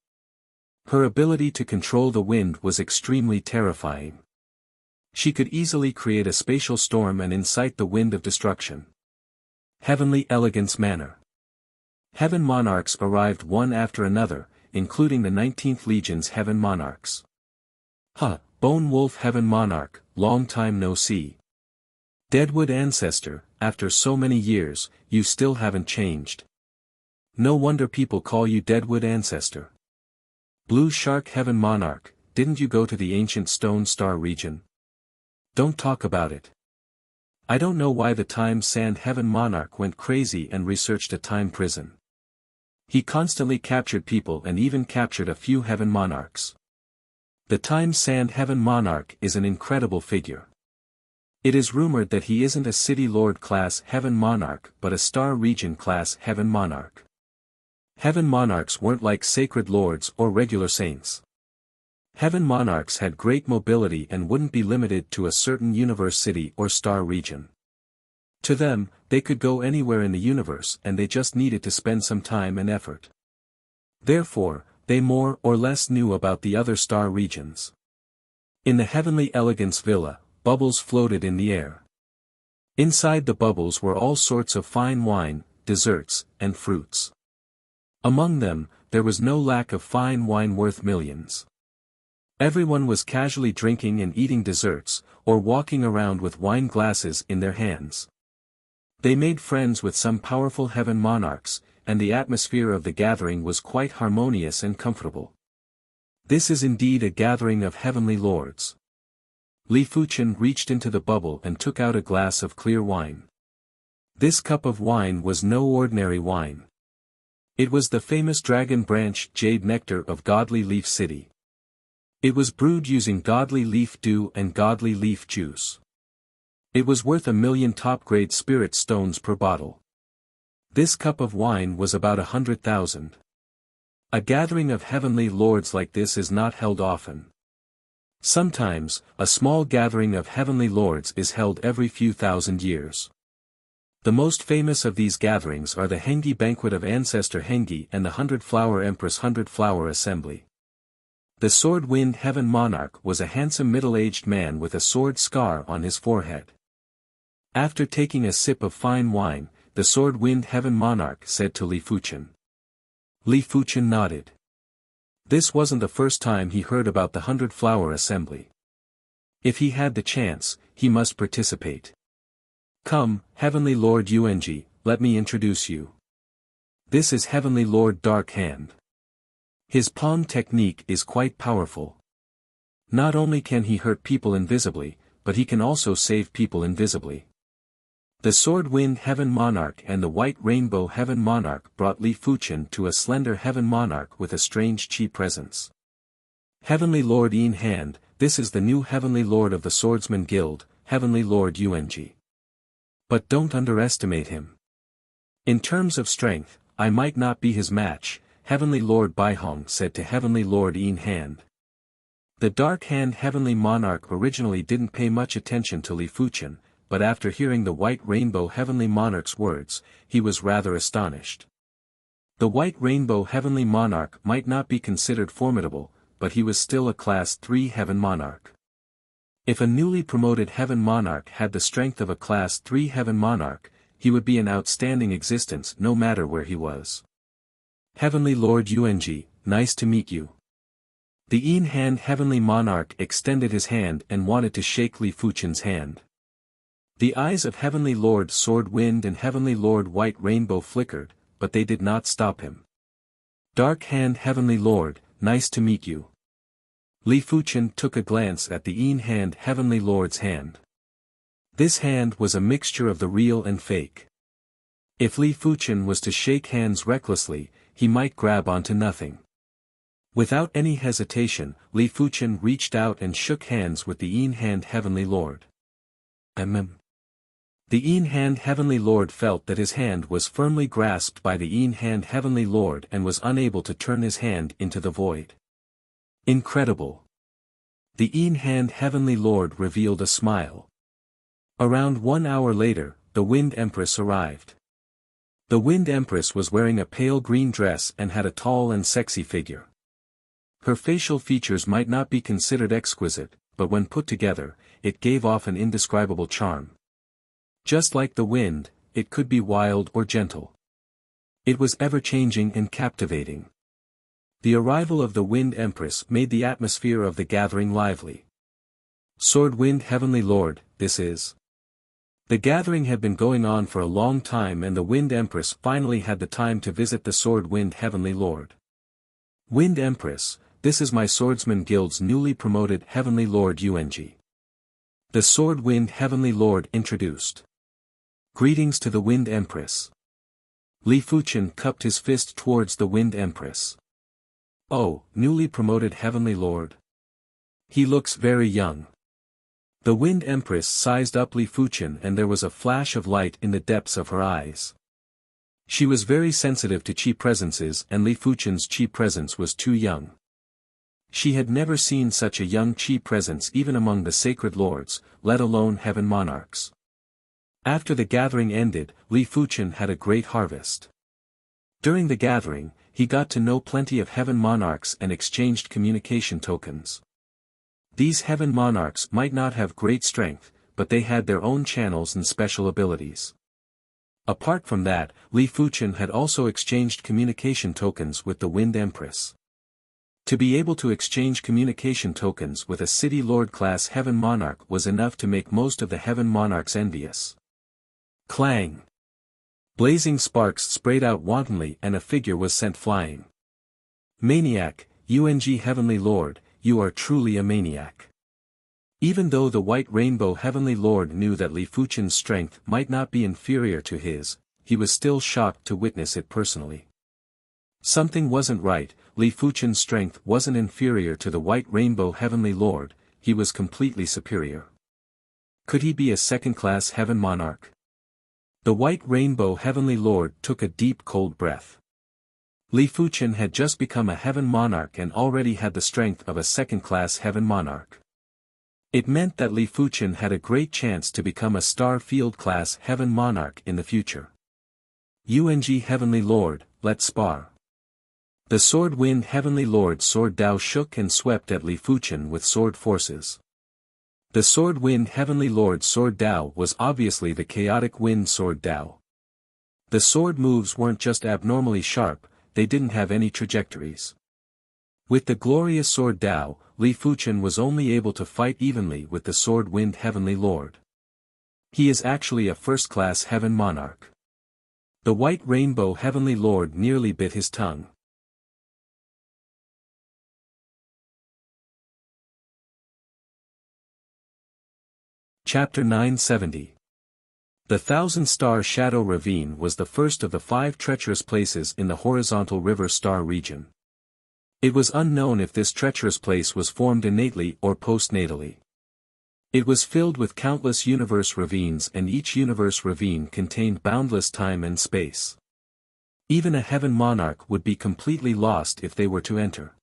Her ability to control the wind was extremely terrifying. She could easily create a spatial storm and incite the wind of destruction. Heavenly Elegance Manor. Heaven Monarchs arrived one after another, including the 19th Legion's Heaven Monarchs. Bone Wolf Heaven Monarch, long time no see. Deadwood Ancestor, after so many years, you still haven't changed. No wonder people call you Deadwood Ancestor. Blue Shark Heaven Monarch, didn't you go to the ancient Stone Star region? Don't talk about it. I don't know why the Time Sand Heaven Monarch went crazy and researched a time prison. He constantly captured people and even captured a few Heaven Monarchs. The Time Sand Heaven Monarch is an incredible figure. It is rumored that he isn't a City Lord class Heaven Monarch but a Star Region class Heaven Monarch. Heaven Monarchs weren't like sacred lords or regular saints. Heaven Monarchs had great mobility and wouldn't be limited to a certain universe city or star region. To them, they could go anywhere in the universe and they just needed to spend some time and effort. Therefore, they more or less knew about the other star regions. In the Heavenly Elegance Villa, bubbles floated in the air. Inside the bubbles were all sorts of fine wine, desserts, and fruits. Among them, there was no lack of fine wine worth millions. Everyone was casually drinking and eating desserts, or walking around with wine glasses in their hands. They made friends with some powerful Heaven Monarchs, and the atmosphere of the gathering was quite harmonious and comfortable. This is indeed a gathering of heavenly lords. Li Fuchen reached into the bubble and took out a glass of clear wine. This cup of wine was no ordinary wine. It was the famous Dragon Branch Jade Nectar of Godly Leaf City. It was brewed using godly leaf dew and godly leaf juice. It was worth 1 million top-grade spirit stones per bottle. This cup of wine was about 100,000. A gathering of heavenly lords like this is not held often. Sometimes, a small gathering of heavenly lords is held every few thousand years. The most famous of these gatherings are the Hengi Banquet of Ancestor Hengi and the 100-Flower Empress 100-Flower Assembly. The Sword Wind Heaven Monarch was a handsome middle-aged man with a sword scar on his forehead. After taking a sip of fine wine, the Sword Wind Heaven Monarch said to Li Fuchen. Li Fuchen nodded. This wasn't the first time he heard about the 100-Flower Assembly. If he had the chance, he must participate. Come, Heavenly Lord Yuanji, let me introduce you. This is Heavenly Lord Dark Hand. His palm technique is quite powerful. Not only can he hurt people invisibly, but he can also save people invisibly. The Sword Wind Heaven Monarch and the White Rainbow Heaven Monarch brought Li Fuchen to a slender Heaven Monarch with a strange chi presence. Heavenly Lord Yin Hand, this is the new Heavenly Lord of the Swordsman Guild, Heavenly Lord Yuanji. But don't underestimate him. In terms of strength, I might not be his match, Heavenly Lord Baihong said to Heavenly Lord Yin Hand. The Dark Hand Heavenly Monarch originally didn't pay much attention to Li Fuchen, but after hearing the White Rainbow Heavenly Monarch's words, he was rather astonished. The White Rainbow Heavenly Monarch might not be considered formidable, but he was still a Class 3 Heaven Monarch. If a newly promoted Heaven Monarch had the strength of a Class 3 Heaven Monarch, he would be an outstanding existence no matter where he was. Heavenly Lord Yuanji, nice to meet you. The Yin Hand Heavenly Monarch extended his hand and wanted to shake Li Fuchen's hand. The eyes of Heavenly Lord Sword Wind and Heavenly Lord White Rainbow flickered, but they did not stop him. Dark Hand Heavenly Lord, nice to meet you. Li Fuchen took a glance at the Yin Hand Heavenly Lord's hand. This hand was a mixture of the real and fake. If Li Fuchen was to shake hands recklessly, he might grab onto nothing. Without any hesitation, Li Fuchen reached out and shook hands with the Yin Hand Heavenly Lord. The Yin Hand Heavenly Lord felt that his hand was firmly grasped by the Yin Hand Heavenly Lord and was unable to turn his hand into the void. Incredible! The Yin Hand Heavenly Lord revealed a smile. Around 1 hour later, the Wind Empress arrived. The Wind Empress was wearing a pale green dress and had a tall and sexy figure. Her facial features might not be considered exquisite, but when put together, it gave off an indescribable charm. Just like the wind, it could be wild or gentle. It was ever-changing and captivating. The arrival of the Wind Empress made the atmosphere of the gathering lively. Sword Wind Heavenly Lord, this is. The gathering had been going on for a long time and the Wind Empress finally had the time to visit the Sword Wind Heavenly Lord. Wind Empress, this is my Swordsman Guild's newly promoted Heavenly Lord Yuanji. The Sword Wind Heavenly Lord introduced. Greetings to the Wind Empress. Li Fuchen cupped his fist towards the Wind Empress. Oh, newly promoted Heavenly Lord. He looks very young. The Wind Empress sized up Li Fuchen and there was a flash of light in the depths of her eyes. She was very sensitive to chi presences and Li Fuchen's chi presence was too young. She had never seen such a young chi presence even among the sacred lords, let alone heaven monarchs. After the gathering ended, Li Fuchen had a great harvest. During the gathering, he got to know plenty of heaven monarchs and exchanged communication tokens. These heaven monarchs might not have great strength, but they had their own channels and special abilities. Apart from that, Li Fuchen had also exchanged communication tokens with the Wind Empress. To be able to exchange communication tokens with a City Lord class heaven monarch was enough to make most of the heaven monarchs envious. Clang! Blazing sparks sprayed out wantonly and a figure was sent flying. Maniac, UNG Heavenly Lord, you are truly a maniac. Even though the White Rainbow Heavenly Lord knew that Li Fuchen's strength might not be inferior to his, he was still shocked to witness it personally. Something wasn't right, Li Fuchen's strength wasn't inferior to the White Rainbow Heavenly Lord, he was completely superior. Could he be a second-class heaven monarch? The White Rainbow Heavenly Lord took a deep cold breath. Li Fuchen had just become a heaven monarch and already had the strength of a second-class heaven monarch. It meant that Li Fuchen had a great chance to become a star field-class heaven monarch in the future. UNG Heavenly Lord, let's spar. The Sword Wind Heavenly Lord Sword Dao shook and swept at Li Fuchen with sword forces. The Sword Wind Heavenly Lord Sword Dao was obviously the chaotic wind Sword Dao. The sword moves weren't just abnormally sharp, they didn't have any trajectories. With the glorious sword Dao, Li Fuchen was only able to fight evenly with the sword Wind Heavenly Lord. He is actually a first-class heaven monarch. The white rainbow Heavenly Lord nearly bit his tongue. Chapter 970. The Thousand-Star Shadow Ravine was the first of the 5 treacherous places in the horizontal river star region. It was unknown if this treacherous place was formed innately or postnatally. It was filled with countless universe ravines, and each universe ravine contained boundless time and space. Even a heaven monarch would be completely lost if they were to enter.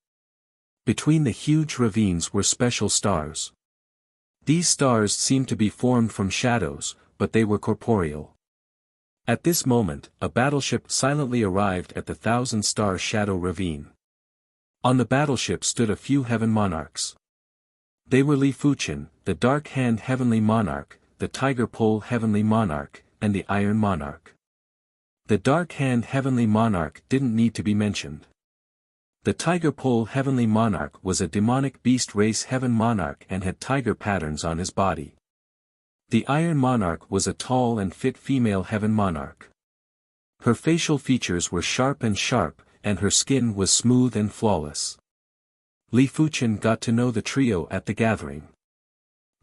Between the huge ravines were special stars. These stars seemed to be formed from shadows, but they were corporeal. At this moment, a battleship silently arrived at the Thousand-Star Shadow Ravine. On the battleship stood a few heaven monarchs. They were Li Fuchen, the Dark Hand Heavenly Monarch, the Tiger Pole Heavenly Monarch, and the Iron Monarch. The Dark Hand Heavenly Monarch didn't need to be mentioned. The Tiger Pole Heavenly Monarch was a demonic beast race heaven monarch and had tiger patterns on his body. The Iron Monarch was a tall and fit female heaven monarch. Her facial features were sharp, and her skin was smooth and flawless. Li Fuchen got to know the trio at the gathering.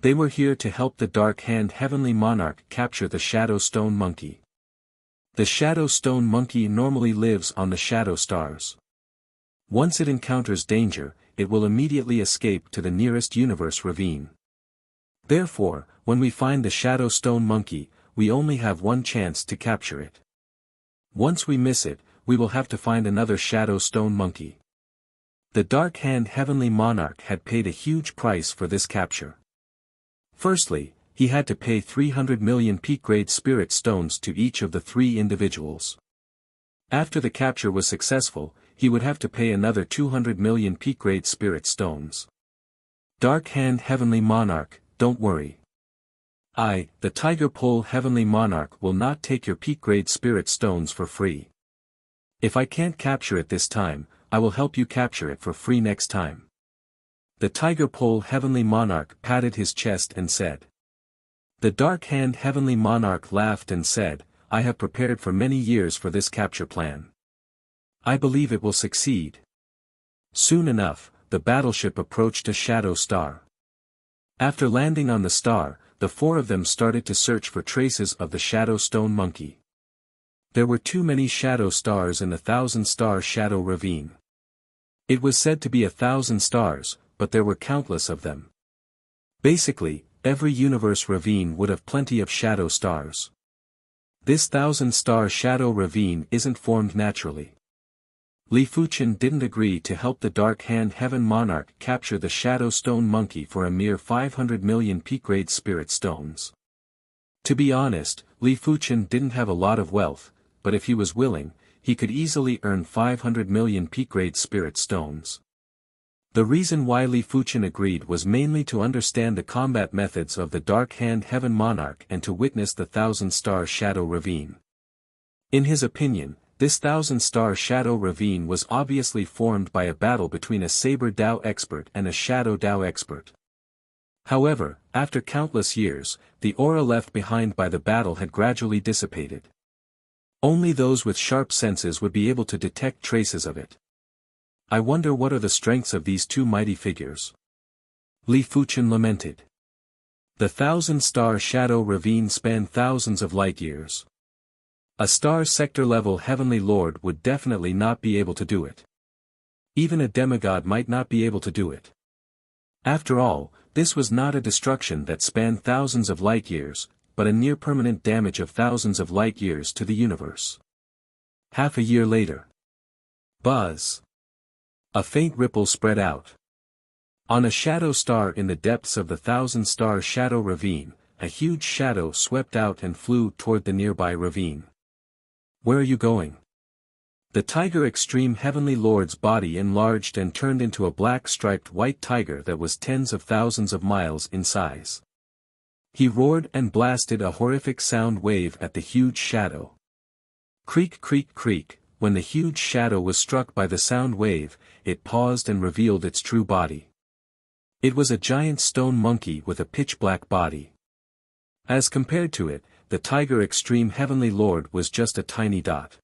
They were here to help the Dark Hand Heavenly Monarch capture the Shadow Stone Monkey. The Shadow Stone Monkey normally lives on the shadow stars. Once it encounters danger, it will immediately escape to the nearest universe ravine. Therefore, when we find the Shadow Stone Monkey, we only have one chance to capture it. Once we miss it, we will have to find another Shadow Stone Monkey. The Dark Hand Heavenly Monarch had paid a huge price for this capture. Firstly, he had to pay 300 million peak-grade spirit stones to each of the 3 individuals. After the capture was successful, he would have to pay another 200 million peak-grade spirit stones. Dark Hand Heavenly Monarch, don't worry. I, the Tiger Pole Heavenly Monarch, will not take your peak-grade spirit stones for free. If I can't capture it this time, I will help you capture it for free next time. The Tiger Pole Heavenly Monarch patted his chest and said. The Dark Hand Heavenly Monarch laughed and said, I have prepared for many years for this capture plan. I believe it will succeed. Soon enough, the battleship approached a shadow star. After landing on the star, the 4 of them started to search for traces of the Shadow Stone Monkey. There were too many shadow stars in the Thousand-Star Shadow Ravine. It was said to be 1,000 stars, but there were countless of them. Basically, every universe ravine would have plenty of shadow stars. This 1,000-star Shadow Ravine isn't formed naturally. Li Fuchen didn't agree to help the Dark Hand Heaven Monarch capture the Shadow Stone Monkey for a mere 500 million peak-grade spirit stones. To be honest, Li Fuchen didn't have a lot of wealth, but if he was willing, he could easily earn 500 million peak-grade spirit stones. The reason why Li Fuchen agreed was mainly to understand the combat methods of the Dark Hand Heaven Monarch and to witness the 1,000-star Shadow Ravine. In his opinion, this 1,000-star Shadow Ravine was obviously formed by a battle between a Saber Dao expert and a Shadow Dao expert. However, after countless years, the aura left behind by the battle had gradually dissipated. Only those with sharp senses would be able to detect traces of it. I wonder what are the strengths of these 2 mighty figures. Li Fuchen lamented. The 1,000-star Shadow Ravine spanned thousands of light years. A star sector level Heavenly Lord would definitely not be able to do it. Even a demigod might not be able to do it. After all, this was not a destruction that spanned thousands of light years, but a near-permanent damage of thousands of light years to the universe. Half a year later. Buzz. A faint ripple spread out. On a shadow star in the depths of the 1,000-star Shadow Ravine, a huge shadow swept out and flew toward the nearby ravine. Where are you going? The Tiger Extreme Heavenly Lord's body enlarged and turned into a black-striped white tiger that was tens of thousands of miles in size. He roared and blasted a horrific sound wave at the huge shadow. Creak creak creak, when the huge shadow was struck by the sound wave, it paused and revealed its true body. It was a giant stone monkey with a pitch-black body. As compared to it, the Tiger Extreme Heavenly Lord was just a tiny dot.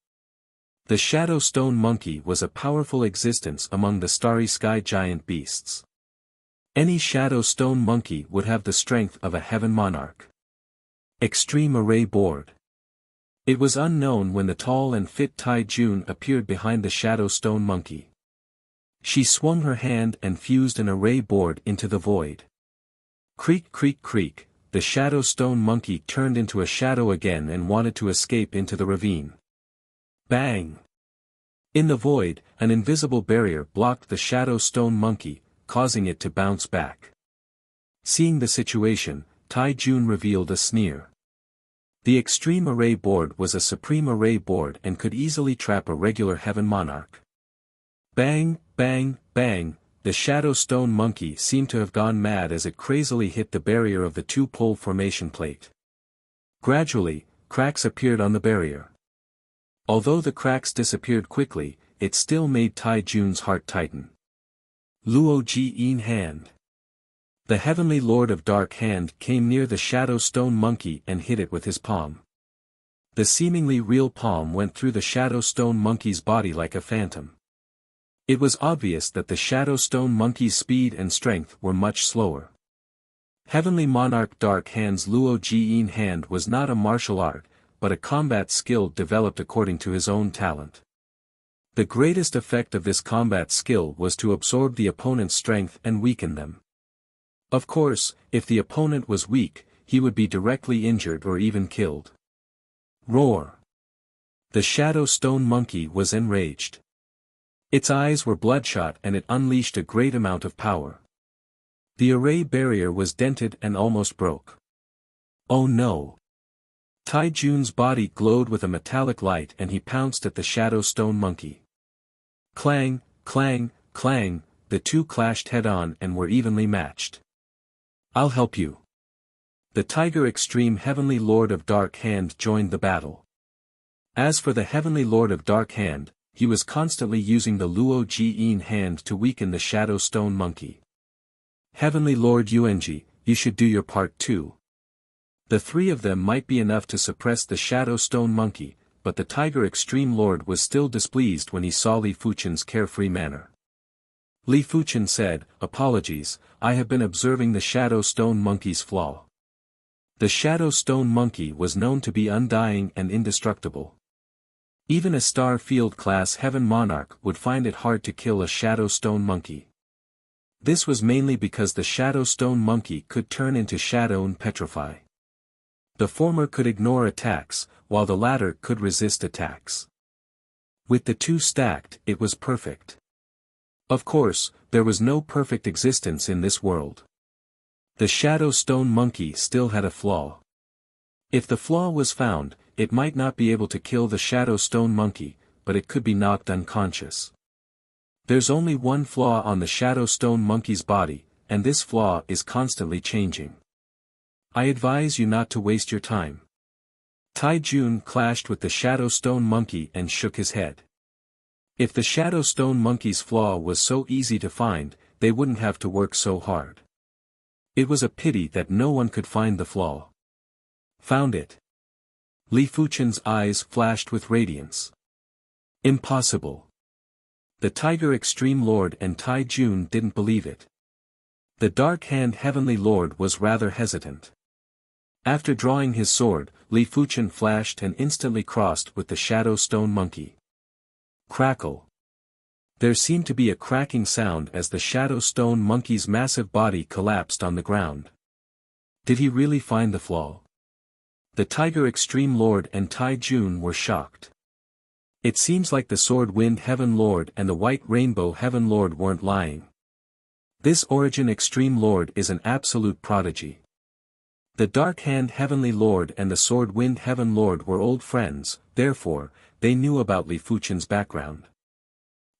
The Shadow Stone Monkey was a powerful existence among the starry sky giant beasts. Any Shadow Stone Monkey would have the strength of a heaven monarch. Extreme Array Board. It was unknown when the tall and fit Tai Jun appeared behind the Shadow Stone Monkey. She swung her hand and fused an array board into the void. Creak creak creak, the Shadow Stone Monkey turned into a shadow again and wanted to escape into the ravine. Bang! In the void, an invisible barrier blocked the Shadow Stone Monkey, causing it to bounce back. Seeing the situation, Tai Jun revealed a sneer. The Extreme Array Board was a supreme array board and could easily trap a regular heaven monarch. Bang, bang, bang, the Shadow Stone Monkey seemed to have gone mad as it crazily hit the barrier of the two-pole formation plate. Gradually, cracks appeared on the barrier. Although the cracks disappeared quickly, it still made Tai Jun's heart tighten. Luo Ji Yin Hand. The Heavenly Lord of Dark Hand came near the Shadow Stone Monkey and hit it with his palm. The seemingly real palm went through the Shadow Stone Monkey's body like a phantom. It was obvious that the Shadow Stone Monkey's speed and strength were much slower. Heavenly Monarch Dark Hand's Luo Ji Yin Hand was not a martial art, but a combat skill developed according to his own talent. The greatest effect of this combat skill was to absorb the opponent's strength and weaken them. Of course, if the opponent was weak, he would be directly injured or even killed. Roar! The Shadow Stone Monkey was enraged. Its eyes were bloodshot and it unleashed a great amount of power. The array barrier was dented and almost broke. Oh no! Tai Jun's body glowed with a metallic light and he pounced at the Shadow Stone Monkey. Clang, clang, clang, the two clashed head-on and were evenly matched. I'll help you. The Tiger Extreme Heavenly Lord of Dark Hand joined the battle. As for the Heavenly Lord of Dark Hand, he was constantly using the Luo Ji Yin Hand to weaken the Shadow Stone Monkey. Heavenly Lord Yuanji, you should do your part too. The three of them might be enough to suppress the Shadow Stone Monkey, but the Tiger Extreme Lord was still displeased when he saw Li Fuchen's carefree manner. Li Fuchen said, "Apologies, I have been observing the Shadow Stone Monkey's flaw." The Shadow Stone Monkey was known to be undying and indestructible. Even a Star Field class Heaven Monarch would find it hard to kill a Shadow Stone Monkey. This was mainly because the Shadow Stone Monkey could turn into shadow and petrify. The former could ignore attacks, while the latter could resist attacks. With the two stacked, it was perfect. Of course, there was no perfect existence in this world. The Shadow Stone Monkey still had a flaw. If the flaw was found, it might not be able to kill the Shadow Stone Monkey, but it could be knocked unconscious. There's only one flaw on the Shadow Stone Monkey's body, and this flaw is constantly changing. I advise you not to waste your time. Tai Jun clashed with the Shadow Stone Monkey and shook his head. If the Shadow Stone Monkey's flaw was so easy to find, they wouldn't have to work so hard. It was a pity that no one could find the flaw. Found it. Li Fuchen's eyes flashed with radiance. Impossible. The Tiger Extreme Lord and Tai Jun didn't believe it. The Dark Hand Heavenly Lord was rather hesitant. After drawing his sword, Li Fuchen flashed and instantly crossed with the Shadow Stone Monkey. Crackle. There seemed to be a cracking sound as the Shadow Stone Monkey's massive body collapsed on the ground. Did he really find the flaw? The Tiger Extreme Lord and Tai Jun were shocked. It seems like the Sword Wind Heaven Lord and the White Rainbow Heaven Lord weren't lying. This Origin Extreme Lord is an absolute prodigy. The Dark Hand Heavenly Lord and the Sword Wind Heaven Lord were old friends, therefore, they knew about Li Fuchen's background.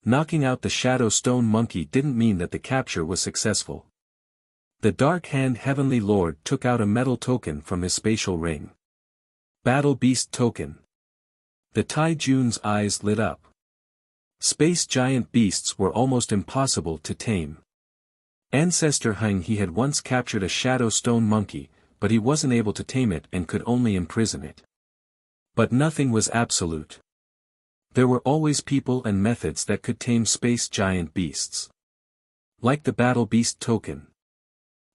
Knocking out the Shadow Stone Monkey didn't mean that the capture was successful. The Dark Hand Heavenly Lord took out a metal token from his spatial ring. Battle Beast Token. The Tai Jun's eyes lit up. Space giant beasts were almost impossible to tame. Ancestor Hung he had once captured a shadow stone monkey, but he wasn't able to tame it and could only imprison it. But nothing was absolute. There were always people and methods that could tame space giant beasts. Like the Battle Beast token.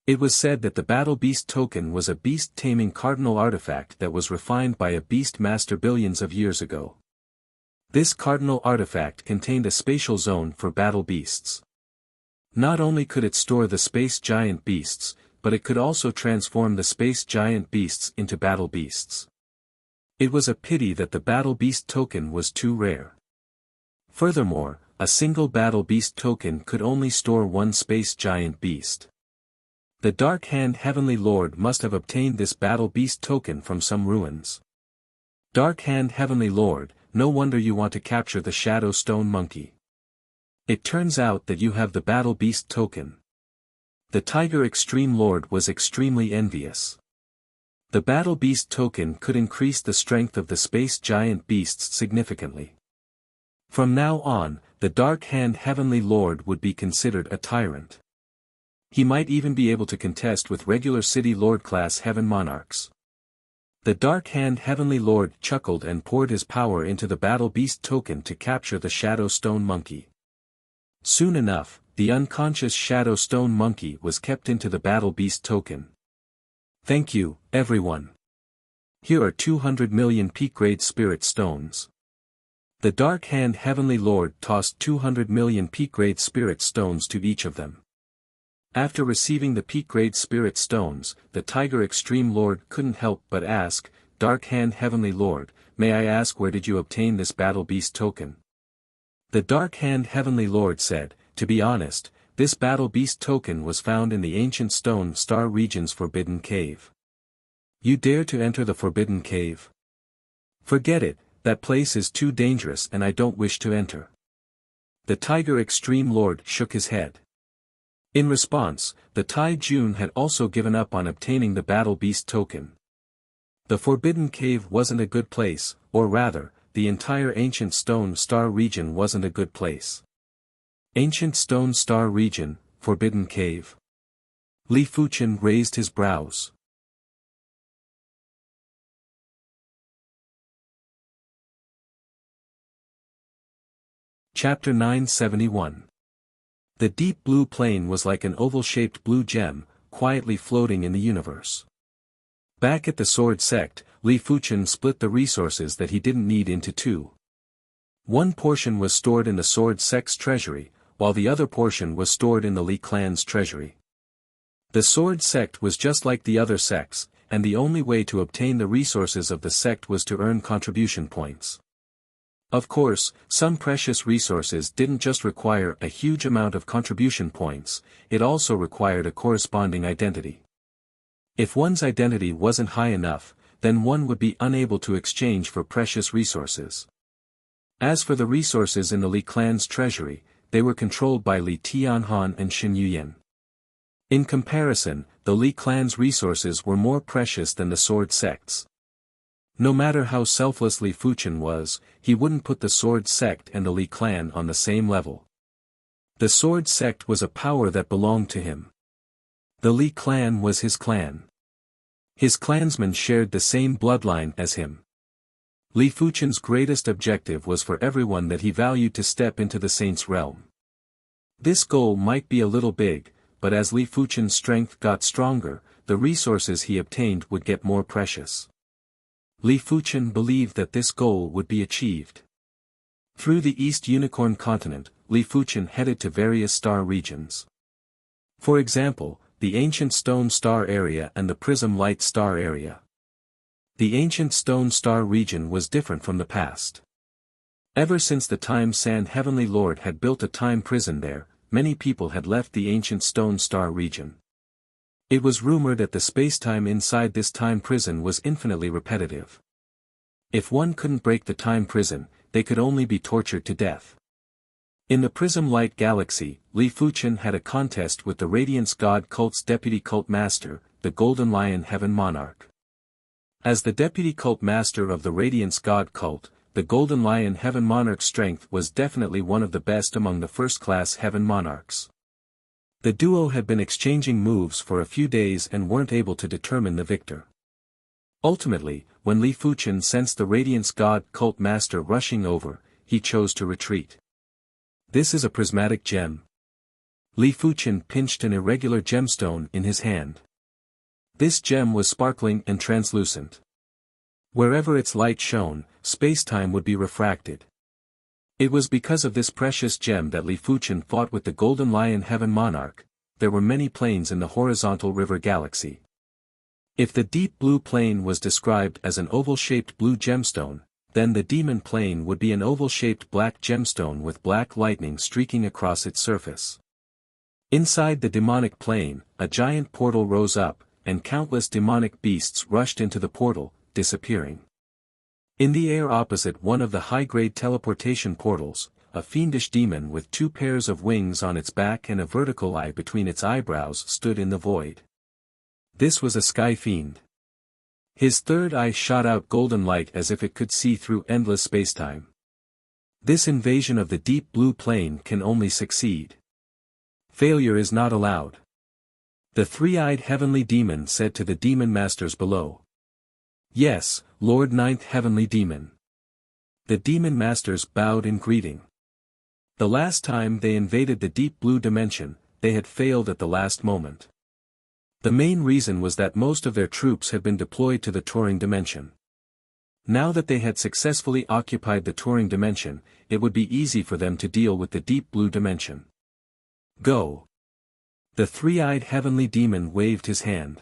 It was said that the Battle Beast token was a beast-taming cardinal artifact that was refined by a beast master billions of years ago. This cardinal artifact contained a spatial zone for battle beasts. Not only could it store the space giant beasts, but it could also transform the space giant beasts into battle beasts. It was a pity that the Battle Beast token was too rare. Furthermore, a single Battle Beast token could only store one space giant beast. The Dark Hand Heavenly Lord must have obtained this Battle Beast token from some ruins. Dark Hand Heavenly Lord, no wonder you want to capture the Shadow Stone Monkey. It turns out that you have the Battle Beast token. The Tiger Extreme Lord was extremely envious. The Battle Beast token could increase the strength of the space giant beasts significantly. From now on, the Dark Hand Heavenly Lord would be considered a tyrant. He might even be able to contest with regular City Lord class Heaven Monarchs. The Dark Hand Heavenly Lord chuckled and poured his power into the Battle Beast token to capture the Shadow Stone Monkey. Soon enough, the unconscious Shadow Stone Monkey was kept into the Battle Beast token. Thank you, everyone. Here are 200 million peak-grade spirit stones. The Dark Hand Heavenly Lord tossed 200 million peak-grade spirit stones to each of them. After receiving the peak-grade spirit stones, the Tiger Extreme Lord couldn't help but ask, Dark Hand Heavenly Lord, may I ask where did you obtain this Battle Beast token? The Dark Hand Heavenly Lord said, to be honest, this Battle Beast token was found in the ancient Stone Star region's Forbidden Cave. You dare to enter the Forbidden Cave? Forget it, that place is too dangerous and I don't wish to enter. The Tiger Extreme Lord shook his head. In response, the Tai Jun had also given up on obtaining the Battle Beast token. The Forbidden Cave wasn't a good place, or rather, the entire ancient Stone Star region wasn't a good place. Ancient Stone Star region, Forbidden Cave. Li Fuchen raised his brows. Chapter 971. The deep blue plane was like an oval-shaped blue gem, quietly floating in the universe. Back at the Sword Sect, Li Fuchen split the resources that he didn't need into two. One portion was stored in the Sword Sect's treasury, while the other portion was stored in the Li clan's treasury. The Sword Sect was just like the other sects, and the only way to obtain the resources of the sect was to earn contribution points. Of course, some precious resources didn't just require a huge amount of contribution points, it also required a corresponding identity. If one's identity wasn't high enough, then one would be unable to exchange for precious resources. As for the resources in the Li clan's treasury, they were controlled by Li Tianhan and Shen Yuyan. In comparison, the Li clan's resources were more precious than the Sword Sect's. No matter how selfless Li Fuchen was, he wouldn't put the Sword Sect and the Li clan on the same level. The Sword Sect was a power that belonged to him. The Li clan was his clan. His clansmen shared the same bloodline as him. Li Fuchen's greatest objective was for everyone that he valued to step into the Saint's realm. This goal might be a little big, but as Li Fuchen's strength got stronger, the resources he obtained would get more precious. Li Fuchen believed that this goal would be achieved. Through the East Unicorn continent, Li Fuchen headed to various star regions. For example, the Ancient Stone Star area and the Prism Light Star area. The Ancient Stone Star region was different from the past. Ever since the time Sand Heavenly Lord had built a time prison there, many people had left the Ancient Stone Star region. It was rumored that the spacetime inside this time prison was infinitely repetitive. If one couldn't break the time prison, they could only be tortured to death. In the Prism Light Galaxy, Li Fuchen had a contest with the Radiance God Cult's Deputy Cult Master, the Golden Lion Heaven Monarch. As the Deputy Cult Master of the Radiance God Cult, the Golden Lion Heaven Monarch's strength was definitely one of the best among the first-class Heaven Monarchs. The duo had been exchanging moves for a few days and weren't able to determine the victor. Ultimately, when Li Fuqian sensed the Radiance God cult master rushing over, he chose to retreat. This is a prismatic gem. Li Fuqian pinched an irregular gemstone in his hand. This gem was sparkling and translucent. Wherever its light shone, space-time would be refracted. It was because of this precious gem that Li Fuqian fought with the Golden Lion Heaven Monarch. There were many planes in the horizontal river galaxy. If the deep blue plane was described as an oval-shaped blue gemstone, then the demon plane would be an oval-shaped black gemstone with black lightning streaking across its surface. Inside the demonic plane, a giant portal rose up, and countless demonic beasts rushed into the portal, disappearing. In the air opposite one of the high-grade teleportation portals, a fiendish demon with 2 pairs of wings on its back and a vertical eye between its eyebrows stood in the void. This was a sky fiend. His third eye shot out golden light as if it could see through endless spacetime. This invasion of the deep blue plane can only succeed. Failure is not allowed. The three-eyed heavenly demon said to the demon masters below. Yes, Lord Ninth Heavenly Demon. The demon masters bowed in greeting. The last time they invaded the deep blue dimension, they had failed at the last moment. The main reason was that most of their troops had been deployed to the Turing dimension. Now that they had successfully occupied the Turing dimension, it would be easy for them to deal with the deep blue dimension. Go! The three-eyed heavenly demon waved his hand.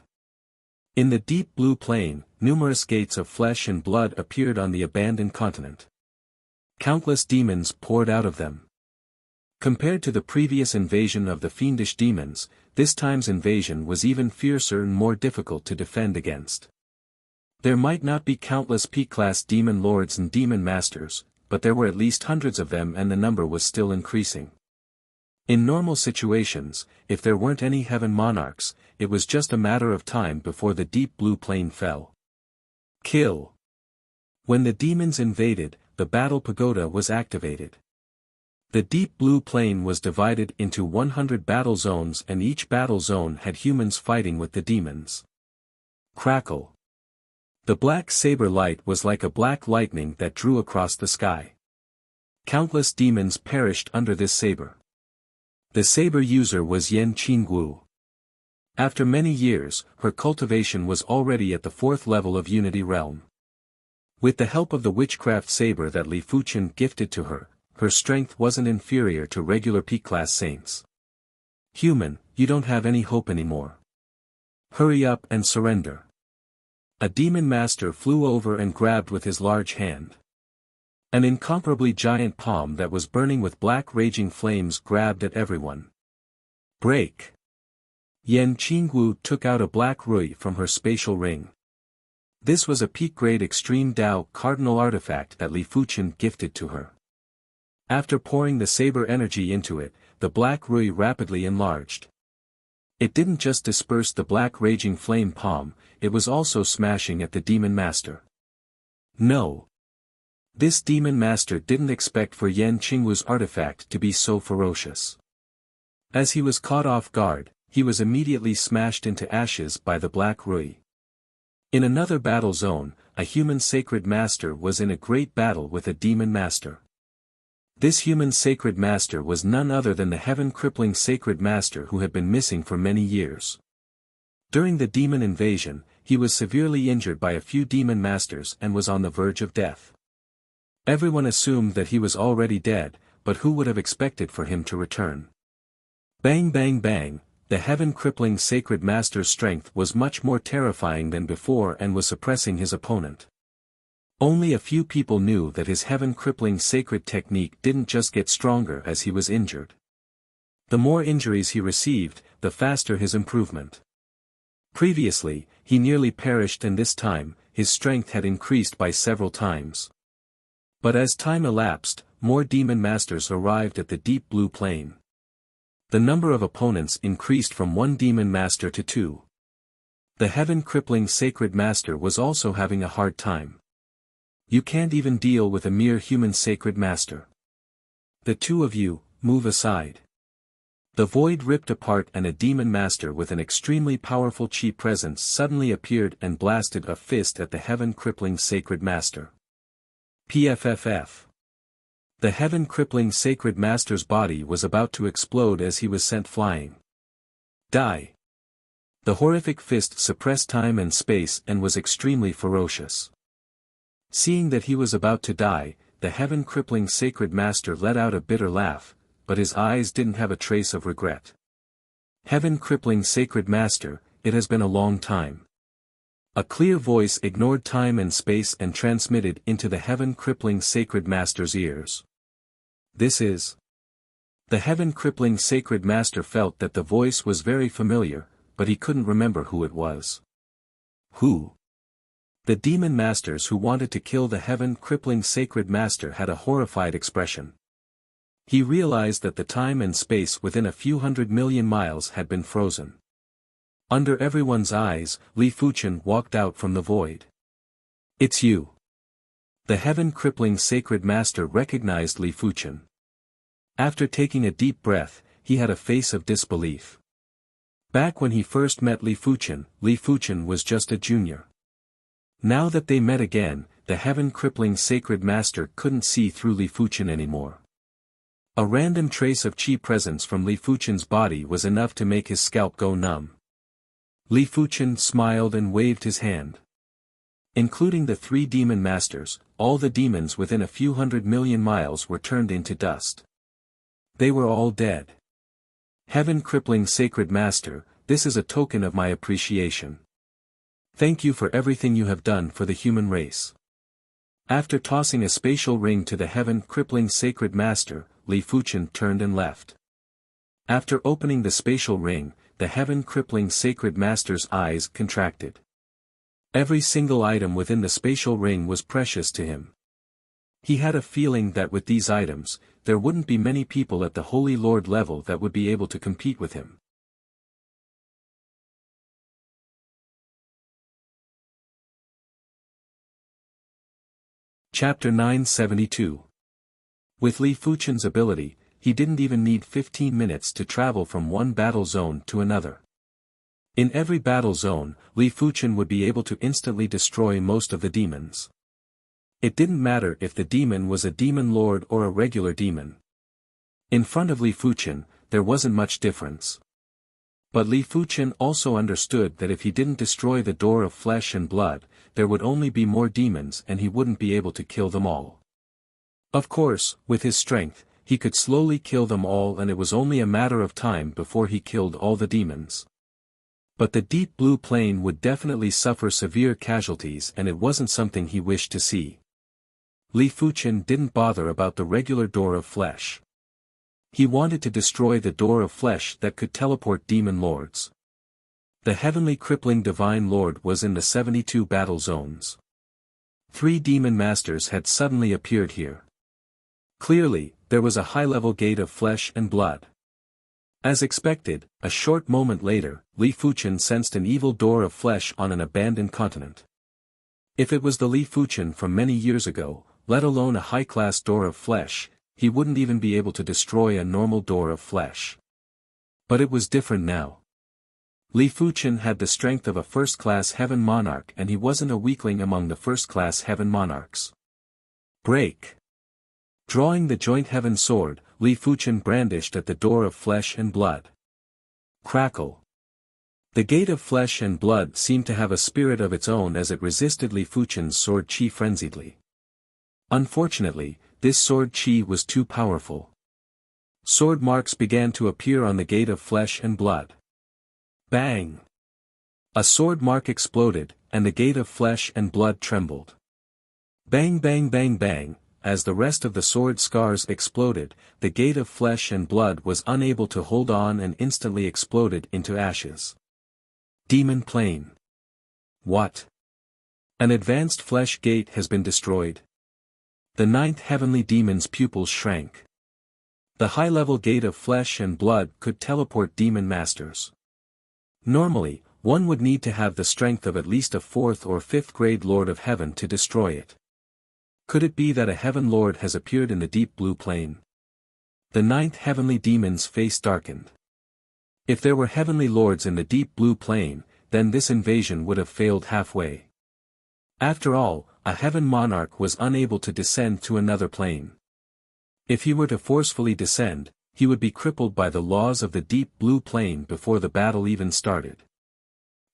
In the deep blue plane, numerous gates of flesh and blood appeared on the abandoned continent. Countless demons poured out of them. Compared to the previous invasion of the fiendish demons, this time's invasion was even fiercer and more difficult to defend against. There might not be countless P-class demon lords and demon masters, but there were at least hundreds of them and the number was still increasing. In normal situations, if there weren't any heaven monarchs, it was just a matter of time before the deep blue plane fell. Kill! When the demons invaded, the battle pagoda was activated. The deep blue plane was divided into 100 battle zones and each battle zone had humans fighting with the demons. Crackle! The black saber light was like a black lightning that drew across the sky. Countless demons perished under this saber. The saber user was Yan Qingwu. After many years, her cultivation was already at the 4th level of Unity Realm. With the help of the witchcraft saber that Li Fuqian gifted to her, her strength wasn't inferior to regular P-class saints. Human, you don't have any hope anymore. Hurry up and surrender. A demon master flew over and grabbed with his large hand. An incomparably giant palm that was burning with black raging flames grabbed at everyone. Break! Yan Qingwu took out a black rui from her spatial ring. This was a peak-grade Extreme Dao cardinal artifact that Li Fuqian gifted to her. After pouring the saber energy into it, the black rui rapidly enlarged. It didn't just disperse the black raging flame palm, it was also smashing at the demon master. No! This demon master didn't expect for Yan Qingwu's artifact to be so ferocious. As he was caught off guard, he was immediately smashed into ashes by the black rui. In another battle zone, a human sacred master was in a great battle with a demon master. This human sacred master was none other than the heaven-crippling sacred master who had been missing for many years. During the demon invasion, he was severely injured by a few demon masters and was on the verge of death. Everyone assumed that he was already dead, but who would have expected for him to return? Bang bang bang, the heaven-crippling sacred master's strength was much more terrifying than before and was suppressing his opponent. Only a few people knew that his heaven-crippling sacred technique didn't just get stronger as he was injured. The more injuries he received, the faster his improvement. Previously, he nearly perished and this time, his strength had increased by several times. But as time elapsed, more demon masters arrived at the deep blue plane. The number of opponents increased from 1 demon master to 2. The heaven-crippling sacred master was also having a hard time. You can't even deal with a mere human sacred master. The two of you, move aside. The void ripped apart and a demon master with an extremely powerful chi presence suddenly appeared and blasted a fist at the heaven-crippling sacred master. PFFF. The heaven-crippling sacred master's body was about to explode as he was sent flying. Die. The horrific fist suppressed time and space and was extremely ferocious. Seeing that he was about to die, the heaven-crippling sacred master let out a bitter laugh, but his eyes didn't have a trace of regret. Heaven-crippling sacred master, it has been a long time. A clear voice ignored time and space and transmitted into the heaven-crippling sacred master's ears. This is. The heaven-crippling sacred master felt that the voice was very familiar, but he couldn't remember who it was. Who? The demon masters who wanted to kill the heaven-crippling sacred master had a horrified expression. He realized that the time and space within a few 100 million miles had been frozen. Under everyone's eyes, Li Fuchen walked out from the void. It's you. The heaven-crippling sacred master recognized Li Fuchen. After taking a deep breath, he had a face of disbelief. Back when he first met Li Fuchen was just a junior. Now that they met again, the heaven-crippling sacred master couldn't see through Li Fuchen anymore. A random trace of chi presence from Li Fuchen's body was enough to make his scalp go numb. Li Fuchen smiled and waved his hand. Including the 3 demon masters, all the demons within a few 100 million miles were turned into dust. They were all dead. Heaven-crippling sacred master, this is a token of my appreciation. Thank you for everything you have done for the human race. After tossing a spatial ring to the heaven-crippling sacred master, Li Fuchen turned and left. After opening the spatial ring, the heaven-crippling sacred master's eyes contracted. Every single item within the spatial ring was precious to him. He had a feeling that with these items, there wouldn't be many people at the Holy Lord level that would be able to compete with him. Chapter 972. With Li Fuchen's ability, he didn't even need 15 minutes to travel from one battle zone to another. In every battle zone, Li Fuchen would be able to instantly destroy most of the demons. It didn't matter if the demon was a demon lord or a regular demon. In front of Li Fuchen, there wasn't much difference. But Li Fuchen also understood that if he didn't destroy the door of flesh and blood, there would only be more demons and he wouldn't be able to kill them all. Of course, with his strength, he could slowly kill them all and it was only a matter of time before he killed all the demons. But the deep blue plane would definitely suffer severe casualties and it wasn't something he wished to see. Li Fuchen didn't bother about the regular door of flesh. He wanted to destroy the door of flesh that could teleport demon lords. The heavenly crippling divine lord was in the 72 battle zones. 3 demon masters had suddenly appeared here. Clearly, there was a high-level gate of flesh and blood. As expected, a short moment later, Li Fuchen sensed an evil door of flesh on an abandoned continent. If it was the Li Fuchen from many years ago, let alone a high-class door of flesh, he wouldn't even be able to destroy a normal door of flesh. But it was different now. Li Fuchen had the strength of a first-class heaven monarch and he wasn't a weakling among the first-class heaven monarchs. Break! Drawing the joint heaven sword, Li Fuchen brandished at the door of flesh and blood. Crackle! The gate of flesh and blood seemed to have a spirit of its own as it resisted Li Fuchen's sword chi frenziedly. Unfortunately, this sword chi was too powerful. Sword marks began to appear on the gate of flesh and blood. Bang! A sword mark exploded, and the gate of flesh and blood trembled. Bang bang bang bang, as the rest of the sword scars exploded, the gate of flesh and blood was unable to hold on and instantly exploded into ashes. Demon plane. What? An advanced flesh gate has been destroyed. The 9th heavenly demon's pupils shrank. The high-level gate of flesh and blood could teleport demon masters. Normally, one would need to have the strength of at least a 4th or 5th grade Lord of Heaven to destroy it. Could it be that a heaven lord has appeared in the deep blue plain? The ninth heavenly demon's face darkened. If there were heavenly lords in the deep blue plain, then this invasion would have failed halfway. After all, a heaven monarch was unable to descend to another plane. If he were to forcefully descend, he would be crippled by the laws of the deep blue plain before the battle even started.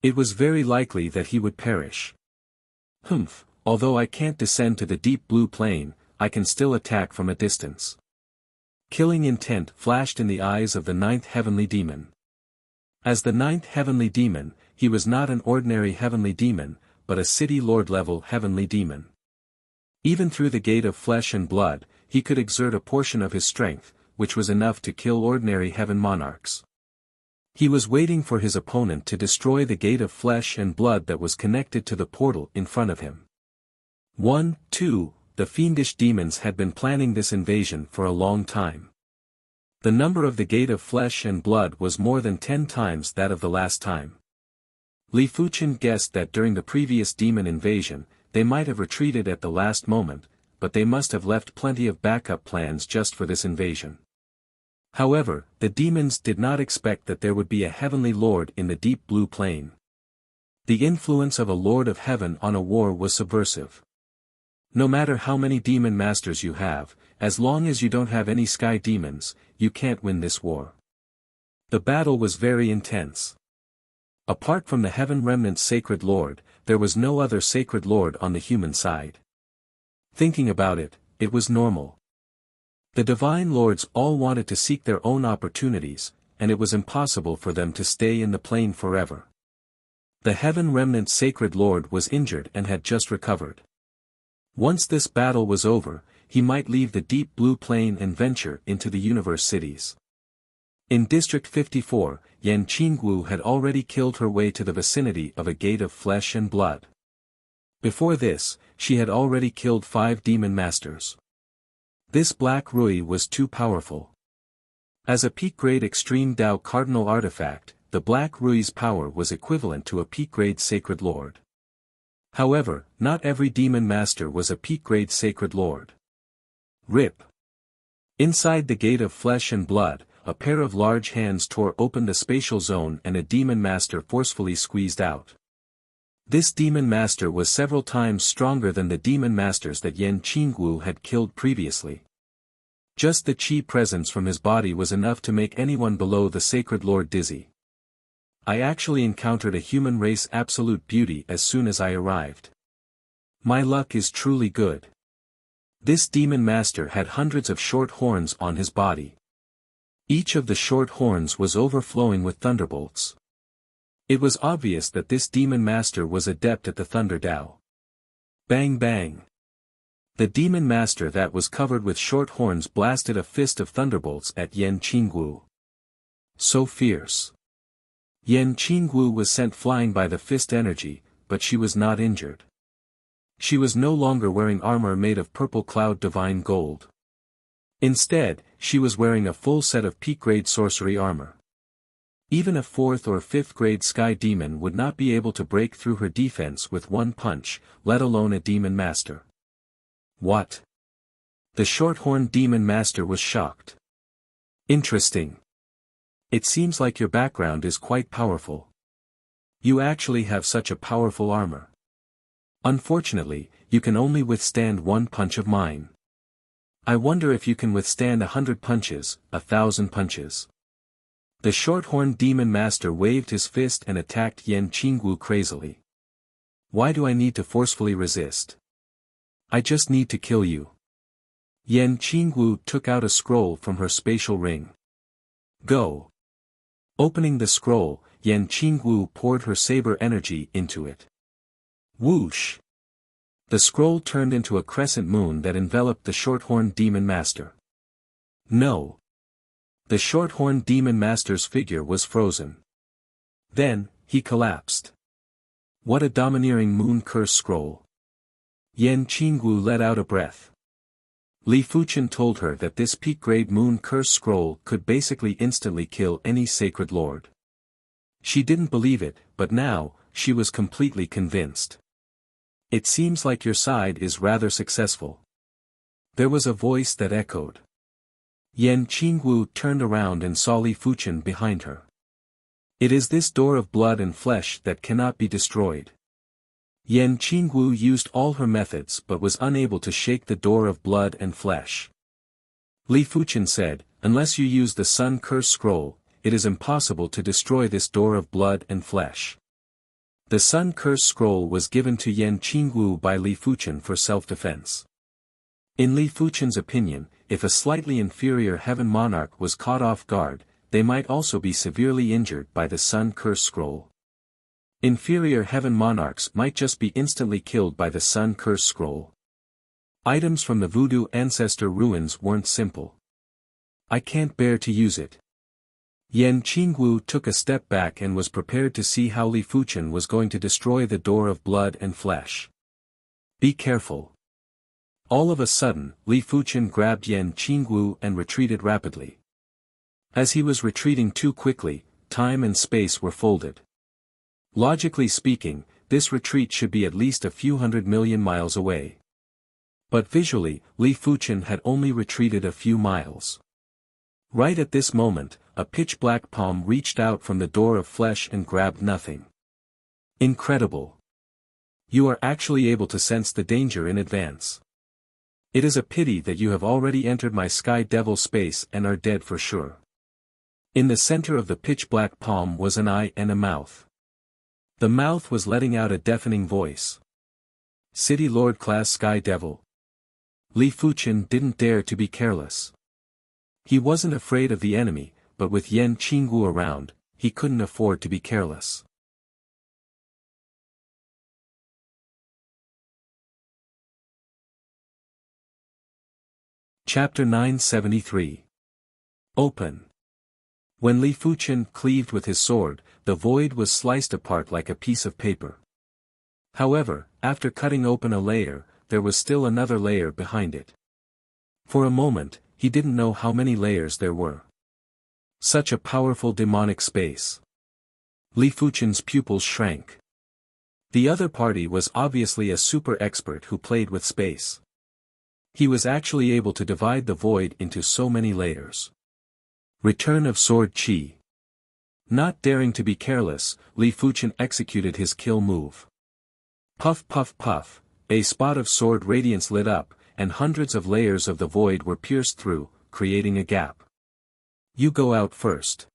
It was very likely that he would perish. Although I can't descend to the deep blue plain, I can still attack from a distance. Killing intent flashed in the eyes of the ninth heavenly demon. As the ninth heavenly demon, he was not an ordinary heavenly demon, but a city lord-level heavenly demon. Even through the gate of flesh and blood, he could exert a portion of his strength, which was enough to kill ordinary heaven monarchs. He was waiting for his opponent to destroy the gate of flesh and blood that was connected to the portal in front of him. 1, 2, the fiendish demons had been planning this invasion for a long time. The number of the gate of flesh and blood was more than 10 times that of the last time. Li Fuqian guessed that during the previous demon invasion, they might have retreated at the last moment, but they must have left plenty of backup plans just for this invasion. However, the demons did not expect that there would be a heavenly lord in the deep blue plain. The influence of a lord of heaven on a war was subversive. No matter how many demon masters you have, as long as you don't have any sky demons, you can't win this war. The battle was very intense. Apart from the Heaven Remnant's sacred lord, there was no other sacred lord on the human side. Thinking about it, it was normal. The divine lords all wanted to seek their own opportunities, and it was impossible for them to stay in the plane forever. The Heaven Remnant's sacred lord was injured and had just recovered. Once this battle was over, he might leave the deep blue plain and venture into the universe cities. In District 54, Yan Qingwu had already killed her way to the vicinity of a gate of flesh and blood. Before this, she had already killed 5 demon masters. This Black Rui was too powerful. As a peak-grade extreme Dao cardinal artifact, the Black Rui's power was equivalent to a peak-grade sacred lord. However, not every demon master was a peak-grade sacred lord. Rip. Inside the gate of flesh and blood, a pair of large hands tore open the spatial zone and a demon master forcefully squeezed out. This demon master was several times stronger than the demon masters that Yan Qingwu had killed previously. Just the chi presence from his body was enough to make anyone below the sacred lord dizzy. I actually encountered a human race absolute beauty as soon as I arrived. My luck is truly good. This demon master had hundreds of short horns on his body. Each of the short horns was overflowing with thunderbolts. It was obvious that this demon master was adept at the Thunder Dao. Bang bang. The demon master that was covered with short horns blasted a fist of thunderbolts at Yan Qingwu. So fierce. Yan Qingwu was sent flying by the fist energy, but she was not injured. She was no longer wearing armor made of purple cloud divine gold. Instead, she was wearing a full set of peak-grade sorcery armor. Even a 4th or 5th grade sky demon would not be able to break through her defense with one punch, let alone a demon master. What? The short-horned demon master was shocked. Interesting. It seems like your background is quite powerful. You actually have such a powerful armor. Unfortunately, you can only withstand one punch of mine. I wonder if you can withstand 100 punches, 1,000 punches. The short-horned demon master waved his fist and attacked Yan Qingwu crazily. Why do I need to forcefully resist? I just need to kill you. Yan Qingwu took out a scroll from her spatial ring. Go. Opening the scroll, Yan Qingwu poured her saber energy into it. Whoosh! The scroll turned into a crescent moon that enveloped the short-horned demon master. No! The short-horned demon master's figure was frozen. Then, he collapsed. What a domineering moon curse scroll! Yan Qingwu let out a breath. Li Fuqian told her that this peak-grade moon curse scroll could basically instantly kill any sacred lord. She didn't believe it, but now, she was completely convinced. It seems like your side is rather successful. There was a voice that echoed. Yan Qingwu turned around and saw Li Fuchen behind her. It is this door of blood and flesh that cannot be destroyed. Yan Qingwu used all her methods but was unable to shake the door of blood and flesh. Li Fuchen said, unless you use the Sun Curse Scroll, it is impossible to destroy this door of blood and flesh. The Sun Curse Scroll was given to Yan Qingwu by Li Fuchen for self-defense. In Li Fuchen's opinion, if a slightly inferior heaven monarch was caught off guard, they might also be severely injured by the Sun Curse Scroll. Inferior heaven monarchs might just be instantly killed by the Sun Curse Scroll. Items from the Voodoo ancestor ruins weren't simple. I can't bear to use it. Yan Qingwu took a step back and was prepared to see how Li Fuchen was going to destroy the door of blood and flesh. Be careful. All of a sudden, Li Fuchen grabbed Yan Qingwu and retreated rapidly. As he was retreating too quickly, time and space were folded. Logically speaking, this retreat should be at least a few 100 million miles away. But visually, Li Fuchen had only retreated a few miles. Right at this moment, a pitch-black palm reached out from the door of flesh and grabbed nothing. Incredible. You are actually able to sense the danger in advance. It is a pity that you have already entered my Sky Devil space and are dead for sure. In the center of the pitch-black palm was an eye and a mouth. The mouth was letting out a deafening voice. City Lord class Sky Devil. Li Fuchen didn't dare to be careless. He wasn't afraid of the enemy, but with Yan Qingwu around, he couldn't afford to be careless. Chapter 973. Open. When Li Fuchen cleaved with his sword, the void was sliced apart like a piece of paper. However, after cutting open a layer, there was still another layer behind it. For a moment, he didn't know how many layers there were. Such a powerful demonic space. Li Fuchen's pupils shrank. The other party was obviously a super expert who played with space. He was actually able to divide the void into so many layers. Return of Sword Qi. Not daring to be careless, Li Fuchen executed his kill move. Puff puff puff, a spot of sword radiance lit up, and hundreds of layers of the void were pierced through, creating a gap. You go out first.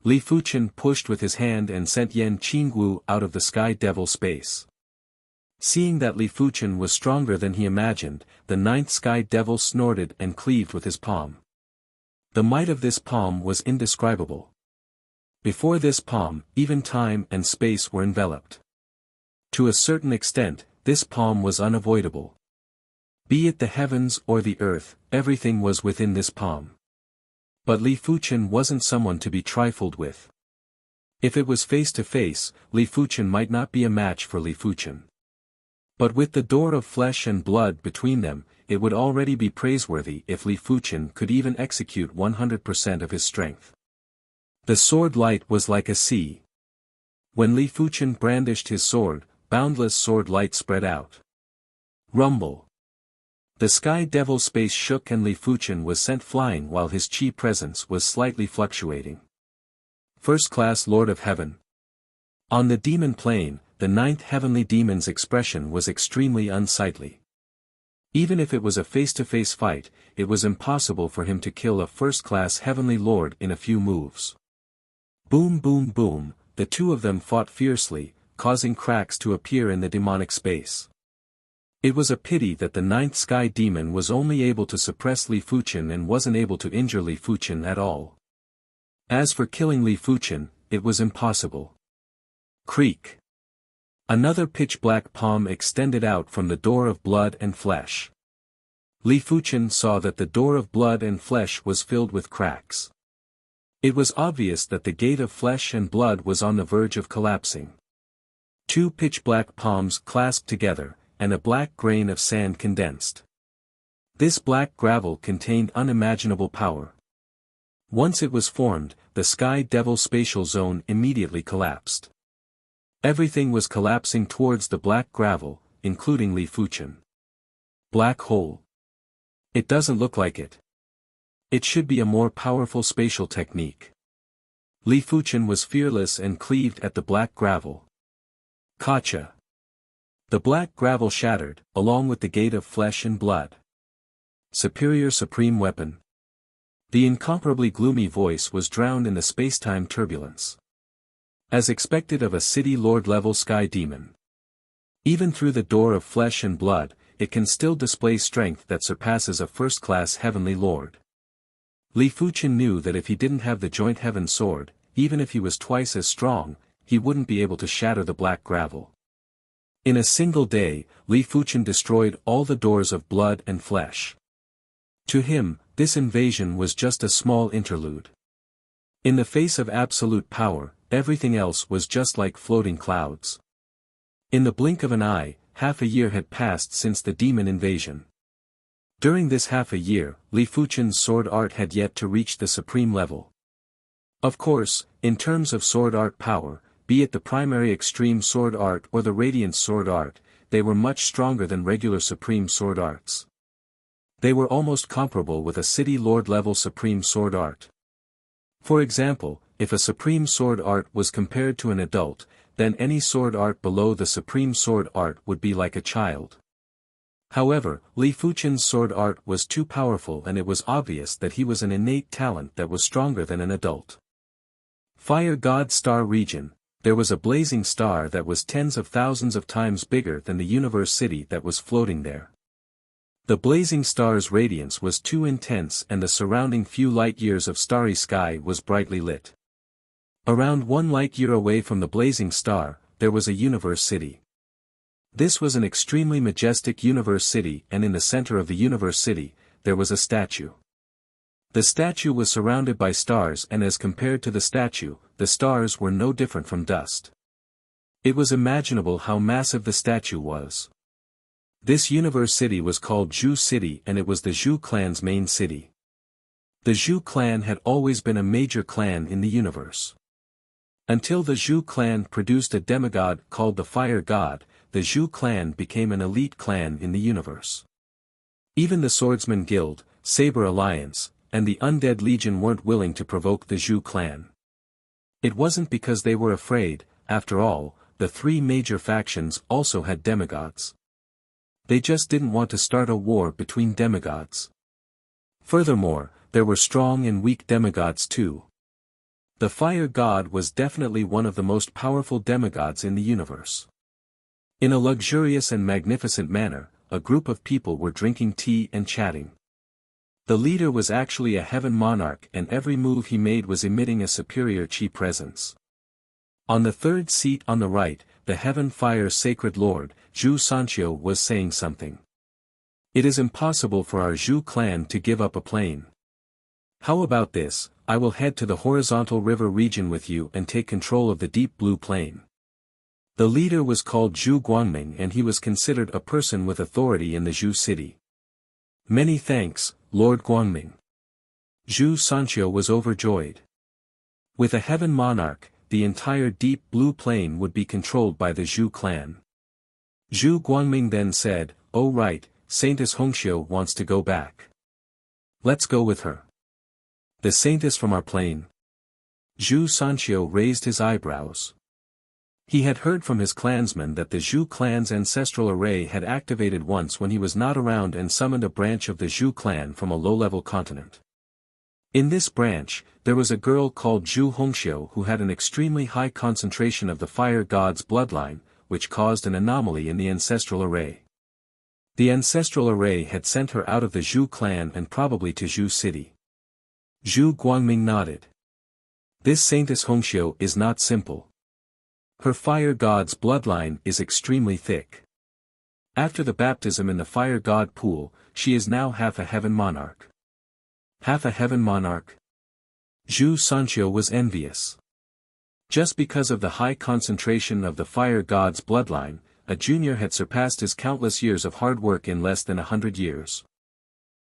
Li Fuchen pushed with his hand and sent Yan Qingwu out of the Sky Devil space. Seeing that Li Fuchen was stronger than he imagined, the ninth Sky Devil snorted and cleaved with his palm. The might of this palm was indescribable. Before this palm, even time and space were enveloped. To a certain extent, this palm was unavoidable. Be it the heavens or the earth, everything was within this palm. But Li Fuchen wasn't someone to be trifled with. If it was face to face, Li Fuchen might not be a match for Li Fuchen. But with the door of flesh and blood between them, it would already be praiseworthy if Li Fuchen could even execute 100% of his strength. The sword light was like a sea. When Li Fuchen brandished his sword, boundless sword light spread out. Rumble. The Sky Devil space shook and Li Fuchen was sent flying while his chi presence was slightly fluctuating. First class Lord of Heaven. On the demon plane, the ninth heavenly demon's expression was extremely unsightly. Even if it was a face-to-face fight, it was impossible for him to kill a first-class heavenly lord in a few moves. Boom boom boom, the two of them fought fiercely, causing cracks to appear in the demonic space. It was a pity that the ninth sky demon was only able to suppress Li Fuchen and wasn't able to injure Li Fuchen at all. As for killing Li Fuchen, it was impossible. Creak. Another pitch-black palm extended out from the door of blood and flesh. Li Fuchen saw that the door of blood and flesh was filled with cracks. It was obvious that the gate of flesh and blood was on the verge of collapsing. Two pitch-black palms clasped together, and a black grain of sand condensed. This black gravel contained unimaginable power. Once it was formed, the Sky Devil spatial zone immediately collapsed. Everything was collapsing towards the black gravel, including Li Fuchen. Black hole. It doesn't look like it. It should be a more powerful spatial technique. Li Fuchen was fearless and cleaved at the black gravel. Gotcha. The black gravel shattered, along with the gate of flesh and blood. Superior supreme weapon. The incomparably gloomy voice was drowned in the space-time turbulence. As expected of a city lord-level sky demon. Even through the door of flesh and blood, it can still display strength that surpasses a first-class heavenly lord. Li Fuchen knew that if he didn't have the joint heaven sword, even if he was twice as strong, he wouldn't be able to shatter the black gravel. In a single day, Li Fuchen destroyed all the doors of blood and flesh. To him, this invasion was just a small interlude. In the face of absolute power, everything else was just like floating clouds. In the blink of an eye, half a year had passed since the demon invasion. During this half a year, Li Fuchen's sword art had yet to reach the supreme level. Of course, in terms of sword art power, be it the primary extreme sword art or the radiant sword art, they were much stronger than regular supreme sword arts. They were almost comparable with a city lord level supreme sword art. For example, if a supreme sword art was compared to an adult, then any sword art below the supreme sword art would be like a child. However, Li Fuchen's sword art was too powerful, and it was obvious that he was an innate talent that was stronger than an adult. Fire God Star Region. There was a blazing star that was tens of thousands of times bigger than the universe city that was floating there. The blazing star's radiance was too intense, and the surrounding few light-years of starry sky was brightly lit. Around 1 light-year away from the blazing star, there was a universe city. This was an extremely majestic universe city, and in the center of the universe city, there was a statue. The statue was surrounded by stars, and as compared to the statue, the stars were no different from dust. It was imaginable how massive the statue was. This universe city was called Zhu City, and it was the Zhu clan's main city. The Zhu clan had always been a major clan in the universe. Until the Zhu clan produced a demigod called the Fire God, the Zhu clan became an elite clan in the universe. Even the Swordsman Guild, Saber Alliance, and the Undead Legion weren't willing to provoke the Zhu clan. It wasn't because they were afraid. After all, the 3 major factions also had demigods. They just didn't want to start a war between demigods. Furthermore, there were strong and weak demigods too. The Fire God was definitely one of the most powerful demigods in the universe. In a luxurious and magnificent manner, a group of people were drinking tea and chatting. The leader was actually a heaven monarch, and every move he made was emitting a superior chi presence. On the 3rd seat on the right, the Heaven Fire Sacred Lord, Zhu Sanqiu, was saying something. It is impossible for our Zhu clan to give up a plane. How about this? I will head to the horizontal river region with you and take control of the deep blue plain. The leader was called Zhu Guangming, and he was considered a person with authority in the Zhu city. Many thanks, Lord Guangming. Zhu Sanqiu was overjoyed. With a heaven monarch, the entire deep blue plain would be controlled by the Zhu clan. Zhu Guangming then said, "Oh right, Saintess Hongxiu wants to go back. Let's go with her." The saintess from our plane? Zhu Sanqiu raised his eyebrows. He had heard from his clansmen that the Zhu clan's ancestral array had activated once when he was not around and summoned a branch of the Zhu clan from a low-level continent. In this branch, there was a girl called Zhu Hongxiu who had an extremely high concentration of the Fire God's bloodline, which caused an anomaly in the ancestral array. The ancestral array had sent her out of the Zhu clan and probably to Zhu city. Zhu Guangming nodded. This Saintess Hongxiu is not simple. Her Fire God's bloodline is extremely thick. After the baptism in the Fire God pool, she is now half a heaven monarch. Half a heaven monarch? Zhu Sanqiu was envious. Just because of the high concentration of the Fire God's bloodline, a junior had surpassed his countless years of hard work in less than 100 years.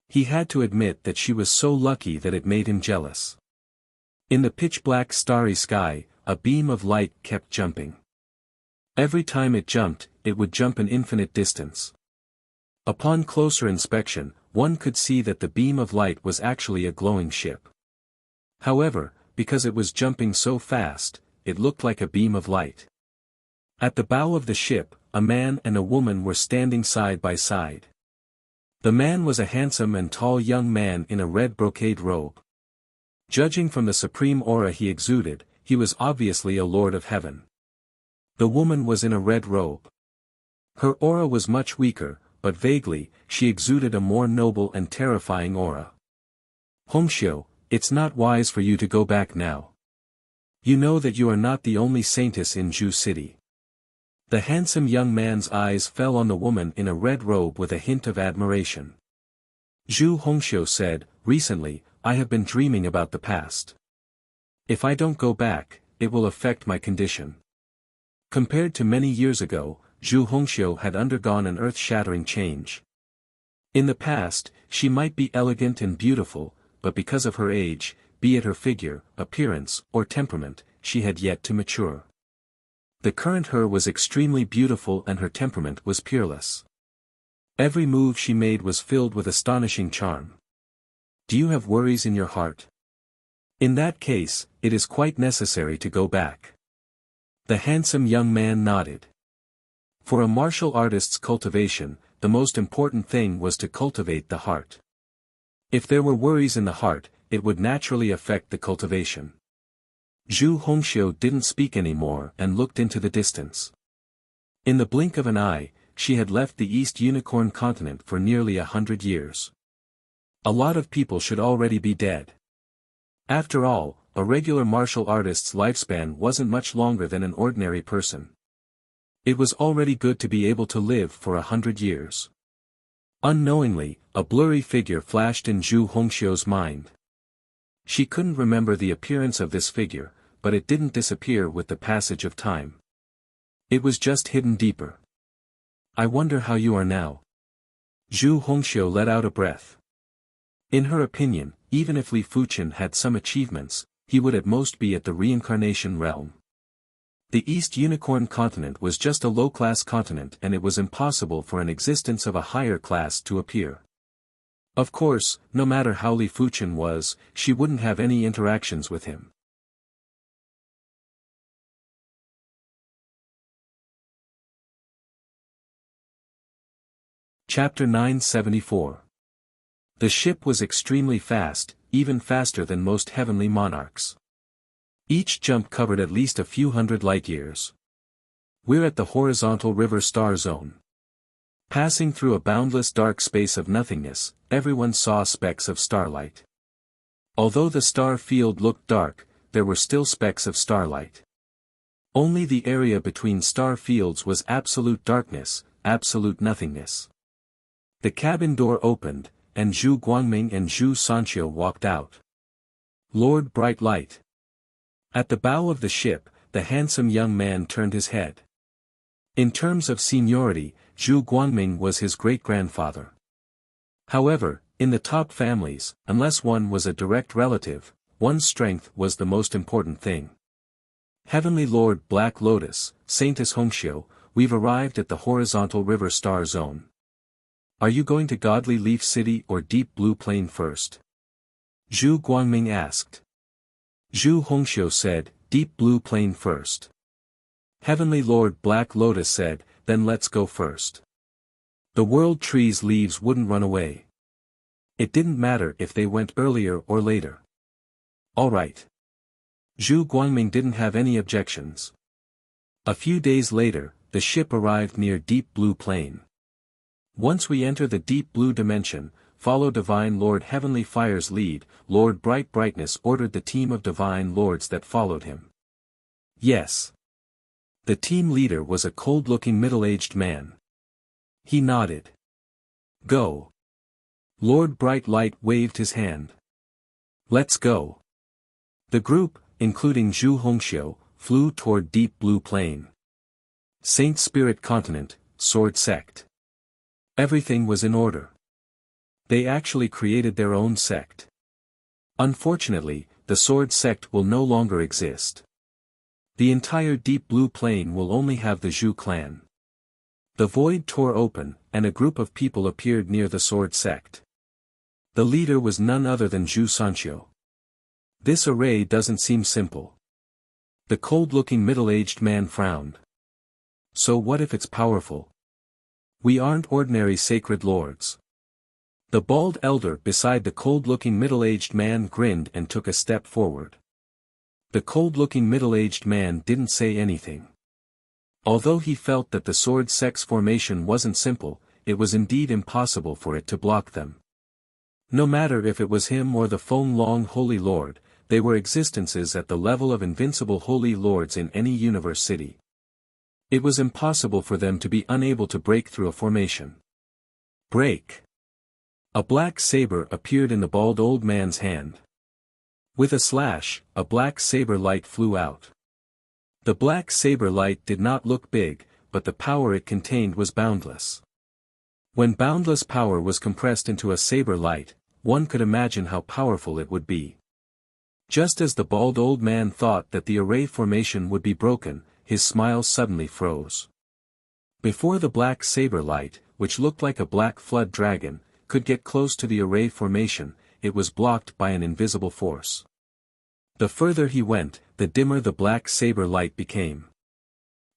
He had to admit that she was so lucky that it made him jealous. In the pitch-black starry sky, a beam of light kept jumping. Every time it jumped, it would jump an infinite distance. Upon closer inspection, one could see that the beam of light was actually a glowing ship. However, because it was jumping so fast, it looked like a beam of light. At the bow of the ship, a man and a woman were standing side by side. The man was a handsome and tall young man in a red brocade robe. Judging from the supreme aura he exuded, he was obviously a lord of heaven. The woman was in a red robe. Her aura was much weaker, but vaguely, she exuded a more noble and terrifying aura. Hongxiu, it's not wise for you to go back now. You know that you are not the only saintess in Zhu City. The handsome young man's eyes fell on the woman in a red robe with a hint of admiration. Zhu Hongxiu said, recently, I have been dreaming about the past. If I don't go back, it will affect my condition. Compared to many years ago, Zhu Hongxiu had undergone an earth-shattering change. In the past, she might be elegant and beautiful, but because of her age, be it her figure, appearance, or temperament, she had yet to mature. The current her was extremely beautiful and her temperament was peerless. Every move she made was filled with astonishing charm. Do you have worries in your heart? In that case, it is quite necessary to go back. The handsome young man nodded. For a martial artist's cultivation, the most important thing was to cultivate the heart. If there were worries in the heart, it would naturally affect the cultivation. Zhu Hongxiu didn't speak anymore and looked into the distance. In the blink of an eye, she had left the East Unicorn continent for nearly 100 years. A lot of people should already be dead. After all, a regular martial artist's lifespan wasn't much longer than an ordinary person. It was already good to be able to live for 100 years. Unknowingly, a blurry figure flashed in Zhu Hongxiu's mind. She couldn't remember the appearance of this figure, but it didn't disappear with the passage of time. It was just hidden deeper. I wonder how you are now. Zhu Hongxiu let out a breath. In her opinion, even if Li Fuqian had some achievements, he would at most be at the reincarnation realm. The East Unicorn continent was just a low-class continent and it was impossible for an existence of a higher class to appear. Of course, no matter how Li Fuqian was, she wouldn't have any interactions with him. Chapter 974. The ship was extremely fast, even faster than most heavenly monarchs. Each jump covered at least a few hundred light-years. We're at the horizontal river star zone. Passing through a boundless dark space of nothingness, everyone saw specks of starlight. Although the star field looked dark, there were still specks of starlight. Only the area between star fields was absolute darkness, absolute nothingness. The cabin door opened, and Zhu Guangming and Zhu Sanqiu walked out. Lord Bright Light. At the bow of the ship, the handsome young man turned his head. In terms of seniority, Zhu Guangming was his great-grandfather. However, in the top families, unless one was a direct relative, one's strength was the most important thing. Heavenly Lord Black Lotus, Saintess Hongxiu, we've arrived at the horizontal river star zone. Are you going to Godly Leaf City or Deep Blue Plain first? Zhu Guangming asked. Zhu Hongxiu said, Deep Blue Plain first. Heavenly Lord Black Lotus said, then let's go first. The world tree's leaves wouldn't run away. It didn't matter if they went earlier or later. All right. Zhu Guangming didn't have any objections. A few days later, the ship arrived near Deep Blue Plain. Once we enter the Deep Blue dimension, follow Divine Lord Heavenly Fire's lead. Lord Bright Brightness ordered the team of Divine Lords that followed him. Yes. The team leader was a cold-looking middle-aged man. He nodded. Go. Lord Bright Light waved his hand. Let's go. The group, including Zhu Hongxiu, flew toward Deep Blue Plain. Saint Spirit Continent, Sword Sect. Everything was in order. They actually created their own sect. Unfortunately, the Sword Sect will no longer exist. The entire Deep Blue Plain will only have the Zhu clan. The void tore open, and a group of people appeared near the Sword Sect. The leader was none other than Zhu Sanqiu. This array doesn't seem simple. The cold-looking middle-aged man frowned. So what if it's powerful? We aren't ordinary sacred lords. The bald elder beside the cold-looking middle-aged man grinned and took a step forward. The cold-looking middle-aged man didn't say anything. Although he felt that the sword sex formation wasn't simple, it was indeed impossible for it to block them. No matter if it was him or the Feng Long Holy Lord, they were existences at the level of invincible holy lords in any universe city. It was impossible for them to be unable to break through a formation. Break! A black saber appeared in the bald old man's hand. With a slash, a black saber light flew out. The black saber light did not look big, but the power it contained was boundless. When boundless power was compressed into a saber light, one could imagine how powerful it would be. Just as the bald old man thought that the array formation would be broken, his smile suddenly froze. Before the black saber light, which looked like a black flood dragon, could get close to the array formation, it was blocked by an invisible force. The further he went, the dimmer the black saber light became.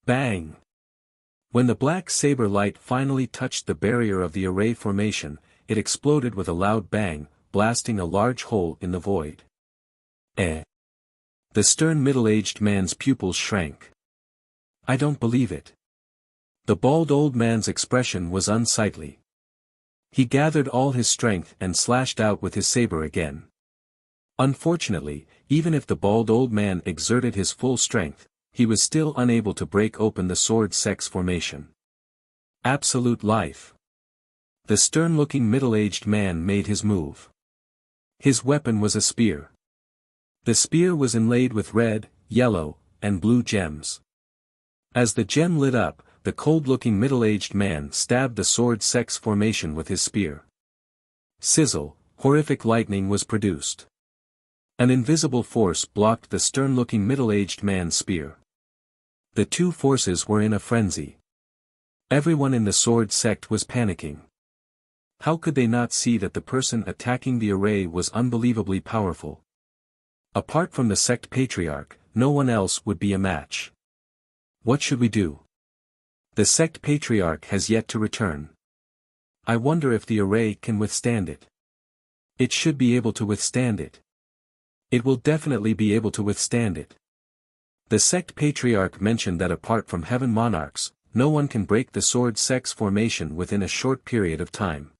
Bang! When the black saber light finally touched the barrier of the array formation, it exploded with a loud bang, blasting a large hole in the void. The stern middle-aged man's pupils shrank. I don't believe it. The bald old man's expression was unsightly. He gathered all his strength and slashed out with his saber again. Unfortunately, even if the bald old man exerted his full strength, he was still unable to break open the sword sex formation. Absolute life. The stern-looking middle-aged man made his move. His weapon was a spear. The spear was inlaid with red, yellow, and blue gems. As the gem lit up, the cold-looking middle-aged man stabbed the sword sex formation with his spear. Sizzle, horrific lightning was produced. An invisible force blocked the stern-looking middle-aged man's spear. The two forces were in a frenzy. Everyone in the sword sect was panicking. How could they not see that the person attacking the array was unbelievably powerful? Apart from the sect patriarch, no one else would be a match. What should we do? The sect patriarch has yet to return. I wonder if the array can withstand it. It should be able to withstand it. It will definitely be able to withstand it. The sect patriarch mentioned that apart from heaven monarchs, no one can break the sword sex formation within a short period of time.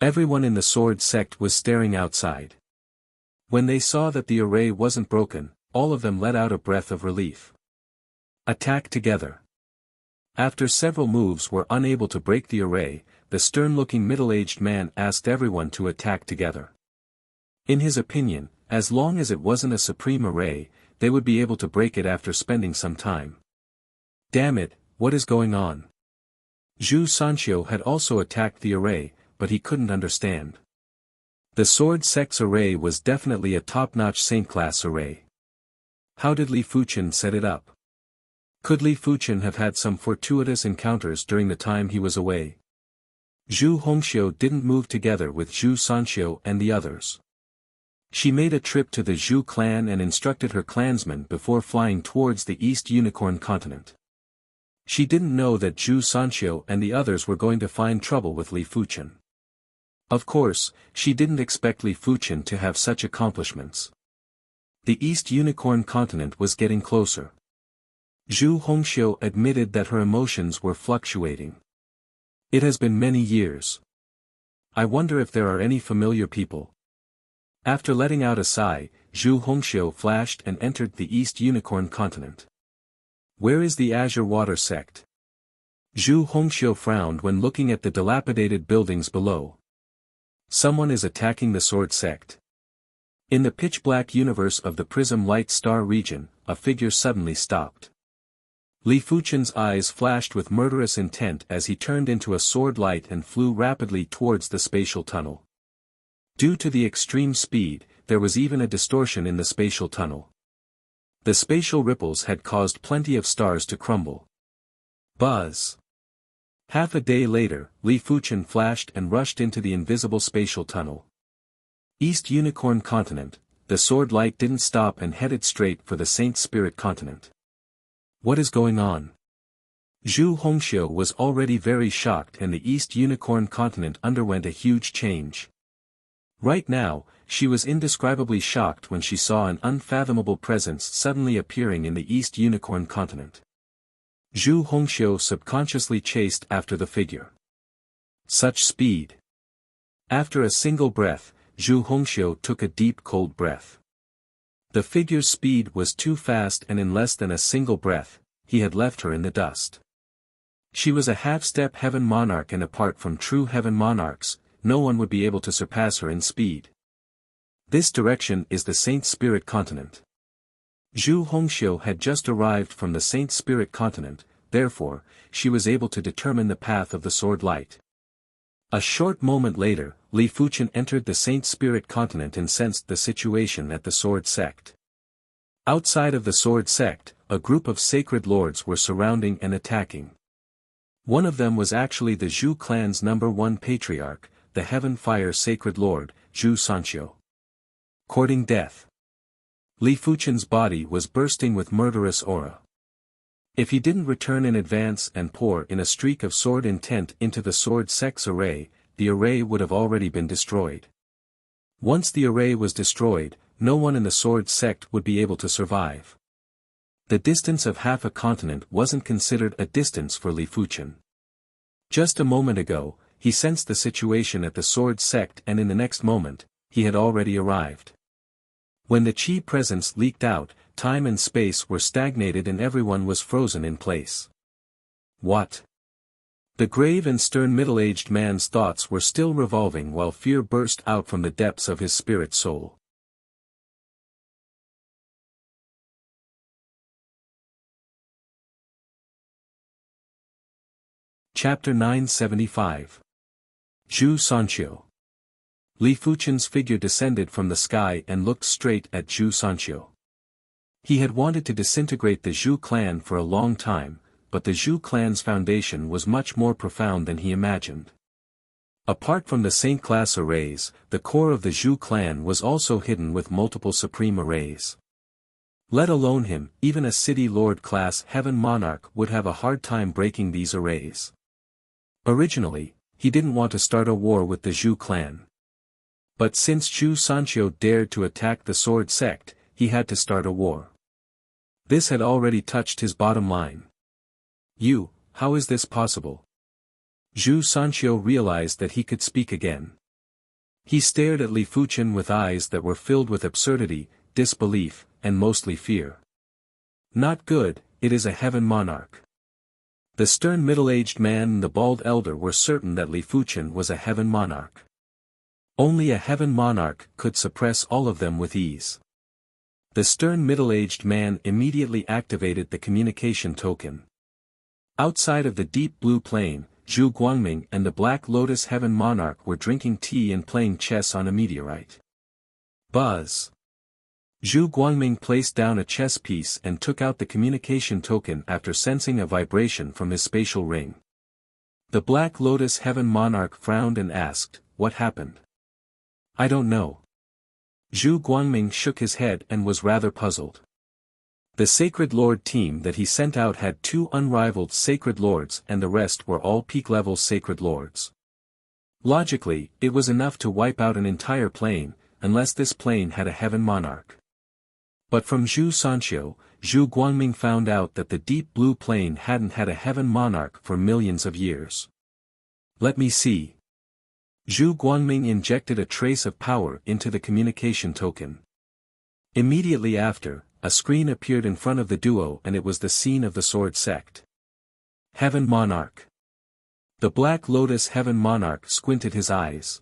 Everyone in the sword sect was staring outside. When they saw that the array wasn't broken, all of them let out a breath of relief. Attack together. After several moves were unable to break the array, the stern-looking middle-aged man asked everyone to attack together. In his opinion, as long as it wasn't a supreme array, they would be able to break it after spending some time. Damn it, what is going on? Zhu Sanqiu had also attacked the array, but he couldn't understand. The sword sex array was definitely a top-notch saint-class array. How did Li Fuchen set it up? Could Li Fuchen have had some fortuitous encounters during the time he was away? Zhu Hongxiu didn't move together with Zhu Sanqiu and the others. She made a trip to the Zhu clan and instructed her clansmen before flying towards the East Unicorn continent. She didn't know that Zhu Sanqiu and the others were going to find trouble with Li Fuchen. Of course, she didn't expect Li Fuchen to have such accomplishments. The East Unicorn continent was getting closer. Zhu Hongxiu admitted that her emotions were fluctuating. It has been many years. I wonder if there are any familiar people. After letting out a sigh, Zhu Hongxiu flashed and entered the East Unicorn continent. Where is the Azure Water sect? Zhu Hongxiu frowned when looking at the dilapidated buildings below. Someone is attacking the sword sect. In the pitch-black universe of the Prism Light Star region, a figure suddenly stopped. Li Fuchen's eyes flashed with murderous intent as he turned into a sword light and flew rapidly towards the spatial tunnel. Due to the extreme speed, there was even a distortion in the spatial tunnel. The spatial ripples had caused plenty of stars to crumble. Buzz! Half a day later, Li Fuchen flashed and rushed into the invisible spatial tunnel. East Unicorn Continent, the sword light didn't stop and headed straight for the Saint Spirit Continent. What is going on? Zhu Hongxiu was already very shocked, and the East Unicorn Continent underwent a huge change. Right now, she was indescribably shocked when she saw an unfathomable presence suddenly appearing in the East Unicorn Continent. Zhu Hongxiu subconsciously chased after the figure. Such speed! After a single breath, Zhu Hongxiu took a deep cold breath. The figure's speed was too fast, and in less than a single breath, he had left her in the dust. She was a half-step heaven monarch, and apart from true heaven monarchs, no one would be able to surpass her in speed. This direction is the Saint Spirit Continent. Zhu Hongxiu had just arrived from the Saint Spirit Continent, therefore, she was able to determine the path of the sword light. A short moment later, Li Fuqian entered the Saint Spirit Continent and sensed the situation at the Sword Sect. Outside of the Sword Sect, a group of sacred lords were surrounding and attacking. One of them was actually the Zhu clan's #1 patriarch, the Heaven Fire Sacred Lord, Zhu Sanxiu. Courting death. Li Fuqian's body was bursting with murderous aura. If he didn't return in advance and pour in a streak of sword intent into the Sword Sect's array, the array would have already been destroyed. Once the array was destroyed, no one in the Sword Sect would be able to survive. The distance of half a continent wasn't considered a distance for Li Fuqian. Just a moment ago, he sensed the situation at the Sword Sect, and in the next moment, he had already arrived. When the Qi presence leaked out, time and space were stagnated and everyone was frozen in place. What? The grave and stern middle-aged man's thoughts were still revolving while fear burst out from the depths of his spirit soul. Chapter 975. Zhu Sanxiu. Li Fuqian's figure descended from the sky and looked straight at Zhu Sanxiu. He had wanted to disintegrate the Zhu clan for a long time, but the Zhu clan's foundation was much more profound than he imagined. Apart from the saint-class arrays, the core of the Zhu clan was also hidden with multiple supreme arrays. Let alone him, even a city lord-class heaven monarch would have a hard time breaking these arrays. Originally, he didn't want to start a war with the Zhu clan. But since Zhu Sanxiu dared to attack the Sword Sect, he had to start a war. This had already touched his bottom line. How is this possible? Zhu Sanxiu realized that he could speak again. He stared at Li Fuqian with eyes that were filled with absurdity, disbelief, and mostly fear. Not good, it is a heaven monarch. The stern middle-aged man and the bald elder were certain that Li Fuqian was a heaven monarch. Only a heaven monarch could suppress all of them with ease. The stern middle-aged man immediately activated the communication token. Outside of the deep blue plain, Zhu Guangming and the Black Lotus Heaven Monarch were drinking tea and playing chess on a meteorite. Buzz. Zhu Guangming placed down a chess piece and took out the communication token after sensing a vibration from his spatial ring. The Black Lotus Heaven Monarch frowned and asked, "What happened?" "I don't know." Zhu Guangming shook his head and was rather puzzled. The Sacred Lord team that he sent out had 2 unrivaled Sacred Lords and the rest were all peak-level Sacred Lords. Logically, it was enough to wipe out an entire plane, unless this plane had a heaven monarch. But from Zhu Sanxiu, Zhu Guangming found out that the deep blue plane hadn't had a heaven monarch for millions of years. "Let me see." Zhu Guangming injected a trace of power into the communication token. Immediately after, a screen appeared in front of the duo and it was the scene of the Sword Sect. Heaven Monarch. The Black Lotus Heaven Monarch squinted his eyes.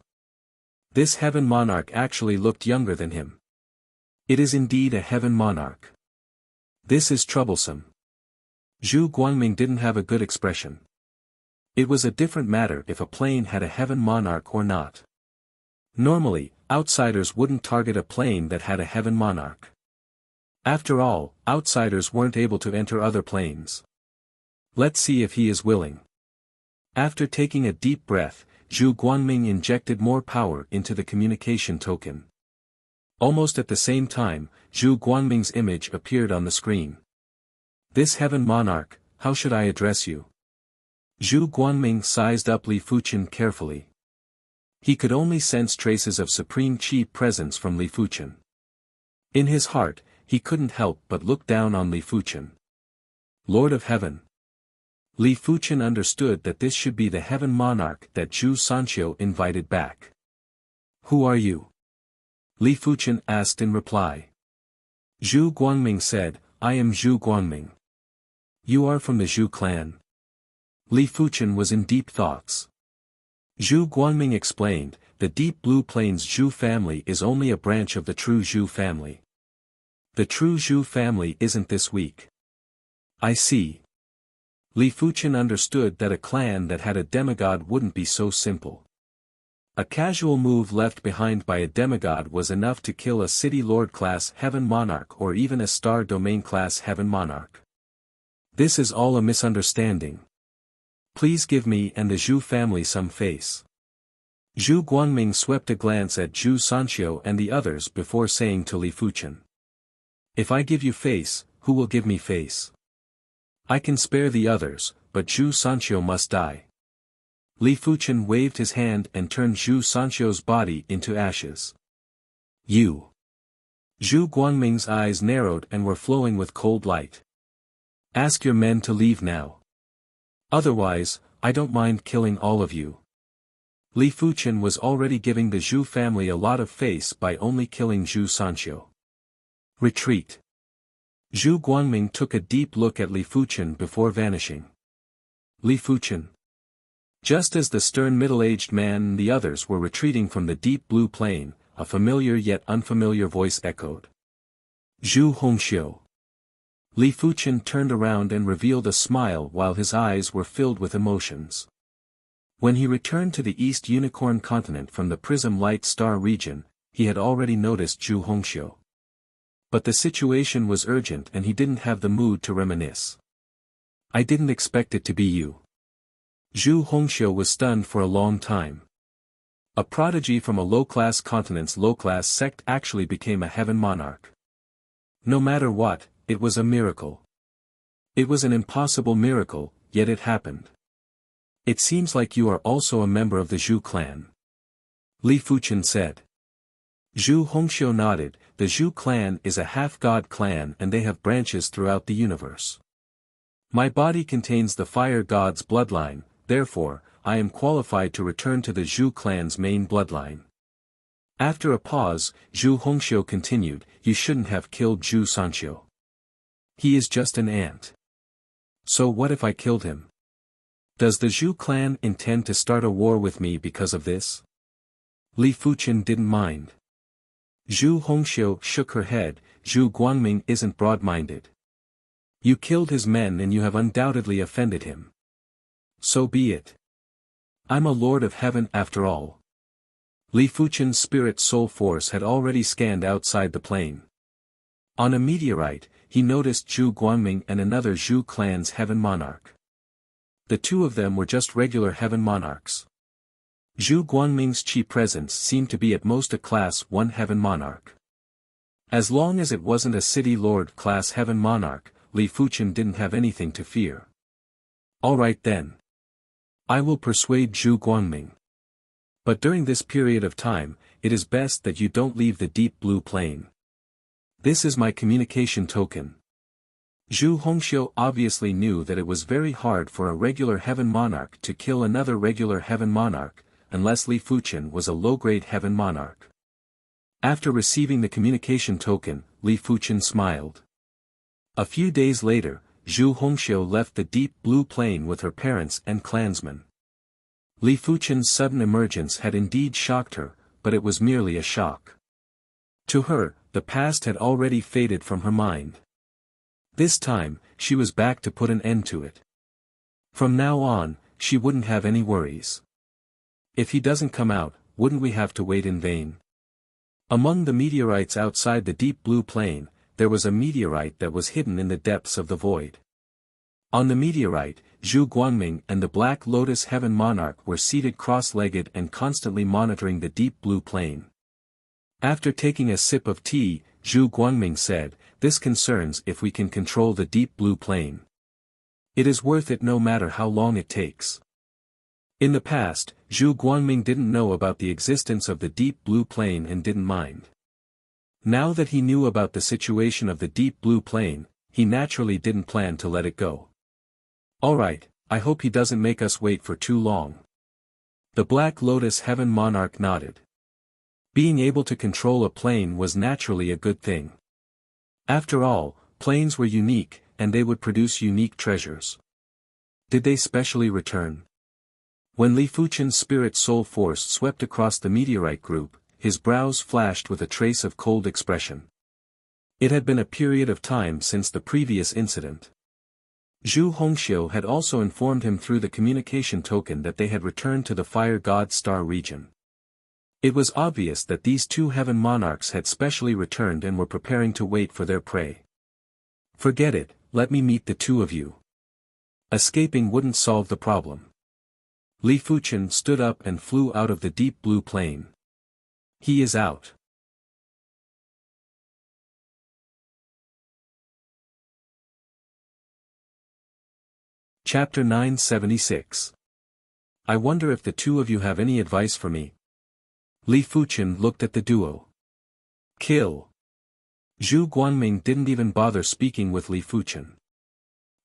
This Heaven Monarch actually looked younger than him. It is indeed a Heaven Monarch. This is troublesome. Zhu Guangming didn't have a good expression. It was a different matter if a plane had a Heaven Monarch or not. Normally, outsiders wouldn't target a plane that had a Heaven Monarch. After all, outsiders weren't able to enter other planes. Let's see if he is willing. After taking a deep breath, Zhu Guangming injected more power into the communication token. Almost at the same time, Zhu Guangming's image appeared on the screen. This heaven monarch, how should I address you? Zhu Guangming sized up Li Fuchen carefully. He could only sense traces of supreme qi presence from Li Fuchen. In his heart, he couldn't help but look down on Li Fuchen. Lord of Heaven. Li Fuchen understood that this should be the heaven monarch that Zhu Sanqiu invited back. Who are you? Li Fuchen asked in reply. Zhu Guangming said, I am Zhu Guangming. You are from the Zhu clan. Li Fuchen was in deep thoughts. Zhu Guangming explained, the Deep Blue Plains Zhu family is only a branch of the true Zhu family. The true Zhu family isn't this weak. I see. Li Fuchen understood that a clan that had a demigod wouldn't be so simple. A casual move left behind by a demigod was enough to kill a city lord class heaven monarch or even a star domain class heaven monarch. This is all a misunderstanding. Please give me and the Zhu family some face. Zhu Guangming swept a glance at Zhu Sanqiu and the others before saying to Li Fuchen. If I give you face, who will give me face? I can spare the others, but Zhu Sanqiu must die. Li Fuchen waved his hand and turned Zhu Sanqiu's body into ashes. You. Zhu Guangming's eyes narrowed and were flowing with cold light. Ask your men to leave now. Otherwise, I don't mind killing all of you. Li Fuchen was already giving the Zhu family a lot of face by only killing Zhu Sanqiu. Retreat. Zhu Guangming took a deep look at Li Fuchen before vanishing. Li Fuchen. Just as the stern middle-aged man and the others were retreating from the deep blue plain, a familiar yet unfamiliar voice echoed. Zhu Hongxiu. Li Fuchen turned around and revealed a smile while his eyes were filled with emotions. When he returned to the East Unicorn continent from the Prism Light Star region, he had already noticed Zhu Hongxiu. But the situation was urgent and he didn't have the mood to reminisce. I didn't expect it to be you. Zhu Hongxiu was stunned for a long time. A prodigy from a low-class continent's low-class sect actually became a heaven monarch. No matter what, it was a miracle. It was an impossible miracle, yet it happened. It seems like you are also a member of the Zhu clan. Li Fuchen said. Zhu Hongxiu nodded. The Zhu clan is a half-god clan and they have branches throughout the universe. My body contains the fire god's bloodline, therefore, I am qualified to return to the Zhu clan's main bloodline. After a pause, Zhu Hongxiu continued, you shouldn't have killed Zhu Sanqiu. He is just an ant. So what if I killed him? Does the Zhu clan intend to start a war with me because of this? Li Fuchen didn't mind. Zhu Hongxiu shook her head, Zhu Guangming isn't broad-minded. You killed his men and you have undoubtedly offended him. So be it. I'm a lord of heaven after all. Li Fuchen's spirit soul force had already scanned outside the plane. On a meteorite, he noticed Zhu Guangming and another Zhu clan's heaven monarch. The two of them were just regular heaven monarchs. Zhu Guangming's qi presence seemed to be at most a class 1 heaven monarch. As long as it wasn't a city lord class heaven monarch, Li Fuchen didn't have anything to fear. Alright then. I will persuade Zhu Guangming. But during this period of time, it is best that you don't leave the deep blue plain. This is my communication token. Zhu Hongxiu obviously knew that it was very hard for a regular heaven monarch to kill another regular heaven monarch, unless Li Fuchen was a low-grade heaven monarch. After receiving the communication token, Li Fuchen smiled. A few days later, Zhu Hongxiu left the deep blue plain with her parents and clansmen. Li Fuchen's sudden emergence had indeed shocked her, but it was merely a shock. To her, the past had already faded from her mind. This time, she was back to put an end to it. From now on, she wouldn't have any worries. If he doesn't come out, wouldn't we have to wait in vain? Among the meteorites outside the deep blue plain, there was a meteorite that was hidden in the depths of the void. On the meteorite, Zhu Guangming and the Black Lotus Heaven Monarch were seated cross-legged and constantly monitoring the deep blue plain. After taking a sip of tea, Zhu Guangming said, "This concerns if we can control the deep blue plane. It is worth it no matter how long it takes." In the past, Zhu Guangming didn't know about the existence of the deep blue plane and didn't mind. Now that he knew about the situation of the deep blue plane, he naturally didn't plan to let it go. "Alright, I hope he doesn't make us wait for too long." The Black Lotus Heaven Monarch nodded. Being able to control a plane was naturally a good thing. After all, planes were unique, and they would produce unique treasures. Did they specially return? When Li Fuchen's spirit soul force swept across the meteorite group, his brows flashed with a trace of cold expression. It had been a period of time since the previous incident. Zhu Hongxiu had also informed him through the communication token that they had returned to the Fire God Star region. It was obvious that these two heaven monarchs had specially returned and were preparing to wait for their prey. "Forget it, let me meet the two of you. Escaping wouldn't solve the problem." Li Fuchen stood up and flew out of the deep blue plane. He is out. Chapter 976. I wonder if the two of you have any advice for me. Li Fuchen looked at the duo. Kill. Zhu Guangming didn't even bother speaking with Li Fuchen.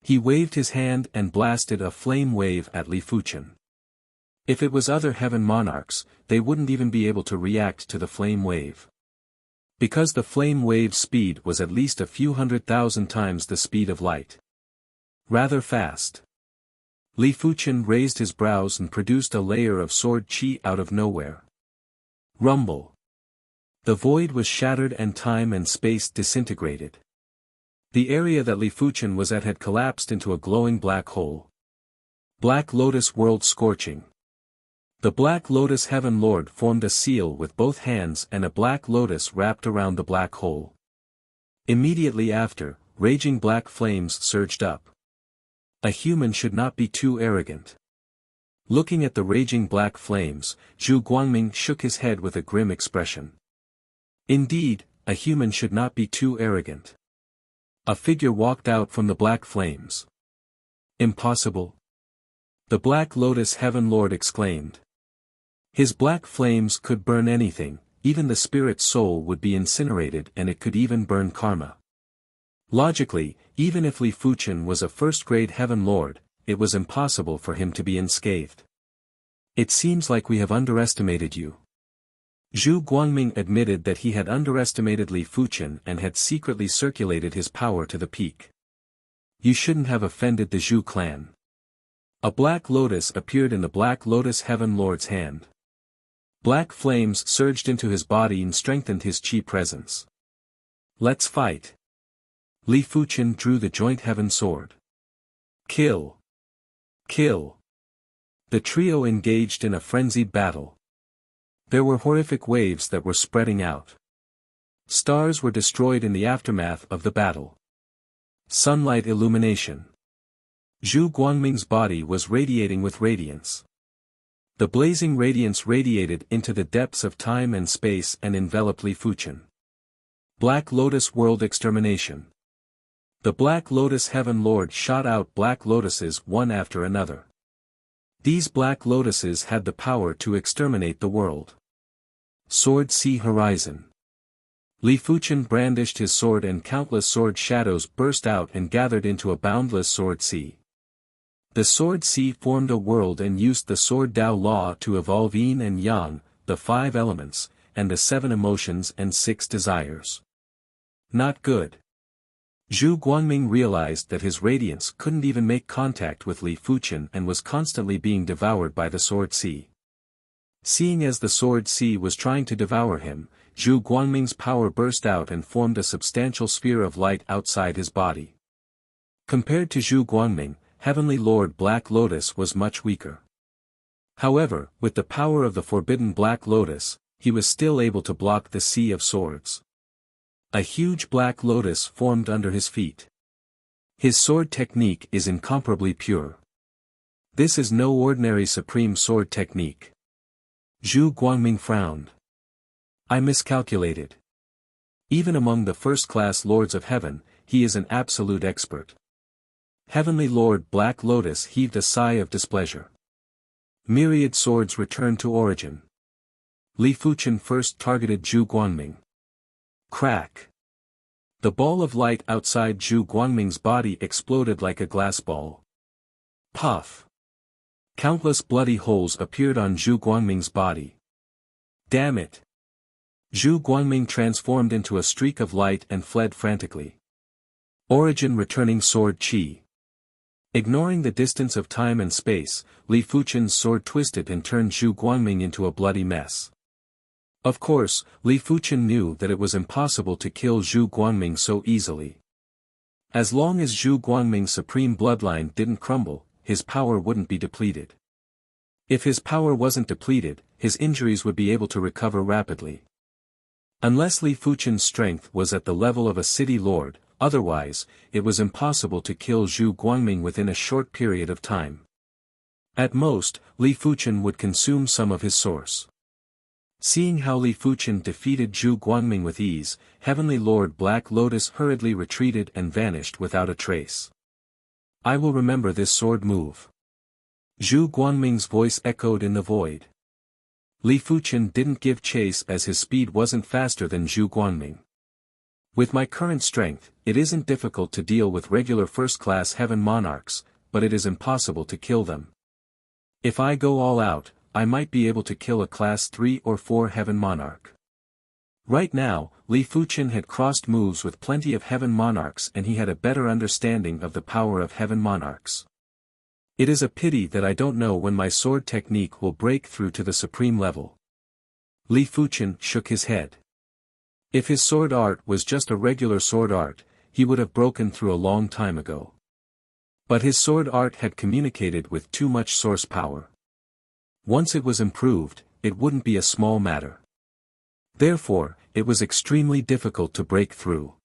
He waved his hand and blasted a flame wave at Li Fuchen. If it was other heaven monarchs, they wouldn't even be able to react to the flame wave. Because the flame wave's speed was at least a few 100,000 times the speed of light. Rather fast. Li Fuchen raised his brows and produced a layer of sword qi out of nowhere. Rumble. The void was shattered and time and space disintegrated. The area that Li Fuchen was at had collapsed into a glowing black hole. Black Lotus World Scorching. The Black Lotus Heaven Lord formed a seal with both hands and a black lotus wrapped around the black hole. Immediately after, raging black flames surged up. A human should not be too arrogant. Looking at the raging black flames, Zhu Guangming shook his head with a grim expression. Indeed, a human should not be too arrogant. A figure walked out from the black flames. Impossible. The Black Lotus Heaven Lord exclaimed. His black flames could burn anything, even the spirit's soul would be incinerated and it could even burn karma. Logically, even if Li Fuchen was a first-grade heaven lord, it was impossible for him to be unscathed. It seems like we have underestimated you. Zhu Guangming admitted that he had underestimated Li Fuchen and had secretly circulated his power to the peak. You shouldn't have offended the Zhu clan. A black lotus appeared in the Black Lotus Heaven Lord's hand. Black flames surged into his body and strengthened his qi presence. Let's fight. Li Fuchen drew the joint heaven sword. Kill. Kill. The trio engaged in a frenzied battle. There were horrific waves that were spreading out. Stars were destroyed in the aftermath of the battle. Sunlight illumination. Zhu Guangming's body was radiating with radiance. The blazing radiance radiated into the depths of time and space and enveloped Li Fuchen. Black Lotus World Extermination. The Black Lotus Heaven Lord shot out black lotuses one after another. These black lotuses had the power to exterminate the world. Sword Sea Horizon. Li Fuchen brandished his sword and countless sword shadows burst out and gathered into a boundless sword sea. The sword sea formed a world and used the sword Dao law to evolve yin and yang, the 5 elements, and the 7 emotions and 6 desires. Not good. Zhu Guangming realized that his radiance couldn't even make contact with Li Fuchen and was constantly being devoured by the sword sea. Seeing as the sword sea was trying to devour him, Zhu Guangming's power burst out and formed a substantial sphere of light outside his body. Compared to Zhu Guangming, Heavenly Lord Black Lotus was much weaker. However, with the power of the forbidden Black Lotus, he was still able to block the sea of swords. A huge black lotus formed under his feet. His sword technique is incomparably pure. This is no ordinary supreme sword technique. Zhu Guangming frowned. I miscalculated. Even among the first-class lords of heaven, he is an absolute expert. Heavenly Lord Black Lotus heaved a sigh of displeasure. Myriad swords returned to origin. Li Fuchen first targeted Zhu Guangming. Crack. The ball of light outside Zhu Guangming's body exploded like a glass ball. Puff. Countless bloody holes appeared on Zhu Guangming's body. Damn it. Zhu Guangming transformed into a streak of light and fled frantically. Origin returning sword Qi. Ignoring the distance of time and space, Li Fuchen's sword twisted and turned Zhu Guangming into a bloody mess. Of course, Li Fuchen knew that it was impossible to kill Zhu Guangming so easily. As long as Zhu Guangming's supreme bloodline didn't crumble, his power wouldn't be depleted. If his power wasn't depleted, his injuries would be able to recover rapidly. Unless Li Fuchen's strength was at the level of a city lord, otherwise, it was impossible to kill Zhu Guangming within a short period of time. At most, Li Fuchen would consume some of his source. Seeing how Li Fuchen defeated Zhu Guangming with ease, Heavenly Lord Black Lotus hurriedly retreated and vanished without a trace. I will remember this sword move. Zhu Guangming's voice echoed in the void. Li Fuchen didn't give chase as his speed wasn't faster than Zhu Guangming. With my current strength, it isn't difficult to deal with regular first-class heaven monarchs, but it is impossible to kill them. If I go all out, I might be able to kill a class 3 or 4 heaven monarch. Right now, Li Fuchen had crossed moves with plenty of heaven monarchs and he had a better understanding of the power of heaven monarchs. It is a pity that I don't know when my sword technique will break through to the supreme level. Li Fuchen shook his head. If his sword art was just a regular sword art, he would have broken through a long time ago. But his sword art had communicated with too much source power. Once it was improved, it wouldn't be a small matter. Therefore, it was extremely difficult to break through.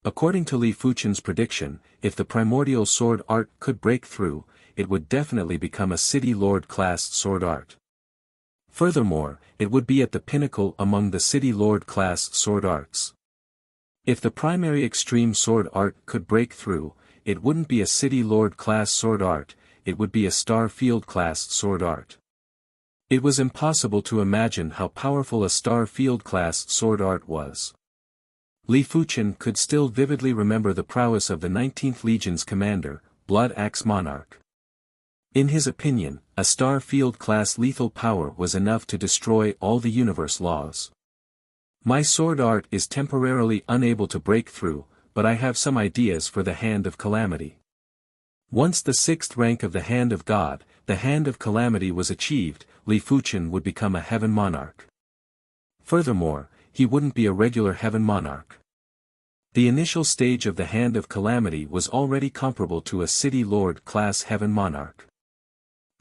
According to Li Fuchen's prediction, if the primordial sword art could break through, it would definitely become a city lord class sword art. Furthermore, it would be at the pinnacle among the city lord class sword arts. If the primary extreme sword art could break through, it wouldn't be a city lord class sword art, it would be a star field class sword art. It was impossible to imagine how powerful a star field class sword art was. Li Fuchen could still vividly remember the prowess of the 19th Legion's commander, Blood Axe Monarch. In his opinion, a star field class lethal power was enough to destroy all the universe laws. My sword art is temporarily unable to break through, but I have some ideas for the Hand of Calamity. Once the 6th rank of the Hand of God, the Hand of Calamity was achieved, Li Fuchen would become a heaven monarch. Furthermore, he wouldn't be a regular heaven monarch. The initial stage of the Hand of Calamity was already comparable to a city lord class heaven monarch.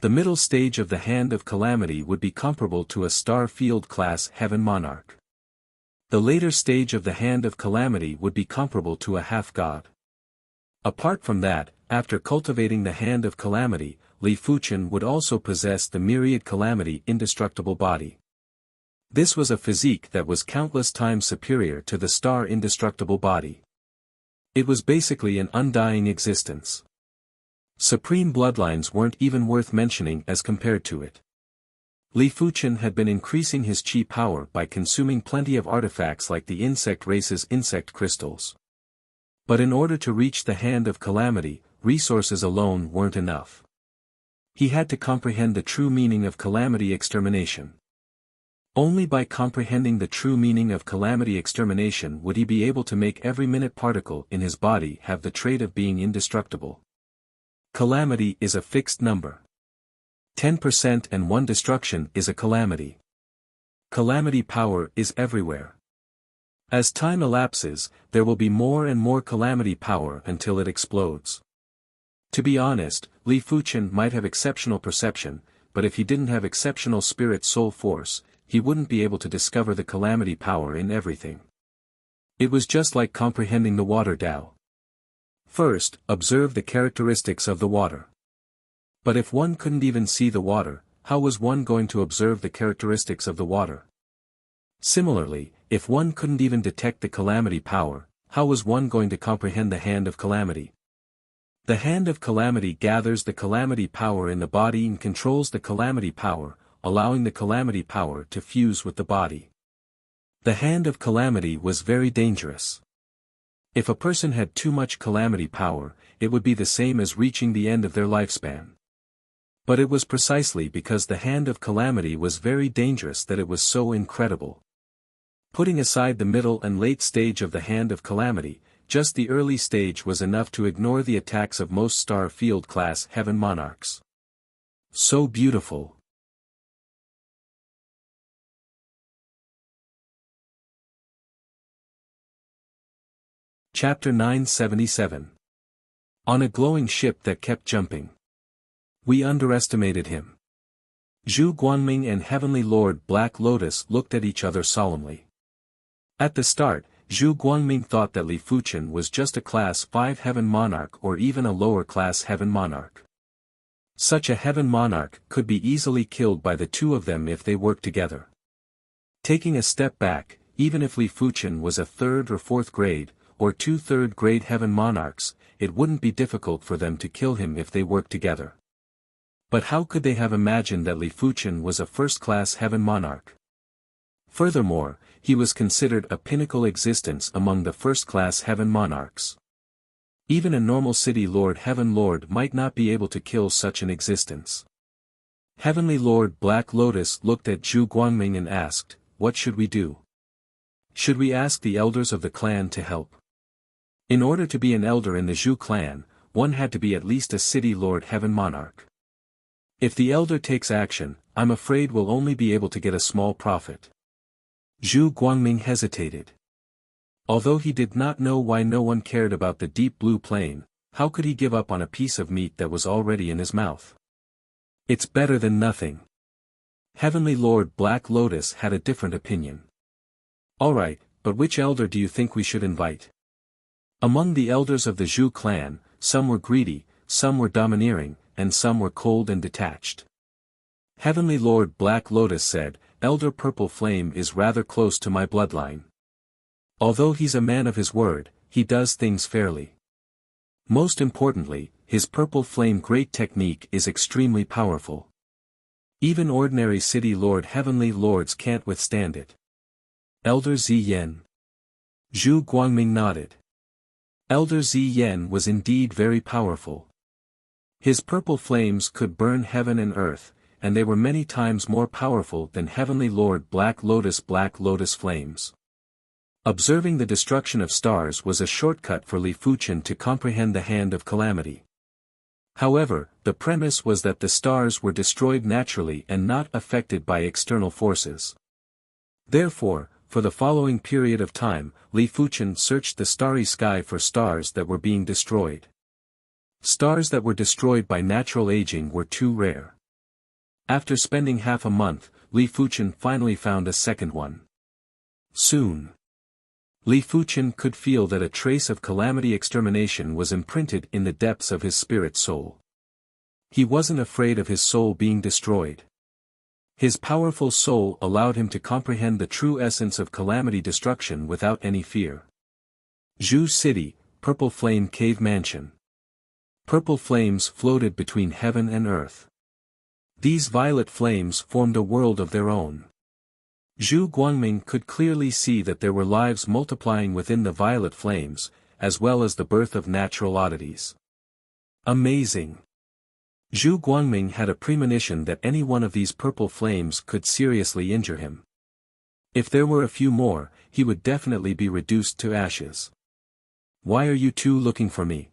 The middle stage of the Hand of Calamity would be comparable to a star field class heaven monarch. The later stage of the Hand of Calamity would be comparable to a half-god. Apart from that, after cultivating the Hand of Calamity, Li Fuchen would also possess the Myriad Calamity indestructible body. This was a physique that was countless times superior to the star indestructible body. It was basically an undying existence. Supreme bloodlines weren't even worth mentioning as compared to it. Li Fuchen had been increasing his qi power by consuming plenty of artifacts like the insect race's insect crystals. But in order to reach the Hand of Calamity, resources alone weren't enough. He had to comprehend the true meaning of calamity extermination. Only by comprehending the true meaning of calamity extermination would he be able to make every minute particle in his body have the trait of being indestructible. Calamity is a fixed number. 10% and 1 destruction is a calamity. Calamity power is everywhere. As time elapses, there will be more and more calamity power until it explodes. To be honest, Li Fuchen might have exceptional perception, but if he didn't have exceptional spirit soul force, he wouldn't be able to discover the calamity power in everything. It was just like comprehending the water Tao. First, observe the characteristics of the water. But if one couldn't even see the water, how was one going to observe the characteristics of the water? Similarly, if one couldn't even detect the calamity power, how was one going to comprehend the hand of calamity? The hand of calamity gathers the calamity power in the body and controls the calamity power, allowing the calamity power to fuse with the body. The hand of calamity was very dangerous. If a person had too much calamity power, it would be the same as reaching the end of their lifespan. But it was precisely because the hand of calamity was very dangerous that it was so incredible. Putting aside the middle and late stage of the hand of calamity, just the early stage was enough to ignore the attacks of most star field class heaven monarchs. So beautiful. Chapter 977. On a glowing ship that kept jumping. We underestimated him. Zhu Guangming and Heavenly Lord Black Lotus looked at each other solemnly. At the start, Zhu Guangming thought that Li Fuchen was just a Class 5 Heaven Monarch or even a lower class Heaven Monarch. Such a Heaven Monarch could be easily killed by the two of them if they worked together. Taking a step back, even if Li Fuchen was a 3rd or 4th grade, or 2 3rd grade Heaven Monarchs, it wouldn't be difficult for them to kill him if they worked together. But how could they have imagined that Li Fuchen was a first-class Heaven Monarch? Furthermore, he was considered a pinnacle existence among the first-class Heaven Monarchs. Even a normal city Lord Heaven Lord might not be able to kill such an existence. Heavenly Lord Black Lotus looked at Zhu Guangming and asked, "What should we do? Should we ask the elders of the clan to help?" In order to be an elder in the Zhu clan, one had to be at least a city Lord Heaven Monarch. If the elder takes action, I'm afraid we'll only be able to get a small profit. Zhu Guangming hesitated. Although he did not know why no one cared about the deep blue plain, how could he give up on a piece of meat that was already in his mouth? It's better than nothing. Heavenly Lord Black Lotus had a different opinion. Alright, but which elder do you think we should invite? Among the elders of the Zhu clan, some were greedy, some were domineering, and some were cold and detached. Heavenly Lord Black Lotus said, "Elder Purple Flame is rather close to my bloodline. Although he's a man of his word, he does things fairly. Most importantly, his Purple Flame great technique is extremely powerful. Even ordinary city Lord Heavenly Lords can't withstand it." Elder Ziyan. Zhu Guangming nodded. Elder Ziyan was indeed very powerful. His purple flames could burn heaven and earth, and they were many times more powerful than Heavenly Lord Black Lotus flames. Observing the destruction of stars was a shortcut for Li Fuchen to comprehend the hand of calamity. However, the premise was that the stars were destroyed naturally and not affected by external forces. Therefore, for the following period of time, Li Fuchen searched the starry sky for stars that were being destroyed. Stars that were destroyed by natural aging were too rare. After spending half a month, Li Fuchen finally found a second one. Soon, Li Fuchen could feel that a trace of calamity extermination was imprinted in the depths of his spirit soul. He wasn't afraid of his soul being destroyed. His powerful soul allowed him to comprehend the true essence of calamity destruction without any fear. Zhu City, Purple Flame Cave Mansion. Purple flames floated between heaven and earth. These violet flames formed a world of their own. Zhu Guangming could clearly see that there were lives multiplying within the violet flames, as well as the birth of natural oddities. Amazing! Zhu Guangming had a premonition that any one of these purple flames could seriously injure him. If there were a few more, he would definitely be reduced to ashes. "Why are you two looking for me?"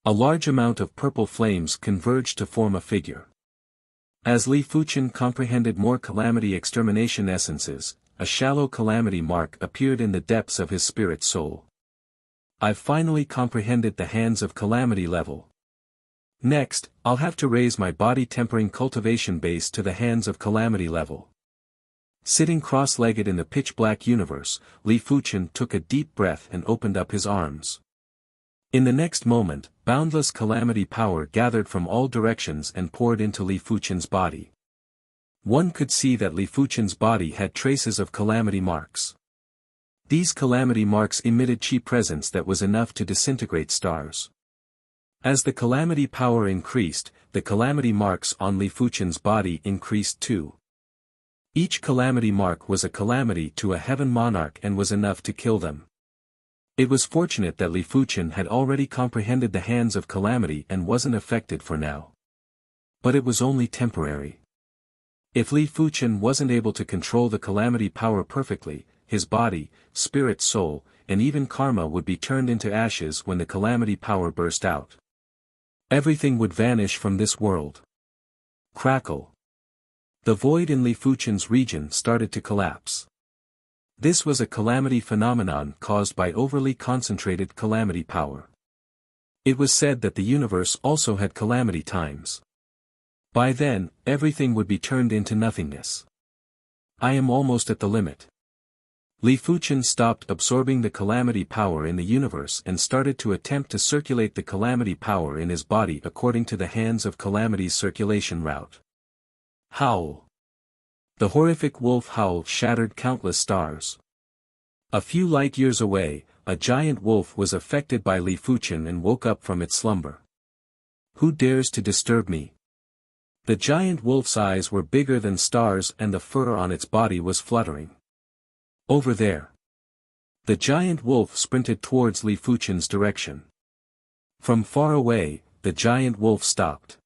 A large amount of purple flames converged to form a figure. As Li Fuchen comprehended more calamity extermination essences, a shallow calamity mark appeared in the depths of his spirit soul. "I've finally comprehended the hands of calamity level. Next, I'll have to raise my body tempering cultivation base to the hands of calamity level." Sitting cross-legged in the pitch-black universe, Li Fuchen took a deep breath and opened up his arms. In the next moment, boundless calamity power gathered from all directions and poured into Li Fuchen's body. One could see that Li Fuchen's body had traces of calamity marks. These calamity marks emitted chi presence that was enough to disintegrate stars. As the calamity power increased, the calamity marks on Li Fuchen's body increased too. Each calamity mark was a calamity to a heaven monarch and was enough to kill them. It was fortunate that Li Fuchen had already comprehended the hands of calamity and wasn't affected for now. But it was only temporary. If Li Fuchen wasn't able to control the calamity power perfectly, his body, spirit, soul, and even karma would be turned into ashes when the calamity power burst out. Everything would vanish from this world. Crackle. The void in Li Fuchen's region started to collapse. This was a calamity phenomenon caused by overly concentrated calamity power. It was said that the universe also had calamity times. By then, everything would be turned into nothingness. I am almost at the limit. Li Fuchen stopped absorbing the calamity power in the universe and started to attempt to circulate the calamity power in his body according to the hands of calamity's circulation route. Howl. The horrific wolf howl shattered countless stars. A few light years away, a giant wolf was affected by Li Fuchen and woke up from its slumber. Who dares to disturb me? The giant wolf's eyes were bigger than stars and the fur on its body was fluttering. Over there. The giant wolf sprinted towards Li Fuchen's direction. From far away, the giant wolf stopped.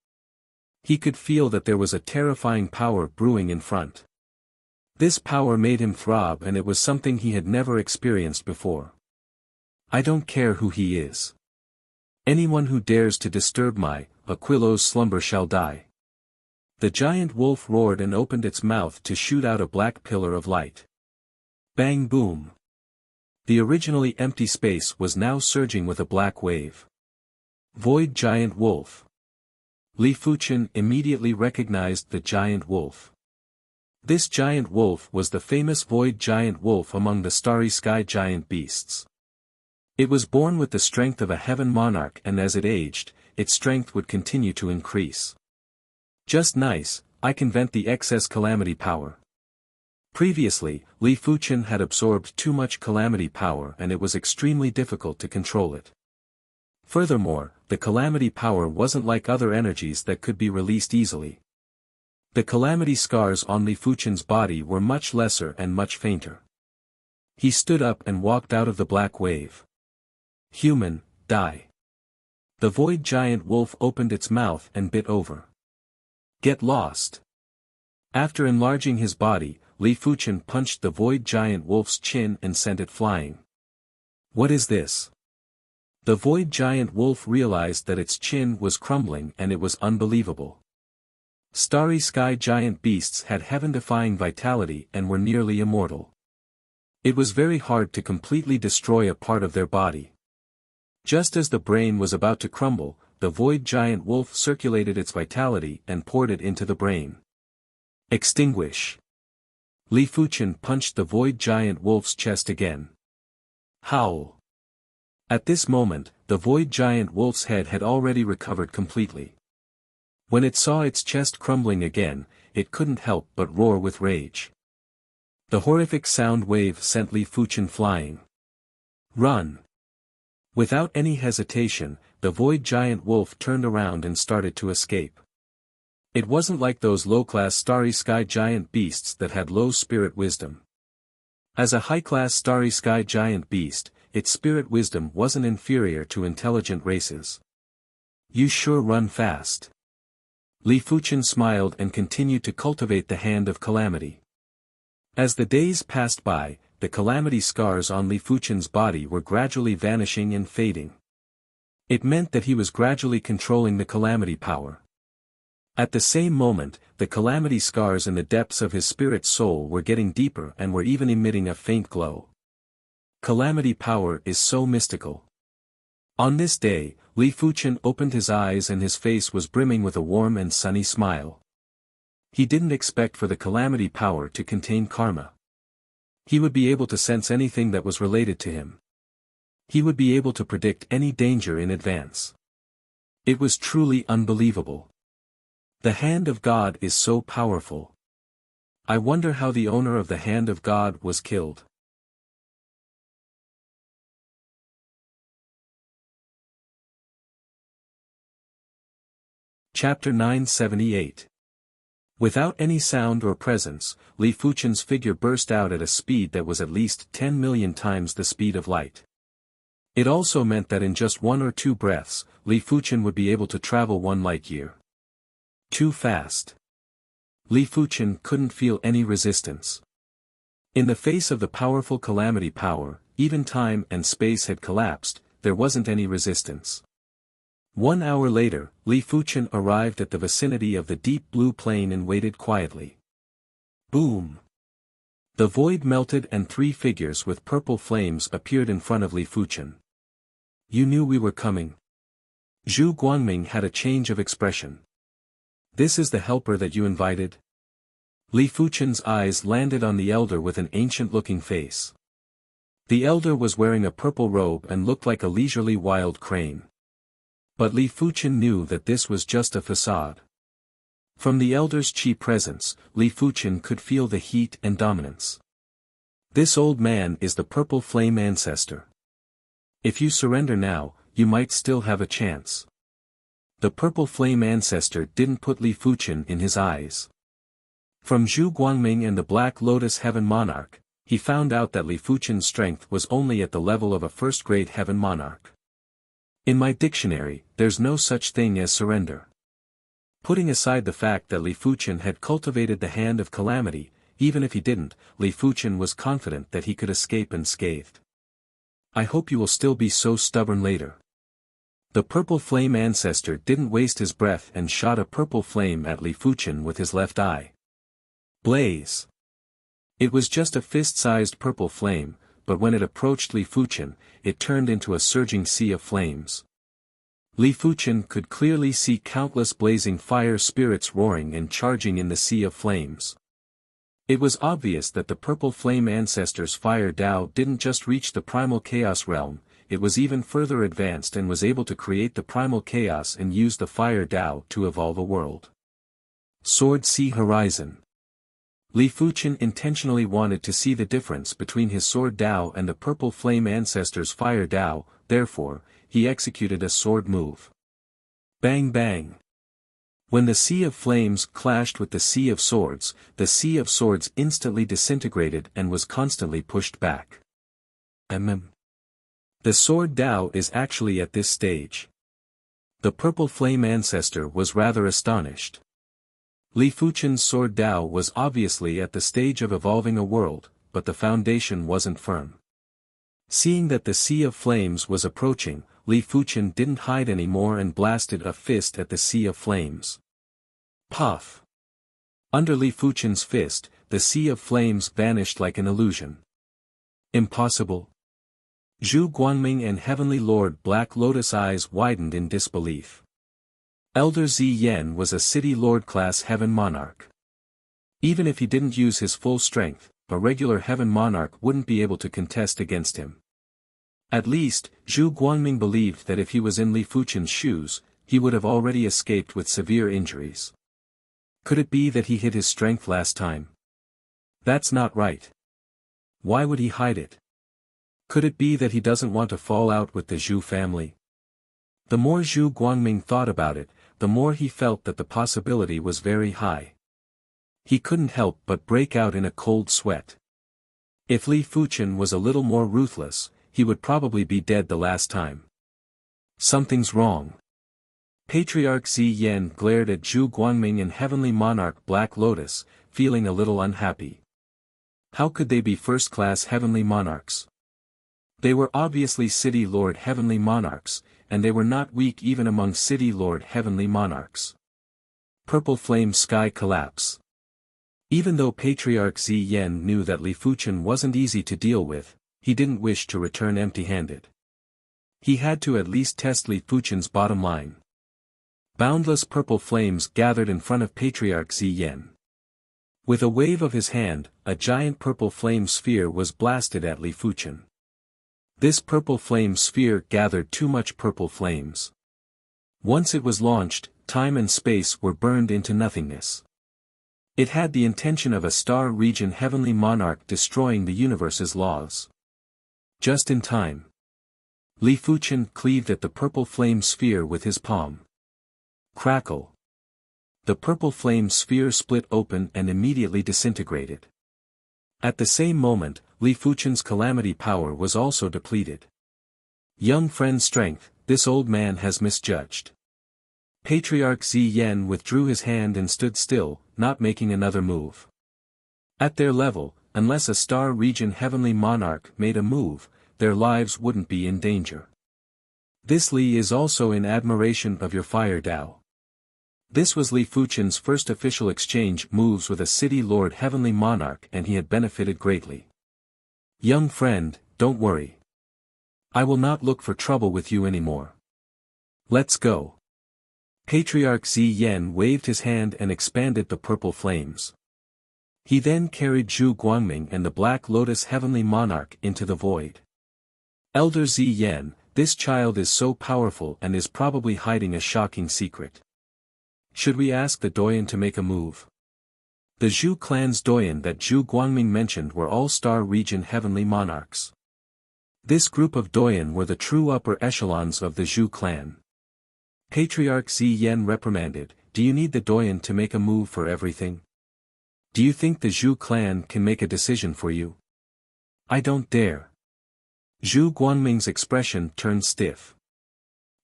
He could feel that there was a terrifying power brewing in front. This power made him throb and it was something he had never experienced before. I don't care who he is. Anyone who dares to disturb my Aquillo's slumber shall die. The giant wolf roared and opened its mouth to shoot out a black pillar of light. Bang boom. The originally empty space was now surging with a black wave. Void giant wolf. Li Fuchen immediately recognized the giant wolf. This giant wolf was the famous void giant wolf among the starry sky giant beasts. It was born with the strength of a heaven monarch and as it aged, its strength would continue to increase. Just nice, I can vent the excess calamity power. Previously, Li Fuchen had absorbed too much calamity power and it was extremely difficult to control it. Furthermore, the calamity power wasn't like other energies that could be released easily. The calamity scars on Li Fuchen's body were much lesser and much fainter. He stood up and walked out of the black wave. Human, die. The void giant wolf opened its mouth and bit over. Get lost. After enlarging his body, Li Fuchen punched the void giant wolf's chin and sent it flying. What is this? The void giant wolf realized that its chin was crumbling and it was unbelievable. Starry sky giant beasts had heaven-defying vitality and were nearly immortal. It was very hard to completely destroy a part of their body. Just as the brain was about to crumble, the void giant wolf circulated its vitality and poured it into the brain. Extinguish. Li Fuchen punched the void giant wolf's chest again. Howl. At this moment, the void giant wolf's head had already recovered completely. When it saw its chest crumbling again, it couldn't help but roar with rage. The horrific sound wave sent Li Fuchen flying. Run! Without any hesitation, the void giant wolf turned around and started to escape. It wasn't like those low-class starry sky giant beasts that had low spirit wisdom. As a high-class starry sky giant beast, its spirit wisdom wasn't inferior to intelligent races. You sure run fast. Li Fuchen smiled and continued to cultivate the hand of calamity. As the days passed by, the calamity scars on Li Fuchen's body were gradually vanishing and fading. It meant that he was gradually controlling the calamity power. At the same moment, the calamity scars in the depths of his spirit soul were getting deeper and were even emitting a faint glow. Calamity power is so mystical. On this day, Li Fuchen opened his eyes and his face was brimming with a warm and sunny smile. He didn't expect for the calamity power to contain karma. He would be able to sense anything that was related to him. He would be able to predict any danger in advance. It was truly unbelievable. The hand of God is so powerful. I wonder how the owner of the Hand of God was killed. Chapter 978. Without any sound or presence, Li Fuchen's figure burst out at a speed that was at least 10 million times the speed of light. It also meant that in just 1 or 2 breaths, Li Fuchen would be able to travel 1 light year. Too fast. Li Fuchen couldn't feel any resistance. In the face of the powerful calamity power, even time and space had collapsed, there wasn't any resistance. 1 hour later, Li Fuchen arrived at the vicinity of the deep blue plain and waited quietly. Boom! The void melted and 3 figures with purple flames appeared in front of Li Fuchen. You knew we were coming. Zhu Guangming had a change of expression. This is the helper that you invited? Li Fuchen's eyes landed on the elder with an ancient-looking face. The elder was wearing a purple robe and looked like a leisurely wild crane. But Li Fuchen knew that this was just a facade. From the elder's chi presence, Li Fuchen could feel the heat and dominance. This old man is the purple flame ancestor. If you surrender now, you might still have a chance. The purple flame ancestor didn't put Li Fuchen in his eyes. From Zhu Guangming and the Black Lotus Heaven Monarch, he found out that Li Fuchen's strength was only at the level of a first-grade Heaven Monarch. In my dictionary, there's no such thing as surrender. Putting aside the fact that Li Fuchen had cultivated the Hand of Calamity, even if he didn't, Li Fuchen was confident that he could escape unscathed. I hope you will still be so stubborn later. The purple flame ancestor didn't waste his breath and shot a purple flame at Li Fuchen with his left eye. Blaze! It was just a fist-sized purple flame, but when it approached Li Fuchen, it turned into a surging sea of flames. Li Fuchen could clearly see countless blazing fire spirits roaring and charging in the sea of flames. It was obvious that the purple flame ancestor's fire Tao didn't just reach the primal chaos realm, it was even further advanced and was able to create the primal chaos and use the fire Tao to evolve a world. Sword Sea Horizon. Li Fuchen intentionally wanted to see the difference between his sword Dao and the purple flame ancestor's fire Dao, therefore, he executed a sword move. Bang bang! When the Sea of Flames clashed with the Sea of Swords, the Sea of Swords instantly disintegrated and was constantly pushed back. The sword Dao is actually at this stage. The purple flame ancestor was rather astonished. Li Fuchen's sword Dao was obviously at the stage of evolving a world, but the foundation wasn't firm. Seeing that the Sea of Flames was approaching, Li Fuchen didn't hide anymore and blasted a fist at the Sea of Flames. Puff! Under Li Fuchen's fist, the Sea of Flames vanished like an illusion. Impossible! Zhu Guangming and Heavenly Lord Black Lotus eyes widened in disbelief. Elder Ziyan was a City Lord-class Heaven Monarch. Even if he didn't use his full strength, a regular Heaven Monarch wouldn't be able to contest against him. At least, Zhu Guangming believed that if he was in Li Fuchen's shoes, he would have already escaped with severe injuries. Could it be that he hid his strength last time? That's not right. Why would he hide it? Could it be that he doesn't want to fall out with the Zhu family? The more Zhu Guangming thought about it, the more he felt that the possibility was very high. He couldn't help but break out in a cold sweat. If Li Fuchen was a little more ruthless, he would probably be dead the last time. Something's wrong. Patriarch Ziyan glared at Zhu Guangming and Heavenly Monarch Black Lotus, feeling a little unhappy. How could they be first-class Heavenly Monarchs? They were obviously City Lord Heavenly Monarchs, and they were not weak even among City Lord Heavenly Monarchs. Purple Flame Sky Collapse. Even though Patriarch Ziyan knew that Li Fuchen wasn't easy to deal with, he didn't wish to return empty-handed. He had to at least test Li Fuchen's bottom line. Boundless purple flames gathered in front of Patriarch Ziyan. With a wave of his hand, a giant purple flame sphere was blasted at Li Fuchen. This purple flame sphere gathered too much purple flames. Once it was launched, time and space were burned into nothingness. It had the intention of a star region heavenly monarch destroying the universe's laws. Just in time. Li Fuqian cleaved at the purple flame sphere with his palm. Crackle. The purple flame sphere split open and immediately disintegrated. At the same moment, Li Fuqian's calamity power was also depleted. Young friend's strength, this old man has misjudged. Patriarch Ziyan withdrew his hand and stood still, not making another move. At their level, unless a star region heavenly monarch made a move, their lives wouldn't be in danger. This Li is also in admiration of your fire Dao. This was Li Fuqian's first official exchange moves with a city lord heavenly monarch and he had benefited greatly. Young friend, don't worry. I will not look for trouble with you anymore. Let's go. Patriarch Ziyan waved his hand and expanded the purple flames. He then carried Zhu Guangming and the Black Lotus Heavenly Monarch into the void. Elder Ziyan, this child is so powerful and is probably hiding a shocking secret. Should we ask the Doyen to make a move? The Zhu clan's Doyen that Zhu Guangming mentioned were all star region heavenly monarchs. This group of Doyen were the true upper echelons of the Zhu clan. Patriarch Ziyan reprimanded, do you need the Doyen to make a move for everything? Do you think the Zhu clan can make a decision for you? I don't dare. Zhu Guangming's expression turned stiff.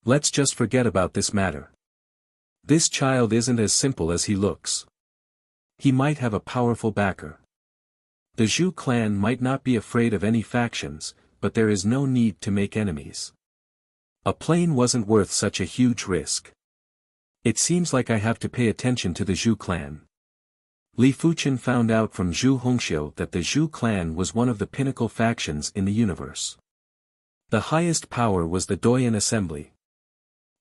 Let's just forget about this matter. This child isn't as simple as he looks. He might have a powerful backer. The Zhu clan might not be afraid of any factions, but there is no need to make enemies. A plane wasn't worth such a huge risk. It seems like I have to pay attention to the Zhu clan. Li Fuqian found out from Zhu Hongxiu that the Zhu clan was one of the pinnacle factions in the universe. The highest power was the Doyen Assembly.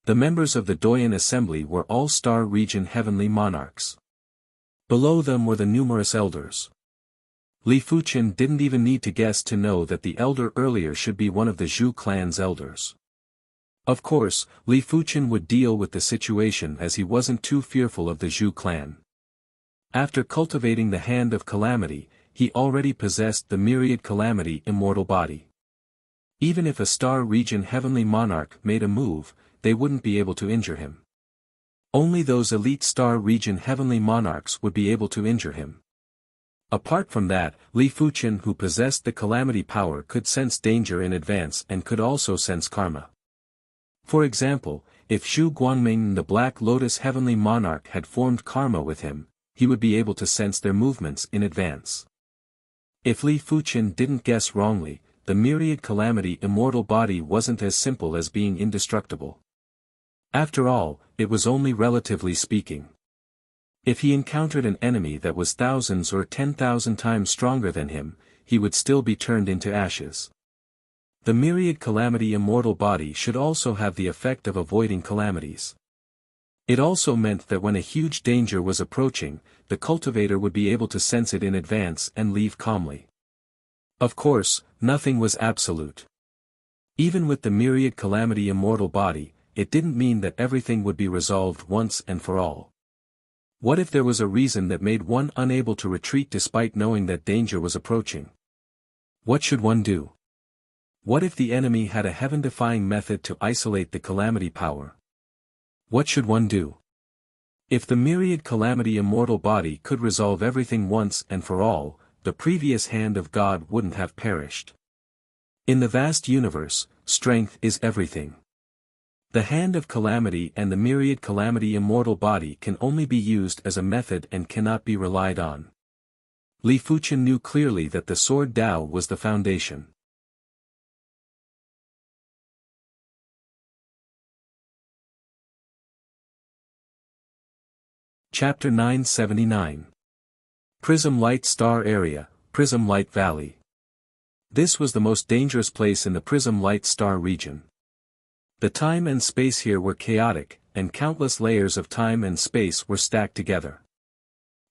The members of the Doyen Assembly were all star region heavenly monarchs. Below them were the numerous elders. Li Fuqian didn't even need to guess to know that the elder earlier should be one of the Zhu clan's elders. Of course, Li Fuqian would deal with the situation as he wasn't too fearful of the Zhu clan. After cultivating the Hand of Calamity, he already possessed the Myriad Calamity immortal body. Even if a star region heavenly monarch made a move, they wouldn't be able to injure him. Only those elite star region heavenly monarchs would be able to injure him. Apart from that, Li Fuqian who possessed the calamity power could sense danger in advance and could also sense karma. For example, if Zhu Guangming and the Black Lotus Heavenly Monarch had formed karma with him, he would be able to sense their movements in advance. If Li Fuqian didn't guess wrongly, the Myriad Calamity immortal body wasn't as simple as being indestructible. After all, it was only relatively speaking. If he encountered an enemy that was thousands or 10,000 times stronger than him, he would still be turned into ashes. The Myriad Calamity immortal body should also have the effect of avoiding calamities. It also meant that when a huge danger was approaching, the cultivator would be able to sense it in advance and leave calmly. Of course, nothing was absolute. Even with the Myriad Calamity immortal body, it didn't mean that everything would be resolved once and for all. What if there was a reason that made one unable to retreat despite knowing that danger was approaching? What should one do? What if the enemy had a heaven-defying method to isolate the calamity power? What should one do? If the Myriad Calamity immortal body could resolve everything once and for all, the previous hand of God wouldn't have perished. In the vast universe, strength is everything. The Hand of Calamity and the Myriad Calamity immortal body can only be used as a method and cannot be relied on. Li Fuqian knew clearly that the Sword Dao was the foundation. Chapter 979. Prism Light Star Area, Prism Light Valley. This was the most dangerous place in the Prism Light Star region. The time and space here were chaotic, and countless layers of time and space were stacked together.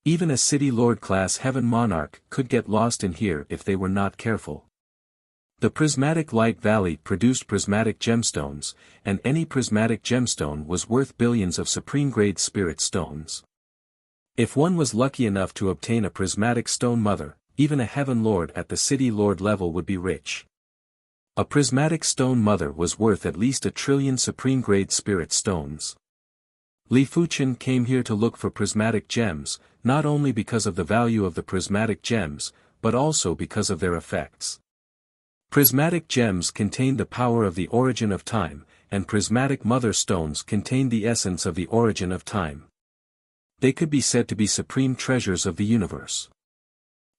Even a city lord-class heaven monarch could get lost in here if they were not careful. The Prismatic Light Valley produced prismatic gemstones, and any prismatic gemstone was worth billions of supreme-grade spirit stones. If one was lucky enough to obtain a prismatic stone mother, even a heaven lord at the city lord level would be rich. A prismatic stone mother was worth at least 1,000,000,000,000 supreme-grade spirit stones. Li Fuqian came here to look for prismatic gems, not only because of the value of the prismatic gems, but also because of their effects. Prismatic gems contain the power of the origin of time, and prismatic mother stones contain the essence of the origin of time. They could be said to be supreme treasures of the universe.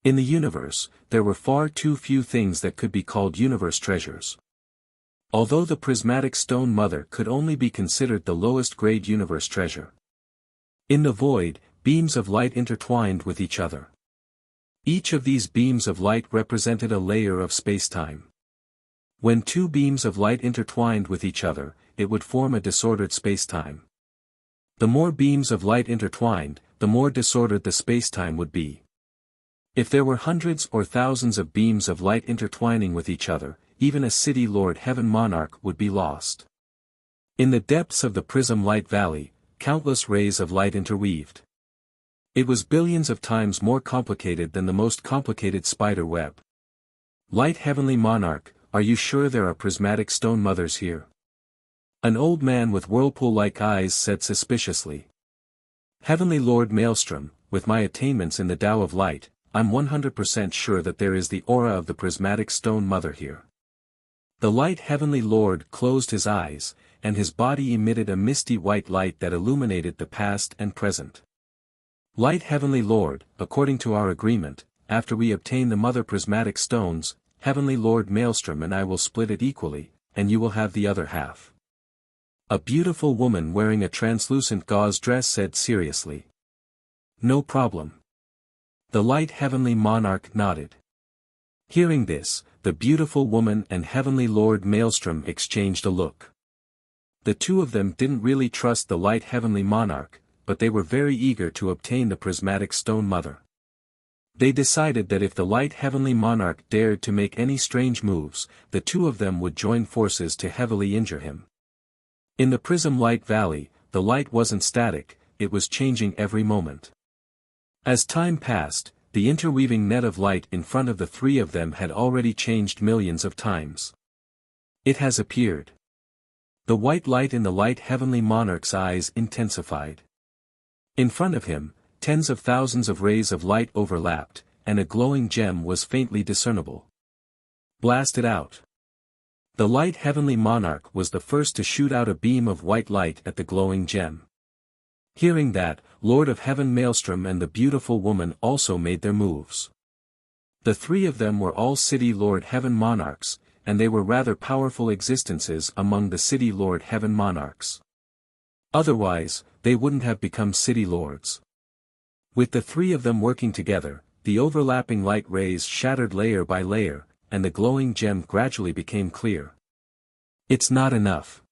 In the universe, there were far too few things that could be called universe treasures. Although the prismatic stone mother could only be considered the lowest grade universe treasure. In the void, beams of light intertwined with each other. Each of these beams of light represented a layer of spacetime. When two beams of light intertwined with each other, it would form a disordered spacetime. The more beams of light intertwined, the more disordered the spacetime would be. If there were hundreds or thousands of beams of light intertwining with each other, even a city lord heaven monarch would be lost. In the depths of the prism light valley, countless rays of light interweaved. It was billions of times more complicated than the most complicated spider web. Light heavenly monarch, are you sure there are prismatic stone mothers here? An old man with whirlpool-like eyes said suspiciously. Heavenly Lord Maelstrom, with my attainments in the Tao of Light, I'm 100% sure that there is the aura of the prismatic stone mother here. The light heavenly lord closed his eyes, and his body emitted a misty white light that illuminated the past and present. Light heavenly lord, according to our agreement, after we obtain the mother prismatic stones, heavenly Lord Maelstrom and I will split it equally, and you will have the other half. A beautiful woman wearing a translucent gauze dress said seriously. No problem. The light heavenly monarch nodded. Hearing this, the beautiful woman and heavenly Lord Maelstrom exchanged a look. The two of them didn't really trust the light heavenly monarch, but they were very eager to obtain the prismatic stone mother. They decided that if the light heavenly monarch dared to make any strange moves, the two of them would join forces to heavily injure him. In the prism light valley, the light wasn't static, it was changing every moment. As time passed, the interweaving net of light in front of the three of them had already changed millions of times. It has appeared. The white light in the light heavenly monarch's eyes intensified. In front of him, tens of thousands of rays of light overlapped, and a glowing gem was faintly discernible. Blast it out. The light heavenly monarch was the first to shoot out a beam of white light at the glowing gem. Hearing that, Lord of Heaven Maelstrom and the beautiful woman also made their moves. The three of them were all City Lord Heaven monarchs, and they were rather powerful existences among the City Lord Heaven monarchs. Otherwise, they wouldn't have become City Lords. With the three of them working together, the overlapping light rays shattered layer by layer, and the glowing gem gradually became clear. It's not enough.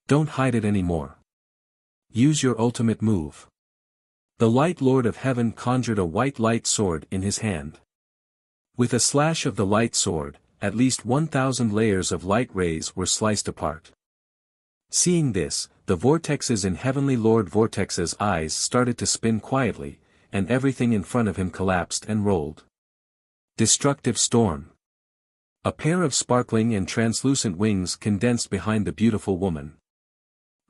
Don't hide it anymore. Use your ultimate move. The light Lord of Heaven conjured a white light sword in his hand. With a slash of the light sword, at least 1,000 layers of light rays were sliced apart. Seeing this, the vortexes in Heavenly Lord Vortex's eyes started to spin quietly, and everything in front of him collapsed and rolled. Destructive storm. A pair of sparkling and translucent wings condensed behind the beautiful woman.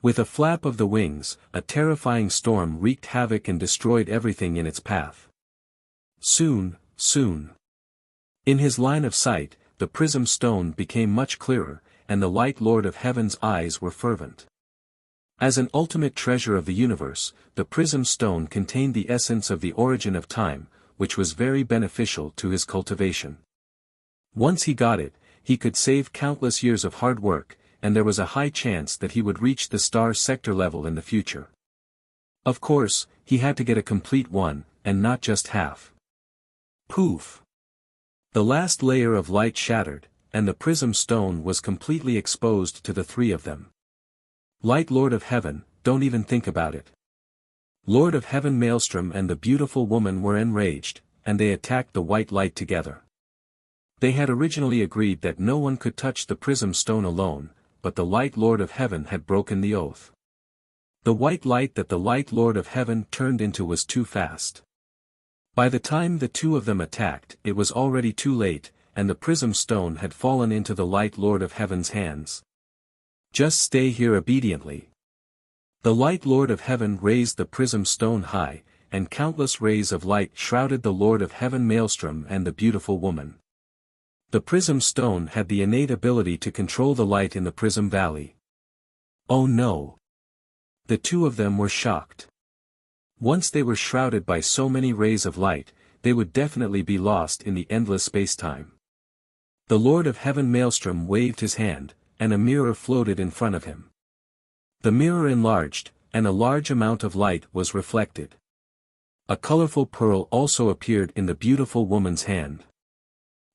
With a flap of the wings, a terrifying storm wreaked havoc and destroyed everything in its path. Soon. In his line of sight, the prism stone became much clearer, and the light Lord of Heaven's eyes were fervent. As an ultimate treasure of the universe, the prism stone contained the essence of the origin of time, which was very beneficial to his cultivation. Once he got it, he could save countless years of hard work, and there was a high chance that he would reach the star sector level in the future. Of course, he had to get a complete one, and not just half. Poof! The last layer of light shattered, and the prism stone was completely exposed to the three of them. Light Lord of Heaven, don't even think about it. Lord of Heaven Maelstrom and the beautiful woman were enraged, and they attacked the white light together. They had originally agreed that no one could touch the prism stone alone, but the light Lord of Heaven had broken the oath. The white light that the Light Lord of Heaven turned into was too fast. By the time the two of them attacked, it was already too late, and the prism stone had fallen into the Light Lord of Heaven's hands. Just stay here obediently. The Light Lord of Heaven raised the prism stone high, and countless rays of light shrouded the Lord of Heaven Maelstrom and the beautiful woman. The prism stone had the innate ability to control the light in the prism valley. Oh no! The two of them were shocked. Once they were shrouded by so many rays of light, they would definitely be lost in the endless space-time. The Lord of Heaven Maelstrom waved his hand, and a mirror floated in front of him. The mirror enlarged, and a large amount of light was reflected. A colorful pearl also appeared in the beautiful woman's hand.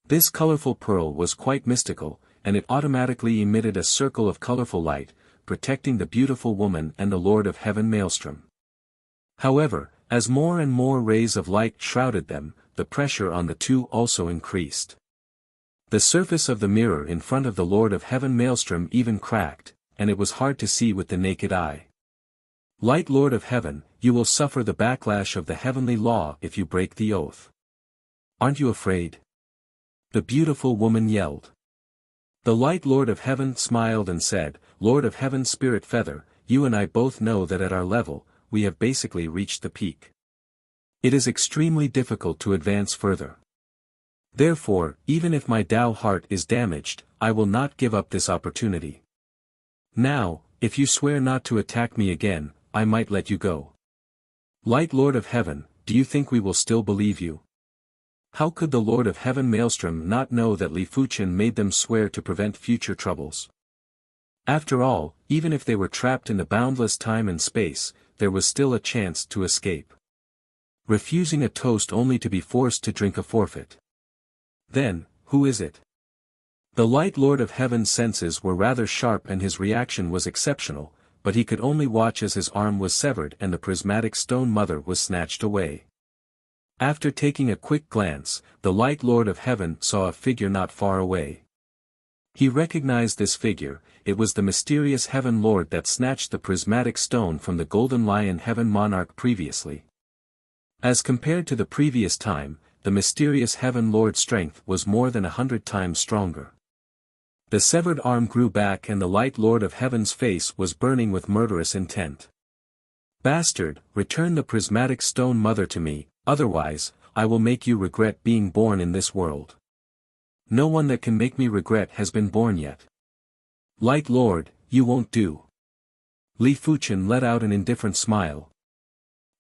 This colorful pearl was quite mystical, and it automatically emitted a circle of colorful light, protecting the beautiful woman and the Lord of Heaven Maelstrom. However, as more and more rays of light shrouded them, the pressure on the two also increased. The surface of the mirror in front of the Lord of Heaven Maelstrom even cracked, and it was hard to see with the naked eye. Light Lord of Heaven, you will suffer the backlash of the heavenly law if you break the oath. Aren't you afraid? The beautiful woman yelled. The Light Lord of Heaven smiled and said, Lord of Heaven Spirit Feather, you and I both know that at our level, we have basically reached the peak. It is extremely difficult to advance further. Therefore, even if my Tao heart is damaged, I will not give up this opportunity. Now, if you swear not to attack me again, I might let you go. Light Lord of Heaven, do you think we will still believe you? How could the Lord of Heaven Maelstrom not know that Li Fuqian made them swear to prevent future troubles? After all, even if they were trapped in the boundless time and space, there was still a chance to escape. Refusing a toast only to be forced to drink a forfeit. Then, who is it? The Light Lord of Heaven's senses were rather sharp and his reaction was exceptional, but he could only watch as his arm was severed and the prismatic stone mother was snatched away. After taking a quick glance, the Light Lord of Heaven saw a figure not far away. He recognized this figure. It was the mysterious Heaven Lord that snatched the prismatic stone from the Golden Lion Heaven Monarch previously. As compared to the previous time, the mysterious Heaven Lord's strength was more than 100 times stronger. The severed arm grew back and the Light Lord of Heaven's face was burning with murderous intent. Bastard, return the prismatic stone mother to me, otherwise, I will make you regret being born in this world. No one that can make me regret has been born yet. Light Lord, you won't do. Li Fuqian let out an indifferent smile.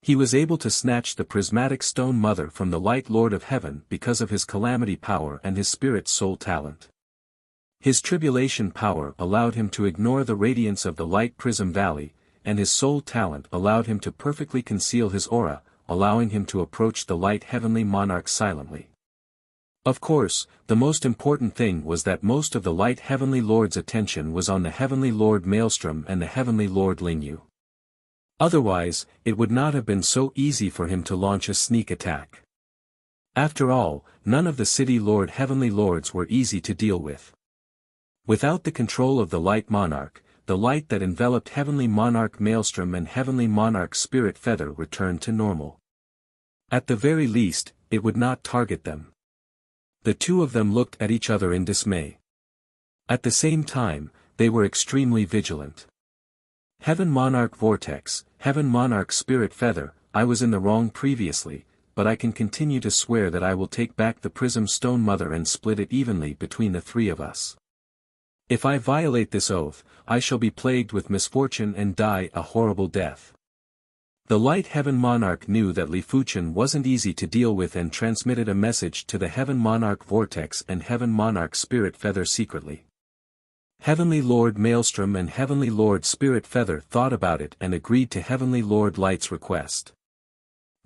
He was able to snatch the prismatic stone mother from the Light Lord of Heaven because of his calamity power and his spirit soul talent. His tribulation power allowed him to ignore the radiance of the light prism valley, and his soul talent allowed him to perfectly conceal his aura, allowing him to approach the light heavenly monarch silently. Of course, the most important thing was that most of the light heavenly lord's attention was on the heavenly lord Maelstrom and the heavenly lord Lingyu. Otherwise, it would not have been so easy for him to launch a sneak attack. After all, none of the city lord heavenly lords were easy to deal with. Without the control of the light monarch, the light that enveloped heavenly monarch Maelstrom and heavenly monarch Spirit Feather returned to normal. At the very least, it would not target them. The two of them looked at each other in dismay. At the same time, they were extremely vigilant. Heaven Monarch Vortex, Heaven Monarch Spirit Feather, I was in the wrong previously, but I can continue to swear that I will take back the Prism Stone Mother and split it evenly between the three of us. If I violate this oath, I shall be plagued with misfortune and die a horrible death. The Light Heaven Monarch knew that Li Fuqian wasn't easy to deal with and transmitted a message to the Heaven Monarch Vortex and Heaven Monarch Spirit Feather secretly. Heavenly Lord Maelstrom and Heavenly Lord Spirit Feather thought about it and agreed to Heavenly Lord Light's request.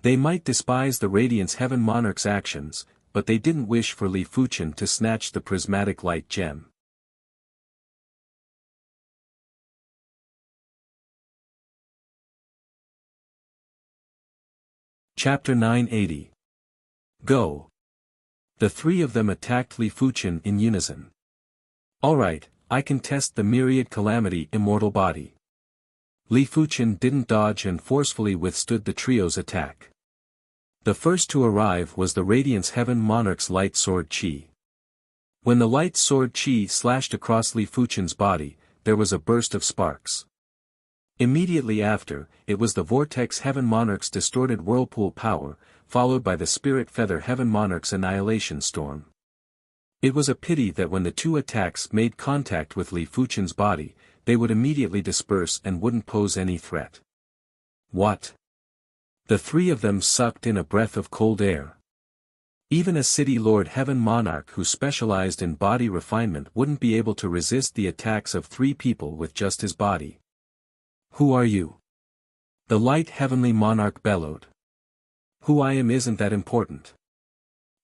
They might despise the Radiance Heaven Monarch's actions, but they didn't wish for Li Fuqian to snatch the prismatic light gem. Chapter 980. Go. The three of them attacked Li Fuqian in unison. Alright, I can test the myriad calamity immortal body. Li Fuqian didn't dodge and forcefully withstood the trio's attack. The first to arrive was the Radiance Heaven Monarch's light sword Qi. When the light sword Qi slashed across Li Fuqian's body, there was a burst of sparks. Immediately after, it was the Vortex Heaven Monarch's distorted whirlpool power, followed by the Spirit Feather Heaven Monarch's annihilation storm. It was a pity that when the two attacks made contact with Li Fuqian's body, they would immediately disperse and wouldn't pose any threat. What? The three of them sucked in a breath of cold air. Even a City Lord Heaven Monarch who specialized in body refinement wouldn't be able to resist the attacks of three people with just his body. Who are you? The Light Heavenly Monarch bellowed. Who I am isn't that important.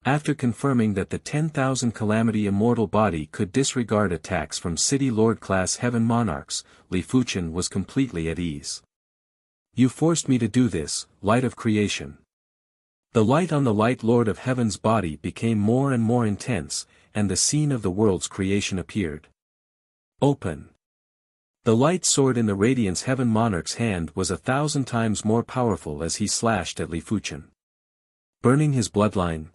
After confirming that the 10,000 Calamity Immortal body could disregard attacks from City Lord class Heaven Monarchs, Li Fuqian was completely at ease. You forced me to do this, Light of Creation. The light on the Light Lord of Heaven's body became more and more intense, and the scene of the world's creation appeared. Open. The light sword in the Radiance Heaven Monarch's hand was 1,000 times more powerful as he slashed at Li Fuqian. Burning his bloodline.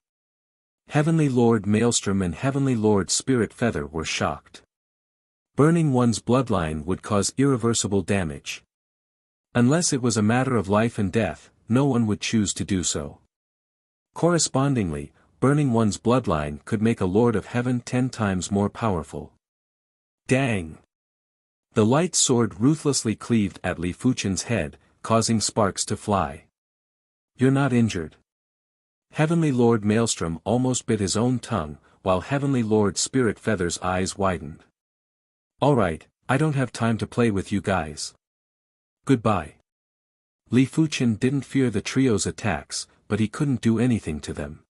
Heavenly Lord Maelstrom and Heavenly Lord Spirit Feather were shocked. Burning one's bloodline would cause irreversible damage. Unless it was a matter of life and death, no one would choose to do so. Correspondingly, burning one's bloodline could make a Lord of Heaven 10 times more powerful. Dang! The light sword ruthlessly cleaved at Li Fuqian's head, causing sparks to fly. You're not injured. Heavenly Lord Maelstrom almost bit his own tongue, while Heavenly Lord Spirit Feather's eyes widened. Alright, I don't have time to play with you guys. Goodbye. Li Fuqian didn't fear the trio's attacks, but he couldn't do anything to them.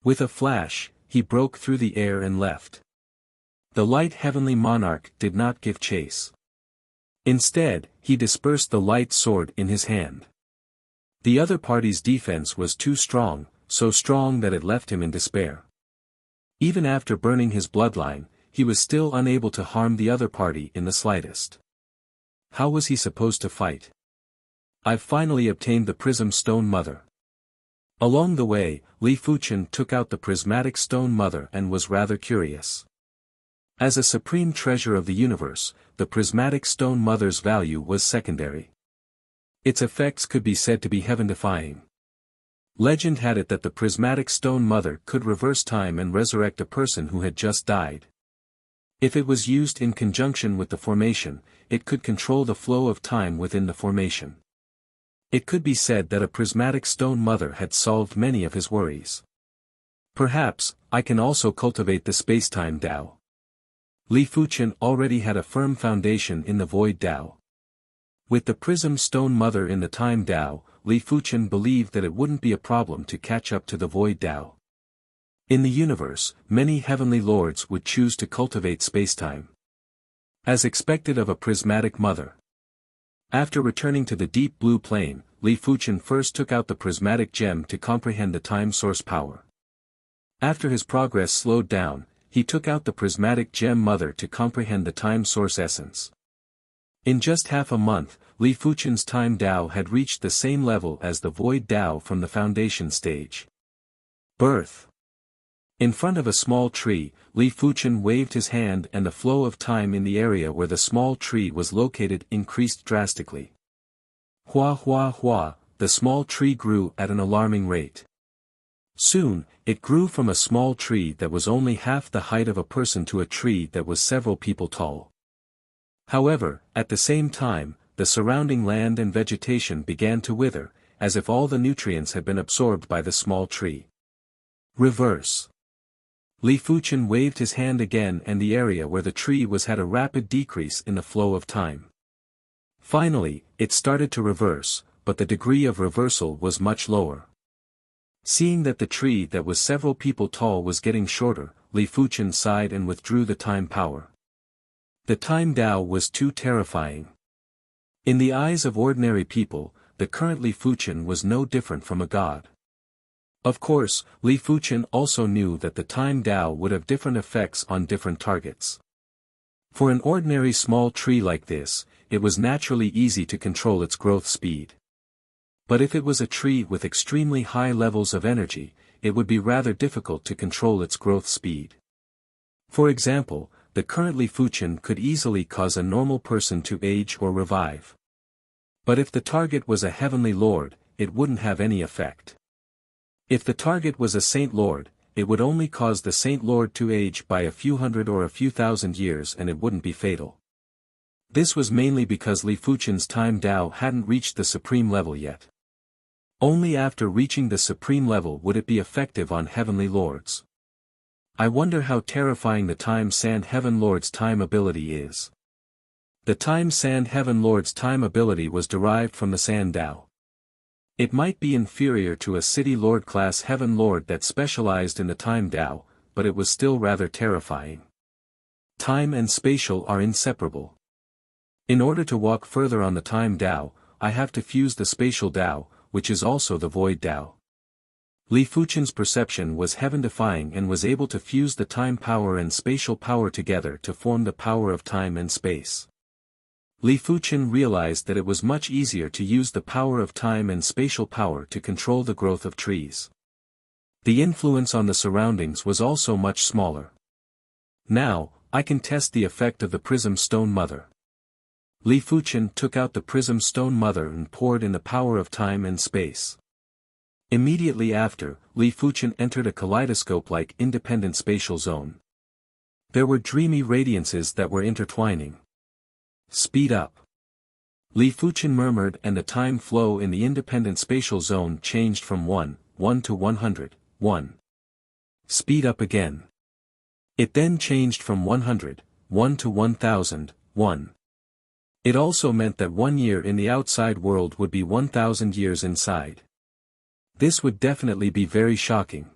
With a flash, he broke through the air and left. The Light Heavenly Monarch did not give chase. Instead, he dispersed the light sword in his hand. The other party's defense was too strong, so strong that it left him in despair. Even after burning his bloodline, he was still unable to harm the other party in the slightest. How was he supposed to fight? I've finally obtained the Prism Stone Mother. Along the way, Li Fuqian took out the Prismatic Stone Mother and was rather curious. As a supreme treasure of the universe, the Prismatic Stone Mother's value was secondary. Its effects could be said to be heaven-defying. Legend had it that the Prismatic Stone Mother could reverse time and resurrect a person who had just died. If it was used in conjunction with the formation, it could control the flow of time within the formation. It could be said that a Prismatic Stone Mother had solved many of his worries. Perhaps, I can also cultivate the space-time Tao. Li Fuqian already had a firm foundation in the Void Tao. With the Prism Stone Mother in the Time Tao, Li Fuqian believed that it wouldn't be a problem to catch up to the Void Tao. In the universe, many heavenly lords would choose to cultivate spacetime. As expected of a prismatic mother. After returning to the deep blue plane, Li Fuqian first took out the prismatic gem to comprehend the time source power. After his progress slowed down, he took out the prismatic gem mother to comprehend the time source essence. In just half a month, Li Fuqian's time Tao had reached the same level as the Void Tao from the foundation stage. Birth. In front of a small tree, Li Fuqian waved his hand and the flow of time in the area where the small tree was located increased drastically. Hua hua hua, the small tree grew at an alarming rate. Soon, it grew from a small tree that was only half the height of a person to a tree that was several people tall. However, at the same time, the surrounding land and vegetation began to wither, as if all the nutrients had been absorbed by the small tree. Reverse. Li Fuqian waved his hand again and the area where the tree was had a rapid decrease in the flow of time. Finally, it started to reverse, but the degree of reversal was much lower. Seeing that the tree that was several people tall was getting shorter, Li Fuqian sighed and withdrew the time power. The time Tao was too terrifying. In the eyes of ordinary people, the current Li Fuqian was no different from a god. Of course, Li Fuqian also knew that the time Tao would have different effects on different targets. For an ordinary small tree like this, it was naturally easy to control its growth speed. But if it was a tree with extremely high levels of energy, it would be rather difficult to control its growth speed. For example, the current Li Fuqian could easily cause a normal person to age or revive. But if the target was a heavenly lord, it wouldn't have any effect. If the target was a saint lord, it would only cause the saint lord to age by a few hundred or a few thousand years and it wouldn't be fatal. This was mainly because Li Fuqian's time Tao hadn't reached the supreme level yet. Only after reaching the supreme level would it be effective on heavenly lords. I wonder how terrifying the Time Sand Heaven Lord's time ability is. The Time Sand Heaven Lord's time ability was derived from the Sand Tao. It might be inferior to a City Lord class Heaven Lord that specialized in the Time Tao, but it was still rather terrifying. Time and spatial are inseparable. In order to walk further on the Time Tao, I have to fuse the spatial Tao, which is also the Void Tao. Li Fuqian's perception was heaven-defying and was able to fuse the time power and spatial power together to form the power of time and space. Li Fuqian realized that it was much easier to use the power of time and spatial power to control the growth of trees. The influence on the surroundings was also much smaller. Now, I can test the effect of the Prism Stone Mother. Li Fuqian took out the Prism Stone Mother and poured in the power of time and space. Immediately after, Li Fuqian entered a kaleidoscope-like independent spatial zone. There were dreamy radiances that were intertwining. Speed up. Li Fuqian murmured and the time flow in the independent spatial zone changed from 1 to 100, 1. Speed up again. It then changed from 100, 1 to 1000, 1. It also meant that 1 year in the outside world would be 1000 years inside. This would definitely be very shocking.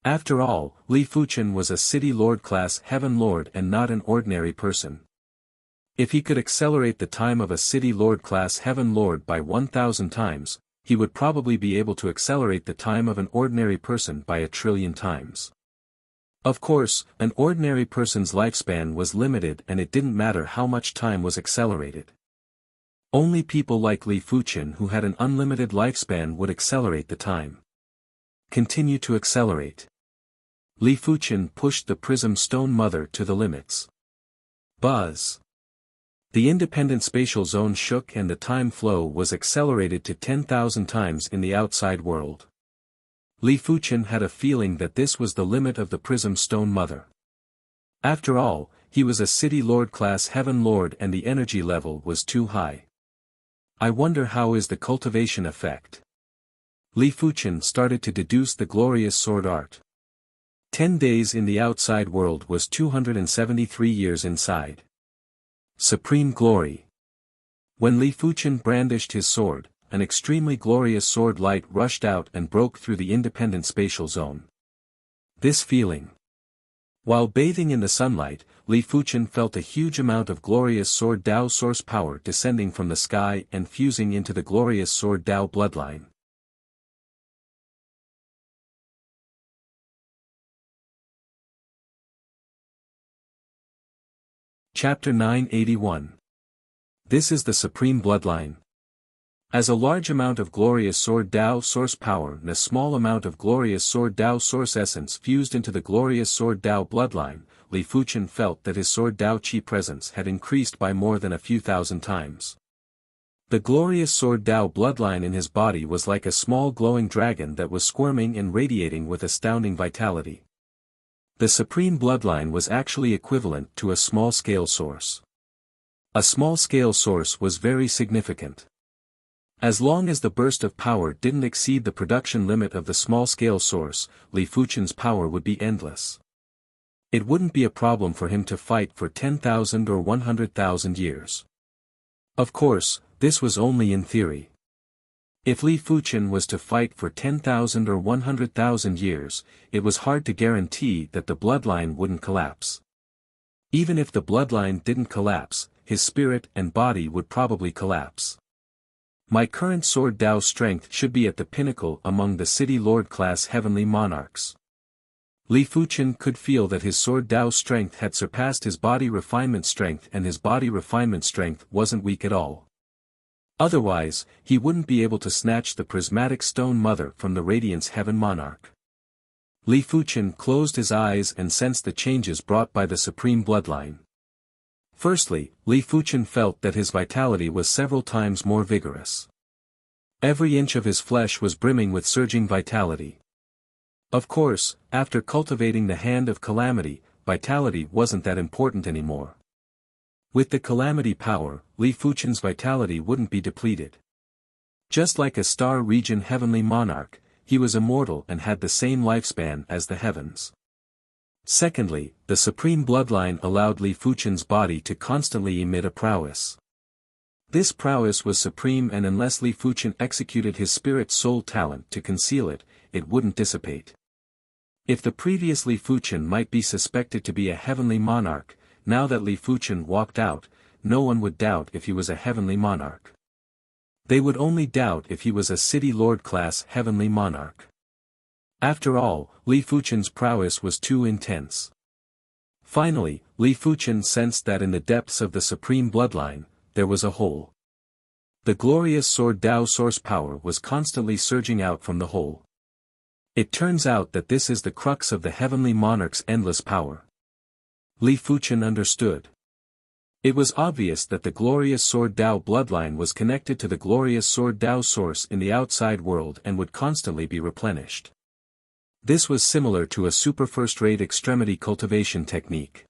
After all, Li Fuqian was a City Lord class Heaven Lord and not an ordinary person. If he could accelerate the time of a City Lord class Heaven Lord by 1000 times, he would probably be able to accelerate the time of an ordinary person by 1,000,000,000,000 times. Of course, an ordinary person's lifespan was limited and it didn't matter how much time was accelerated. Only people like Li Fuqian who had an unlimited lifespan would accelerate the time. Continue to accelerate. Li Fuqian pushed the Prism Stone Mother to the limits. Buzz. The independent spatial zone shook and the time flow was accelerated to 10,000 times in the outside world. Li Fuqian had a feeling that this was the limit of the Prism Stone Mother. After all, he was a City Lord class Heaven Lord and the energy level was too high. I wonder how is the cultivation effect. Li Fuqian started to deduce the glorious sword art. 10 days in the outside world was 273 years inside. Supreme glory. When Li Fuqian brandished his sword, an extremely glorious sword light rushed out and broke through the independent spatial zone. This feeling. While bathing in the sunlight, Li Fuqian felt a huge amount of glorious sword Tao source power descending from the sky and fusing into the glorious sword Tao bloodline. Chapter 981. This is the Supreme Bloodline. As a large amount of glorious sword Tao source power and a small amount of glorious sword Tao source essence fused into the glorious sword Tao bloodline, Li Fuqian felt that his sword Tao Qi presence had increased by more than a few thousand times. The glorious sword Tao bloodline in his body was like a small glowing dragon that was squirming and radiating with astounding vitality. The supreme bloodline was actually equivalent to a small-scale source. A small-scale source was very significant. As long as the burst of power didn't exceed the production limit of the small-scale source, Li Fuqian's power would be endless. It wouldn't be a problem for him to fight for 10,000 or 100,000 years. Of course, this was only in theory. If Li Fuqian was to fight for 10,000 or 100,000 years, it was hard to guarantee that the bloodline wouldn't collapse. Even if the bloodline didn't collapse, his spirit and body would probably collapse. My current sword Tao strength should be at the pinnacle among the City Lord class heavenly monarchs. Li Fuchen could feel that his sword Dao strength had surpassed his body refinement strength, and his body refinement strength wasn't weak at all. Otherwise, he wouldn't be able to snatch the prismatic stone mother from the Radiance Heaven Monarch. Li Fuchen closed his eyes and sensed the changes brought by the supreme bloodline. Firstly, Li Fuchen felt that his vitality was several times more vigorous. Every inch of his flesh was brimming with surging vitality. Of course, after cultivating the Hand of Calamity, vitality wasn't that important anymore. With the Calamity power, Li Fuchen's vitality wouldn't be depleted. Just like a star region heavenly monarch, he was immortal and had the same lifespan as the heavens. Secondly, the supreme bloodline allowed Li Fuchen's body to constantly emit a prowess. This prowess was supreme, and unless Li Fuchen executed his spirit soul talent to conceal it, it wouldn't dissipate. If the previous Li Fuchen might be suspected to be a heavenly monarch, now that Li Fuchen walked out, no one would doubt if he was a heavenly monarch. They would only doubt if he was a city lord class heavenly monarch. After all, Li Fuchen's prowess was too intense. Finally, Li Fuchen sensed that in the depths of the supreme bloodline, there was a hole. The glorious sword Dao source power was constantly surging out from the hole. It turns out that this is the crux of the heavenly monarch's endless power. Li Fuchen understood. It was obvious that the glorious sword Dao bloodline was connected to the glorious sword Dao source in the outside world and would constantly be replenished. This was similar to a super first-rate extremity cultivation technique.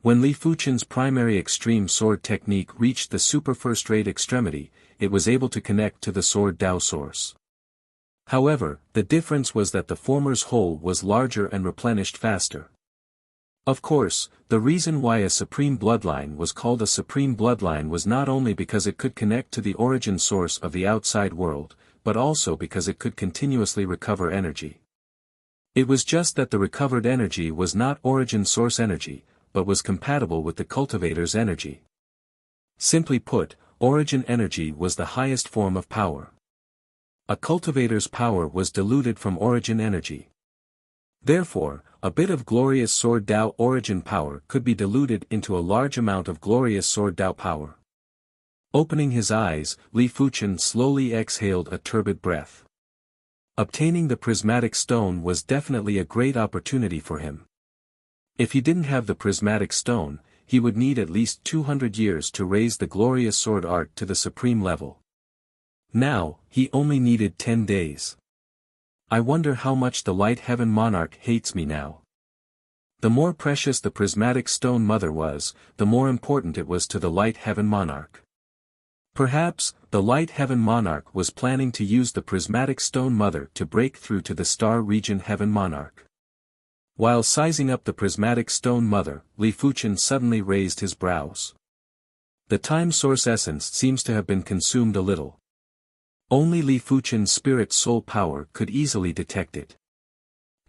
When Li Fuchen's primary extreme sword technique reached the super first-rate extremity, it was able to connect to the sword Dao source. However, the difference was that the former's hole was larger and replenished faster. Of course, the reason why a supreme bloodline was called a supreme bloodline was not only because it could connect to the origin source of the outside world, but also because it could continuously recover energy. It was just that the recovered energy was not origin source energy, but was compatible with the cultivator's energy. Simply put, origin energy was the highest form of power. A cultivator's power was diluted from origin energy. Therefore, a bit of glorious sword Dao origin power could be diluted into a large amount of glorious sword Dao power. Opening his eyes, Li Fuchen slowly exhaled a turbid breath. Obtaining the prismatic stone was definitely a great opportunity for him. If he didn't have the prismatic stone, he would need at least 200 years to raise the glorious sword art to the supreme level. Now, he only needed 10 days. I wonder how much the Light Heaven Monarch hates me now. The more precious the prismatic stone mother was, the more important it was to the Light Heaven Monarch. Perhaps, the Light Heaven Monarch was planning to use the prismatic stone mother to break through to the Star Region Heaven Monarch. While sizing up the prismatic stone mother, Li Fuchen suddenly raised his brows. The time source essence seems to have been consumed a little. Only Li Fuchen's spirit soul power could easily detect it.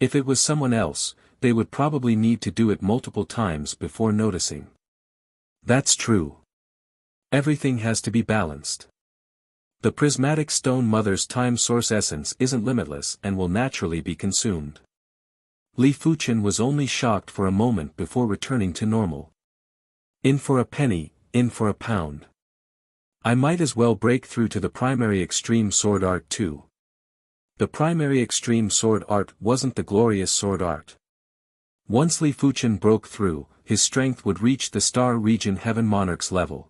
If it was someone else, they would probably need to do it multiple times before noticing. That's true. Everything has to be balanced. The prismatic stone mother's time source essence isn't limitless and will naturally be consumed. Li Fuchen was only shocked for a moment before returning to normal. In for a penny, in for a pound. I might as well break through to the primary extreme sword art too. The primary extreme sword art wasn't the glorious sword art. Once Li Fuchen broke through, his strength would reach the Star Region Heaven Monarch's level.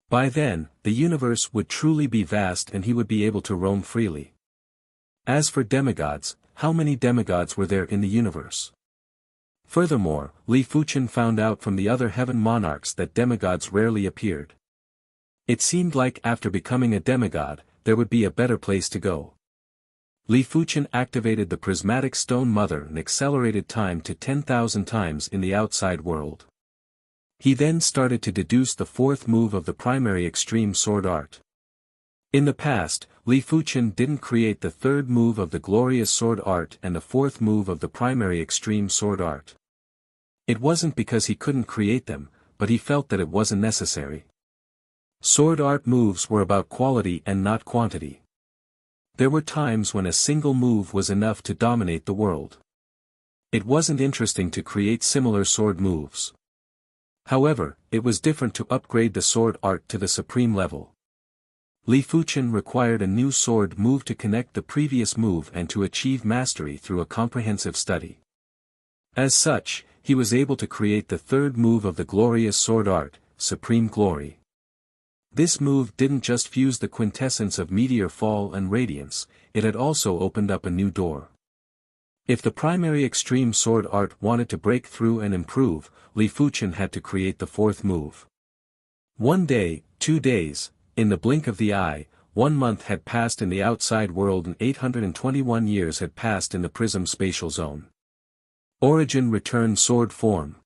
By then, the universe would truly be vast and he would be able to roam freely. As for demigods, how many demigods were there in the universe? Furthermore, Li Fuchen found out from the other heaven monarchs that demigods rarely appeared. It seemed like after becoming a demigod, there would be a better place to go. Li Fuchen activated the prismatic stone mother and accelerated time to 10,000 times in the outside world. He then started to deduce the fourth move of the primary extreme sword art. In the past, Li Fuchen didn't create the third move of the glorious sword art and the fourth move of the primary extreme sword art. It wasn't because he couldn't create them, but he felt that it wasn't necessary. Sword art moves were about quality and not quantity. There were times when a single move was enough to dominate the world. It wasn't interesting to create similar sword moves. However, it was different to upgrade the sword art to the supreme level. Li Fuchen required a new sword move to connect the previous move and to achieve mastery through a comprehensive study. As such, he was able to create the third move of the glorious sword art, Supreme Glory. This move didn't just fuse the quintessence of meteor fall and radiance, it had also opened up a new door. If the primary extreme sword art wanted to break through and improve, Li Fuchen had to create the fourth move. 1 day, 2 days, in the blink of the eye, 1 month had passed in the outside world and 821 years had passed in the prism spatial zone. Origin returned sword form.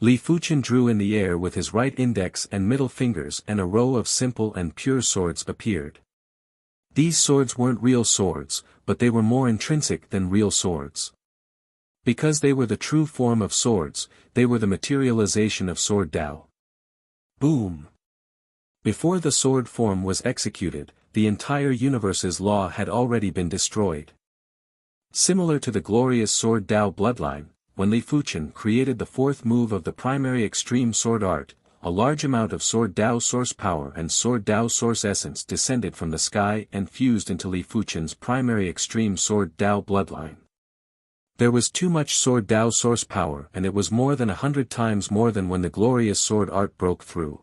Li Fuchen drew in the air with his right index and middle fingers and a row of simple and pure swords appeared. These swords weren't real swords, but they were more intrinsic than real swords. Because they were the true form of swords, they were the materialization of sword Tao. Boom! Before the sword form was executed, the entire universe's law had already been destroyed. Similar to the glorious sword Tao bloodline, when Li Fuchen created the fourth move of the primary extreme sword art, a large amount of sword Tao source power and sword Tao source essence descended from the sky and fused into Li Fuchen's primary extreme sword Tao bloodline. There was too much sword Tao source power and it was more than 100 times more than when the glorious sword art broke through.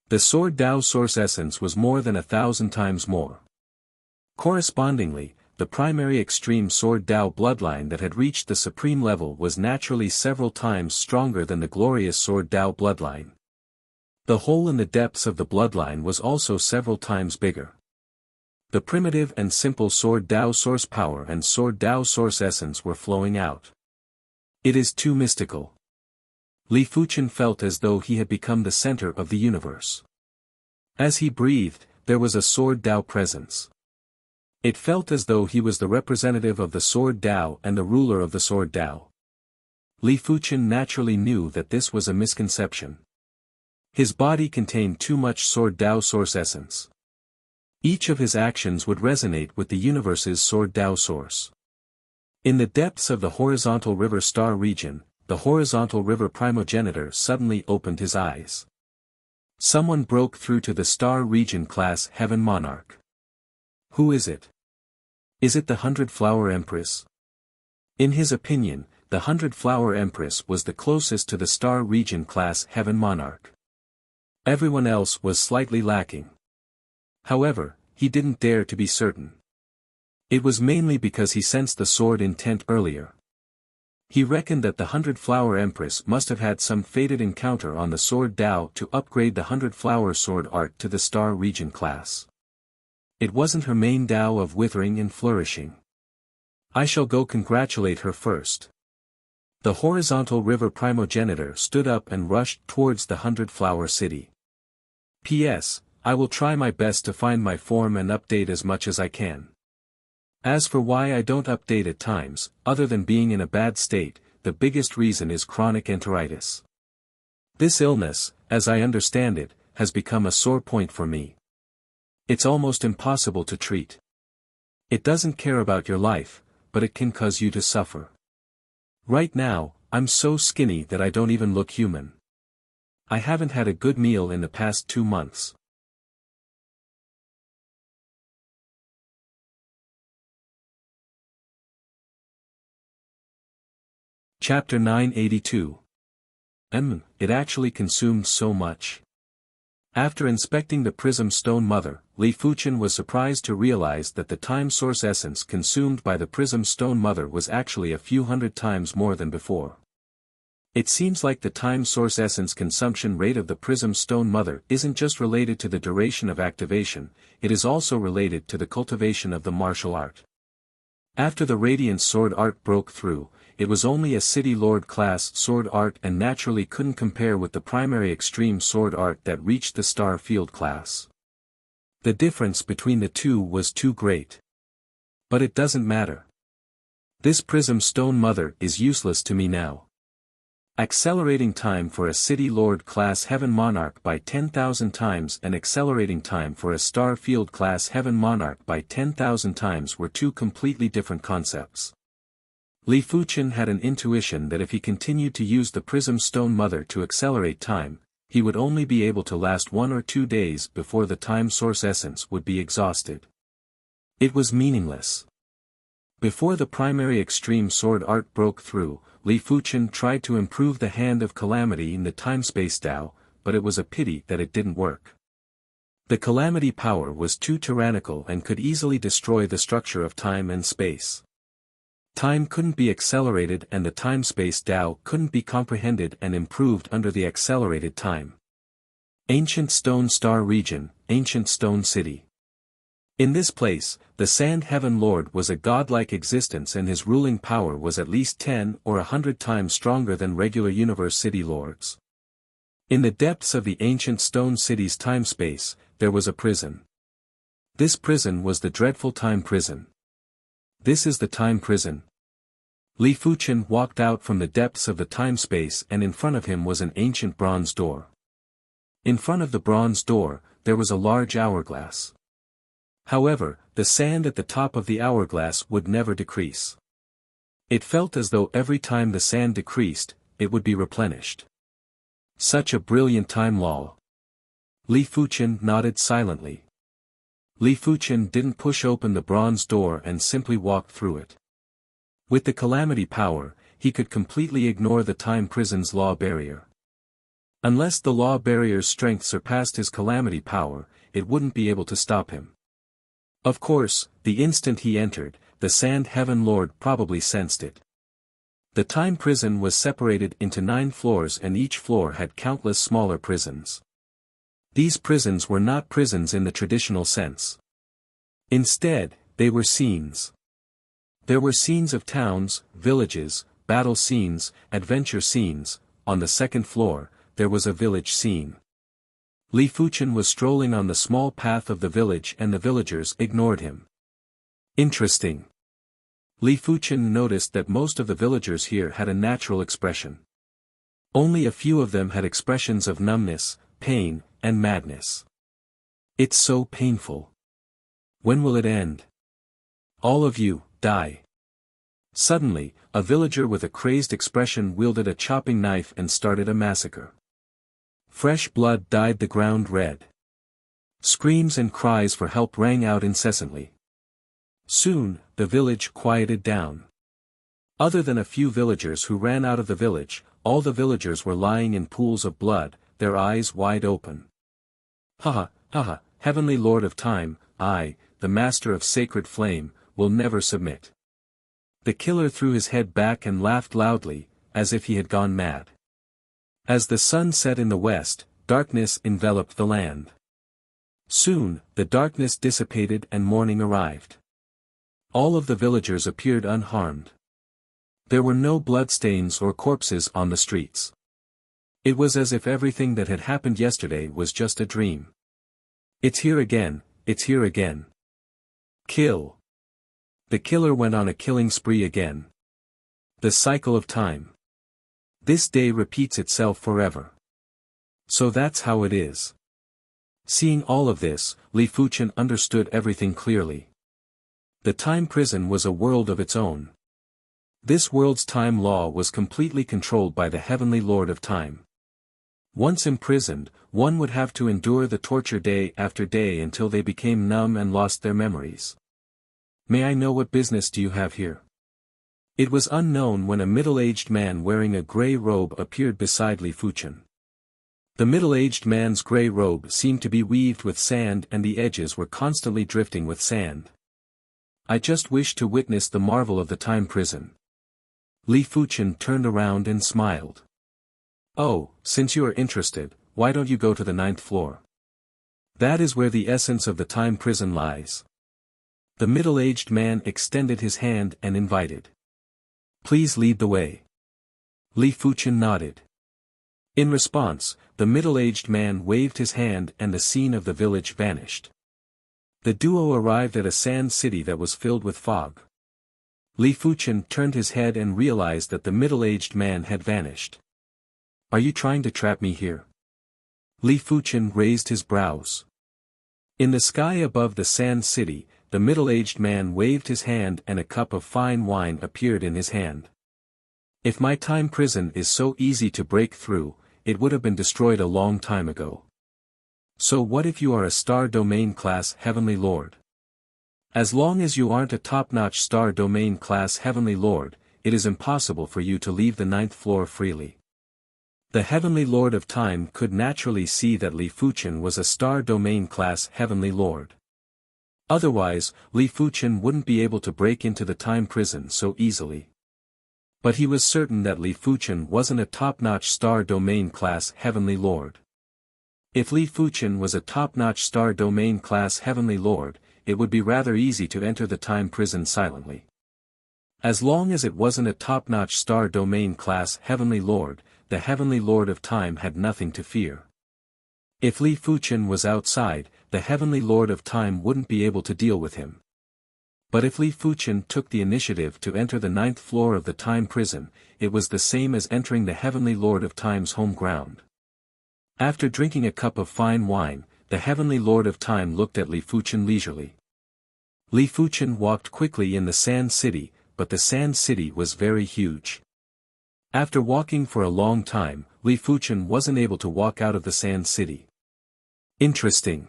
The sword Tao source essence was more than 1,000 times more. Correspondingly, the primary extreme sword Tao bloodline that had reached the supreme level was naturally several times stronger than the glorious sword Tao bloodline. The hole in the depths of the bloodline was also several times bigger. The primitive and simple sword Tao source power and sword Tao source essence were flowing out. It is too mystical. Li Fuchen felt as though he had become the center of the universe. As he breathed, there was a sword Tao presence. It felt as though he was the representative of the sword Tao and the ruler of the sword Tao. Li Fuchen naturally knew that this was a misconception. His body contained too much sword Tao source essence. Each of his actions would resonate with the universe's sword Tao source. In the depths of the horizontal river star region, the horizontal river primogenitor suddenly opened his eyes. Someone broke through to the star region class heaven monarch. Who is it? Is it the 100-flower empress? In his opinion, the 100-flower empress was the closest to the star region class heaven monarch. Everyone else was slightly lacking. However, he didn't dare to be certain. It was mainly because he sensed the sword intent earlier. He reckoned that the 100-flower empress must have had some fated encounter on the sword Tao to upgrade the 100-flower sword art to the star region class. It wasn't her main Tao of withering and flourishing. I shall go congratulate her first. The horizontal river primogenitor stood up and rushed towards the 100-flower city. P.S. I will try my best to find my form and update as much as I can. As for why I don't update at times, other than being in a bad state, the biggest reason is chronic enteritis. This illness, as I understand it, has become a sore point for me. It's almost impossible to treat. It doesn't care about your life, but it can cause you to suffer. Right now, I'm so skinny that I don't even look human. I haven't had a good meal in the past 2 months. Chapter 982. It actually consumed so much. After inspecting the prism stone mother, Li Fuchen was surprised to realize that the time source essence consumed by the prism stone mother was actually a few hundred times more than before. It seems like the time source essence consumption rate of the prism stone mother isn't just related to the duration of activation, it is also related to the cultivation of the martial art. After the radiant sword art broke through, it was only a city lord class sword art and naturally couldn't compare with the primary extreme sword art that reached the star field class. The difference between the two was too great. But it doesn't matter. This prism stone mother is useless to me now. Accelerating time for a city lord class heaven monarch by 10,000 times and accelerating time for a star field class heaven monarch by 10,000 times were two completely different concepts. Li Fuchen had an intuition that if he continued to use the Prism Stone Mother to accelerate time, he would only be able to last 1 or 2 days before the time source essence would be exhausted. It was meaningless. Before the primary extreme sword art broke through, Li Fuchen tried to improve the Hand of Calamity in the time-space Tao, but it was a pity that it didn't work. The Calamity power was too tyrannical and could easily destroy the structure of time and space. Time couldn't be accelerated and the time-space Tao couldn't be comprehended and improved under the accelerated time. Ancient Stone Star Region, Ancient Stone City. In this place, the Sand Heaven Lord was a godlike existence and his ruling power was at least 10 or 100 times stronger than regular Universe City Lords. In the depths of the ancient stone city's time-space, there was a prison. This prison was the dreadful Time Prison. This is the Time Prison. Li Fuchen walked out from the depths of the time-space and in front of him was an ancient bronze door. In front of the bronze door, there was a large hourglass. However, the sand at the top of the hourglass would never decrease. It felt as though every time the sand decreased, it would be replenished. Such a brilliant time law. Li Fuchen nodded silently. Li Fuchen didn't push open the bronze door and simply walked through it. With the Calamity power, he could completely ignore the Time Prison's law barrier. Unless the law barrier's strength surpassed his Calamity power, it wouldn't be able to stop him. Of course, the instant he entered, the Sand Heaven Lord probably sensed it. The Time Prison was separated into 9 floors and each floor had countless smaller prisons. These prisons were not prisons in the traditional sense. Instead, they were scenes. There were scenes of towns, villages, battle scenes, adventure scenes. On the second floor, there was a village scene. Li Fuchen was strolling on the small path of the village and the villagers ignored him. Interesting. Li Fuchen noticed that most of the villagers here had a natural expression. Only a few of them had expressions of numbness, pain, and madness. It's so painful. When will it end? All of you, die. Suddenly, a villager with a crazed expression wielded a chopping knife and started a massacre. Fresh blood dyed the ground red. Screams and cries for help rang out incessantly. Soon, the village quieted down. Other than a few villagers who ran out of the village, all the villagers were lying in pools of blood, their eyes wide open. Haha, haha, Heavenly Lord of Time, I, the Master of Sacred Flame, will never submit. The killer threw his head back and laughed loudly, as if he had gone mad. As the sun set in the west, darkness enveloped the land. Soon, the darkness dissipated and morning arrived. All of the villagers appeared unharmed. There were no bloodstains or corpses on the streets. It was as if everything that had happened yesterday was just a dream. It's here again, it's here again. Kill. The killer went on a killing spree again. The cycle of time. This day repeats itself forever. So that's how it is. Seeing all of this, Li Fuchen understood everything clearly. The Time Prison was a world of its own. This world's time law was completely controlled by the Heavenly Lord of Time. Once imprisoned, one would have to endure the torture day after day until they became numb and lost their memories. May I know what business do you have here? It was unknown when a middle-aged man wearing a grey robe appeared beside Li Fuchen. The middle-aged man's grey robe seemed to be weaved with sand and the edges were constantly drifting with sand. I just wished to witness the marvel of the Time Prison. Li Fuchen turned around and smiled. Oh, since you are interested, why don't you go to the 9th floor? That is where the essence of the Time Prison lies. The middle-aged man extended his hand and invited. Please lead the way. Li Fuchen nodded. In response, the middle-aged man waved his hand and the scene of the village vanished. The duo arrived at a sand city that was filled with fog. Li Fuchen turned his head and realized that the middle-aged man had vanished. Are you trying to trap me here? Li Fuchen raised his brows. In the sky above the sand city, the middle-aged man waved his hand and a cup of fine wine appeared in his hand. If my time prison is so easy to break through, it would have been destroyed a long time ago. So what if you are a star domain class Heavenly Lord? As long as you aren't a top-notch star domain class Heavenly Lord, it is impossible for you to leave the 9th floor freely. The Heavenly Lord of Time could naturally see that Li Fuchen was a star domain class Heavenly Lord. Otherwise, Li Fuchen wouldn't be able to break into the time prison so easily. But he was certain that Li Fuchen wasn't a top-notch star domain class Heavenly Lord. If Li Fuchen was a top-notch star domain class Heavenly Lord, it would be rather easy to enter the time prison silently. As long as it wasn't a top-notch star domain class Heavenly Lord, the Heavenly Lord of Time had nothing to fear. If Li Fuchen was outside, the Heavenly Lord of Time wouldn't be able to deal with him. But if Li Fuchen took the initiative to enter the 9th floor of the time prison, it was the same as entering the Heavenly Lord of Time's home ground. After drinking a cup of fine wine, the Heavenly Lord of Time looked at Li Fuchen leisurely. Li Fuchen walked quickly in the Sand City, but the Sand City was very huge. After walking for a long time, Li Fuchen wasn't able to walk out of the Sand City. Interesting.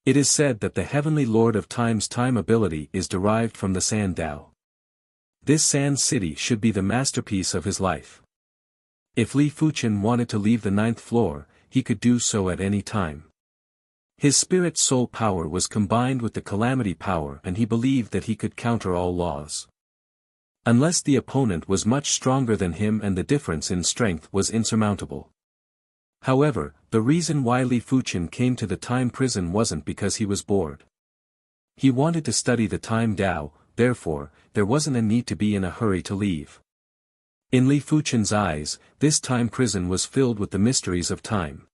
It is said that the Heavenly Lord of Time's time ability is derived from the Sand Tao. This Sand City should be the masterpiece of his life. If Li Fuchen wanted to leave the 9th floor, he could do so at any time. His spirit soul power was combined with the calamity power and he believed that he could counter all laws. Unless the opponent was much stronger than him and the difference in strength was insurmountable. However, the reason why Li Fuchen came to the time prison wasn't because he was bored. He wanted to study the time Tao, therefore, there wasn't a need to be in a hurry to leave. In Li Fuchen's eyes, this time prison was filled with the mysteries of time.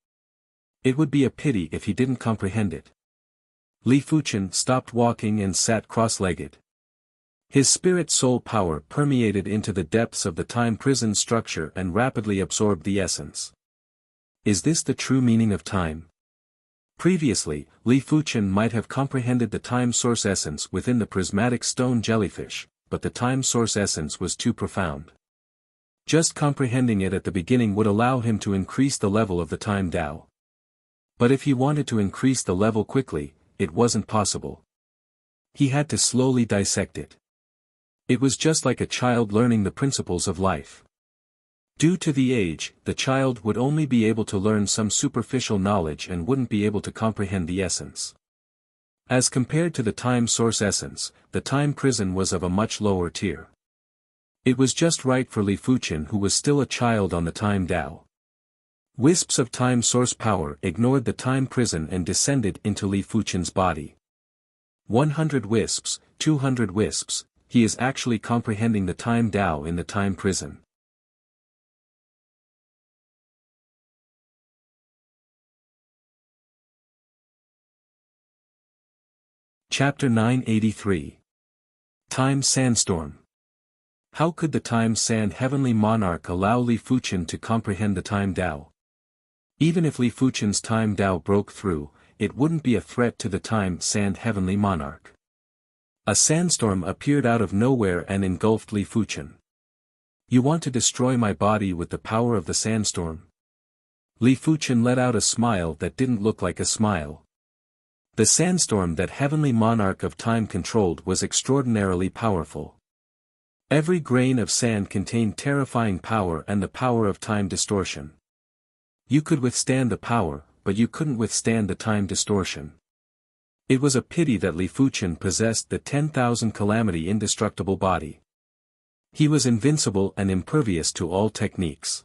It would be a pity if he didn't comprehend it. Li Fuchen stopped walking and sat cross-legged. His spirit-soul power permeated into the depths of the time prison structure and rapidly absorbed the essence. Is this the true meaning of time? Previously, Li Fuchen might have comprehended the time source essence within the prismatic stone jellyfish, but the time source essence was too profound. Just comprehending it at the beginning would allow him to increase the level of the time Tao. But if he wanted to increase the level quickly, it wasn't possible. He had to slowly dissect it. It was just like a child learning the principles of life. Due to the age, the child would only be able to learn some superficial knowledge and wouldn't be able to comprehend the essence. As compared to the time source essence, the time prison was of a much lower tier. It was just right for Li Fuchen who was still a child on the time Tao. Wisps of time source power ignored the time prison and descended into Li Fuchen's body. 100 wisps, 200 wisps, he is actually comprehending the time Tao in the time prison. Chapter 983. Time Sandstorm. How could the Time Sand Heavenly Monarch allow Li Fuchen to comprehend the time Tao? Even if Li Fuchen's time Tao broke through, it wouldn't be a threat to the Time Sand Heavenly Monarch. A sandstorm appeared out of nowhere and engulfed Li Fuchen. You want to destroy my body with the power of the sandstorm? Li Fuchen let out a smile that didn't look like a smile. The sandstorm that Heavenly Monarch of Time controlled was extraordinarily powerful. Every grain of sand contained terrifying power and the power of time distortion. You could withstand the power, but you couldn't withstand the time distortion. It was a pity that Li Fuchen possessed the 10,000 calamity indestructible body. He was invincible and impervious to all techniques.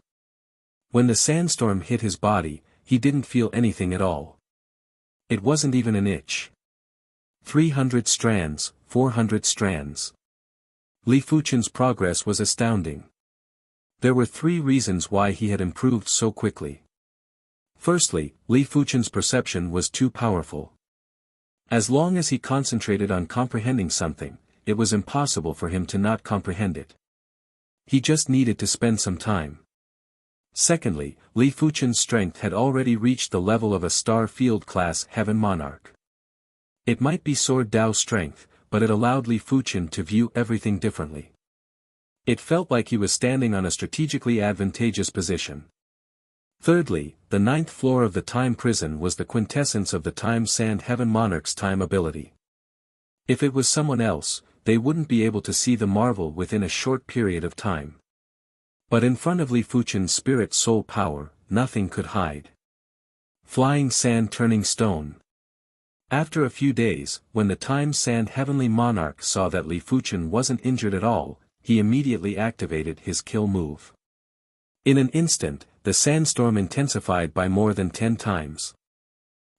When the sandstorm hit his body, he didn't feel anything at all. It wasn't even an itch. 300 strands, 400 strands. Li Fuchen's progress was astounding. There were 3 reasons why he had improved so quickly. Firstly, Li Fuchen's perception was too powerful. As long as he concentrated on comprehending something, it was impossible for him to not comprehend it. He just needed to spend some time. Secondly, Li Fuchen's strength had already reached the level of a star field class heaven monarch. It might be Sword Dao strength, but it allowed Li Fuqian to view everything differently. It felt like he was standing on a strategically advantageous position. Thirdly, the ninth floor of the time prison was the quintessence of the Time Sand Heaven Monarch's time ability. If it was someone else, they wouldn't be able to see the marvel within a short period of time. But in front of Li Fuqian's spirit soul power, nothing could hide. Flying Sand Turning Stone. After a few days, when the Time Sand Heavenly Monarch saw that Li Fuqian wasn't injured at all, he immediately activated his kill move. In an instant, the sandstorm intensified by more than 10 times.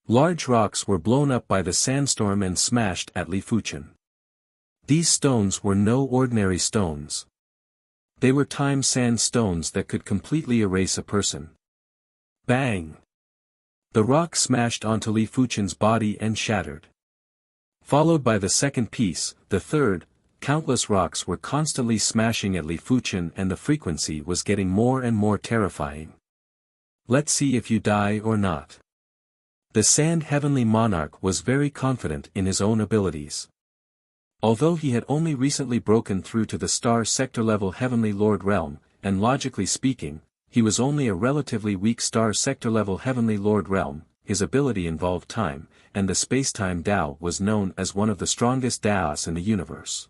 Large rocks were blown up by the sandstorm and smashed at Li Fuqian. These stones were no ordinary stones. They were time sand stones that could completely erase a person. Bang! The rock smashed onto Li Fuqian's body and shattered. Followed by the second piece, the third, countless rocks were constantly smashing at Li Fuqian and the frequency was getting more and more terrifying. Let's see if you die or not. The Sand Heavenly Monarch was very confident in his own abilities. Although he had only recently broken through to the Star Sector level Heavenly Lord realm, and logically speaking, he was only a relatively weak Star Sector level Heavenly Lord realm, his ability involved time, and the space-time Dao was known as one of the strongest Daos in the universe.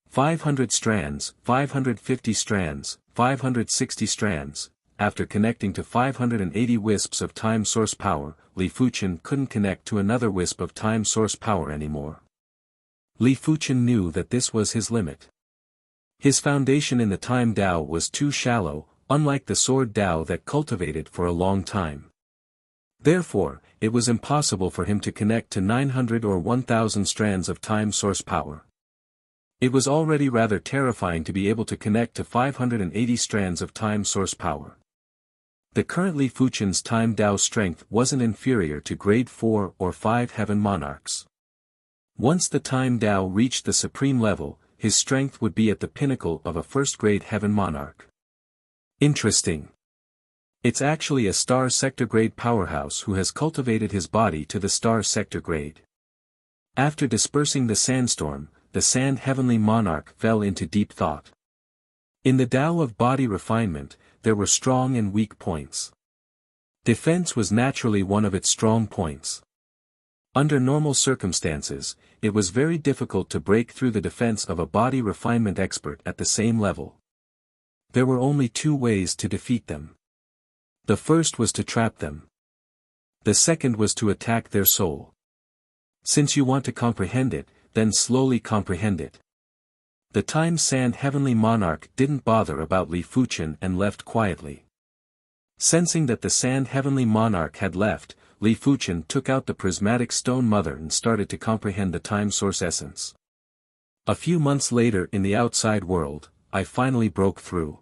500 strands, 550 strands, 560 strands. After connecting to 580 wisps of time source power, Li Fuqian couldn't connect to another wisp of time source power anymore. Li Fuqian knew that this was his limit. His foundation in the time Dao was too shallow, unlike the sword Dao that cultivated for a long time. Therefore, it was impossible for him to connect to 900 or 1000 strands of time source power. It was already rather terrifying to be able to connect to 580 strands of time source power. The current Li Fuqian's time Dao strength wasn't inferior to grade 4 or 5 heaven monarchs. Once the time Dao reached the supreme level, his strength would be at the pinnacle of a first-grade heaven monarch. Interesting. It's actually a Star Sector grade powerhouse who has cultivated his body to the Star Sector grade. After dispersing the sandstorm, the Sand Heavenly Monarch fell into deep thought. In the Dao of body refinement, there were strong and weak points. Defense was naturally one of its strong points. Under normal circumstances, it was very difficult to break through the defense of a body refinement expert at the same level. There were only two ways to defeat them. The first was to trap them. The second was to attack their soul. Since you want to comprehend it, then slowly comprehend it. The Time Sand Heavenly Monarch didn't bother about Li Fuqian and left quietly. Sensing that the Sand Heavenly Monarch had left, Li Fuqian took out the prismatic stone mother and started to comprehend the time source essence. A few months later in the outside world, I finally broke through.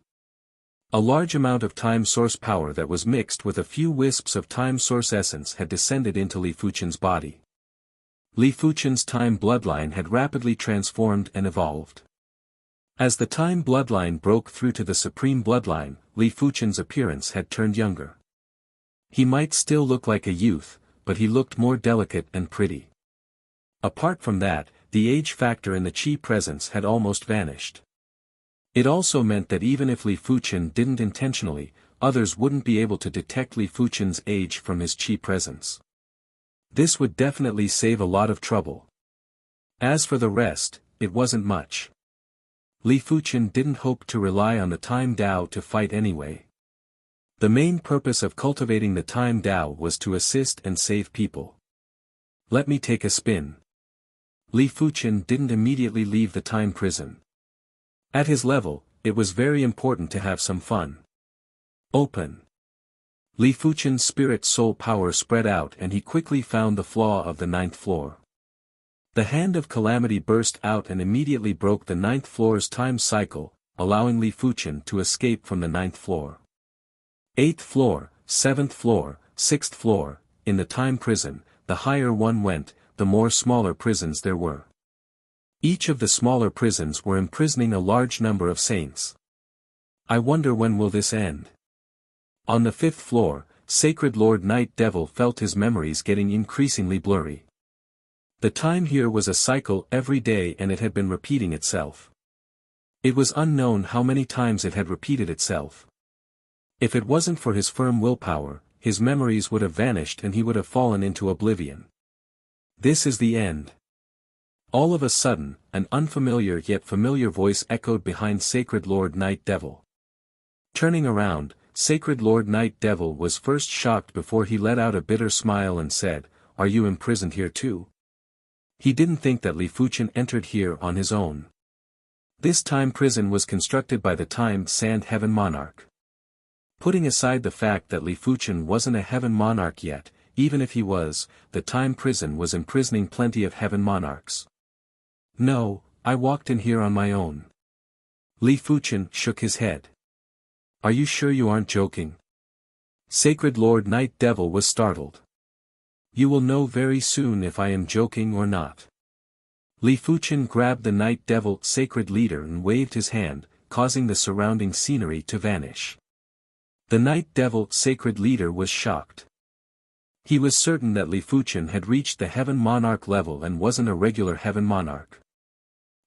A large amount of time source power that was mixed with a few wisps of time source essence had descended into Li Fuqian's body. Li Fuqian's time bloodline had rapidly transformed and evolved. As the time bloodline broke through to the supreme bloodline, Li Fuqian's appearance had turned younger. He might still look like a youth, but he looked more delicate and pretty. Apart from that, the age factor in the Qi presence had almost vanished. It also meant that even if Li Fuqian didn't intentionally, others wouldn't be able to detect Li Fuqian's age from his Qi presence. This would definitely save a lot of trouble. As for the rest, it wasn't much. Li Fuqian didn't hope to rely on the Time Dao to fight anyway. The main purpose of cultivating the Time Dao was to assist and save people. Let me take a spin. Li Fuqian didn't immediately leave the time prison. At his level, it was very important to have some fun. Open. Li Fuqian's spirit soul power spread out and he quickly found the flaw of the 9th floor. The hand of calamity burst out and immediately broke the 9th floor's time cycle, allowing Li Fuqian to escape from the 9th floor. 8th floor, 7th floor, 6th floor, in the time prison, the higher one went, the more smaller prisons there were. Each of the smaller prisons were imprisoning a large number of saints. I wonder when will this end? On the 5th floor, Sacred Lord Night Devil felt his memories getting increasingly blurry. The time here was a cycle every day and it had been repeating itself. It was unknown how many times it had repeated itself. If it wasn't for his firm willpower, his memories would have vanished and he would have fallen into oblivion. This is the end. All of a sudden, an unfamiliar yet familiar voice echoed behind Sacred Lord Night Devil. Turning around, Sacred Lord Night Devil was first shocked before he let out a bitter smile and said, "Are you imprisoned here too?" He didn't think that Li Fuchen entered here on his own. This time prison was constructed by the Time Sand Heaven Monarch. Putting aside the fact that Li Fuchen wasn't a Heaven Monarch yet, even if he was, the Time Prison was imprisoning plenty of Heaven Monarchs. "No, I walked in here on my own." Li Fuchen shook his head. "Are you sure you aren't joking?" Sacred Lord Night Devil was startled. "You will know very soon if I am joking or not." Li Fuchen grabbed the Night Devil Sacred Leader and waved his hand, causing the surrounding scenery to vanish. The Night Devil Sacred Leader was shocked. He was certain that Li Fuchen had reached the Heaven Monarch level and wasn't a regular Heaven Monarch.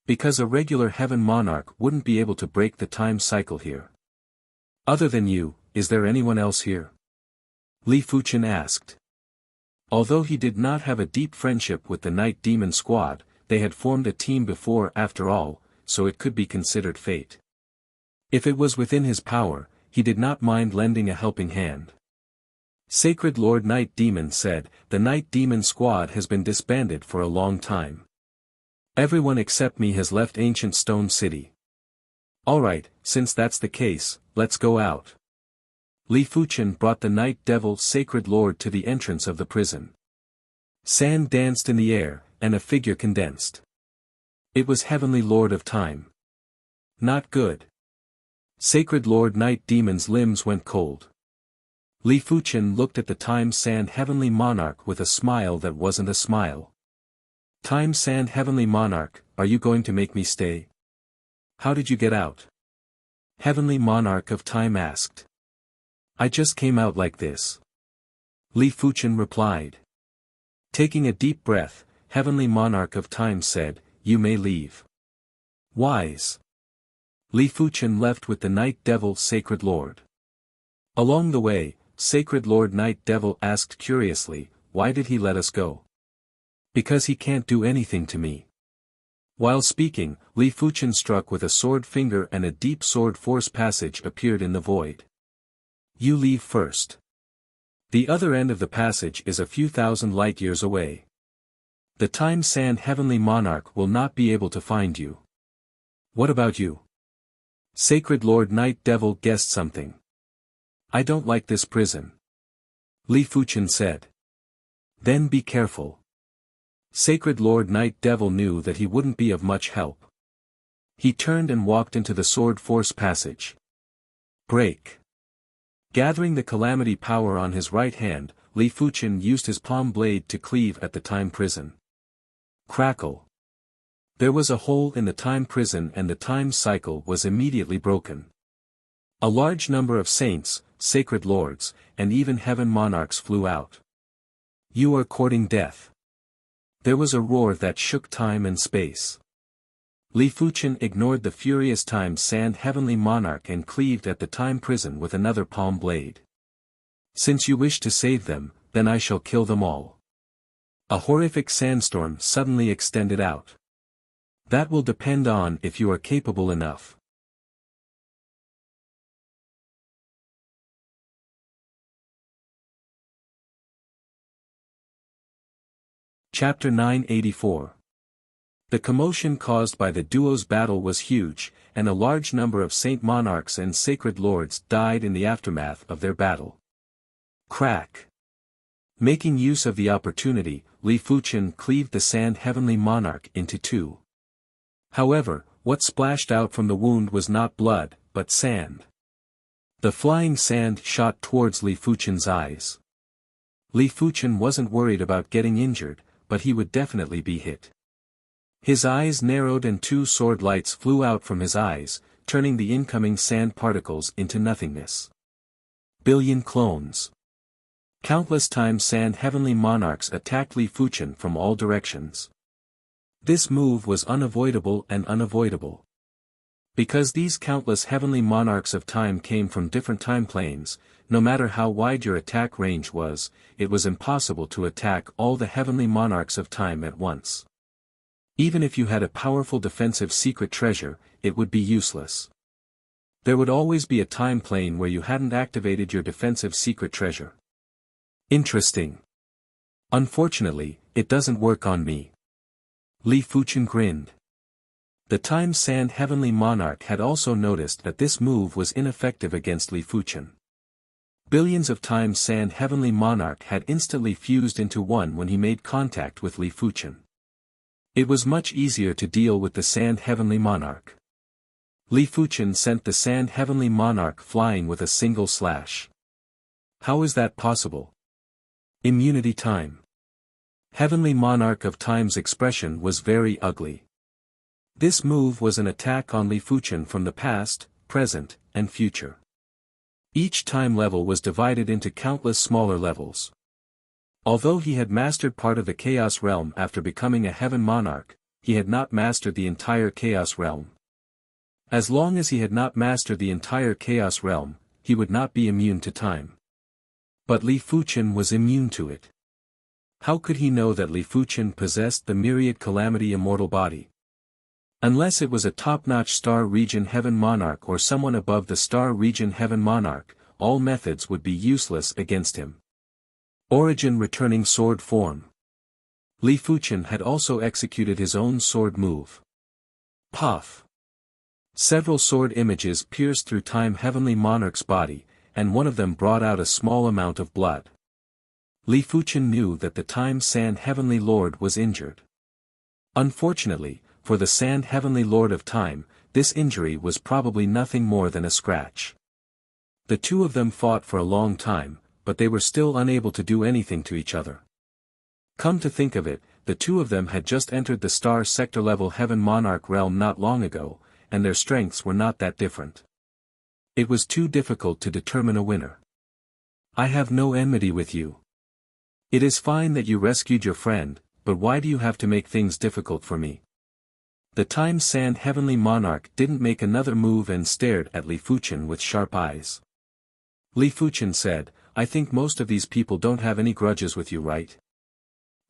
Because a regular Heaven Monarch wouldn't be able to break the time cycle here. "Other than you, is there anyone else here?" Li Fuchen asked. Although he did not have a deep friendship with the Night Demon Squad, they had formed a team before after all, so it could be considered fate. If it was within his power, he did not mind lending a helping hand. Sacred Lord Night Demon said, "The Night Demon Squad has been disbanded for a long time. Everyone except me has left Ancient Stone City." "Alright, since that's the case, let's go out." Li Fuchen brought the Night Devil Sacred Lord to the entrance of the prison. Sand danced in the air, and a figure condensed. It was Heavenly Lord of Time. Not good. Sacred Lord Night Demon's limbs went cold. Li Fuchen looked at the Time Sand Heavenly Monarch with a smile that wasn't a smile. "Time Sand Heavenly Monarch, are you going to make me stay? How did you get out?" Heavenly Monarch of Time asked. "I just came out like this." Li Fuchen replied. Taking a deep breath, Heavenly Monarch of Time said, "You may leave." Wise. Li Fuchen left with the Night Devil Sacred Lord. Along the way, Sacred Lord Night Devil asked curiously, "Why did he let us go?" "Because he can't do anything to me." While speaking, Li Fuchen struck with a sword finger and a deep sword force passage appeared in the void. "You leave first. The other end of the passage is a few thousand light years away. The Time Sand Heavenly Monarch will not be able to find you." "What about you?" Sacred Lord Night Devil guessed something. "I don't like this prison." Li Fuchen said. "Then be careful." Sacred Lord Night Devil knew that he wouldn't be of much help. He turned and walked into the sword force passage. Break. Gathering the calamity power on his right hand, Li Fuchen used his palm blade to cleave at the time prison. Crackle. There was a hole in the time prison and the time cycle was immediately broken. A large number of saints, sacred lords, and even heaven monarchs flew out. "You are courting death." There was a roar that shook time and space. Li Fuchen ignored the furious Time Sand Heavenly Monarch and cleaved at the time prison with another palm blade. "Since you wish to save them, then I shall kill them all." A horrific sandstorm suddenly extended out. "That will depend on if you are capable enough." Chapter 984. The commotion caused by the duo's battle was huge, and a large number of saint monarchs and sacred lords died in the aftermath of their battle. Crack. Making use of the opportunity, Li Fuchen cleaved the Sand Heavenly Monarch into two. However, what splashed out from the wound was not blood, but sand. The flying sand shot towards Li Fuchen's eyes. Li Fuchen wasn't worried about getting injured, but he would definitely be hit. His eyes narrowed and two sword lights flew out from his eyes, turning the incoming sand particles into nothingness. Billion clones. Countless times Sand Heavenly Monarchs attacked Li Fuchen from all directions. This move was unavoidable and unavoidable. Because these countless heavenly monarchs of time came from different time planes, no matter how wide your attack range was, it was impossible to attack all the heavenly monarchs of time at once. Even if you had a powerful defensive secret treasure, it would be useless. There would always be a time plane where you hadn't activated your defensive secret treasure. Interesting. Unfortunately, it doesn't work on me. Li Fuchen grinned. The Time Sand Heavenly Monarch had also noticed that this move was ineffective against Li Fuchen. Billions of Time Sand Heavenly Monarch had instantly fused into one when he made contact with Li Fuchen. It was much easier to deal with the Sand Heavenly Monarch. Li Fuchen sent the Sand Heavenly Monarch flying with a single slash. How is that possible? Immunity time. Heavenly Monarch of Time's expression was very ugly. This move was an attack on Li Fuchen from the past, present, and future. Each time level was divided into countless smaller levels. Although he had mastered part of the Chaos Realm after becoming a Heaven Monarch, he had not mastered the entire Chaos Realm. As long as he had not mastered the entire Chaos Realm, he would not be immune to time. But Li Fuchen was immune to it. How could he know that Li Fuchen possessed the myriad calamity immortal body? Unless it was a top-notch Star Region Heaven Monarch or someone above the Star Region Heaven Monarch, all methods would be useless against him. Origin returning sword form. Li Fuchen had also executed his own sword move. Puff. Several sword images pierced through Time Heavenly Monarch's body, and one of them brought out a small amount of blood. Li Fuchen knew that the Time Sand Heavenly Lord was injured. Unfortunately, for the Sand Heavenly Lord of Time, this injury was probably nothing more than a scratch. The two of them fought for a long time, but they were still unable to do anything to each other. Come to think of it, the two of them had just entered the Star Sector level Heaven Monarch realm not long ago, and their strengths were not that different. It was too difficult to determine a winner. I have no enmity with you. It is fine that you rescued your friend, but why do you have to make things difficult for me? The Time Sand Heavenly Monarch didn't make another move and stared at Li Fuchen with sharp eyes. Li Fuchen said, I think most of these people don't have any grudges with you, right?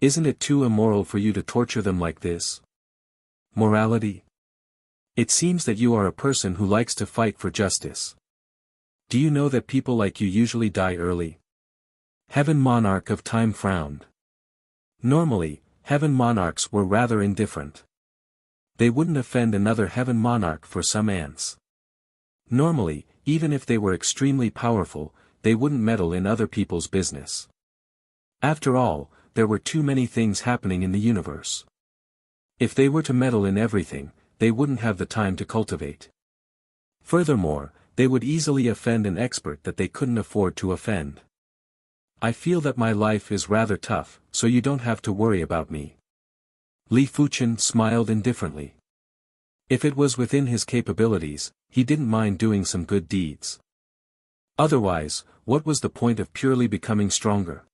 Isn't it too immoral for you to torture them like this? Morality? It seems that you are a person who likes to fight for justice. Do you know that people like you usually die early? Heaven Monarch of Time frowned. Normally, Heaven Monarchs were rather indifferent. They wouldn't offend another Heaven Monarch for some ants. Normally, even if they were extremely powerful, they wouldn't meddle in other people's business. After all, there were too many things happening in the universe. If they were to meddle in everything, they wouldn't have the time to cultivate. Furthermore, they would easily offend an expert that they couldn't afford to offend. I feel that my life is rather tough, so you don't have to worry about me. Li Fuchen smiled indifferently. If it was within his capabilities, he didn't mind doing some good deeds. Otherwise, what was the point of purely becoming stronger?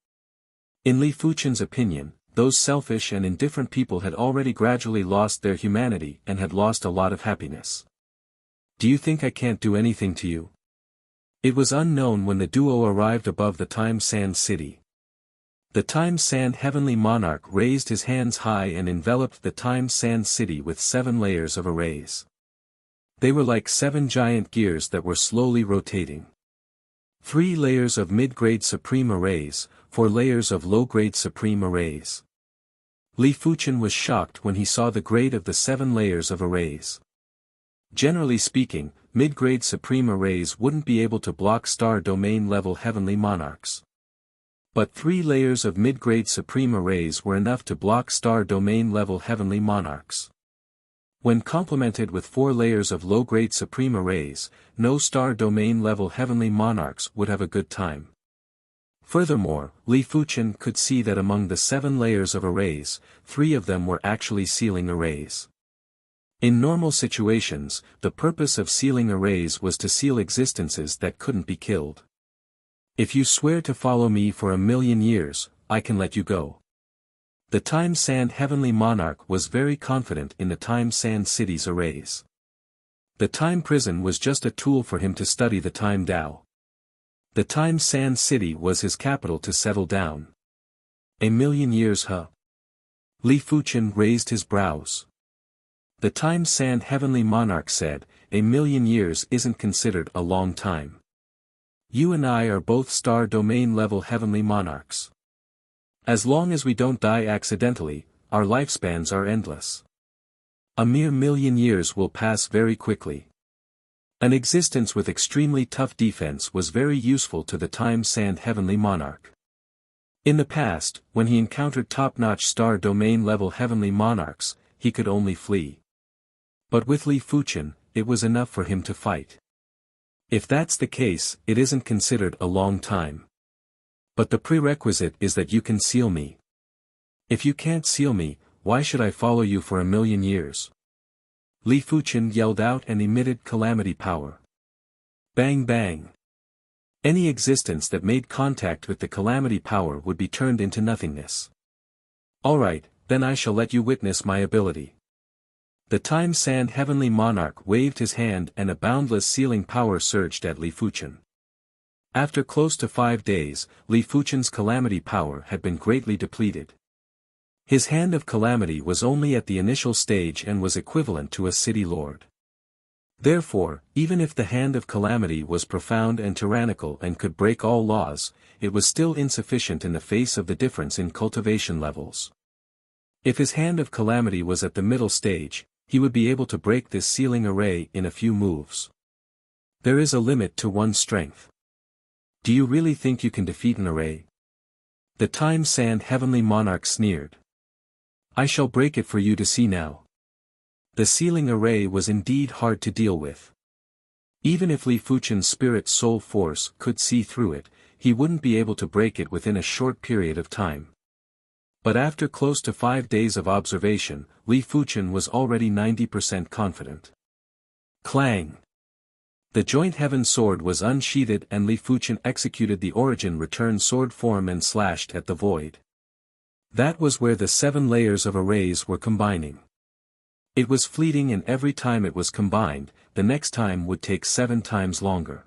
In Li Fuchen's opinion, those selfish and indifferent people had already gradually lost their humanity and had lost a lot of happiness. Do you think I can't do anything to you? It was unknown when the duo arrived above the Time Sand City. The Time Sand Heavenly Monarch raised his hands high and enveloped the Time Sand City with 7 layers of arrays. They were like 7 giant gears that were slowly rotating. 3 layers of mid-grade supreme arrays, 4 layers of low-grade supreme arrays. Li Fuchen was shocked when he saw the grade of the 7 layers of arrays. Generally speaking, mid-grade supreme arrays wouldn't be able to block star domain level heavenly monarchs. But 3 layers of mid-grade supreme arrays were enough to block star domain level heavenly monarchs. When complemented with 4 layers of low-grade supreme arrays, no star domain level heavenly monarchs would have a good time. Furthermore, Li Fuchen could see that among the 7 layers of arrays, 3 of them were actually sealing arrays. In normal situations, the purpose of sealing arrays was to seal existences that couldn't be killed. If you swear to follow me for 1,000,000 years, I can let you go. The Time Sand Heavenly Monarch was very confident in the Time Sand City's arrays. The Time Prison was just a tool for him to study the Time Tao. The Time Sand City was his capital to settle down. 1,000,000 years, huh? Li Fuchen raised his brows. The Time Sand Heavenly Monarch said, 1,000,000 years isn't considered a long time. You and I are both star domain level heavenly monarchs. As long as we don't die accidentally, our lifespans are endless. A mere 1,000,000 years will pass very quickly. An existence with extremely tough defense was very useful to the Time Sand Heavenly Monarch. In the past, when he encountered top-notch star domain level heavenly monarchs, he could only flee. But with Li Fuchen, it was enough for him to fight. If that's the case, it isn't considered a long time. But the prerequisite is that you can seal me. If you can't seal me, why should I follow you for 1,000,000 years? Li Fuchen yelled out and emitted calamity power. Bang bang. Any existence that made contact with the calamity power would be turned into nothingness. Alright, then I shall let you witness my ability. The Time Sand Heavenly Monarch waved his hand and a boundless sealing power surged at Li Fuchen. After close to 5 days, Li Fuchen's calamity power had been greatly depleted. His hand of calamity was only at the initial stage and was equivalent to a city lord. Therefore, even if the hand of calamity was profound and tyrannical and could break all laws, it was still insufficient in the face of the difference in cultivation levels. If his hand of calamity was at the middle stage, he would be able to break this sealing array in a few moves. There is a limit to one's strength. Do you really think you can defeat an array? The Time Sand Heavenly Monarch sneered. I shall break it for you to see now. The sealing array was indeed hard to deal with. Even if Li Fuchen's spirit soul force could see through it, he wouldn't be able to break it within a short period of time. But after close to 5 days of observation, Li Fuchen was already 90% confident. Clang! The joint heaven sword was unsheathed and Li Fuchen executed the origin return sword form and slashed at the void. That was where the 7 layers of arrays were combining. It was fleeting and every time it was combined, the next time would take 7 times longer.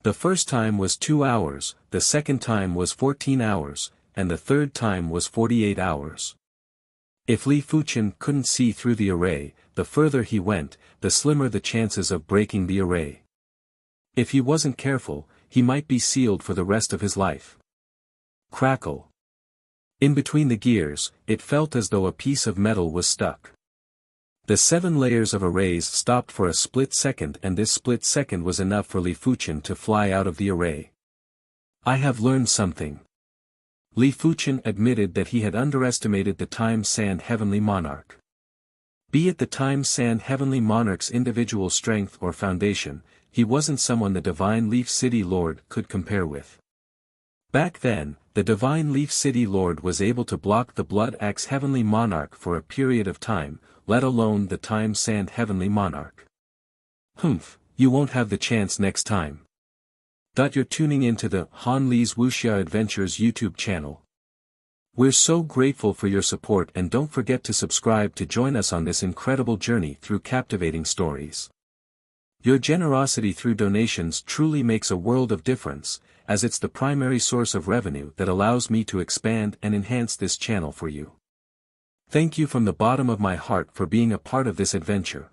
The first time was 2 hours, the second time was 14 hours, and the third time was 48 hours. If Li Fuchen couldn't see through the array, the further he went, the slimmer the chances of breaking the array. If he wasn't careful, he might be sealed for the rest of his life. Crackle. In between the gears, it felt as though a piece of metal was stuck. The 7 layers of arrays stopped for a split second and this split second was enough for Li Fuchen to fly out of the array. I have learned something. Li Fuchen admitted that he had underestimated the Time Sand Heavenly Monarch. Be it the Time Sand Heavenly Monarch's individual strength or foundation, he wasn't someone the Divine Leaf City Lord could compare with. Back then, the Divine Leaf City Lord was able to block the Blood Axe Heavenly Monarch for a period of time, let alone the Time Sand Heavenly Monarch. Humph, you won't have the chance next time. You're tuning into the Han Li's Wuxia Adventures YouTube channel. We're so grateful for your support and don't forget to subscribe to join us on this incredible journey through captivating stories. Your generosity through donations truly makes a world of difference, as it's the primary source of revenue that allows me to expand and enhance this channel for you. Thank you from the bottom of my heart for being a part of this adventure.